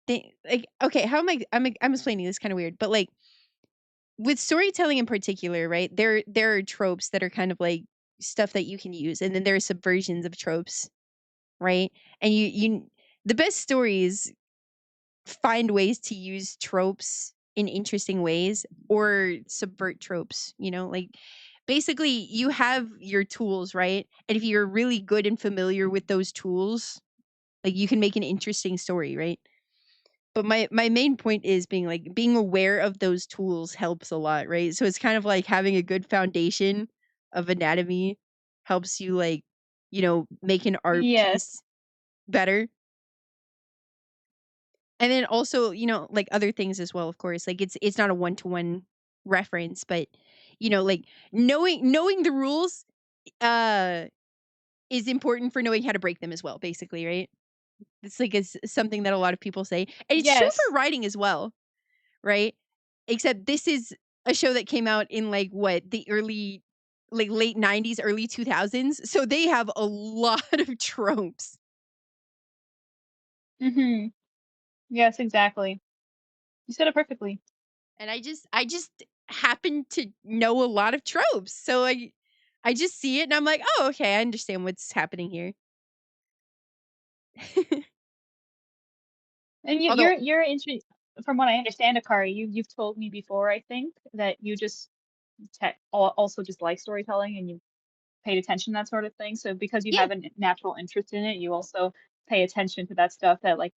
like, okay, how am I'm explaining this kinda weird, but, like, with storytelling in particular, right, there are tropes that are kind of like stuff that you can use, and then there are subversions of tropes, right? And the best stories find ways to use tropes in interesting ways or subvert tropes, you know? Like, basically, you have your tools, right? And if you're really good and familiar with those tools, like, you can make an interesting story, right? But my main point is being aware of those tools helps a lot, right? So it's kind of like having a good foundation of anatomy helps you, like, make an art Yes. piece better. And then also, like, other things as well, of course. Like, it's not a one-to-one reference, but, like, knowing the rules, uh, is important for knowing how to break them as well, basically, right? It's like it's something that a lot of people say, and it's true Yes. for writing as well, right? Except this is a show that came out in, like, what, the early like, late '90s, early 2000s, so they have a lot of tropes. Mhm. Yes, exactly. You said it perfectly. And I just happen to know a lot of tropes. So I just see it and I'm like, "Oh, okay, I understand what's happening here." And Although from what I understand, Akari, you've told me before, I think, that you just also just like storytelling and you paid attention to that sort of thing. So because you yeah. have a natural interest in it, you also pay attention to that stuff that like,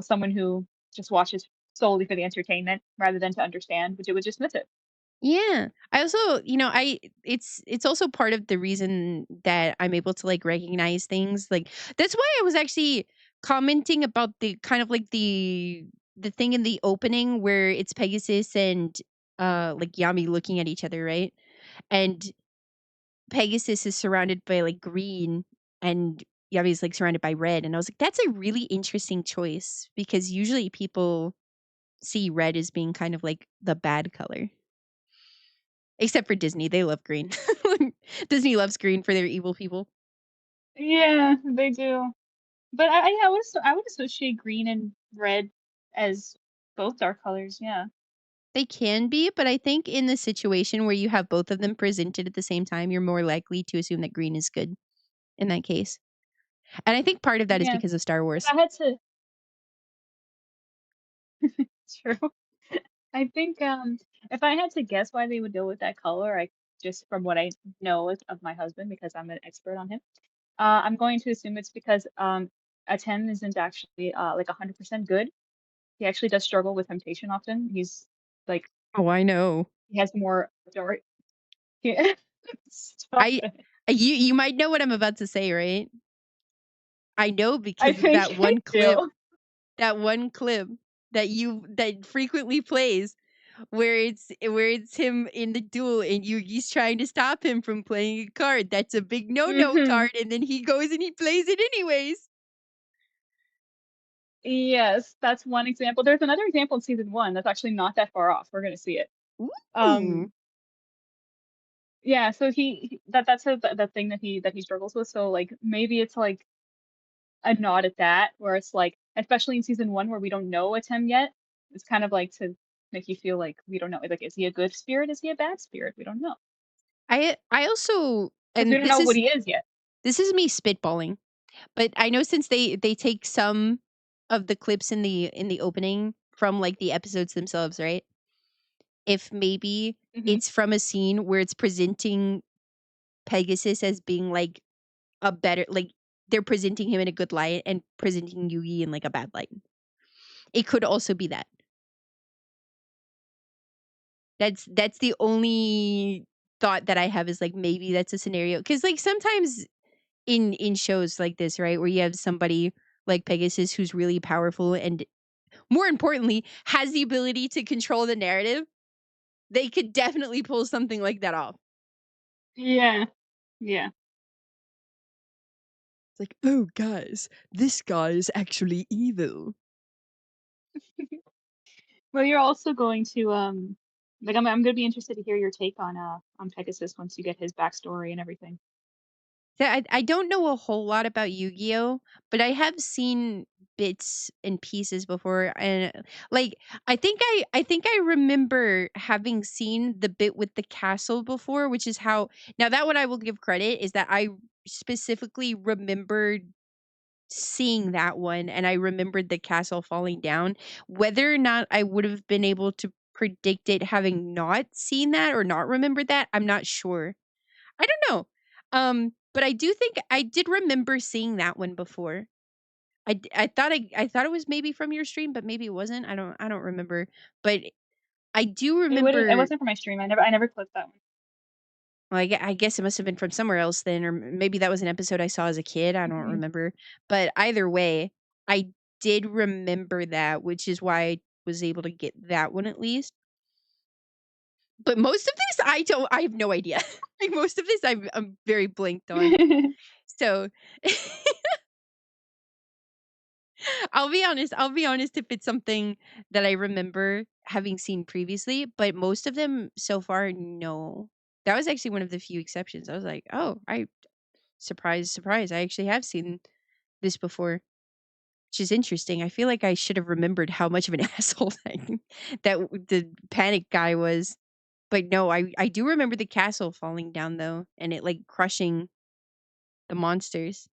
someone who just watches solely for the entertainment rather than to understand, would just miss it. Yeah. I also, it's also part of the reason that I'm able to, like, recognize things. Like, that's why I was actually commenting about the kind of like the thing in the opening where it's Pegasus and like Yami looking at each other, right? And Pegasus is surrounded by, like, green and Yami's, like, surrounded by red, and I was like, "That's a really interesting choice," because usually people see red as being kind of like the bad color. Except for Disney, they love green. Disney loves green for their evil people. Yeah, they do. But I would associate green and red as both dark colors. Yeah. They can be, but I think in the situation where you have both of them presented at the same time, you're more likely to assume that green is good in that case. And I think part of that is Yeah. because of Star If Wars. I had to, true. I think if I had to guess why they would go with that color, I just from what I know of my husband because I'm an expert on him. I'm going to assume it's because Atem isn't actually like 100% good. He actually does struggle with temptation often. He's like Oh, I know. he has more dark. Yeah. Stop I it. you might know what I'm about to say, right? I know I because of think I do. that one clip that frequently plays where it's him in the duel and Yugi's trying to stop him from playing a card. That's a big no-no Hmm. card, and then he goes and he plays it anyways. Yes, that's one example. There's another example in season one that's actually not that far off. We're gonna see it. Ooh. Um, yeah, so that's the thing that he struggles with. So like maybe it's like a nod at that, where it's like, especially in season one where we don't know Atem yet, it's kind of like to make you feel like we don't know. Like, is he a good spirit? Is he a bad spirit? We don't know I also, because we and don't know what he is yet. this is me spitballing, but I know since they take some of the clips in the opening from like the episodes themselves, right? If maybe Hmm. it's from a scene where it's presenting Pegasus as being like a better like they're presenting him in a good light and presenting Yugi in like a bad light. It could also be that. That's the only thought that I have is like maybe that's a scenario cuz like sometimes in shows like this, right, where you have somebody like Pegasus who's really powerful and more importantly has the ability to control the narrative, they could definitely pull something like that off. Yeah. Yeah. It's like, oh, guys, this guy is actually evil. Well, you're also going to like I'm gonna be interested to hear your take on Pegasus once you get his backstory and everything. So I don't know a whole lot about Yu-Gi-Oh, but I have seen bits and pieces before and like I think I remember having seen the bit with the castle before, which is how now that one I will give credit is that I specifically remembered seeing that one and I remembered the castle falling down. Whether or not I would have been able to predict it having not seen that or not remembered that, I'm not sure. I don't know. But I do think I did remember seeing that one before. I thought it was maybe from your stream, but maybe it wasn't. I don't remember. But I do It remember wasn't for my stream. I never clicked that one. well, I guess it must have been from somewhere else then, or maybe that was an episode I saw as a kid. I don't Mhm. remember. But either way, I did remember that, which is why I was able to get that one at least. But most of this, I have no idea. Like most of this, I'm very blanked on. So I'll be honest if it's something that I remember having seen previously, but most of them so far, no. That was actually one of the few exceptions. I was like, "Oh, I surprise, surprise. I actually have seen this before." Which is interesting. I feel like I should have remembered how much of an asshole the panic guy was. But no, I do remember the castle falling down though, and it like crushing the monsters.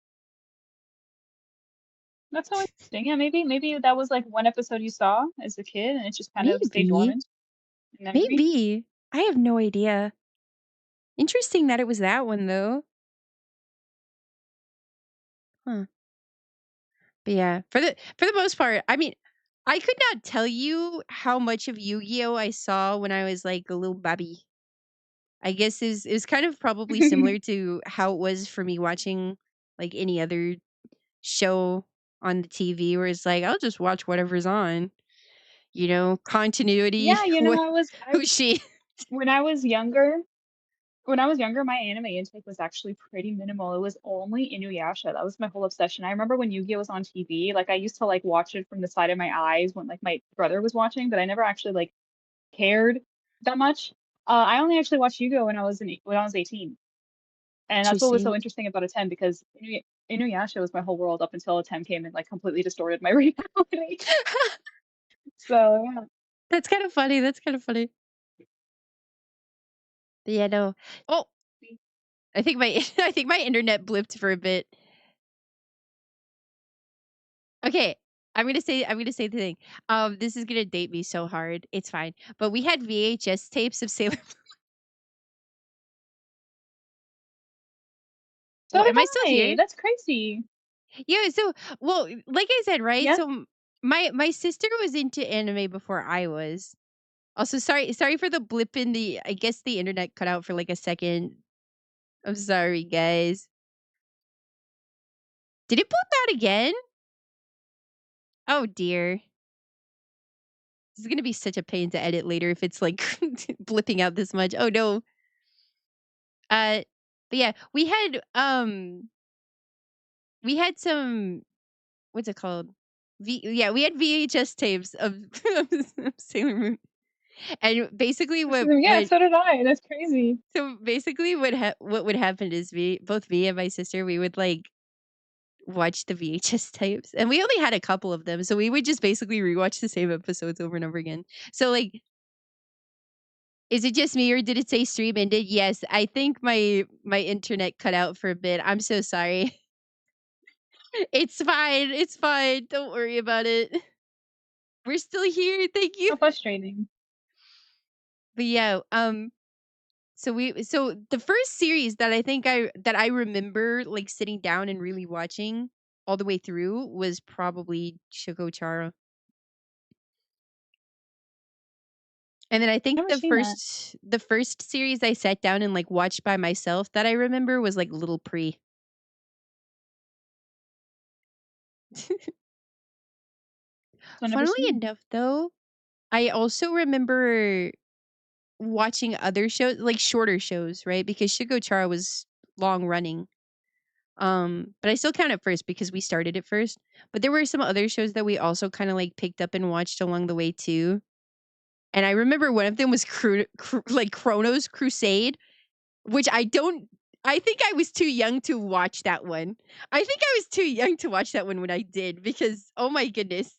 That's so interesting. Yeah, maybe that was like one episode you saw as a kid, and it just kind of stayed Maybe, dormant in memory. maybe. I have no idea. Interesting that it was that one though. Huh. But yeah, for the most part, I mean, I could not tell you how much of Yu-Gi-Oh I saw when I was like a little baby. I guess is kind of probably similar to how it was for me watching like any other show on the TV where it's like I'll just watch whatever's on. You know, continuity. Yeah, you know, What I who's she? when I was younger, when I was younger, my anime intake was actually pretty minimal. It was only Inuyasha. That was my whole obsession. I remember when Yu-Gi-Oh was on TV, like I used to like watch it from the side of my eyes when like my brother was watching, but I never actually like cared that much. I only actually watched Yu-Gi-Oh when I was 18. And that's what was so Interesting. interesting about Atem because Inuyasha was my whole world up until Atem came and like completely distorted my reality. So yeah. That's kind of funny. That's kind of funny. But yeah, no. Oh, I think my I think my internet blipped for a bit. Okay. I'm gonna say the thing. This is gonna date me so hard. It's fine. But we had VHS tapes of Sailor So What did am I still I. here? That's crazy. Yeah, so well, like I said, right? Yeah. So my sister was into anime before I was. Also, sorry for the blip in the I guess the internet cut out for like a second. I'm sorry, guys. Did it blip out again? Oh dear. This is gonna be such a pain to edit later if it's like blipping out this much. Oh no. Uh but yeah, we had some what's it called? Yeah, we had VHS tapes of, of Sailor Moon. And basically Yeah, what so did I. That's crazy. so basically what would happen is both me and my sister we would like watch the VHS tapes and we only had a couple of them so we would just basically rewatch the same episodes over and over again. So like is it just me or did it say stream ended? Yes, I think my internet cut out for a bit. I'm so sorry. It's fine. It's fine. Don't worry about it. We're still here. Thank you. So frustrating. But yeah, so the first series that I remember like sitting down and really watching all the way through was probably Chara. And then I think Never seen that. the first series I sat down and like watched by myself that I remember was like Little Pre. So never Funnily seen. enough though, I also remember watching other shows, like shorter shows, right? Because Chara was long running. But I still count it first because we started it first. But there were some other shows that we also kind of like picked up and watched along the way too. And I remember one of them was like Chrono's Crusade, which I think I was too young to watch that one. I think I was too young to watch that one when I did because oh my goodness.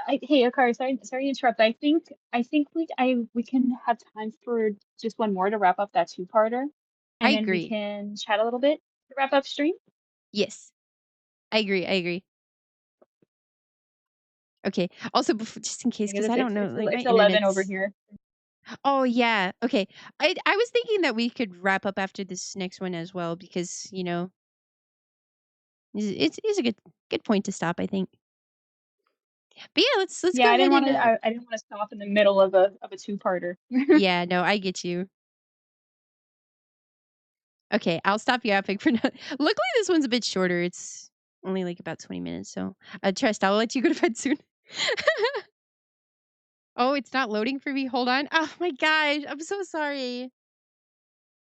Hey, Akari, sorry to interrupt. I think we can have time for just one more to wrap up that two-parter, I and then we agree. can chat a little bit to wrap up stream. Yes. I agree. I agree. Okay. Also, just in case, Because because I don't know, like my it's 11 over internet's. here. Oh yeah. Okay. I was thinking that we could wrap up after this next one as well because it's a good point to stop. I think. But yeah, let's Yeah, go ahead and I didn't want to stop in the middle of a two-parter. yeah. No, I get you. Okay, I'll stop yapping for now. Luckily, this one's a bit shorter. It's only like about 20 minutes. So, Trust, I'll let you go to bed soon. Oh, it's not loading for me. Hold on. Oh my gosh, I'm so sorry.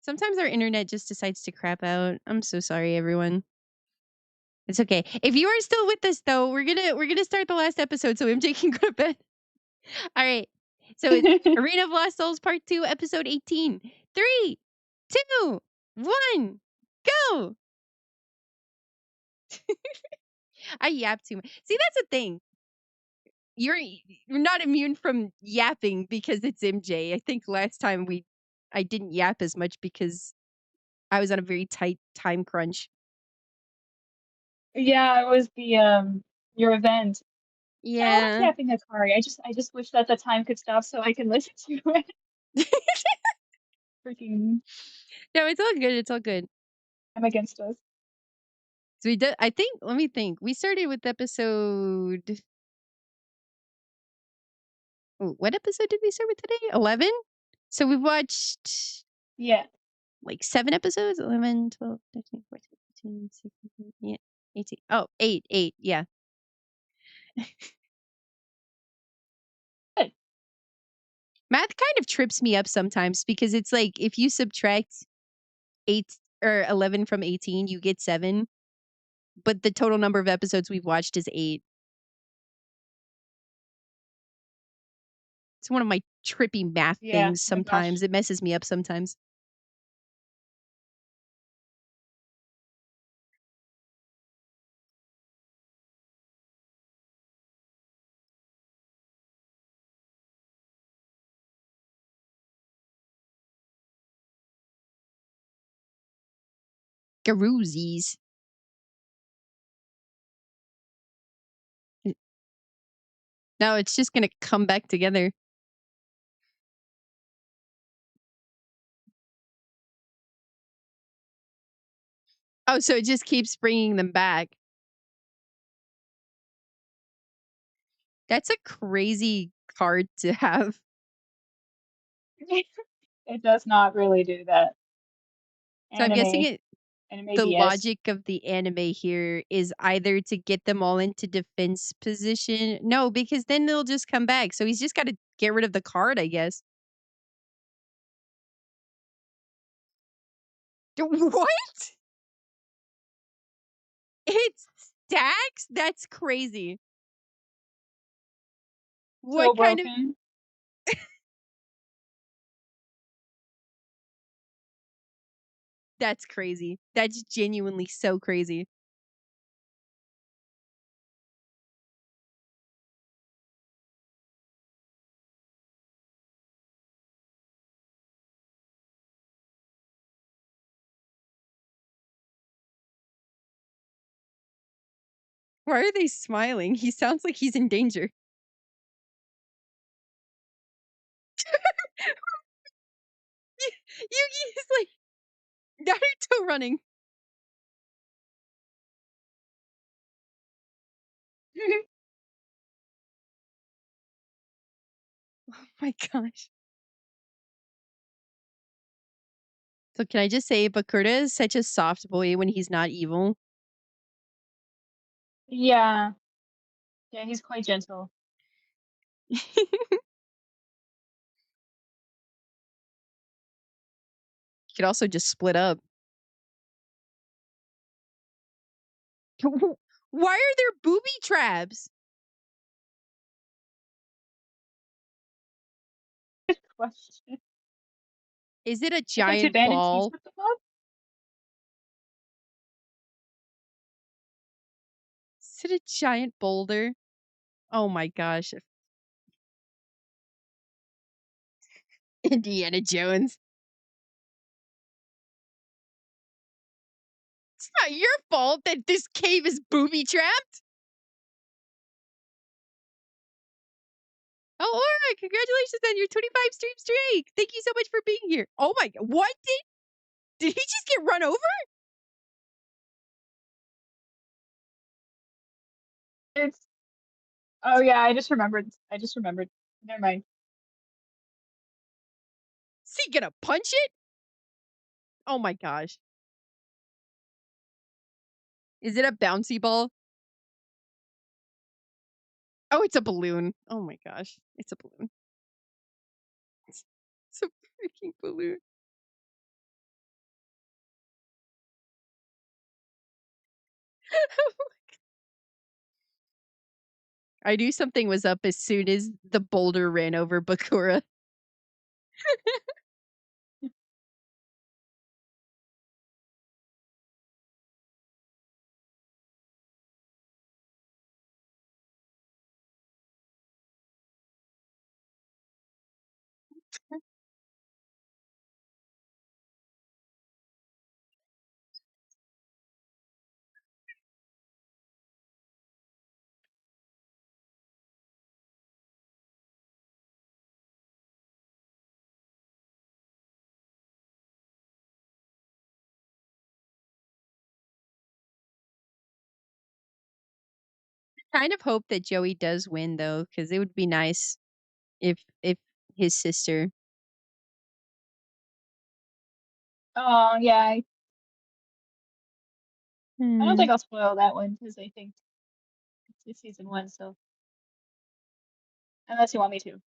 Sometimes our internet just decides to crap out. I'm so sorry, everyone. It's okay. If you are still with us, though, we're gonna start the last episode so MJ can go to bed. All right. So it's Arena of Lost Souls Part 2, Episode 18. 3, 2, 1, go! I yap too much. See, that's the thing. You're not immune from yapping because it's MJ. I think last time I didn't yap as much because I was on a very tight time crunch. Yeah, it was the your event. Yeah, I like Yeah. yapping Akari. I just wish that the time could stop so I can listen to it. Freaking, No, it's all good. It's all good. I'm against us. So we did. I think. Let me think. We started with episode. Oh, what episode did we start with today? 11. So we've watched Yeah. like 7 episodes. 11, 12, 13, 14, 15, 16, yeah, 18. Oh, 8, 8. Yeah. Good. Math kind of trips me up sometimes because it's like if you subtract 8 or 11 from 18, you get 7, but the total number of episodes we've watched is 8. It's one of my trippy math Yeah. things Oh my gosh. sometimes. It messes me up sometimes. Garoozies. No, it's just gonna come back together. Oh, so it just keeps bringing them back. That's a crazy card to have. It does not really do that. So I'm guessing Anime. Anime the BS. logic of the anime here is either to get them all into defense position. No, because then they'll just come back. So he's just got to get rid of the card, I guess. What? It stacks? That's crazy. So What kind of broken. That's crazy. That's genuinely so crazy. Why are they smiling? He sounds like he's in danger. Yugi is like Naruto running. Oh my gosh. So can I just say Bakura is such a soft boy when he's not evil? Yeah. Yeah, he's quite gentle. Could also just split up. Why are there booby traps? Good question. Is it a It's like to giant abandon teams ball? with the club? Is it a giant boulder? Oh my gosh. Indiana Jones. It's not your fault that this cave is booby trapped. Oh, Laura, congratulations on your 25 stream streak. Thank you so much for being here. Oh my god. What did he just get run over? It's oh yeah, I just remembered. Never mind. Is he gonna punch it? Oh my gosh. Is it a bouncy ball? Oh, it's a balloon. Oh my gosh. It's a balloon. It's a freaking balloon. I knew something was up as soon as the boulder ran over Bakura. Kind of hope that Joey does win though, because it would be nice if his sister. Oh yeah, I don't Hmm. think I'll spoil that one because I think it's season one. So unless you want me to.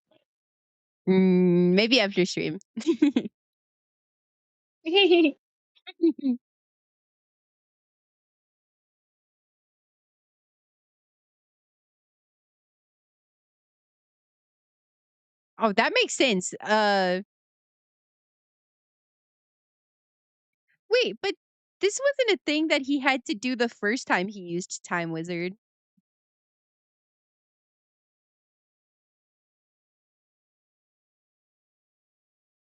Maybe after stream. Oh, that makes sense. Wait, but this wasn't a thing that he had to do the first time he used Time Wizard.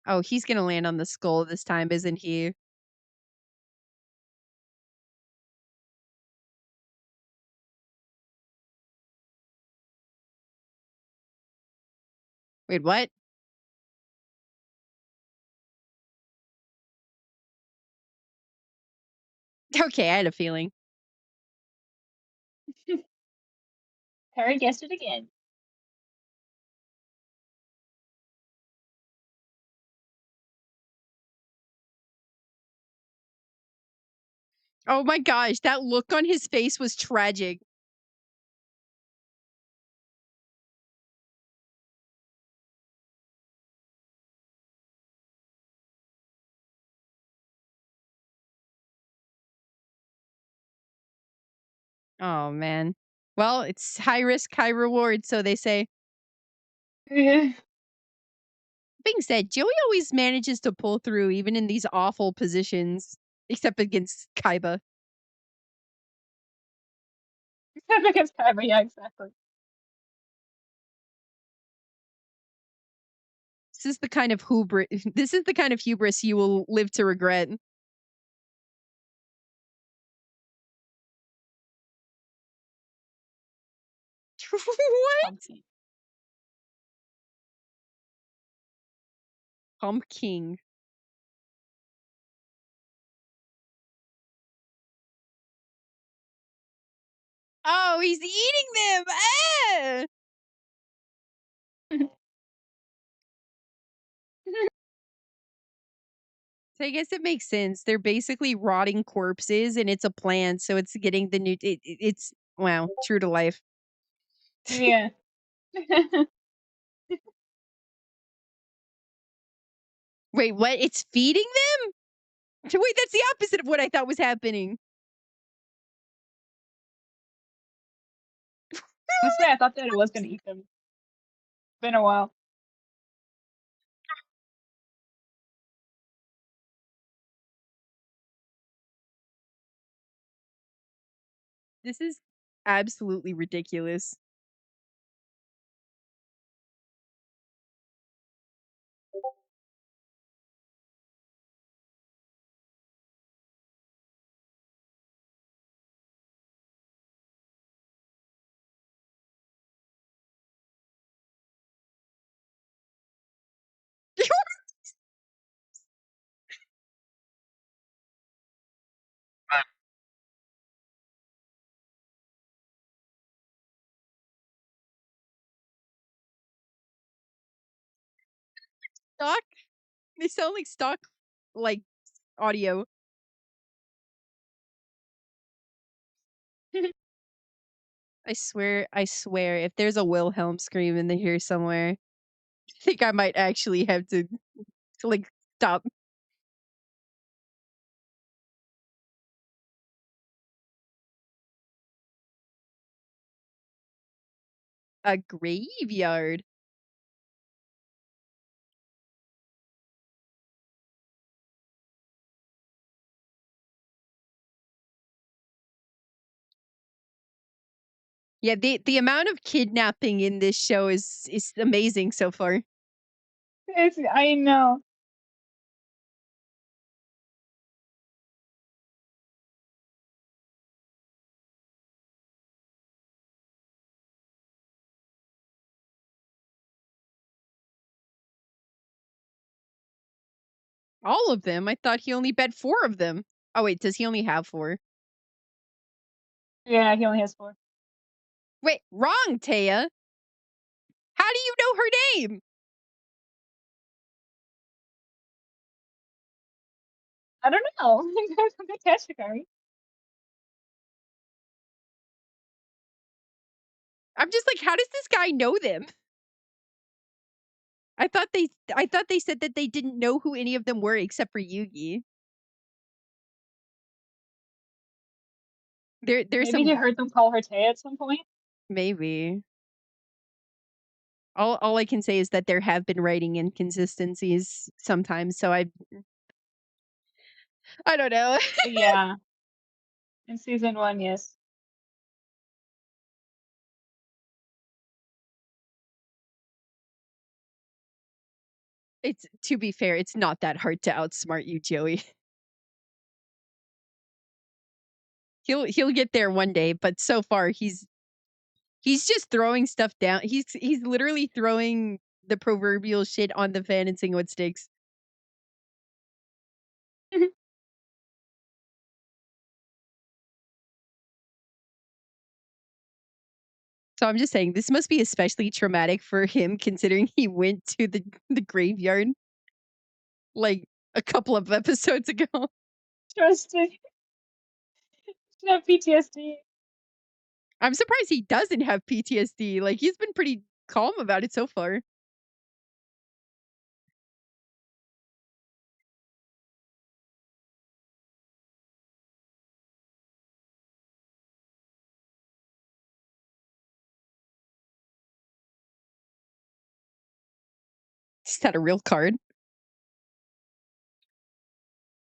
Oh, he's gonna land on the skull this time, isn't he? Wait, what? Okay, I had a feeling. Harry guessed it again. Oh my gosh, that look on his face was tragic. Oh man. Well, it's high risk, high reward, so they say. Being said, Joey always manages to pull through even in these awful positions, except against Kaiba. Except against Kyber, yeah, exactly. This is the kind of hubris. This is the kind of hubris you will live to regret. What? Pumpkin. Pumpkin. Oh, he's eating them! Ah! So I guess it makes sense. They're basically rotting corpses, and it's a plant, so it's getting the new. It's wow, true to life. Yeah. Wait, what? It's feeding them? Wait, that's the opposite of what I thought was happening. Honestly, I thought that it was gonna eat them. Been a while. This is absolutely ridiculous. Stock? They sound like stock, like audio. I swear, if there's a Wilhelm scream in the here somewhere, I think I might actually have to like stop. A graveyard. Yeah, the amount of kidnapping in this show is amazing so far. I know. All of them? I thought he only bet 4 of them. Oh wait, does he only have 4? Yeah, he only has 4. Wait, wrong, Taya. How do you know her name? I don't know. Good catch, Akari. I'm just like, how does this guy know them? I thought they said that they didn't know who any of them were except for Yugi. There's Maybe he some heard them call her Tay at some point. maybe. All I can say is that there have been writing inconsistencies sometimes, so I don't know. Yeah. In season 1, yes. It's to be fair, it's not that hard to outsmart you, Joey. He'll get there one day, but so far he's just throwing stuff down. He's literally throwing the proverbial shit on the fan and seeing what sticks. So I'm just saying this must be especially traumatic for him considering he went to the graveyard like a couple of episodes ago. Trust me. Should have PTSD. I'm surprised he doesn't have PTSD. Like he's been pretty calm about it so far. Is that a real card?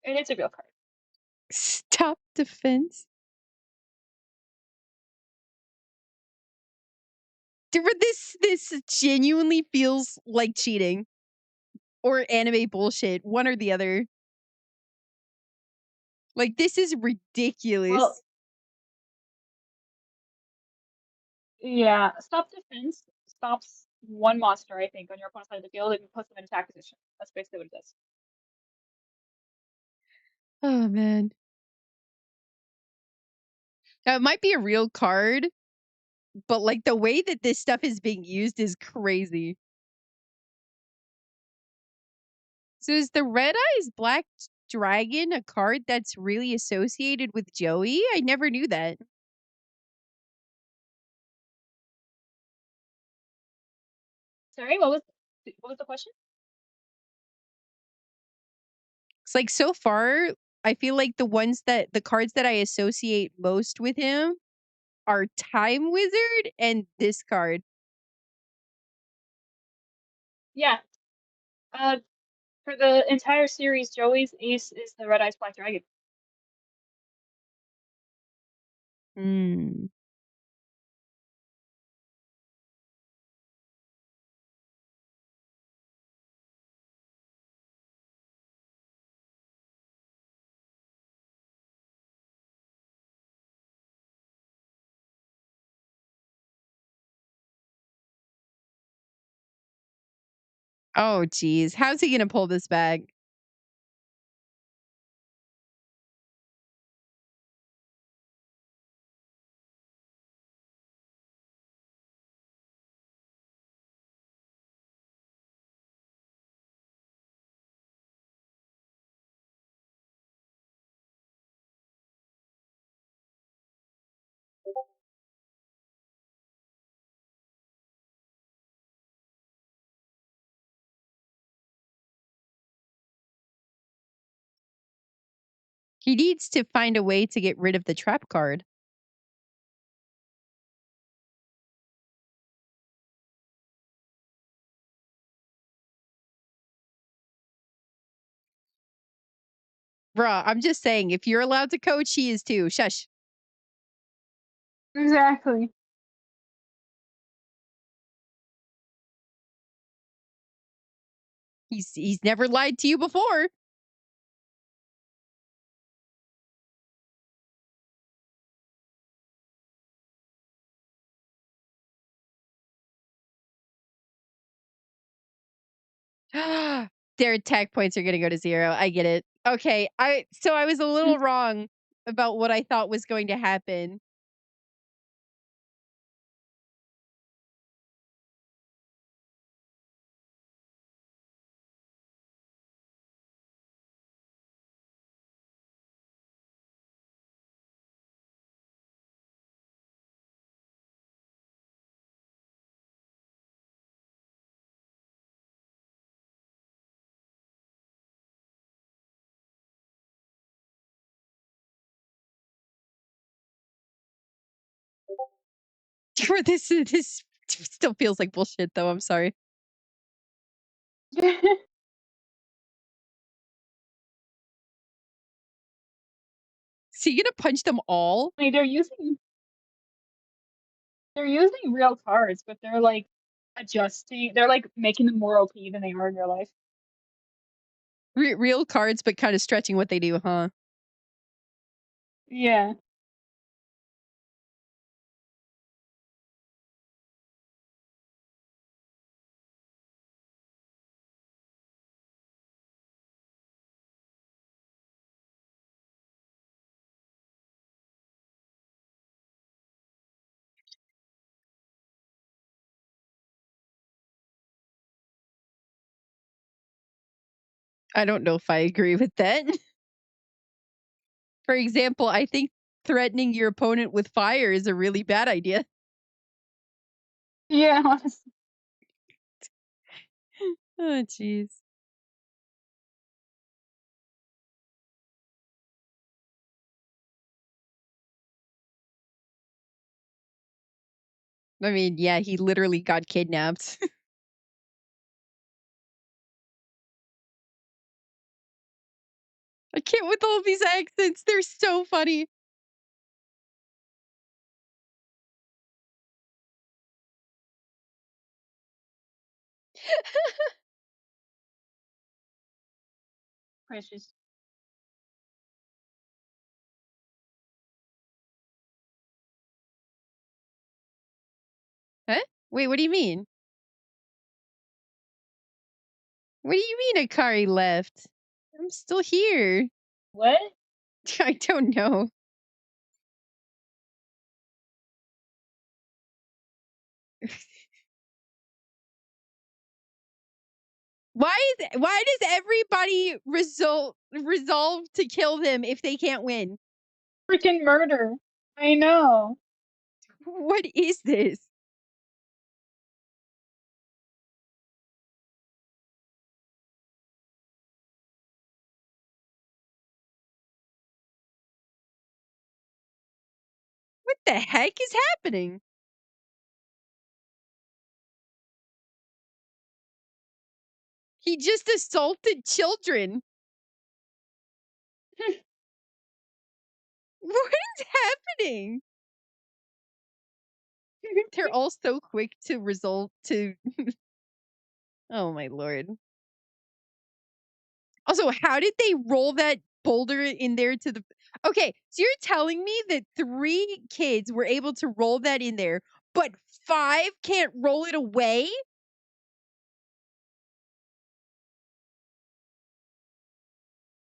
It is a real card. Stop defense. But this genuinely feels like cheating or anime bullshit, one or the other. Like this is Well, ridiculous. Yeah, stop defense stops one monster, I think, on your opponent's side of the field and puts them in attack position. That's basically what it does. Oh man. Now, it might be a real card, but like the way that this stuff is being used is crazy. So is the Red Eyes Black Dragon a card that's really associated with Joey? I never knew that. Sorry, what was the question? It's like so far, I feel like the cards that I associate most with him are Time Wizard and this card. Yeah. Uh, for the entire series, Joey's ace is the Red Eyes Black Dragon. Hmm. Oh, geez. How's he gonna pull this back? He needs to find a way to get rid of the trap card. Bruh, I'm just saying, if you're allowed to coach, he is too. Shush. Exactly. He's never lied to you before. Their attack points are gonna go to 0. I get it. Okay, I was a little wrong about what I thought was going to happen. This still feels like bullshit though, I'm sorry. Is he gonna punch them all? I mean, they're using real cards, but they're like adjusting. They're like making them more OP than they are in real life. Real cards, but kind of stretching what they do, huh? Yeah. I don't know if I agree with that. For example, I think threatening your opponent with fire is a really bad idea. Yeah. Honestly. Oh, jeez. I mean, yeah, he literally got kidnapped. I can't with all of these accents. They're so funny. Precious. Wait, what do you mean? What do you mean Akari left? I'm still here. What? I don't know. Why does everybody resolve to kill them if they can't win? Freaking murder. I know. What is this? What the heck is happening? He just assaulted children. What is happening? They're all so quick to result to. Oh my lord. Also, how did they roll that boulder in there to the. Okay, so you're telling me that 3 kids were able to roll that in there, but 5 can't roll it away?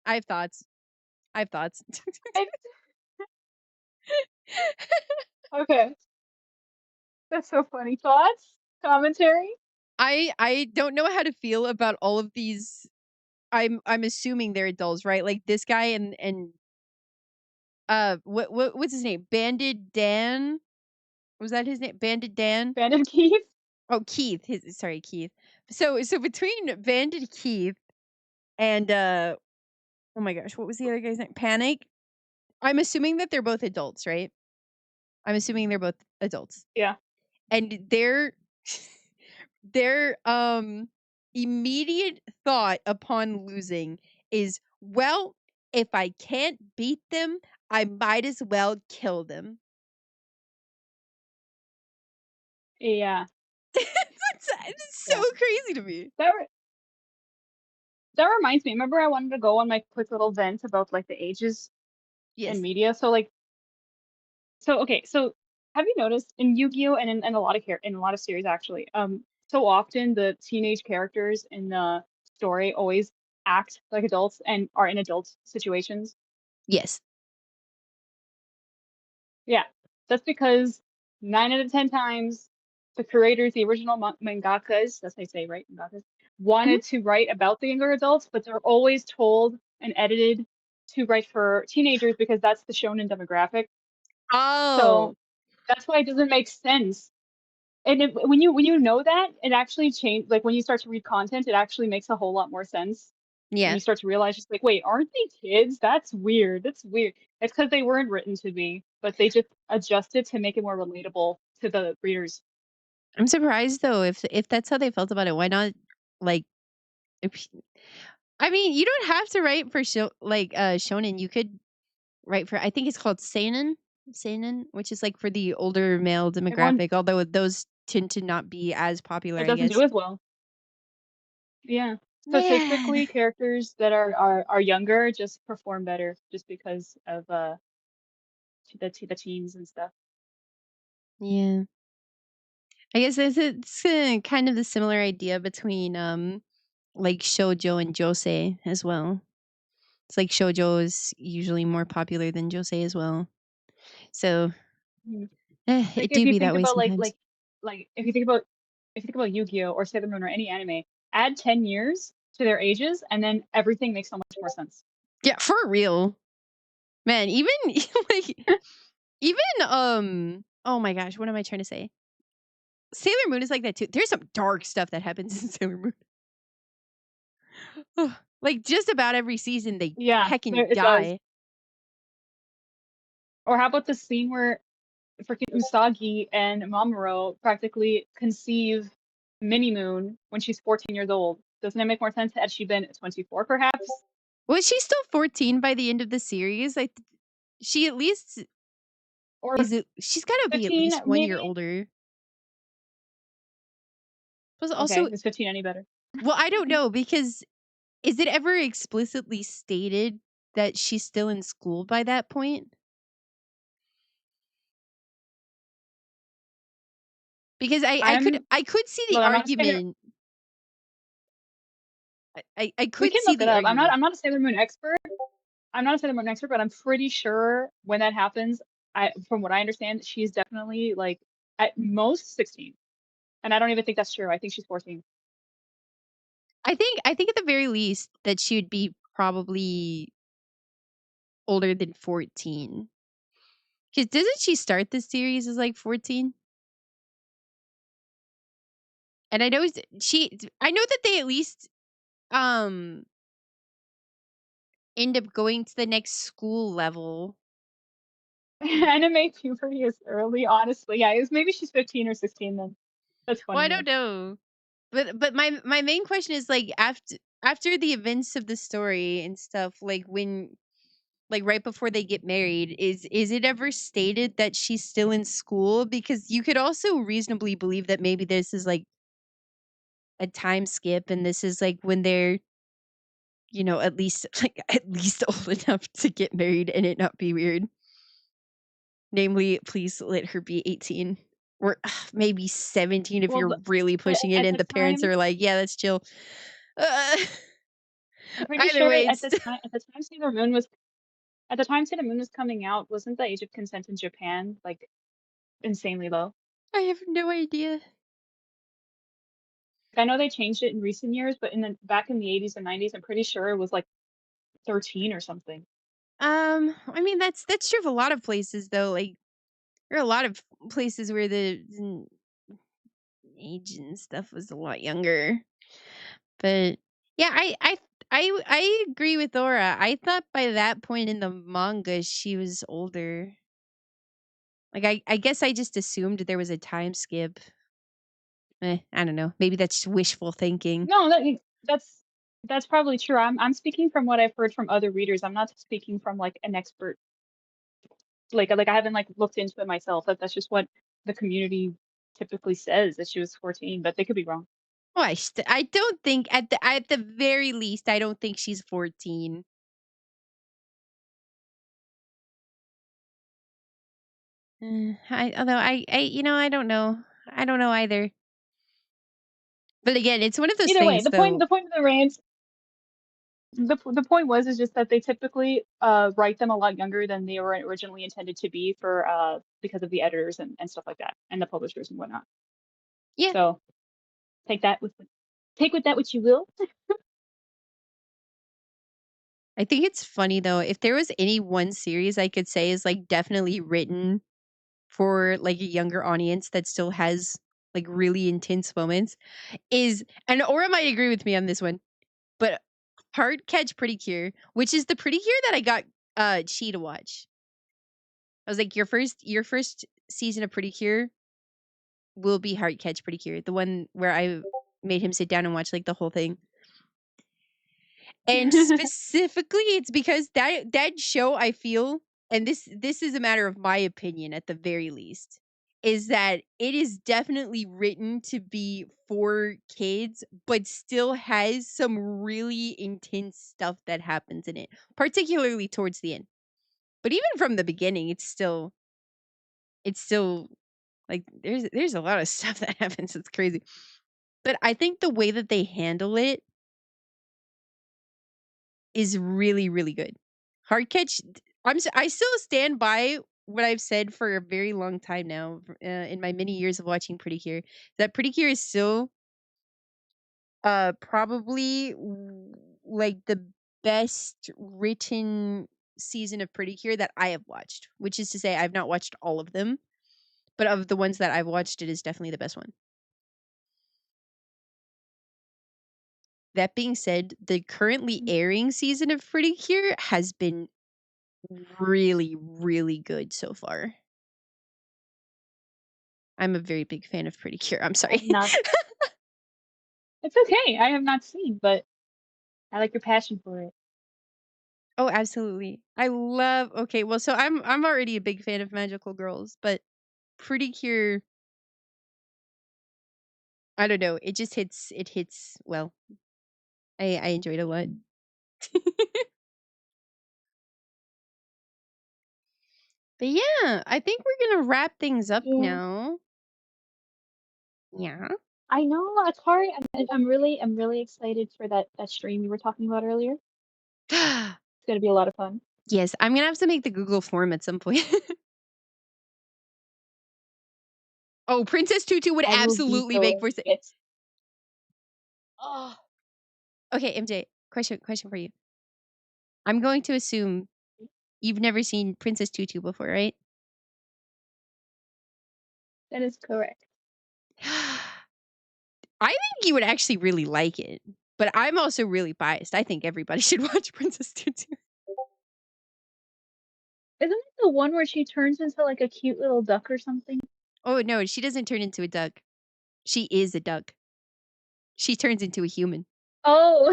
I have thoughts. I have thoughts. Okay. That's so funny. Thoughts? Commentary? I don't know how to feel about all of these. I'm assuming they're adults, right? Like this guy and what's his name? Bandit Dan? Was that his name? Bandit Dan? Bandit Keith? Oh, Keith. Sorry, Keith. So between Bandit Keith and oh my gosh, what was the other guy's name? Panic. I'm assuming that they're both adults, right? I'm assuming they're both adults. Yeah. And their immediate thought upon losing is, well, if I can't beat them, I might as well kill them. Yeah. It's so Yeah. crazy to me. That reminds me. Remember I wanted to go on my quick little vent about like the ages Yes. in media? Okay, so have you noticed in Yu-Gi-Oh and in a lot of in a lot of series actually, so often the teenage characters in the story always act like adults and are in adult situations? Yes. Yeah, that's because 9 out of 10 times the creators, the original mangakas, that's how you say, right? Mangakas, Mhm. wanted to write about the younger adults, but they're always told and edited to write for teenagers because that's the shonen demographic. Oh, So that's why it doesn't make sense. And when you know that, it actually change like when you start to read content, it actually makes a whole lot more sense. And yeah. you start to realize just like, wait, aren't they kids? That's weird. That's weird. It's because they weren't written to be, but they just adjusted to make it more relatable to the readers. I'm surprised though if that's how they felt about it. Why not like if I mean, you don't have to write for shonen. You could write for I think it's called seinen, which is like for the older male Everyone, demographic, although those tend to not be as popular, it I doesn't do guess. as well. Yeah. So Man. typically characters that are younger just perform better just because of the teens and stuff. Yeah. I guess it's kind of the similar idea between like shoujo and josei as well. It's like shoujo is usually more popular than josei as well. So Like it if do you be that think way about sometimes. if you think about Yu-Gi-Oh or Sailor Moon or any anime, add 10 years to their ages and then everything makes so much more sense. Yeah, for real. Man, even like even oh my gosh, what am I trying to say? Sailor Moon is like that too. There's some dark stuff that happens in Sailor Moon. Ugh, like just about every season they Yeah, heckin' it does. die. Or how about the scene where freaking Usagi and Mamoru practically conceive Mini Moon when she's 14 years old? Doesn't it make more sense had she been 24 perhaps? Was she still 14 by the end of the series? She at least Or she's got to be at 15 least 1 year maybe? older. Plus Okay, also, is 15 any better? well, I don't know because is it ever explicitly stated that she's still in school by that point? Because I'm I could see the look, I'm not a Sailor. argument. I We could can see look it the up. argument. I'm not a Sailor Moon expert. I'm not a Sailor Moon expert, but I'm pretty sure when that happens, from what I understand, she's definitely like at most 16. And I don't even think that's true. I think she's 14. I think at the very least that she would be probably older than 14. Because doesn't she start the series as like 14? And I know I know that they at least um end up going to the next school level. Anime puberty is early, honestly. Yeah, it was maybe she's 15 or 16 then. That's Well, funny I though. don't know. But my main question is like after the events of the story and stuff, like when like right before they get married, is it ever stated that she's still in school? Because you could also reasonably believe that maybe this is like a time skip and this is like when they're, you know, at least like at least old enough to get married and it not be weird. Namely, please let her be 18 or maybe 17 if Well, you're really but pushing it at and the the parents time, are like, yeah, that's chill. Uh, I'm pretty either sure way, at it's the time Sailor Moon was at the time Sailor Moon was coming out, wasn't the age of consent in Japan like insanely low? I have no idea. I know they changed it in recent years, but back in the 80s and 90s, I'm pretty sure it was like 13 or something. I mean that's true of a lot of places though. Like there are a lot of places where the age and stuff was a lot younger. But yeah, I agree with Aura. I thought by that point in the manga she was older. Like I guess I just assumed there was a time skip. I don't know. Maybe that's wishful thinking. No, that's that's probably true. I'm speaking from what I've heard from other readers. I'm not speaking from like an expert. Like I haven't like looked into it myself. That's just what the community typically says that she was 14, but they could be wrong. Oh, I don't think at the very least I don't think she's 14. Although I you know I don't know. I don't know either. But again, it's one of those Either way, things though. the point of the rant, the point was is just that they typically write them a lot younger than they were originally intended to be for because of the editors and stuff like that and the publishers and whatnot. Yeah, So take that with take with that what you will. I think it's funny though. If there was any one series I could say is like definitely written for like a younger audience that still has like really intense moments is and Aura might agree with me on this one, but Hard Catch Pretty Cure, which is the Pretty Cure that I got Chi to watch. I was like, your first season of Pretty Cure will be Heart Catch Pretty Cure, the one where I made him sit down and watch like the whole thing. And specifically, it's because that show I feel, and this is a matter of my opinion at the very least, is that it is definitely written to be for kids, but still has some really intense stuff that happens in it, particularly towards the end. But even from the beginning, it's still like there's a lot of stuff that happens. It's crazy. But I think the way that they handle it is really, really good. Hard Catch, I still stand by what I've said for a very long time now in my many years of watching Pretty Cure. That Pretty Cure is still probably like the best written season of Pretty Cure that I have watched, which is to say I've not watched all of them, but of the ones that I've watched, it is definitely the best one. That being said, the currently airing season of Pretty Cure has been really, really good so far. I'm a very big fan of Pretty Cure. I'm sorry. I've not. It's okay. I have not seen, but I like your passion for it. Oh, absolutely. I love okay, well so I'm already a big fan of magical girls, but Pretty Cure I don't know, it hits well. I enjoyed it a lot. But yeah, I think we're gonna wrap things up Yeah. now. Yeah. I know Akari. I'm really excited for that stream you were talking about earlier. It's gonna be a lot of fun. Yes, I'm gonna have to make the Google form at some point. Oh, Princess Tutu would I will be absolutely so make for. into it. Oh, Okay, MJ, question for you. I'm going to assume you've never seen Princess Tutu before, right? that is correct. I think you would actually really like it, but I'm also really biased. I think everybody should watch Princess Tutu. Isn't it the one where she turns into like a cute little duck or something? Oh no, she doesn't turn into a duck. She is a duck. She turns into a human. Oh,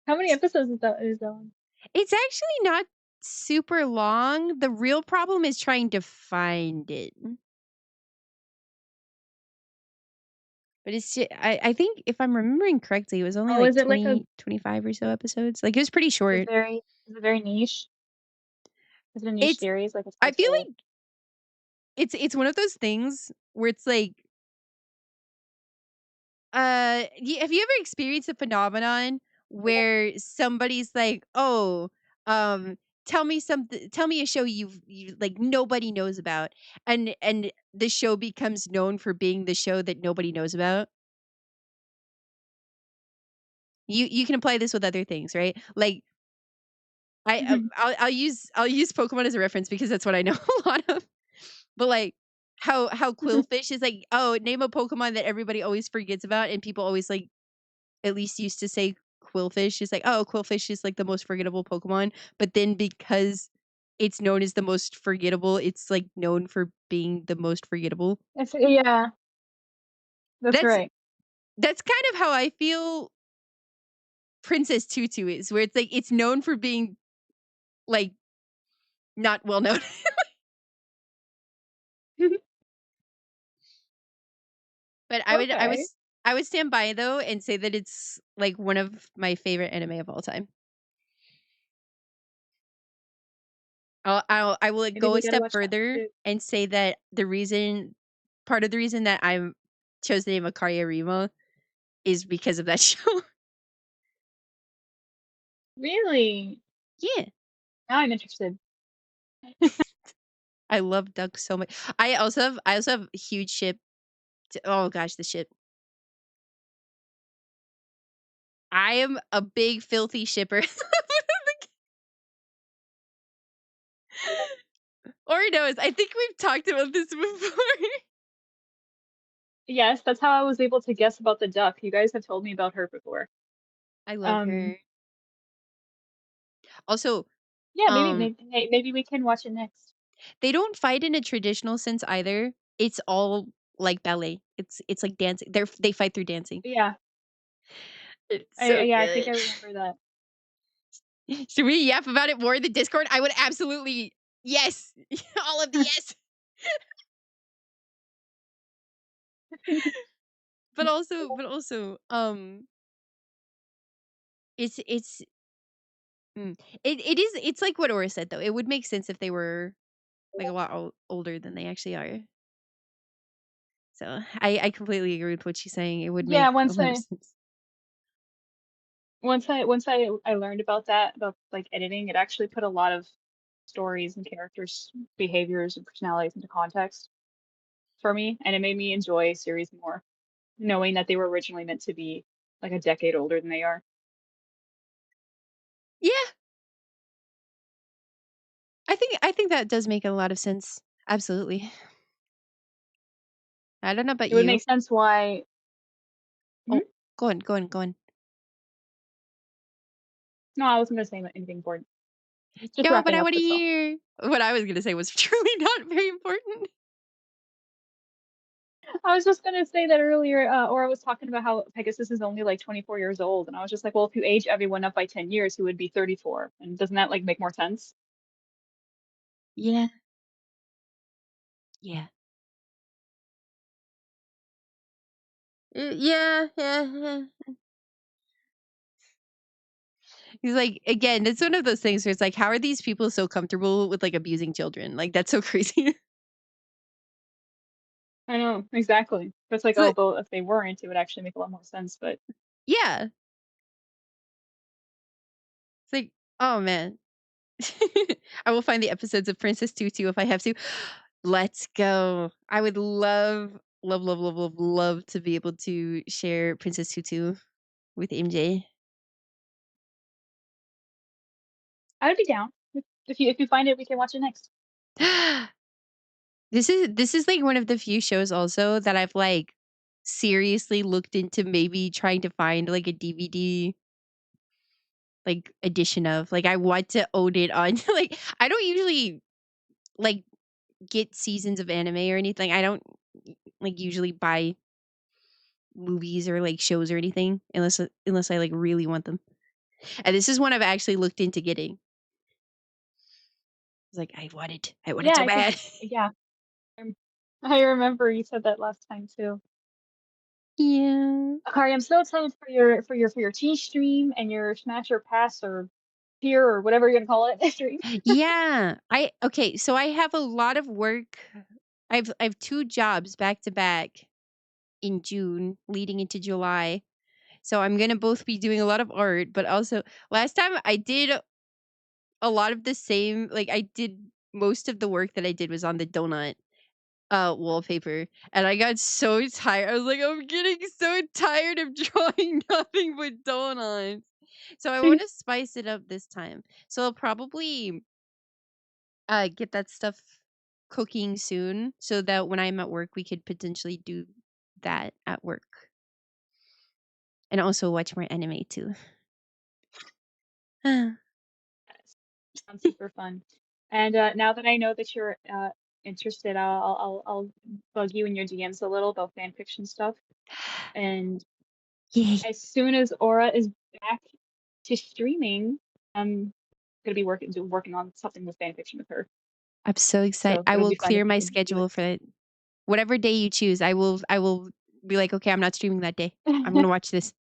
how many episodes is that one? It's actually not super long. The real problem is trying to find it. But I think if I'm remembering correctly, it was only Oh, like is it like a 25 or so episodes. Like it was pretty short. is it very niche? Is it a niche It's series? Like it's I hard feel to. like it's one of those things where it's like have you ever experienced a phenomenon where somebody's like, "Oh, um tell me a show you like nobody knows about." And the show becomes known for being the show that nobody knows about. You can apply this with other things, right? Like Mhm. I'll use Pokemon as a reference because that's what I know a lot of. But like how Quillfish is like, "Oh, name a Pokemon that everybody always forgets about," and people always like at least used to say Quillfish is like, "Oh, Quillfish is like the most forgettable Pokemon." But then because it's known as the most forgettable, it's like known for being the most forgettable. Yeah, that's That's right. that's kind of how I feel Princess Tutu is, where it's like it's known for being like not well known. But Okay. I would stand by though and say that it's like one of my favorite anime of all time. I will Maybe go we a gotta step watch that one further too. and say that the reason part of the reason that I chose the name Akari Arima is because of that show. Really? Yeah. Now I'm interested. I love ducks so much. I also have a huge ship oh gosh, the ship. I am a big filthy shipper. Or knows, I think we've talked about this before. Yes, that's how I was able to guess about the duck. You guys have told me about her before. I love Um, her. Also, yeah, um, maybe we can watch it next. they don't fight in a traditional sense either. It's all like ballet. It's like dancing. They fight through dancing. Yeah, It's so yeah, I think I good. remember that. Should we yap about it more in the Discord? I would absolutely yes. All of the yes. But also, it's mm, it is it's like what Aura said though. It would make sense if they were like a lot older than they actually are. So I completely agree with what she's saying. It would Yeah, make a lot of sense. I learned about that, about like editing, it actually put a lot of stories and characters' behaviors and personalities into context for me, and it made me enjoy series more, knowing that they were originally meant to be like a decade older than they are. Yeah, I think that does make a lot of sense. Absolutely. I don't know about It would you. make sense why. Oh, Hmm? go on. No, I wasn't gonna say anything important. Just Yeah, but wrapping I up. want to That's all. hear. What I was gonna say was truly not very important. I was just gonna say that earlier, or I was talking about how Pegasus is only like 24 years old, and I was just like, well, if you age everyone up by 10 years, he would be 34, and doesn't that like make more sense? Yeah, yeah. Yeah. He's like, again, it's one of those things where it's like, how are these people so comfortable with like abusing children? Like, that's so crazy. I know, exactly. But it's like, So although if they weren't, it would actually make a lot more sense. But yeah, it's like, oh man. I will find the episodes of Princess Tutu if I have to. Let's go. I would love to be able to share Princess Tutu with MJ. I would be down. If you find it, we can watch it next. This is like one of the few shows also that I've like seriously looked into maybe trying to find like a DVD like edition of. Like I want to own it on like I don't usually like get seasons of anime or anything. I don't like usually buy movies or like shows or anything unless I like really want them. And this is one I've actually looked into getting. It's like I want it. I want it Yeah, so I think bad. yeah. I remember you said that last time too. Yeah. Akari, I'm so excited for your tea stream and your smash or pass or peer or whatever you're gonna call it stream. Yeah. Okay, so I have a lot of work. I have 2 jobs back to back in June leading into July. So I'm going to both be doing a lot of art, but also last time I did a lot of the same like I did most of the work that I did was on the donut wallpaper, and I got so tired. I was like, I'm getting so tired of drawing nothing but donuts. So I want to spice it up this time. So I'll probably get that stuff cooking soon so that when I'm at work we could potentially do that at work. And also watch more anime too. Sounds super fun. And now that I know that you're interested, I'll bug you in your DMs a little about fan fiction stuff. And Yay. as soon as Aura is back to streaming, I'm gonna be working on something with fan fiction with her. I'm so excited. So I it'll will be fun if clear we my can do schedule for it. Whatever day you choose. I will be like, okay, I'm not streaming that day. I'm gonna it. watch this.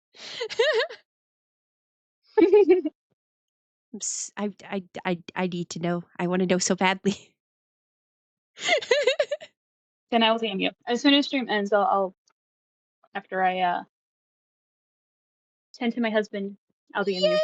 I need to know. I want to know so badly. Then I will DM you as soon as stream ends. I'll after I tend to my husband, I'll DM you.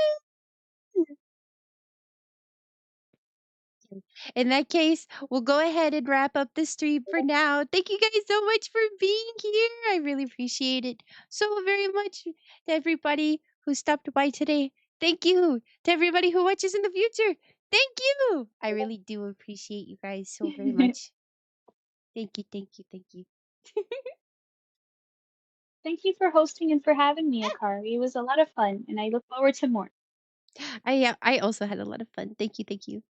In that case, we'll go ahead and wrap up the stream for now. Thank you guys so much for being here. I really appreciate it so very much to everybody who stopped by today. Thank you to everybody who watches in the future. Thank you. I really do appreciate you guys so very much. Thank you, thank you, thank you. Thank you for hosting and for having me, Akari. It was a lot of fun, and I look forward to more. I also had a lot of fun. Thank you, thank you.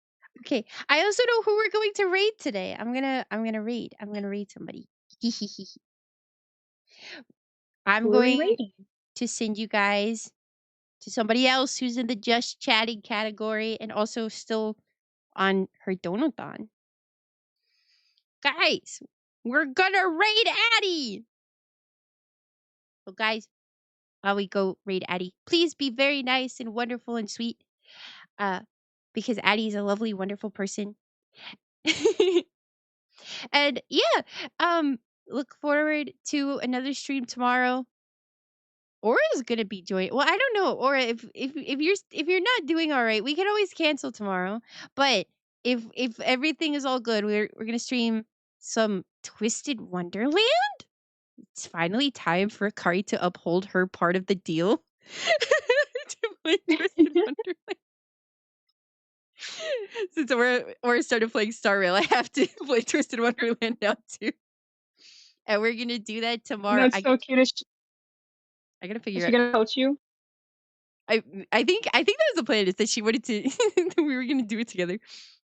Okay, I also know who we're going to raid today. I'm gonna raid. I'm gonna raid somebody. I'm Who are we going rating? to send you guys to somebody else who's in the just chatting category and also still on her donathon. Guys, we're gonna raid Addie. So guys, while we go raid Addie, please be very nice and wonderful and sweet. Because Addie is a lovely, wonderful person. And yeah, look forward to another stream tomorrow. Aura's gonna be joining. Well, I don't know, Aura. If you're not doing all right, we can always cancel tomorrow. But if everything is all good, we're gonna stream some Twisted Wonderland. It's finally time for Akari to uphold her part of the deal to play Twisted Wonderland. Since we're started playing Star Rail, I have to play Twisted Wonderland now too. And we're gonna do that tomorrow. That's so cute. I gotta Is figure she out. gonna coach you? I think that was the plan. Is that she wanted to that we were gonna do it together,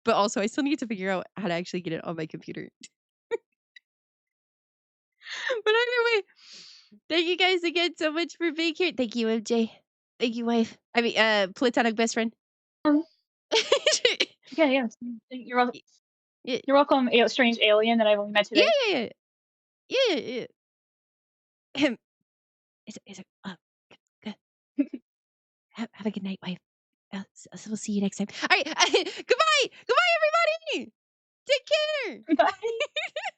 but also I still need to figure out how to actually get it on my computer. But anyway, thank you guys again so much for being here. Thank you, MJ. Thank you, wife. I mean, platonic best friend. Um, yeah. You're welcome. Yeah, You're welcome, strange alien that I've only met yeah, today. yeah, yeah, yeah. Yeah. Is it? Good. Have a good night, wife. We'll see you next time. All right. Goodbye. Goodbye, everybody. Take care. Bye.